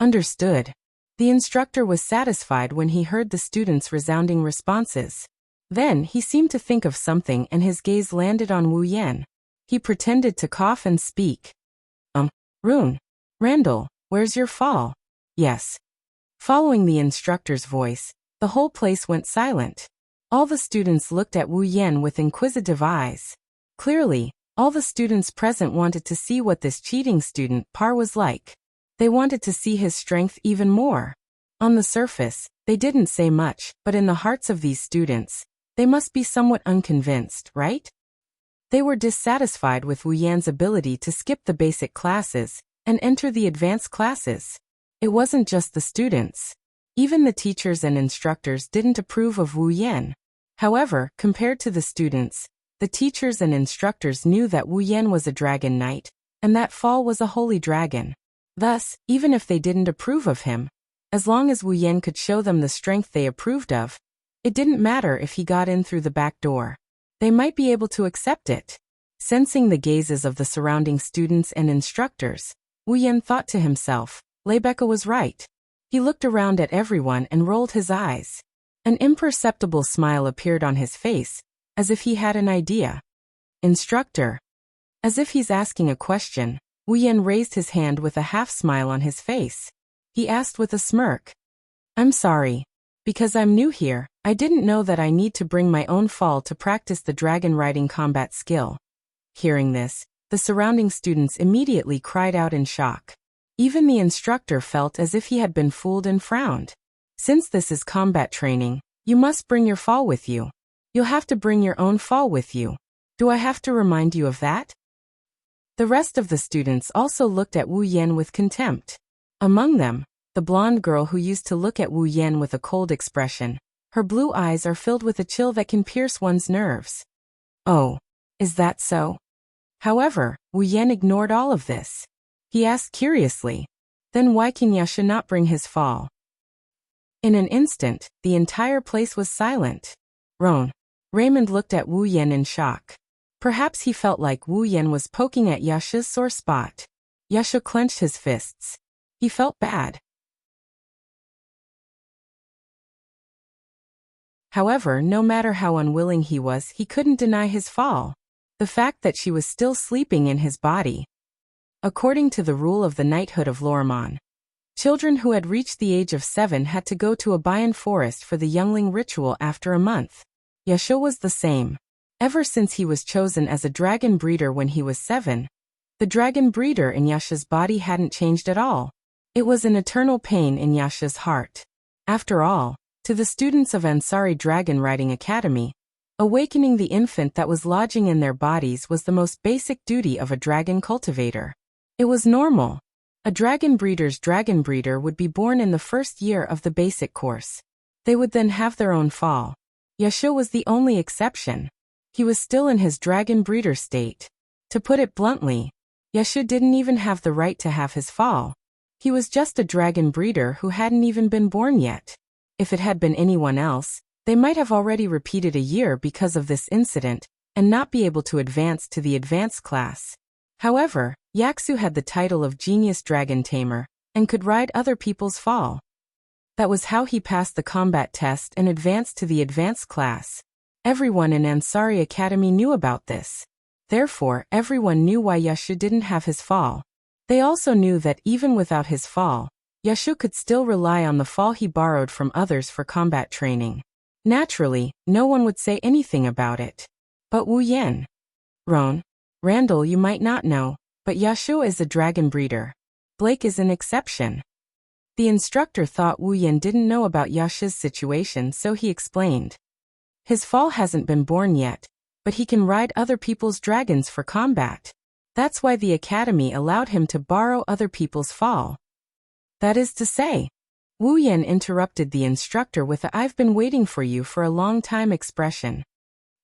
Understood. The instructor was satisfied when he heard the students' resounding responses. Then he seemed to think of something and his gaze landed on Wu Yan. He pretended to cough and speak. Rune. Randall, where's your fall? Yes. Following the instructor's voice, the whole place went silent. All the students looked at Wu Yan with inquisitive eyes. Clearly, all the students present wanted to see what this cheating student Par was like. They wanted to see his strength even more. On the surface, they didn't say much, but in the hearts of these students, they must be somewhat unconvinced, right? They were dissatisfied with Wu Yan's ability to skip the basic classes and enter the advanced classes. It wasn't just the students. Even the teachers and instructors didn't approve of Wu Yan. However, compared to the students, the teachers and instructors knew that Wu Yan was a dragon knight, and that Fall was a holy dragon. Thus, even if they didn't approve of him, as long as Wu Yan could show them the strength they approved of, it didn't matter if he got in through the back door. They might be able to accept it. Sensing the gazes of the surrounding students and instructors, Wu Yan thought to himself, Lebecca was right. He looked around at everyone and rolled his eyes. An imperceptible smile appeared on his face, as if he had an idea. Instructor. As if he's asking a question, Wu Yan raised his hand with a half-smile on his face. He asked with a smirk. I'm sorry. Because I'm new here, I didn't know that I need to bring my own fall to practice the dragon riding combat skill. Hearing this, the surrounding students immediately cried out in shock. Even the instructor felt as if he had been fooled and frowned. Since this is combat training, you must bring your fall with you. You'll have to bring your own fall with you. Do I have to remind you of that? The rest of the students also looked at Wu Yan with contempt. Among them, the blonde girl who used to look at Wu Yan with a cold expression. Her blue eyes are filled with a chill that can pierce one's nerves. Oh, is that so? However, Wu Yan ignored all of this. He asked curiously, then why can Yasha not bring his fall? In an instant, the entire place was silent. Raymond looked at Wu Yan in shock. Perhaps he felt like Wu Yan was poking at Yasha's sore spot. Yasha clenched his fists. He felt bad. However, no matter how unwilling he was, he couldn't deny his fall. The fact that she was still sleeping in his body. According to the rule of the knighthood of Lormon, children who had reached the age of 7 had to go to a Bayan forest for the youngling ritual after a month. Yasha was the same. Ever since he was chosen as a dragon breeder when he was 7, the dragon breeder in Yasha's body hadn't changed at all. It was an eternal pain in Yasha's heart. After all, to the students of Ansari Dragon Riding Academy, awakening the infant that was lodging in their bodies was the most basic duty of a dragon cultivator. It was normal. A dragon breeder's dragon breeder would be born in the first year of the basic course. They would then have their own fall. Yasha was the only exception. He was still in his dragon breeder state. To put it bluntly, Yasha didn't even have the right to have his fall. He was just a dragon breeder who hadn't even been born yet. If it had been anyone else, they might have already repeated a year because of this incident, and not be able to advance to the advanced class. However, Yaksu had the title of Genius Dragon Tamer, and could ride other people's fall. That was how he passed the combat test and advanced to the advanced class. Everyone in Ansari Academy knew about this. Therefore, everyone knew why Yasha didn't have his fall. They also knew that even without his fall, Yasha could still rely on the fall he borrowed from others for combat training. Naturally, no one would say anything about it. But Wu Yan. Randall, you might not know, but Yasha is a dragon breeder. Blake is an exception. The instructor thought Wu Yan didn't know about Yasha's situation, so he explained. His fall hasn't been born yet, but he can ride other people's dragons for combat. That's why the academy allowed him to borrow other people's fall. That is to say, Wu Yan interrupted the instructor with a "I've been waiting for you for a long time" expression.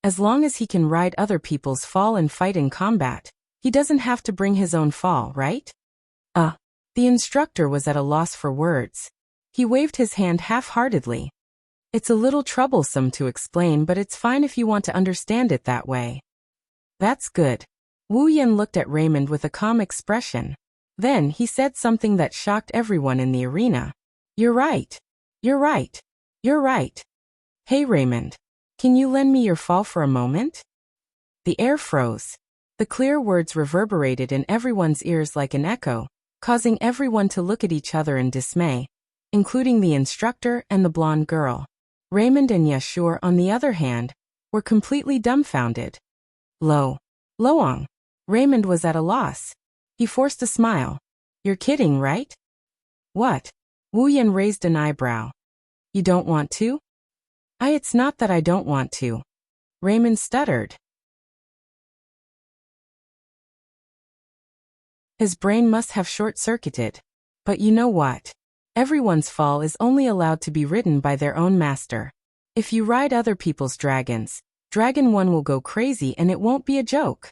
As long as he can ride other people's fall and fight in combat, he doesn't have to bring his own fall, right? The instructor was at a loss for words. He waved his hand half-heartedly. It's a little troublesome to explain, but it's fine if you want to understand it that way. That's good. Wu Yan looked at Raymond with a calm expression. Then he said something that shocked everyone in the arena. You're right. You're right. You're right. Hey Raymond, can you lend me your fall for a moment? The air froze. The clear words reverberated in everyone's ears like an echo, causing everyone to look at each other in dismay, including the instructor and the blonde girl. Raymond and Yashur, on the other hand, were completely dumbfounded. Loang. Raymond was at a loss. He forced a smile. You're kidding, right? What? Wu Yan raised an eyebrow. You don't want to? It's not that I don't want to. Raymond stuttered. His brain must have short-circuited. But you know what? Everyone's fall is only allowed to be ridden by their own master. If you ride other people's dragons, Dragon 1 will go crazy and it won't be a joke.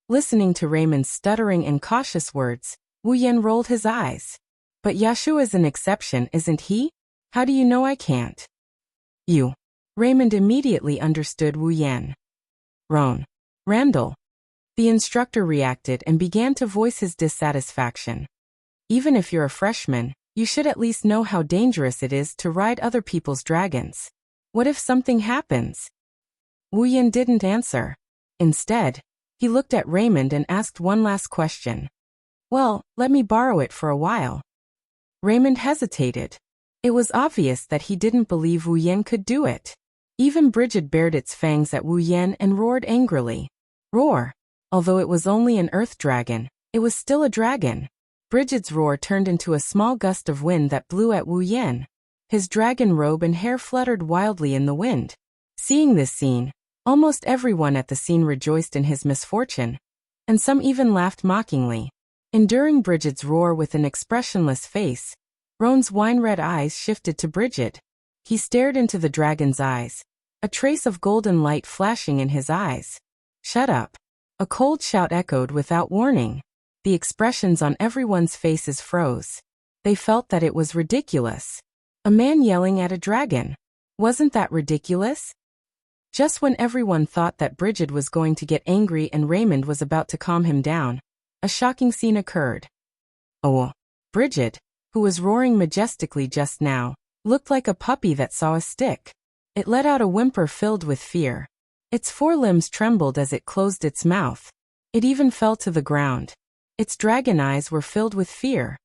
Listening to Raymond's stuttering and cautious words, Wu Yan rolled his eyes. But Yashua's an exception, isn't he? How do you know I can't? You. Raymond immediately understood Wu Yan. Randall. The instructor reacted and began to voice his dissatisfaction. Even if you're a freshman, you should at least know how dangerous it is to ride other people's dragons. What if something happens? Wu Yan didn't answer. Instead, he looked at Raymond and asked one last question. Well, let me borrow it for a while. Raymond hesitated. It was obvious that he didn't believe Wu Yan could do it. Even Bridget bared its fangs at Wu Yan and roared angrily. Roar. Although it was only an earth dragon, it was still a dragon. Bridget's roar turned into a small gust of wind that blew at Wu Yan. His dragon robe and hair fluttered wildly in the wind. Seeing this scene, almost everyone at the scene rejoiced in his misfortune, and some even laughed mockingly. Enduring Bridget's roar with an expressionless face, Ron's wine-red eyes shifted to Bridget. He stared into the dragon's eyes, a trace of golden light flashing in his eyes. Shut up. A cold shout echoed without warning. The expressions on everyone's faces froze. They felt that it was ridiculous. A man yelling at a dragon. Wasn't that ridiculous? Just when everyone thought that Bridget was going to get angry and Raymond was about to calm him down, a shocking scene occurred. Oh, Bridget, who was roaring majestically just now, looked like a puppy that saw a stick. It let out a whimper filled with fear. Its forelimbs trembled as it closed its mouth. It even fell to the ground. Its dragon eyes were filled with fear.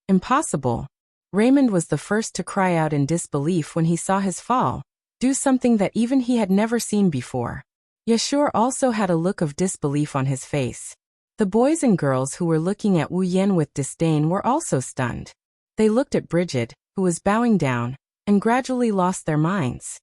Impossible. Raymond was the first to cry out in disbelief when he saw his fall, do something that even he had never seen before. Yashur also had a look of disbelief on his face. The boys and girls who were looking at Wu Yan with disdain were also stunned. They looked at Bridget, who was bowing down, and gradually lost their minds.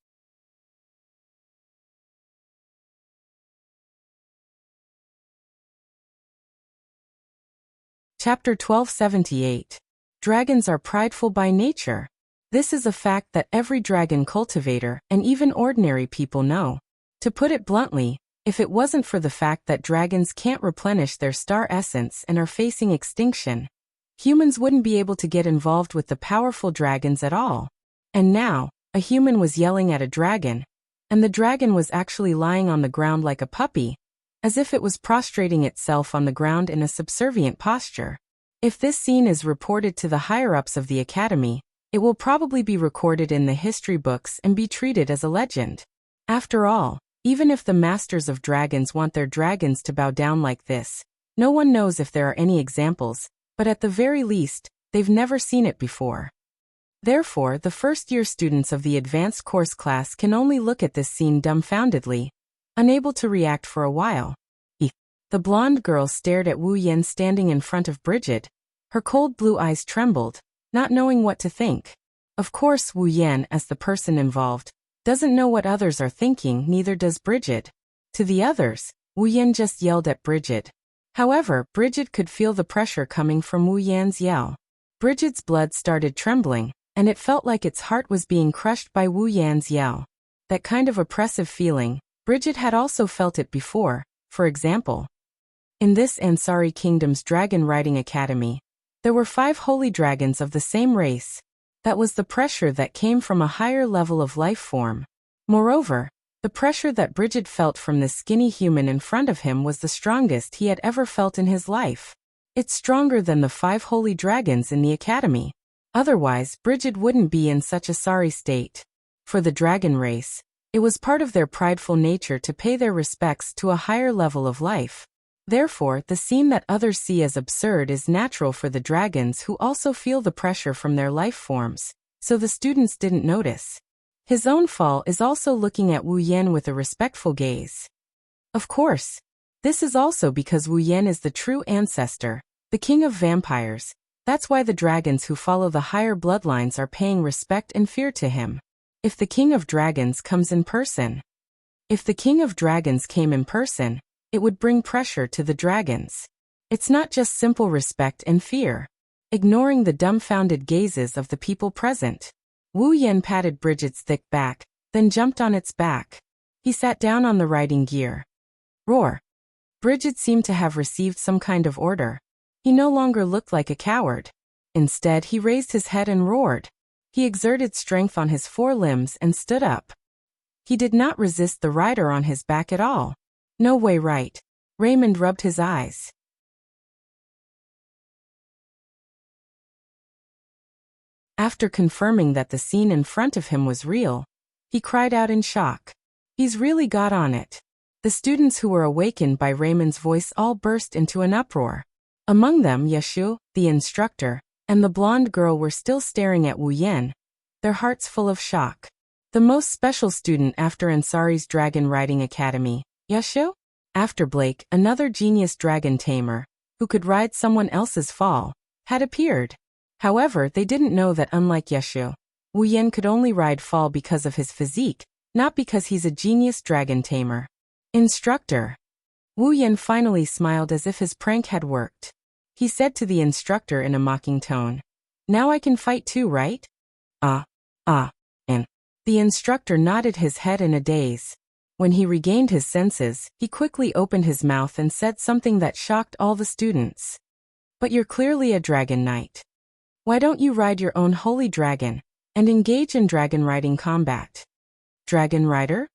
Chapter 1278. Dragons are prideful by nature. This is a fact that every dragon cultivator and even ordinary people know. To put it bluntly, if it wasn't for the fact that dragons can't replenish their star essence and are facing extinction, humans wouldn't be able to get involved with the powerful dragons at all. And now, a human was yelling at a dragon, and the dragon was actually lying on the ground like a puppy, as if it was prostrating itself on the ground in a subservient posture. If this scene is reported to the higher-ups of the academy, it will probably be recorded in the history books and be treated as a legend. After all, even if the masters of dragons want their dragons to bow down like this, no one knows if there are any examples, but at the very least, they've never seen it before. Therefore, the first-year students of the advanced course class can only look at this scene dumbfoundedly, unable to react for a while. The blonde girl stared at Wu Yan standing in front of Bridget. Her cold blue eyes trembled, not knowing what to think. Of course, Wu Yan, as the person involved, doesn't know what others are thinking, neither does Bridget. To the others, Wu Yan just yelled at Bridget. However, Bridget could feel the pressure coming from Wu Yan's yell. Bridget's blood started trembling, and it felt like its heart was being crushed by Wu Yan's yell. That kind of oppressive feeling, Bridget had also felt it before. For example, in this Ansari Kingdom's Dragon Riding Academy, there were 5 holy dragons of the same race. That was the pressure that came from a higher level of life form. Moreover, the pressure that Bridget felt from this skinny human in front of him was the strongest he had ever felt in his life. It's stronger than the 5 holy dragons in the academy. Otherwise, Bridget wouldn't be in such a sorry state. For the dragon race, it was part of their prideful nature to pay their respects to a higher level of life. Therefore, the scene that others see as absurd is natural for the dragons who also feel the pressure from their life forms, so the students didn't notice. His own fall is also looking at Wu Yan with a respectful gaze. Of course, this is also because Wu Yan is the true ancestor, the king of vampires. That's why the dragons who follow the higher bloodlines are paying respect and fear to him. If the king of dragons comes in person. If the king of dragons came in person, it would bring pressure to the dragons. It's not just simple respect and fear. Ignoring the dumbfounded gazes of the people present, Wu Yan patted Bridget's thick back, then jumped on its back. He sat down on the riding gear. Roar! Bridget seemed to have received some kind of order. He no longer looked like a coward. Instead, he raised his head and roared. He exerted strength on his four limbs and stood up. He did not resist the rider on his back at all. No way, right? Raymond rubbed his eyes. After confirming that the scene in front of him was real, he cried out in shock. He's really got on it. The students who were awakened by Raymond's voice all burst into an uproar. Among them, Yashu, the instructor, and the blonde girl were still staring at Wu Yan, their hearts full of shock. The most special student after Ansari's Dragon Riding Academy, Yashu? After Blake, another genius dragon tamer, who could ride someone else's fall, had appeared. However, they didn't know that unlike Yashu, Wu Yan could only ride fall because of his physique, not because he's a genius dragon tamer. Instructor. Wu Yan finally smiled as if his prank had worked. He said to the instructor in a mocking tone, "Now I can fight too, right?" And the instructor nodded his head in a daze. When he regained his senses, he quickly opened his mouth and said something that shocked all the students. "But you're clearly a dragon knight. Why don't you ride your own holy dragon and engage in dragon riding combat?" Dragon rider?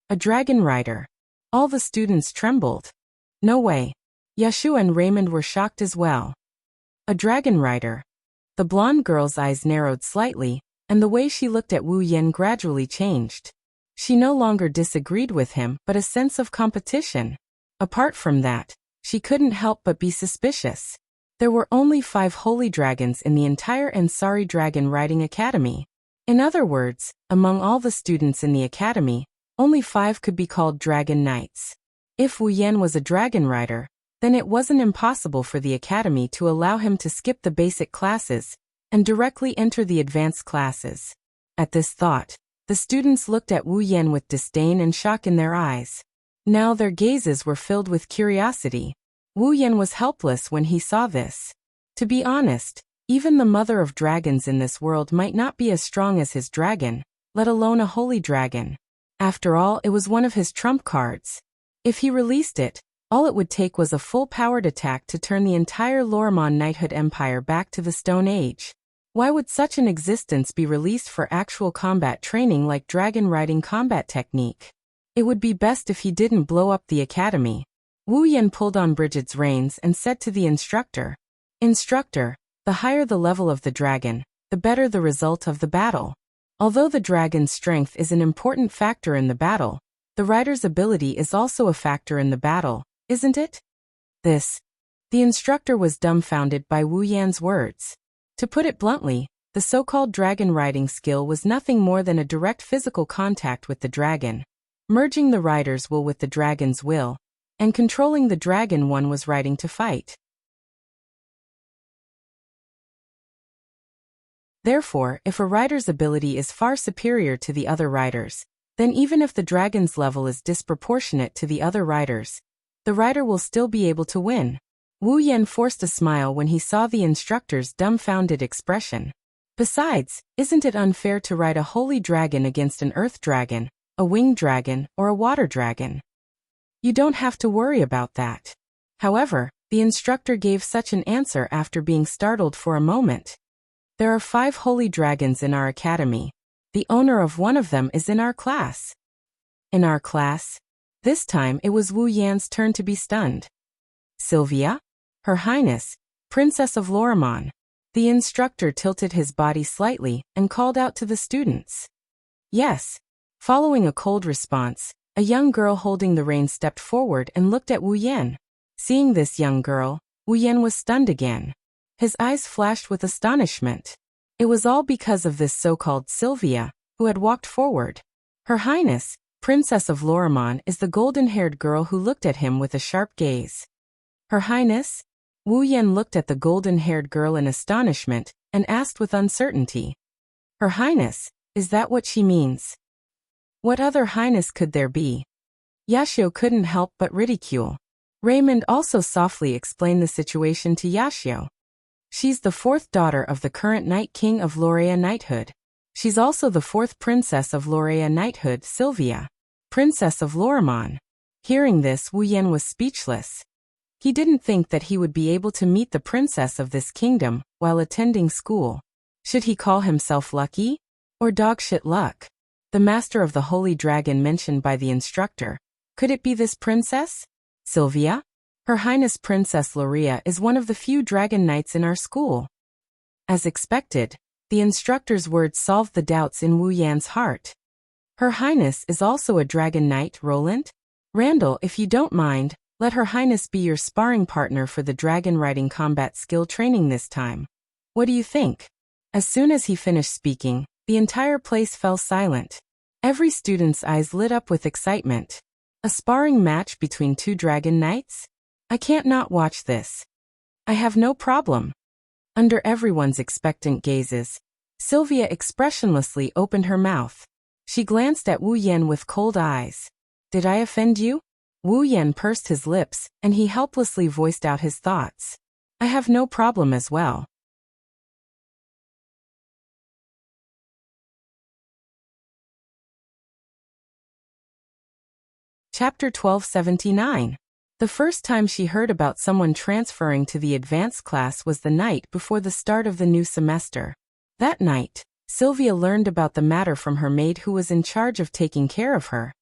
A dragon rider. All the students trembled. No way. Yashu and Raymond were shocked as well. A dragon rider. The blonde girl's eyes narrowed slightly, and the way she looked at Wu Yan gradually changed. She no longer disagreed with him, but a sense of competition. Apart from that, she couldn't help but be suspicious. There were only 5 holy dragons in the entire Ansari Dragon Riding Academy. In other words, among all the students in the academy, only 5 could be called dragon knights. If Wu Yan was a dragon rider, then it wasn't impossible for the academy to allow him to skip the basic classes and directly enter the advanced classes. At this thought, the students looked at Wu Yan with disdain and shock in their eyes. Now their gazes were filled with curiosity. Wu Yan was helpless when he saw this. To be honest, even the mother of dragons in this world might not be as strong as his dragon, let alone a holy dragon. After all, it was one of his trump cards. If he released it, all it would take was a full-powered attack to turn the entire Lorimon knighthood empire back to the Stone Age. Why would such an existence be released for actual combat training like dragon riding combat technique? It would be best if he didn't blow up the academy. Wu Yan pulled on Bridget's reins and said to the instructor, "Instructor, the higher the level of the dragon, the better the result of the battle. Although the dragon's strength is an important factor in the battle, the rider's ability is also a factor in the battle, isn't it?" The instructor was dumbfounded by Wu Yan's words. To put it bluntly, the so-called dragon riding skill was nothing more than a direct physical contact with the dragon, merging the rider's will with the dragon's will, and controlling the dragon one was riding to fight. Therefore, if a rider's ability is far superior to the other riders, then even if the dragon's level is disproportionate to the other riders, the rider will still be able to win. Wu Yan forced a smile when he saw the instructor's dumbfounded expression. Besides, isn't it unfair to ride a holy dragon against an earth dragon, a winged dragon, or a water dragon? You don't have to worry about that. However, the instructor gave such an answer after being startled for a moment. There are 5 holy dragons in our academy. The owner of one of them is in our class. In our class? This time it was Wu Yan's turn to be stunned. Sylvia? Her Highness, Princess of Lorimon. The instructor tilted his body slightly and called out to the students. Yes. Following a cold response, a young girl holding the reins stepped forward and looked at Wu Yan. Seeing this young girl, Wu Yan was stunned again. His eyes flashed with astonishment. It was all because of this so-called Sylvia, who had walked forward. Her Highness, Princess of Lorimon, is the golden-haired girl who looked at him with a sharp gaze. Her Highness? Wu Yan looked at the golden-haired girl in astonishment and asked with uncertainty. Her Highness, is that what she means? What other highness could there be? Yashio couldn't help but ridicule. Raymond also softly explained the situation to Yashio. She's the 4th daughter of the current Night King of Lorea Knighthood. She's also the fourth princess of Laurea knighthood, Sylvia, Princess of Lorimon. Hearing this, Wu Yan was speechless. He didn't think that he would be able to meet the princess of this kingdom while attending school. Should he call himself lucky? Or dogshit luck? The master of the holy dragon mentioned by the instructor. Could it be this princess? Sylvia? Her Highness Princess Laurea is one of the few dragon knights in our school. As expected, the instructor's words solved the doubts in Wu Yan's heart. Her Highness is also a dragon knight, Roland? Randall, if you don't mind, let Her Highness be your sparring partner for the dragon riding combat skill training this time. What do you think? As soon as he finished speaking, the entire place fell silent. Every student's eyes lit up with excitement. A sparring match between two dragon knights? I can't not watch this. I have no problem. Under everyone's expectant gazes, Sylvia expressionlessly opened her mouth. She glanced at Wu Yan with cold eyes. Did I offend you? Wu Yan pursed his lips, and he helplessly voiced out his thoughts. I have no problem as well. Chapter 1279. The first time she heard about someone transferring to the advanced class was the night before the start of the new semester. That night, Sylvia learned about the matter from her maid who was in charge of taking care of her.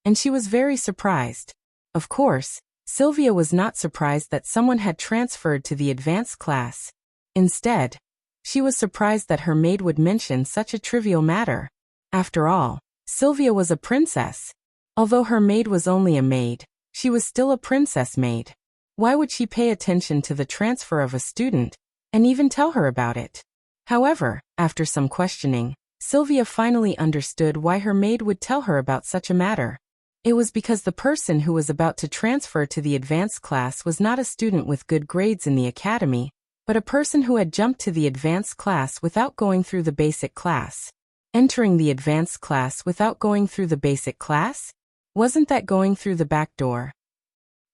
And she was very surprised. Of course, Sylvia was not surprised that someone had transferred to the advanced class. Instead, she was surprised that her maid would mention such a trivial matter. After all, Sylvia was a princess. Although her maid was only a maid, she was still a princess maid. Why would she pay attention to the transfer of a student, and even tell her about it? However, after some questioning, Sylvia finally understood why her maid would tell her about such a matter. It was because the person who was about to transfer to the advanced class was not a student with good grades in the academy, but a person who had jumped to the advanced class without going through the basic class. Entering the advanced class without going through the basic class? Wasn't that going through the back door?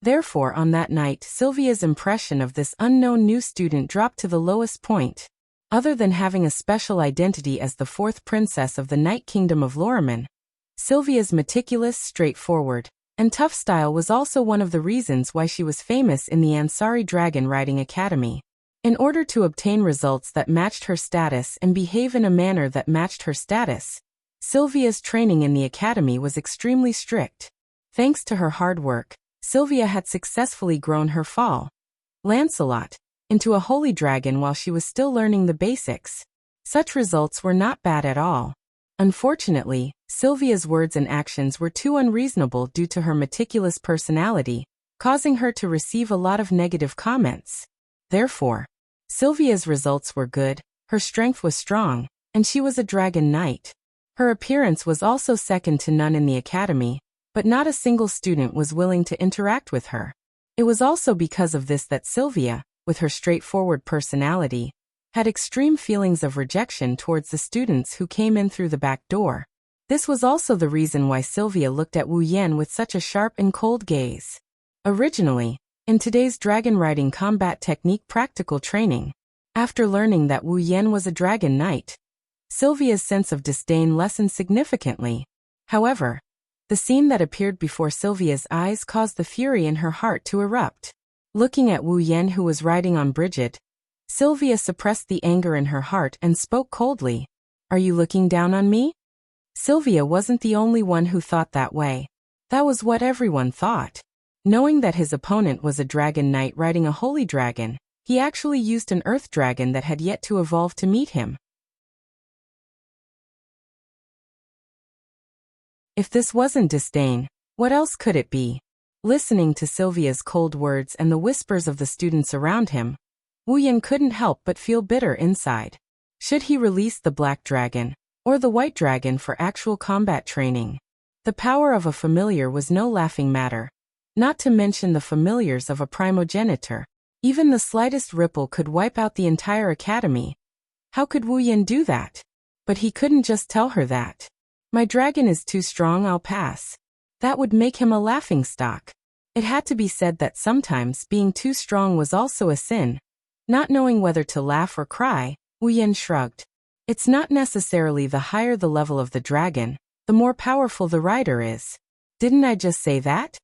Therefore, on that night, Sylvia's impression of this unknown new student dropped to the lowest point. Other than having a special identity as the fourth princess of the Night Kingdom of Lorimon, Sylvia's meticulous, straightforward, and tough style was also one of the reasons why she was famous in the Ansari Dragon Riding Academy. In order to obtain results that matched her status and behave in a manner that matched her status, Sylvia's training in the academy was extremely strict. Thanks to her hard work, Sylvia had successfully grown her fall, Lancelot, into a holy dragon while she was still learning the basics. Such results were not bad at all. Unfortunately, Sylvia's words and actions were too unreasonable due to her meticulous personality, causing her to receive a lot of negative comments. Therefore, Sylvia's results were good, her strength was strong, and she was a dragon knight. Her appearance was also second to none in the academy, but not a single student was willing to interact with her. It was also because of this that Sylvia, with her straightforward personality, had extreme feelings of rejection towards the students who came in through the back door. This was also the reason why Sylvia looked at Wu Yan with such a sharp and cold gaze. Originally, in today's dragon riding combat technique practical training, after learning that Wu Yan was a dragon knight, Sylvia's sense of disdain lessened significantly. However, the scene that appeared before Sylvia's eyes caused the fury in her heart to erupt. Looking at Wu Yan who was riding on Bridget, Sylvia suppressed the anger in her heart and spoke coldly. Are you looking down on me? Sylvia wasn't the only one who thought that way. That was what everyone thought. Knowing that his opponent was a dragon knight riding a holy dragon, he actually used an earth dragon that had yet to evolve to meet him. If this wasn't disdain, what else could it be? Listening to Sylvia's cold words and the whispers of the students around him, Wu Yan couldn't help but feel bitter inside. Should he release the black dragon, or the white dragon for actual combat training? The power of a familiar was no laughing matter. Not to mention the familiars of a primogenitor. Even the slightest ripple could wipe out the entire academy. How could Wu Yan do that? But he couldn't just tell her that. My dragon is too strong, I'll pass. That would make him a laughingstock. It had to be said that sometimes being too strong was also a sin. Not knowing whether to laugh or cry, Wu Yan shrugged. It's not necessarily the higher the level of the dragon, the more powerful the rider is. Didn't I just say that?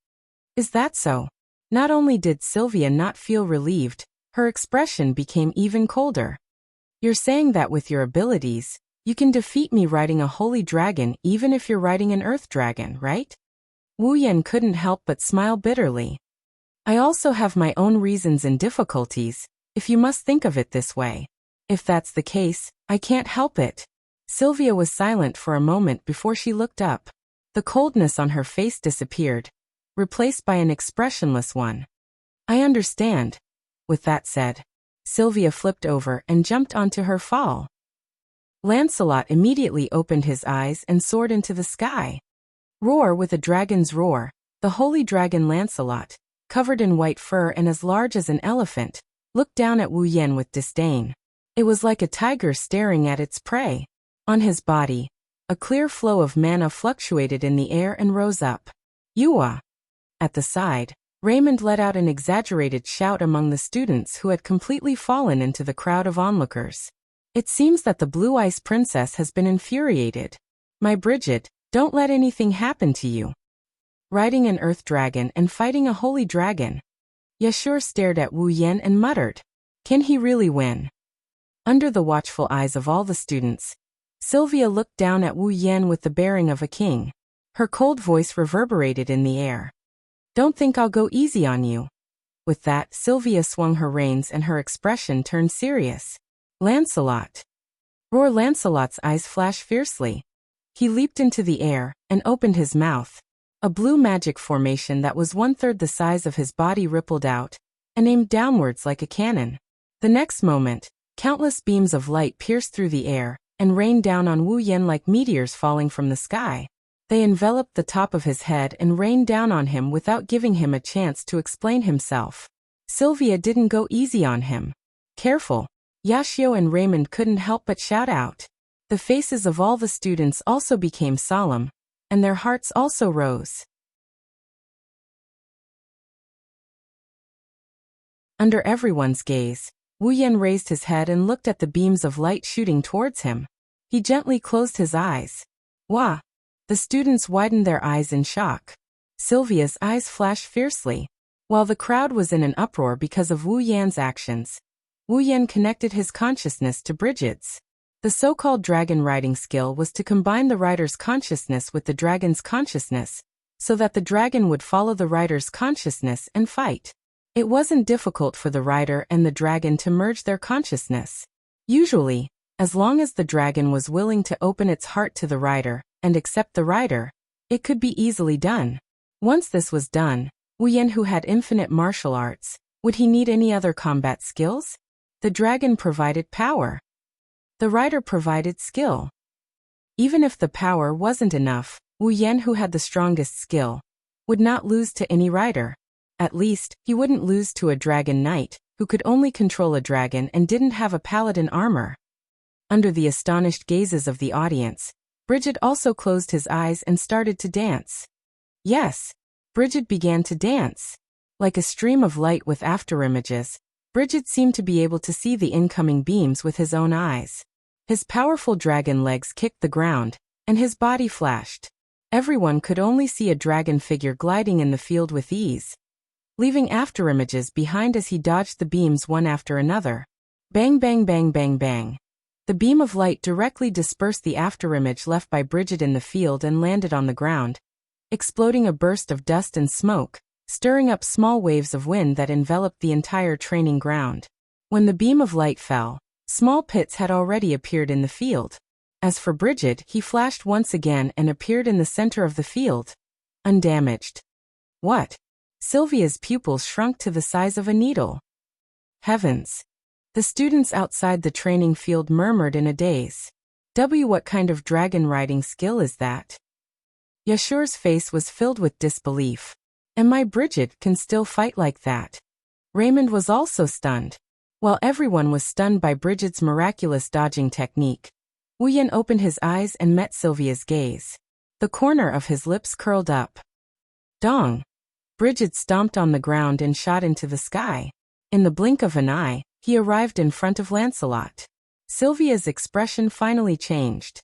Is that so? Not only did Sylvia not feel relieved, her expression became even colder. You're saying that with your abilities, you can defeat me riding a holy dragon even if you're riding an earth dragon, right? Wu Yan couldn't help but smile bitterly. I also have my own reasons and difficulties, if you must think of it this way. If that's the case, I can't help it. Sylvia was silent for a moment before she looked up. The coldness on her face disappeared, replaced by an expressionless one. I understand. With that said, Sylvia flipped over and jumped onto her fall. Lancelot immediately opened his eyes and soared into the sky. Roar with a dragon's roar, the holy dragon Lancelot, covered in white fur and as large as an elephant, looked down at Wu Yan with disdain. It was like a tiger staring at its prey. On his body, a clear flow of mana fluctuated in the air and rose up. Yua! At the side, Raymond let out an exaggerated shout among the students who had completely fallen into the crowd of onlookers. It seems that the Blue Ice Princess has been infuriated. My Bridget, don't let anything happen to you. Riding an earth dragon and fighting a holy dragon. Yashur stared at Wu Yan and muttered, "Can he really win?" Under the watchful eyes of all the students, Sylvia looked down at Wu Yan with the bearing of a king. Her cold voice reverberated in the air. "Don't think I'll go easy on you." With that, Sylvia swung her reins and her expression turned serious. "Lancelot!" Roar! Lancelot's eyes flashed fiercely. He leaped into the air and opened his mouth. A blue magic formation that was 1/3 the size of his body rippled out and aimed downwards like a cannon. The next moment, countless beams of light pierced through the air and rained down on Wu Yan like meteors falling from the sky. They enveloped the top of his head and rained down on him without giving him a chance to explain himself. Sylvia didn't go easy on him. "Careful!" Yashio and Raymond couldn't help but shout out. The faces of all the students also became solemn, and their hearts also rose. Under everyone's gaze, Wu Yan raised his head and looked at the beams of light shooting towards him. He gently closed his eyes. Wah! The students widened their eyes in shock. Sylvia's eyes flashed fiercely. While the crowd was in an uproar because of Wu Yan's actions, Wu Yan connected his consciousness to Bridget's. The so-called dragon riding skill was to combine the rider's consciousness with the dragon's consciousness, so that the dragon would follow the rider's consciousness and fight. It wasn't difficult for the rider and the dragon to merge their consciousness. Usually, as long as the dragon was willing to open its heart to the rider and accept the rider, it could be easily done. Once this was done, Wu Yan, who had infinite martial arts, would he need any other combat skills? The dragon provided power. The rider provided skill. Even if the power wasn't enough, Wu Yan, who had the strongest skill, would not lose to any rider. At least, he wouldn't lose to a dragon knight, who could only control a dragon and didn't have a paladin armor. Under the astonished gazes of the audience, Bridget also closed his eyes and started to dance. Yes, Bridget began to dance. Like a stream of light with afterimages, Bridget seemed to be able to see the incoming beams with his own eyes. His powerful dragon legs kicked the ground, and his body flashed. Everyone could only see a dragon figure gliding in the field with ease, leaving afterimages behind as he dodged the beams one after another. Bang bang bang bang bang. The beam of light directly dispersed the afterimage left by Bridget in the field and landed on the ground, exploding a burst of dust and smoke, stirring up small waves of wind that enveloped the entire training ground. When the beam of light fell, small pits had already appeared in the field. As for Bridget, he flashed once again and appeared in the center of the field, undamaged. What? Sylvia's pupils shrunk to the size of a needle. Heavens! The students outside the training field murmured in a daze. What kind of dragon riding skill is that? Yashur's face was filled with disbelief. And my Bridget can still fight like that. Raymond was also stunned. While everyone was stunned by Bridget's miraculous dodging technique, Wu Yan opened his eyes and met Sylvia's gaze. The corner of his lips curled up. Dong! Bridget stomped on the ground and shot into the sky. In the blink of an eye, he arrived in front of Lancelot. Sylvia's expression finally changed.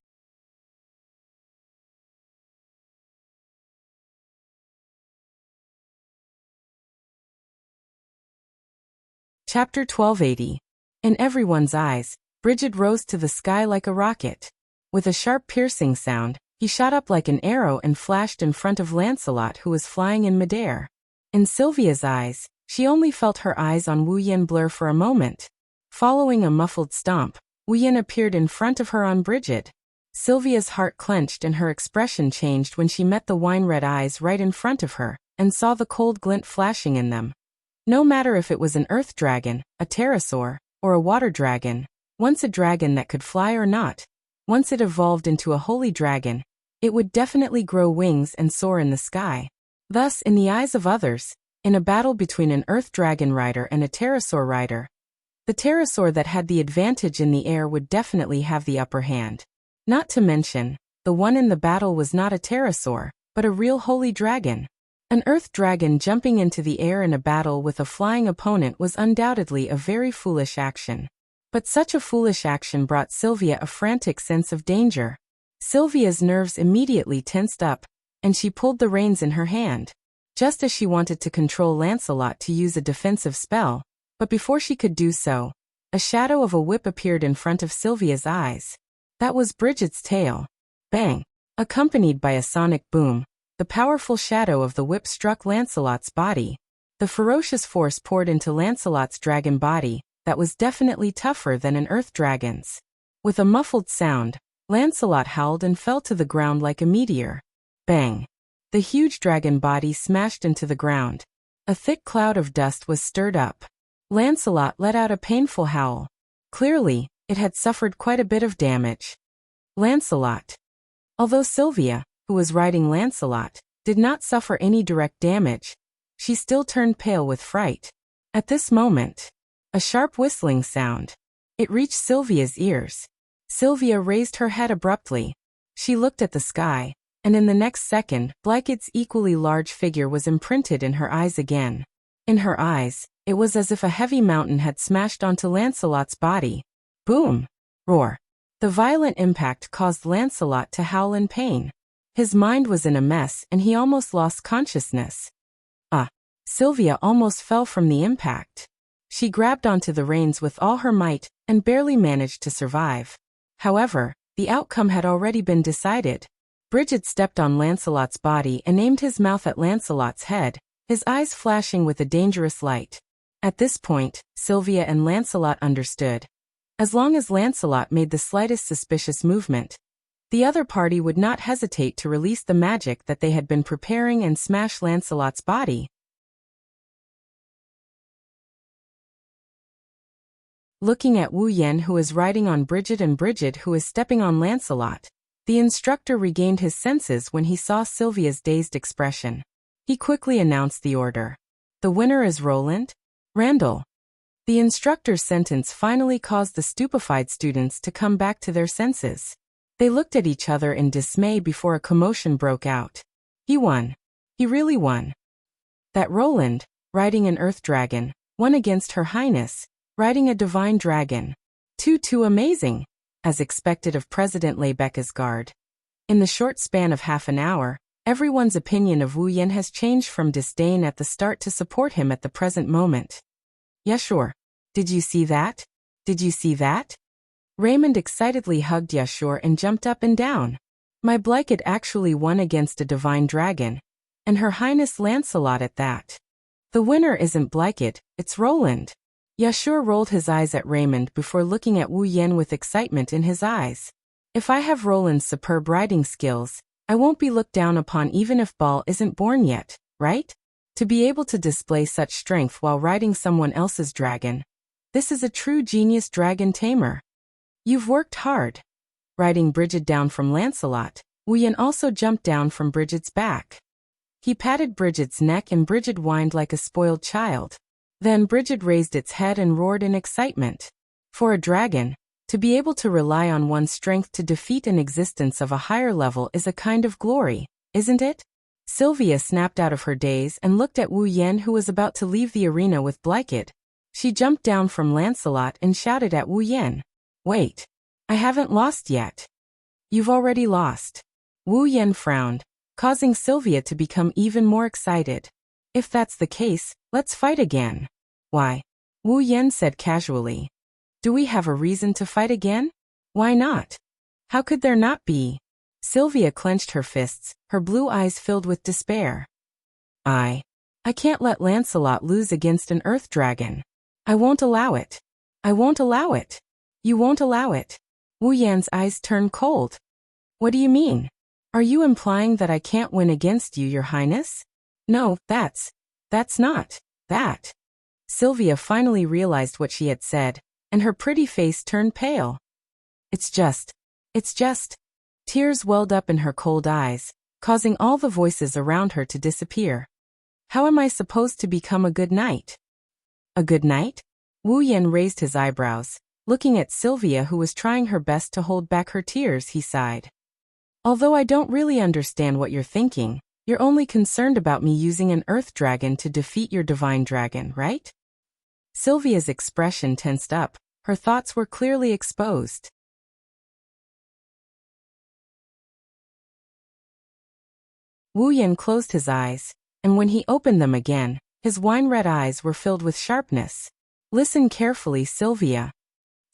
Chapter 1280. In everyone's eyes, Bridget rose to the sky like a rocket. With a sharp piercing sound, he shot up like an arrow and flashed in front of Lancelot, who was flying in midair. In Sylvia's eyes, she only felt her eyes on Wu Yin blur for a moment. Following a muffled stomp, Wu Yin appeared in front of her on Bridget. Sylvia's heart clenched and her expression changed when she met the wine-red eyes right in front of her, and saw the cold glint flashing in them. No matter if it was an earth dragon, a pterosaur, or a water dragon, once a dragon that could fly or not, once it evolved into a holy dragon, it would definitely grow wings and soar in the sky. Thus, in the eyes of others, in a battle between an earth dragon rider and a pterosaur rider, the pterosaur that had the advantage in the air would definitely have the upper hand. Not to mention, the one in the battle was not a pterosaur, but a real holy dragon. An earth dragon jumping into the air in a battle with a flying opponent was undoubtedly a very foolish action. But such a foolish action brought Sylvia a frantic sense of danger. Sylvia's nerves immediately tensed up, and she pulled the reins in her hand, just as she wanted to control Lancelot to use a defensive spell. But before she could do so, a shadow of a whip appeared in front of Sylvia's eyes. That was Bridget's tail. Bang! Accompanied by a sonic boom, the powerful shadow of the whip struck Lancelot's body. The ferocious force poured into Lancelot's dragon body, that was definitely tougher than an earth dragon's. With a muffled sound, Lancelot howled and fell to the ground like a meteor. Bang! The huge dragon body smashed into the ground. A thick cloud of dust was stirred up. Lancelot let out a painful howl. Clearly, it had suffered quite a bit of damage. Lancelot. Although Sylvia, who was riding Lancelot, did not suffer any direct damage, she still turned pale with fright. At this moment, a sharp whistling sound. It reached Sylvia's ears. Sylvia raised her head abruptly. She looked at the sky, and in the next second, Blykett's equally large figure was imprinted in her eyes again. In her eyes, it was as if a heavy mountain had smashed onto Lancelot's body. Boom! Roar! The violent impact caused Lancelot to howl in pain. His mind was in a mess and he almost lost consciousness. Sylvia almost fell from the impact. She grabbed onto the reins with all her might and barely managed to survive. However, the outcome had already been decided. Bridget stepped on Lancelot's body and aimed his mouth at Lancelot's head, his eyes flashing with a dangerous light. At this point, Sylvia and Lancelot understood. As long as Lancelot made the slightest suspicious movement, the other party would not hesitate to release the magic that they had been preparing and smash Lancelot's body. Looking at Wu Yen, who is riding on Bridget, and Bridget, who is stepping on Lancelot, the instructor regained his senses when he saw Sylvia's dazed expression. He quickly announced the order. The winner is Roland? Randall. The instructor's sentence finally caused the stupefied students to come back to their senses. They looked at each other in dismay before a commotion broke out. He won. He really won. That Roland, riding an earth dragon, won against Her Highness, riding a divine dragon. Too amazing, as expected of President Lebecca's guard. In the short span of half an hour, everyone's opinion of Wu Yen has changed from disdain at the start to support him at the present moment. Yashur. Did you see that? Did you see that? Raymond excitedly hugged Yashur and jumped up and down. My Blykett actually won against a divine dragon, and Her Highness Lancelot at that. The winner isn't Blykett, it's Roland. Yashur rolled his eyes at Raymond before looking at Wu Yen with excitement in his eyes. If I have Roland's superb riding skills, I won't be looked down upon even if Ball isn't born yet, right? To be able to display such strength while riding someone else's dragon. This is a true genius dragon tamer. You've worked hard. Riding Bridget down from Lancelot, Wu Yen also jumped down from Bridget's back. He patted Bridget's neck and Bridget whined like a spoiled child. Then Bridget raised its head and roared in excitement. For a dragon, to be able to rely on one's strength to defeat an existence of a higher level is a kind of glory, isn't it? Sylvia snapped out of her daze and looked at Wu Yen, who was about to leave the arena with Blykett. She jumped down from Lancelot and shouted at Wu Yen. Wait. I haven't lost yet. You've already lost. Wu Yan frowned, causing Sylvia to become even more excited. If that's the case, let's fight again. Why? Wu Yan said casually. Do we have a reason to fight again? Why not? How could there not be? Sylvia clenched her fists, her blue eyes filled with despair. I can't let Lancelot lose against an earth dragon. I won't allow it. I won't allow it. You won't allow it. Wu Yan's eyes turned cold. What do you mean? Are you implying that I can't win against you, Your Highness? No, that's not that. Sylvia finally realized what she had said, and her pretty face turned pale. It's just. Tears welled up in her cold eyes, causing all the voices around her to disappear. How am I supposed to become a good knight? A good knight? Wu Yan raised his eyebrows. Looking at Sylvia, who was trying her best to hold back her tears, he sighed. Although I don't really understand what you're thinking, you're only concerned about me using an earth dragon to defeat your divine dragon, right? Sylvia's expression tensed up. Her thoughts were clearly exposed. Wu Yan closed his eyes, and when he opened them again, his wine-red eyes were filled with sharpness. Listen carefully, Sylvia.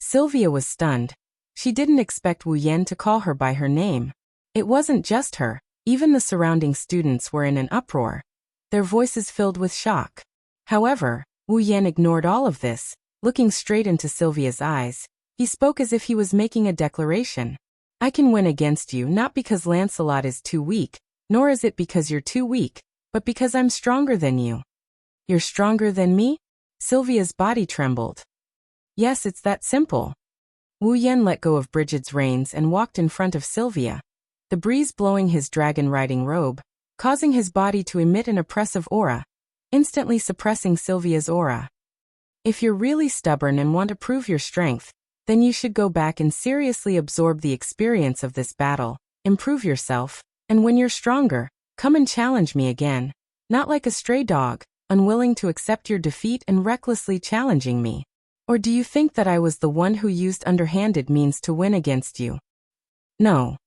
Sylvia was stunned. She didn't expect Wu Yan to call her by her name. It wasn't just her, even the surrounding students were in an uproar, their voices filled with shock. However, Wu Yan ignored all of this. Looking straight into Sylvia's eyes, he spoke as if he was making a declaration. I can win against you not because Lancelot is too weak, nor is it because you're too weak, but because I'm stronger than you. You're stronger than me? Sylvia's body trembled. Yes, it's that simple. Wu Yan let go of Brigid's reins and walked in front of Sylvia, the breeze blowing his dragon-riding robe, causing his body to emit an oppressive aura, instantly suppressing Sylvia's aura. If you're really stubborn and want to prove your strength, then you should go back and seriously absorb the experience of this battle, improve yourself, and when you're stronger, come and challenge me again, not like a stray dog, unwilling to accept your defeat and recklessly challenging me. Or do you think that I was the one who used underhanded means to win against you? No.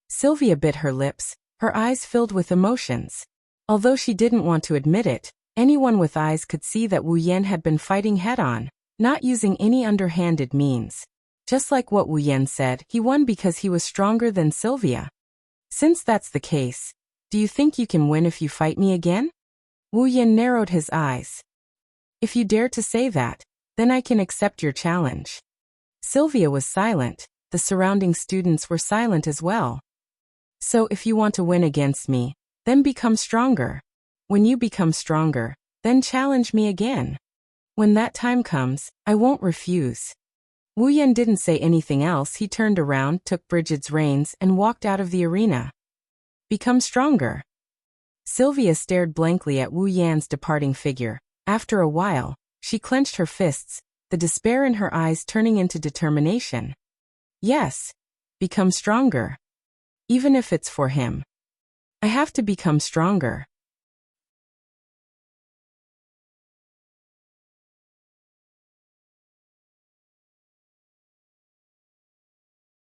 Sylvia bit her lips, her eyes filled with emotions. Although she didn't want to admit it, anyone with eyes could see that Wu Yan had been fighting head-on, not using any underhanded means. Just like what Wu Yan said, he won because he was stronger than Sylvia. Since that's the case, do you think you can win if you fight me again? Wu Yan narrowed his eyes. If you dare to say that, then I can accept your challenge. Sylvia was silent. The surrounding students were silent as well. So if you want to win against me, then become stronger. When you become stronger, then challenge me again. When that time comes, I won't refuse. Wu Yan didn't say anything else. He turned around, took Brigid's reins, and walked out of the arena. Become stronger. Sylvia stared blankly at Wu Yan's departing figure. After a while, she clenched her fists, the despair in her eyes turning into determination. Yes. Become stronger. Even if it's for him. I have to become stronger.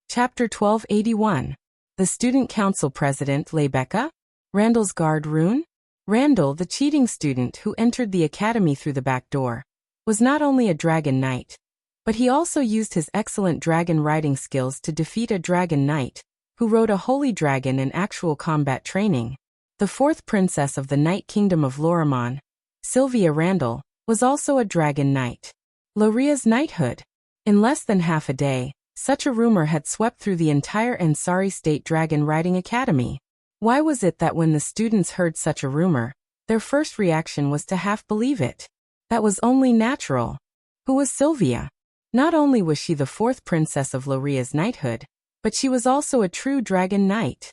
Chapter 1281. The Student Council President Lebecca? Randall's guard rune? Randall, the cheating student who entered the academy through the back door, was not only a dragon knight, but he also used his excellent dragon riding skills to defeat a dragon knight, who rode a holy dragon in actual combat training. The fourth princess of the Night Kingdom of Lorimon, Sylvia Randall, was also a dragon knight. Loria's knighthood. In less than half a day, such a rumor had swept through the entire Ansari State Dragon Riding Academy. Why was it that when the students heard such a rumor, their first reaction was to half believe it? That was only natural. Who was Sylvia? Not only was she the fourth princess of Loria's knighthood, but she was also a true dragon knight.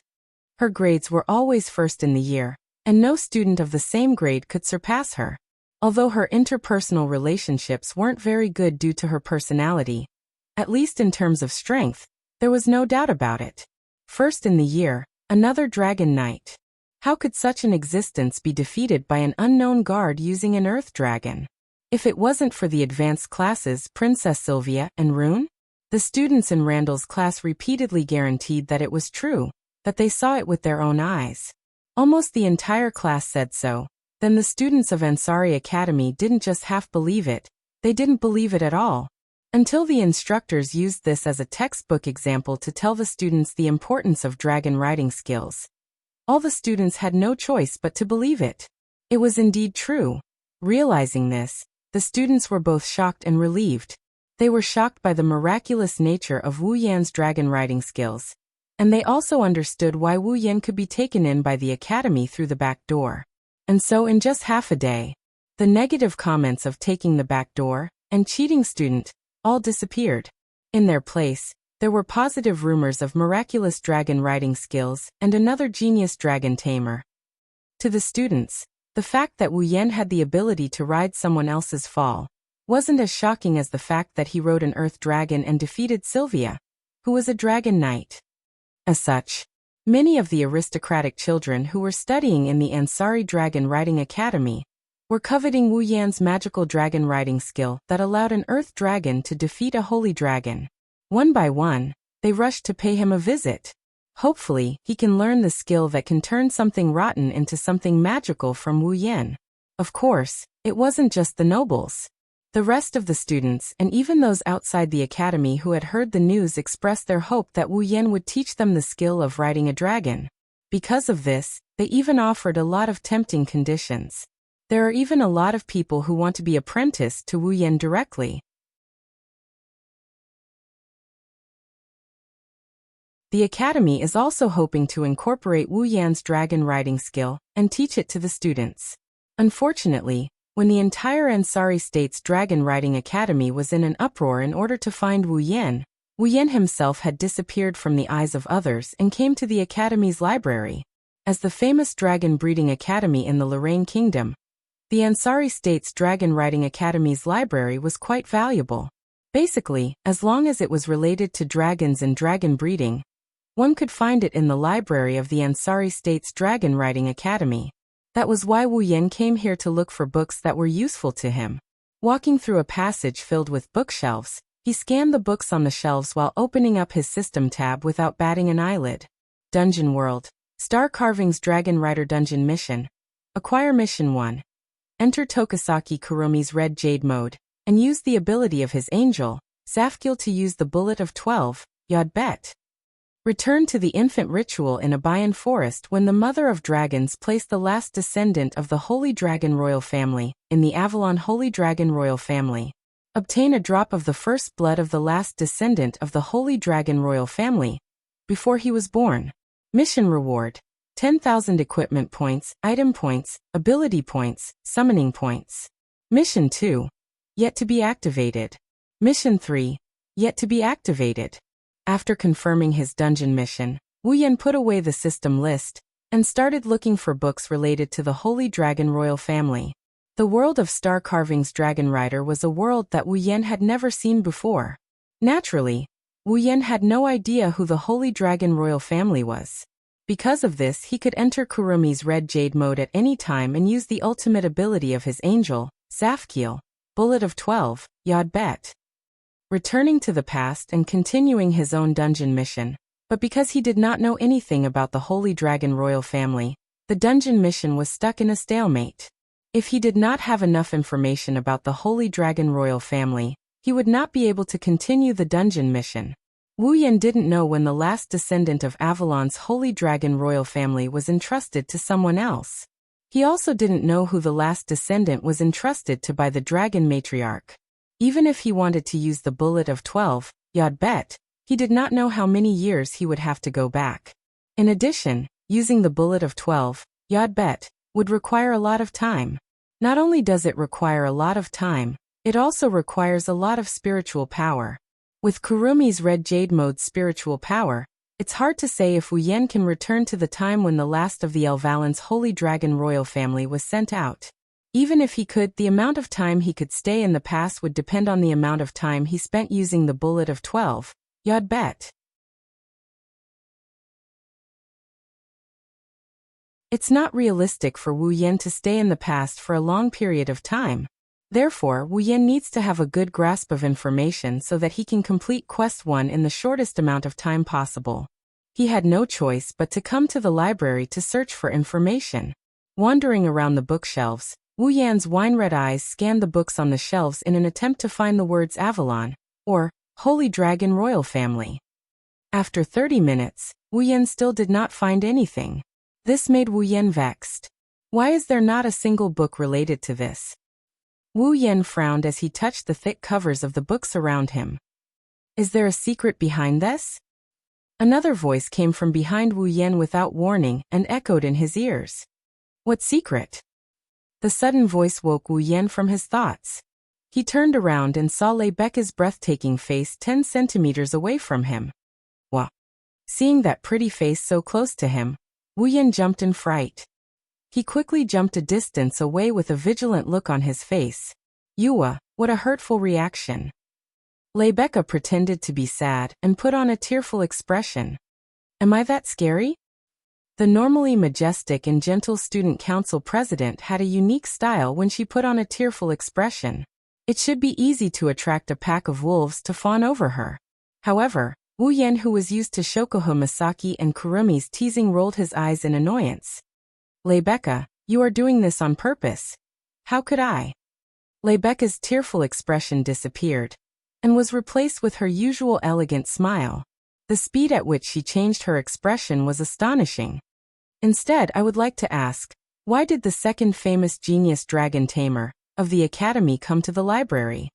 Her grades were always first in the year, and no student of the same grade could surpass her. Although her interpersonal relationships weren't very good due to her personality, at least in terms of strength, there was no doubt about it. First in the year, another dragon knight. How could such an existence be defeated by an unknown guard using an earth dragon? If it wasn't for the advanced classes, Princess Sylvia and Rune? The students in Randall's class repeatedly guaranteed that it was true, that they saw it with their own eyes. Almost the entire class said so. Then the students of Ansari Academy didn't just half believe it, they didn't believe it at all. Until the instructors used this as a textbook example to tell the students the importance of dragon riding skills. All the students had no choice but to believe it. It was indeed true. Realizing this, the students were both shocked and relieved. They were shocked by the miraculous nature of Wu Yan's dragon riding skills, and they also understood why Wu Yan could be taken in by the academy through the back door. And so in just half a day, the negative comments of taking the back door and cheating student all disappeared. In their place, there were positive rumors of miraculous dragon riding skills and another genius dragon tamer. To the students, the fact that Wu Yan had the ability to ride someone else's fall wasn't as shocking as the fact that he rode an earth dragon and defeated Sylvia, who was a dragon knight. As such, many of the aristocratic children who were studying in the Ansari Dragon Riding Academy were coveting Wu Yan's magical dragon riding skill that allowed an earth dragon to defeat a holy dragon. One by one, they rushed to pay him a visit. Hopefully, he can learn the skill that can turn something rotten into something magical from Wu Yan. Of course, it wasn't just the nobles. The rest of the students and even those outside the academy who had heard the news expressed their hope that Wu Yan would teach them the skill of riding a dragon. Because of this, they even offered a lot of tempting conditions. There are even a lot of people who want to be apprenticed to Wu Yan directly. The academy is also hoping to incorporate Wu Yan's dragon riding skill and teach it to the students. Unfortunately, when the entire Ansari State's Dragon Riding Academy was in an uproar in order to find Wu Yan himself had disappeared from the eyes of others and came to the Academy's library. As the famous Dragon Breeding Academy in the Lorraine Kingdom, the Ansari State's Dragon Riding Academy's library was quite valuable. Basically, as long as it was related to dragons and dragon breeding, one could find it in the library of the Ansari State's Dragon Riding Academy. That was why Wu Yan came here to look for books that were useful to him. Walking through a passage filled with bookshelves, he scanned the books on the shelves while opening up his system tab without batting an eyelid. Dungeon World. Star Carving's Dragon Rider Dungeon Mission. Acquire Mission 1. Enter Tokisaki Kurumi's Red Jade mode, and use the ability of his angel, Safkiel, to use the Bullet of 12, Yod Bet. Return to the infant ritual in Abayan Forest when the Mother of Dragons placed the last descendant of the Holy Dragon Royal Family in the Avalon Holy Dragon Royal Family. Obtain a drop of the first blood of the last descendant of the Holy Dragon Royal Family before he was born. Mission Reward: 10,000 equipment points, item points, ability points, summoning points. Mission 2. Yet to be activated. Mission 3. Yet to be activated. After confirming his dungeon mission, Wu Yan put away the system list and started looking for books related to the Holy Dragon Royal Family. The world of Star Carving's Dragon Rider was a world that Wu Yan had never seen before. Naturally, Wu Yan had no idea who the Holy Dragon Royal Family was. Because of this, he could enter Kurumi's Red Jade mode at any time and use the ultimate ability of his angel, Safkiel, Bullet of 12, Yod Bet. Returning to the past and continuing his own dungeon mission, but because he did not know anything about the Holy Dragon Royal Family, the dungeon mission was stuck in a stalemate. If he did not have enough information about the Holy Dragon Royal Family, he would not be able to continue the dungeon mission. Wu Yan didn't know when the last descendant of Avalon's Holy Dragon Royal Family was entrusted to someone else. He also didn't know who the last descendant was entrusted to by the Dragon Matriarch. Even if he wanted to use the Bullet of 12, Yod Bet, he did not know how many years he would have to go back. In addition, using the Bullet of 12, Yod Bet, would require a lot of time. Not only does it require a lot of time, it also requires a lot of spiritual power. With Kurumi's Red Jade mode's spiritual power, it's hard to say if Wu Yan can return to the time when the last of the Elvalin's Holy Dragon Royal Family was sent out. Even if he could, the amount of time he could stay in the past would depend on the amount of time he spent using the Bullet of 12, Yod Bet. It's not realistic for Wu Yan to stay in the past for a long period of time. Therefore, Wu Yan needs to have a good grasp of information so that he can complete Quest 1 in the shortest amount of time possible. He had no choice but to come to the library to search for information. Wandering around the bookshelves, Wu Yan's wine-red eyes scanned the books on the shelves in an attempt to find the words Avalon, or Holy Dragon Royal Family. After 30 minutes, Wu Yan still did not find anything. This made Wu Yan vexed. Why is there not a single book related to this? Wu Yan frowned as he touched the thick covers of the books around him. Is there a secret behind this? Another voice came from behind Wu Yan without warning and echoed in his ears. What secret? The sudden voice woke Wu Yan from his thoughts. He turned around and saw Rebecca's breathtaking face 10 centimeters away from him. Wow! Seeing that pretty face so close to him, Wu Yan jumped in fright. He quickly jumped a distance away with a vigilant look on his face. Yua, what a hurtful reaction. Rebecca pretended to be sad and put on a tearful expression. Am I that scary? The normally majestic and gentle student council president had a unique style when she put on a tearful expression. It should be easy to attract a pack of wolves to fawn over her. However, Wu Yan, who was used to Shokoho Masaki and Kurumi's teasing, rolled his eyes in annoyance. Rebecca, you are doing this on purpose. How could I? Rebecca's tearful expression disappeared and was replaced with her usual elegant smile. The speed at which she changed her expression was astonishing. Instead, I would like to ask, why did the second famous genius dragon tamer of the academy come to the library?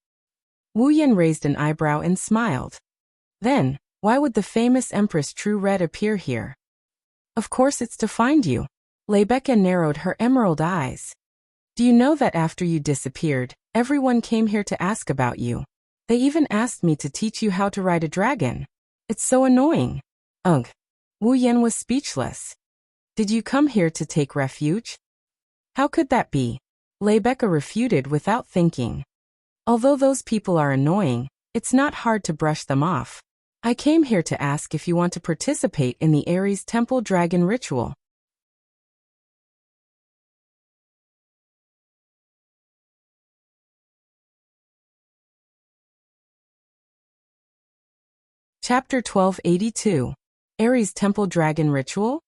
Wu Yan raised an eyebrow and smiled. Then, why would the famous Empress True Red appear here? Of course it's to find you. Rebecca narrowed her emerald eyes. Do you know that after you disappeared, everyone came here to ask about you? They even asked me to teach you how to ride a dragon. It's so annoying. Ugh. Wu Yan was speechless. Did you come here to take refuge? How could that be? Rebecca refuted without thinking. Although those people are annoying, it's not hard to brush them off. I came here to ask if you want to participate in the Ares Temple Dragon ritual. Chapter 1282. Ares Temple Dragon Ritual?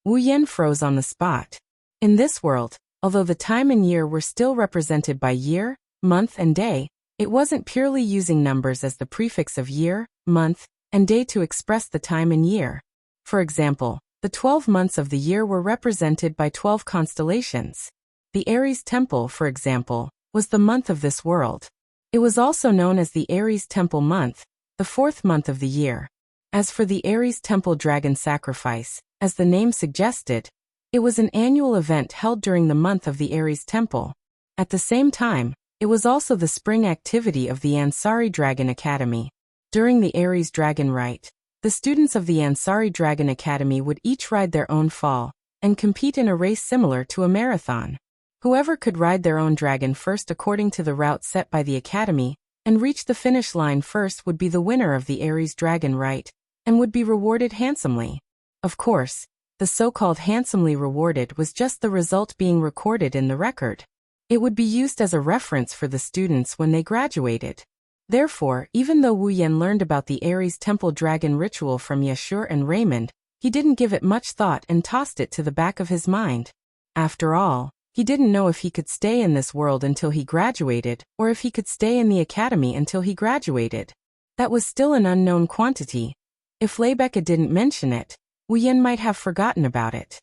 Wu Yan froze on the spot. In this world, although the time and year were still represented by year, month, and day, it wasn't purely using numbers as the prefix of year, month, and day to express the time and year. For example, the 12 months of the year were represented by 12 constellations. The Ares Temple, for example, was the month of this world. It was also known as the Ares Temple month, the 4th month of the year. As for the Ares Temple Dragon Sacrifice, as the name suggested, it was an annual event held during the month of the Ares Temple. At the same time, it was also the spring activity of the Ansari Dragon Academy. During the Ares Dragon Rite, the students of the Ansari Dragon Academy would each ride their own fall and compete in a race similar to a marathon. Whoever could ride their own dragon first according to the route set by the academy and reach the finish line first would be the winner of the Ares Dragon Rite and would be rewarded handsomely. Of course, the so-called handsomely rewarded was just the result being recorded in the record. It would be used as a reference for the students when they graduated. Therefore, even though Wu Yan learned about the Ares Temple Dragon ritual from Yashur and Raymond, he didn't give it much thought and tossed it to the back of his mind. After all, he didn't know if he could stay in this world until he graduated, or if he could stay in the academy until he graduated. That was still an unknown quantity. If Rebecca didn't mention it, Wu Yan might have forgotten about it.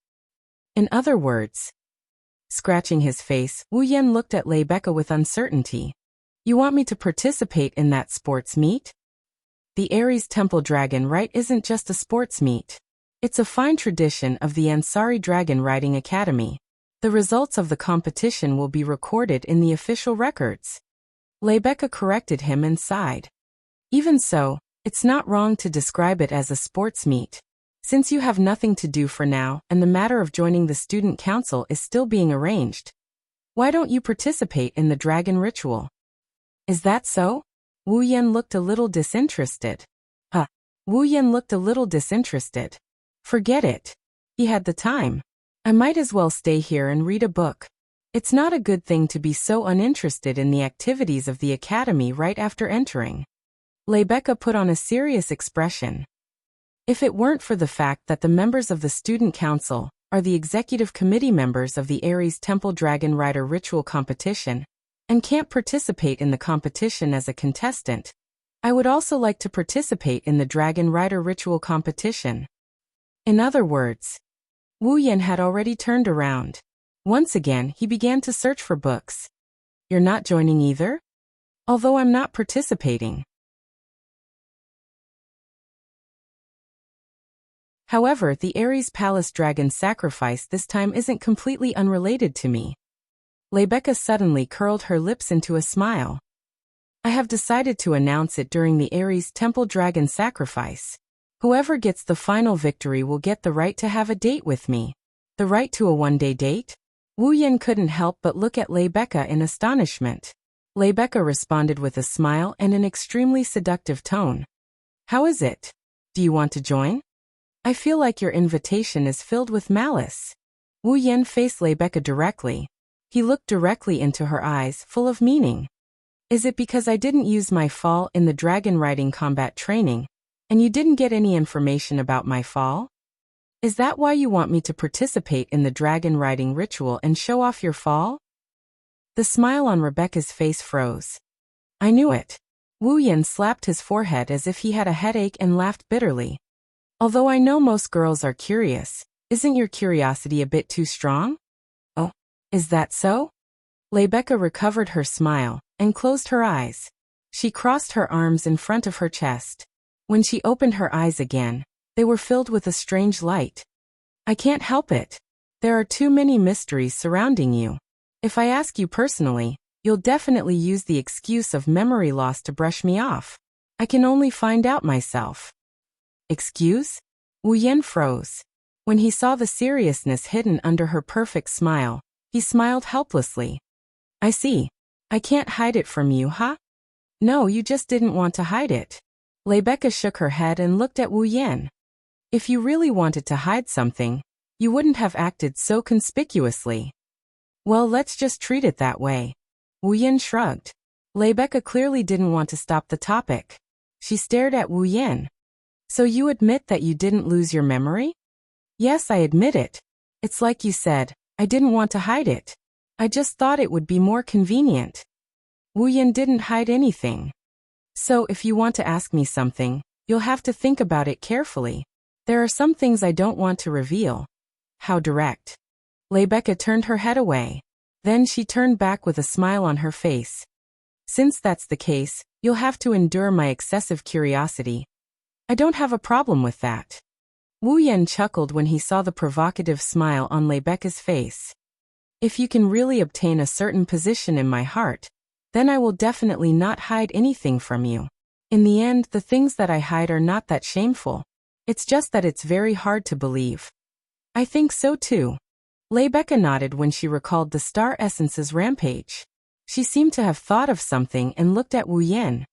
In other words, scratching his face, Wu Yan looked at Rebecca with uncertainty. You want me to participate in that sports meet? The Ares Temple Dragon Rite isn't just a sports meet. It's a fine tradition of the Ansari Dragon Riding Academy. The results of the competition will be recorded in the official records. Rebecca corrected him and sighed. Even so, it's not wrong to describe it as a sports meet. Since you have nothing to do for now and the matter of joining the student council is still being arranged, why don't you participate in the dragon ritual? Is that so? Wu Yan looked a little disinterested. Wu Yan looked a little disinterested. Forget it. He had the time. I might as well stay here and read a book. It's not a good thing to be so uninterested in the activities of the academy right after entering. Rebecca put on a serious expression. If it weren't for the fact that the members of the student council are the executive committee members of the Ares Temple Dragon Rider Ritual Competition, and can't participate in the competition as a contestant, I would also like to participate in the Dragon Rider Ritual Competition. In other words, Wu Yan had already turned around. Once again, he began to search for books. You're not joining either? Although I'm not participating. However, the Ares Palace Dragon sacrifice this time isn't completely unrelated to me. Rebecca suddenly curled her lips into a smile. I have decided to announce it during the Ares Temple Dragon sacrifice. Whoever gets the final victory will get the right to have a date with me. The right to a one-day date? Wu Yan couldn't help but look at Rebecca in astonishment. Rebecca responded with a smile and an extremely seductive tone. How is it? Do you want to join? I feel like your invitation is filled with malice. Wu Yan faced Rebecca directly. He looked directly into her eyes, full of meaning. Is it because I didn't use my fall in the dragon riding combat training, and you didn't get any information about my fall? Is that why you want me to participate in the dragon riding ritual and show off your fall? The smile on Rebecca's face froze. I knew it. Wu Yan slapped his forehead as if he had a headache and laughed bitterly. Although I know most girls are curious, isn't your curiosity a bit too strong? Oh, is that so? Rebecca recovered her smile and closed her eyes. She crossed her arms in front of her chest. When she opened her eyes again, they were filled with a strange light. I can't help it. There are too many mysteries surrounding you. If I ask you personally, you'll definitely use the excuse of memory loss to brush me off. I can only find out myself. Excuse? Wu Yan froze. When he saw the seriousness hidden under her perfect smile, he smiled helplessly. I see. I can't hide it from you, huh? No, you just didn't want to hide it. Rebecca shook her head and looked at Wu Yan. If you really wanted to hide something, you wouldn't have acted so conspicuously. Well, let's just treat it that way. Wu Yan shrugged. Rebecca clearly didn't want to stop the topic. She stared at Wu Yan. So you admit that you didn't lose your memory? Yes, I admit it. It's like you said, I didn't want to hide it. I just thought it would be more convenient. Wu Yan didn't hide anything. So if you want to ask me something, you'll have to think about it carefully. There are some things I don't want to reveal. How direct. Rebecca turned her head away. Then she turned back with a smile on her face. Since that's the case, you'll have to endure my excessive curiosity. I don't have a problem with that. Wu Yan chuckled when he saw the provocative smile on Rebecca's face. If you can really obtain a certain position in my heart, then I will definitely not hide anything from you. In the end, the things that I hide are not that shameful. It's just that it's very hard to believe. I think so too. Rebecca nodded when she recalled the Star Essence's rampage. She seemed to have thought of something and looked at Wu Yan.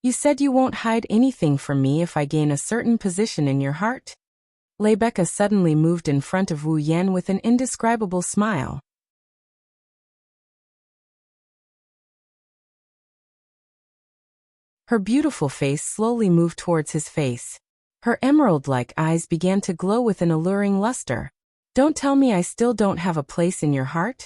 You said you won't hide anything from me if I gain a certain position in your heart? Rebecca suddenly moved in front of Wu Yan with an indescribable smile. Her beautiful face slowly moved towards his face. Her emerald-like eyes began to glow with an alluring luster. Don't tell me I still don't have a place in your heart?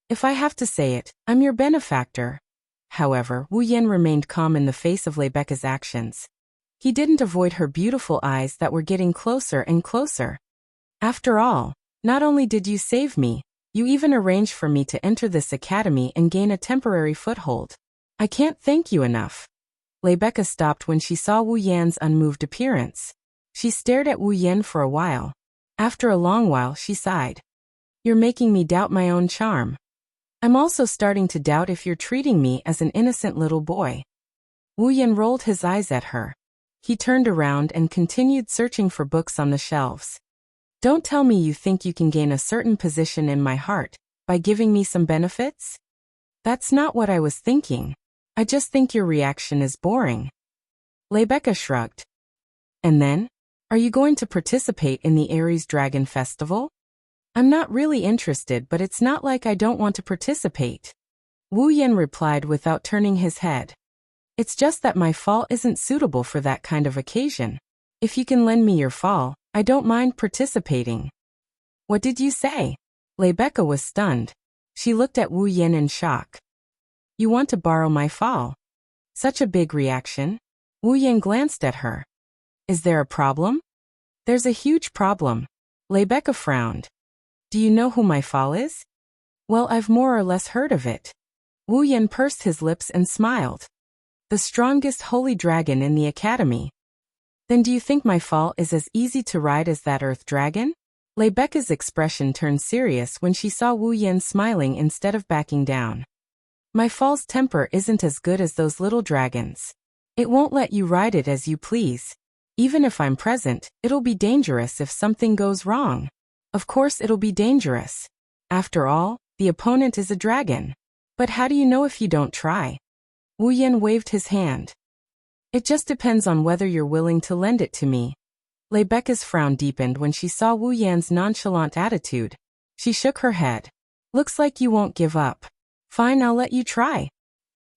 If I have to say it, I'm your benefactor. However, Wu Yan remained calm in the face of Rebecca's actions. He didn't avoid her beautiful eyes that were getting closer and closer. After all, not only did you save me, you even arranged for me to enter this academy and gain a temporary foothold. I can't thank you enough. Rebecca stopped when she saw Wu Yan's unmoved appearance. She stared at Wu Yan for a while. After a long while, she sighed. You're making me doubt my own charm. I'm also starting to doubt if you're treating me as an innocent little boy. Wu Yan rolled his eyes at her. He turned around and continued searching for books on the shelves. Don't tell me you think you can gain a certain position in my heart by giving me some benefits? That's not what I was thinking. I just think your reaction is boring. Rebecca shrugged. And then? Are you going to participate in the Ares Dragon Festival? I'm not really interested, but it's not like I don't want to participate. Wu Yan replied without turning his head. It's just that my fall isn't suitable for that kind of occasion. If you can lend me your fall, I don't mind participating. What did you say? Rebecca was stunned. She looked at Wu Yan in shock. You want to borrow my fall? Such a big reaction. Wu Yan glanced at her. Is there a problem? There's a huge problem. Rebecca frowned. Do you know who my fall is? Well, I've more or less heard of it. Wu Yan pursed his lips and smiled. The strongest holy dragon in the academy. Then do you think my fall is as easy to ride as that earth dragon? Rebecca's expression turned serious when she saw Wu Yan smiling instead of backing down. My fall's temper isn't as good as those little dragons. It won't let you ride it as you please. Even if I'm present, it'll be dangerous if something goes wrong. Of course it'll be dangerous. After all, the opponent is a dragon. But how do you know if you don't try? Wu Yan waved his hand. It just depends on whether you're willing to lend it to me. Rebecca's frown deepened when she saw Wu Yan's nonchalant attitude. She shook her head. Looks like you won't give up. Fine, I'll let you try.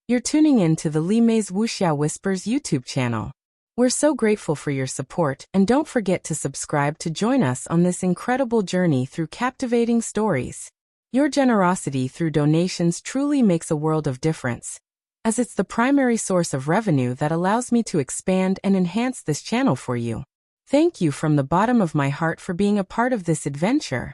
You're tuning in to the Li Mei's Wuxia Whispers YouTube channel. We're so grateful for your support, and don't forget to subscribe to join us on this incredible journey through captivating stories. Your generosity through donations truly makes a world of difference, as it's the primary source of revenue that allows me to expand and enhance this channel for you. Thank you from the bottom of my heart for being a part of this adventure.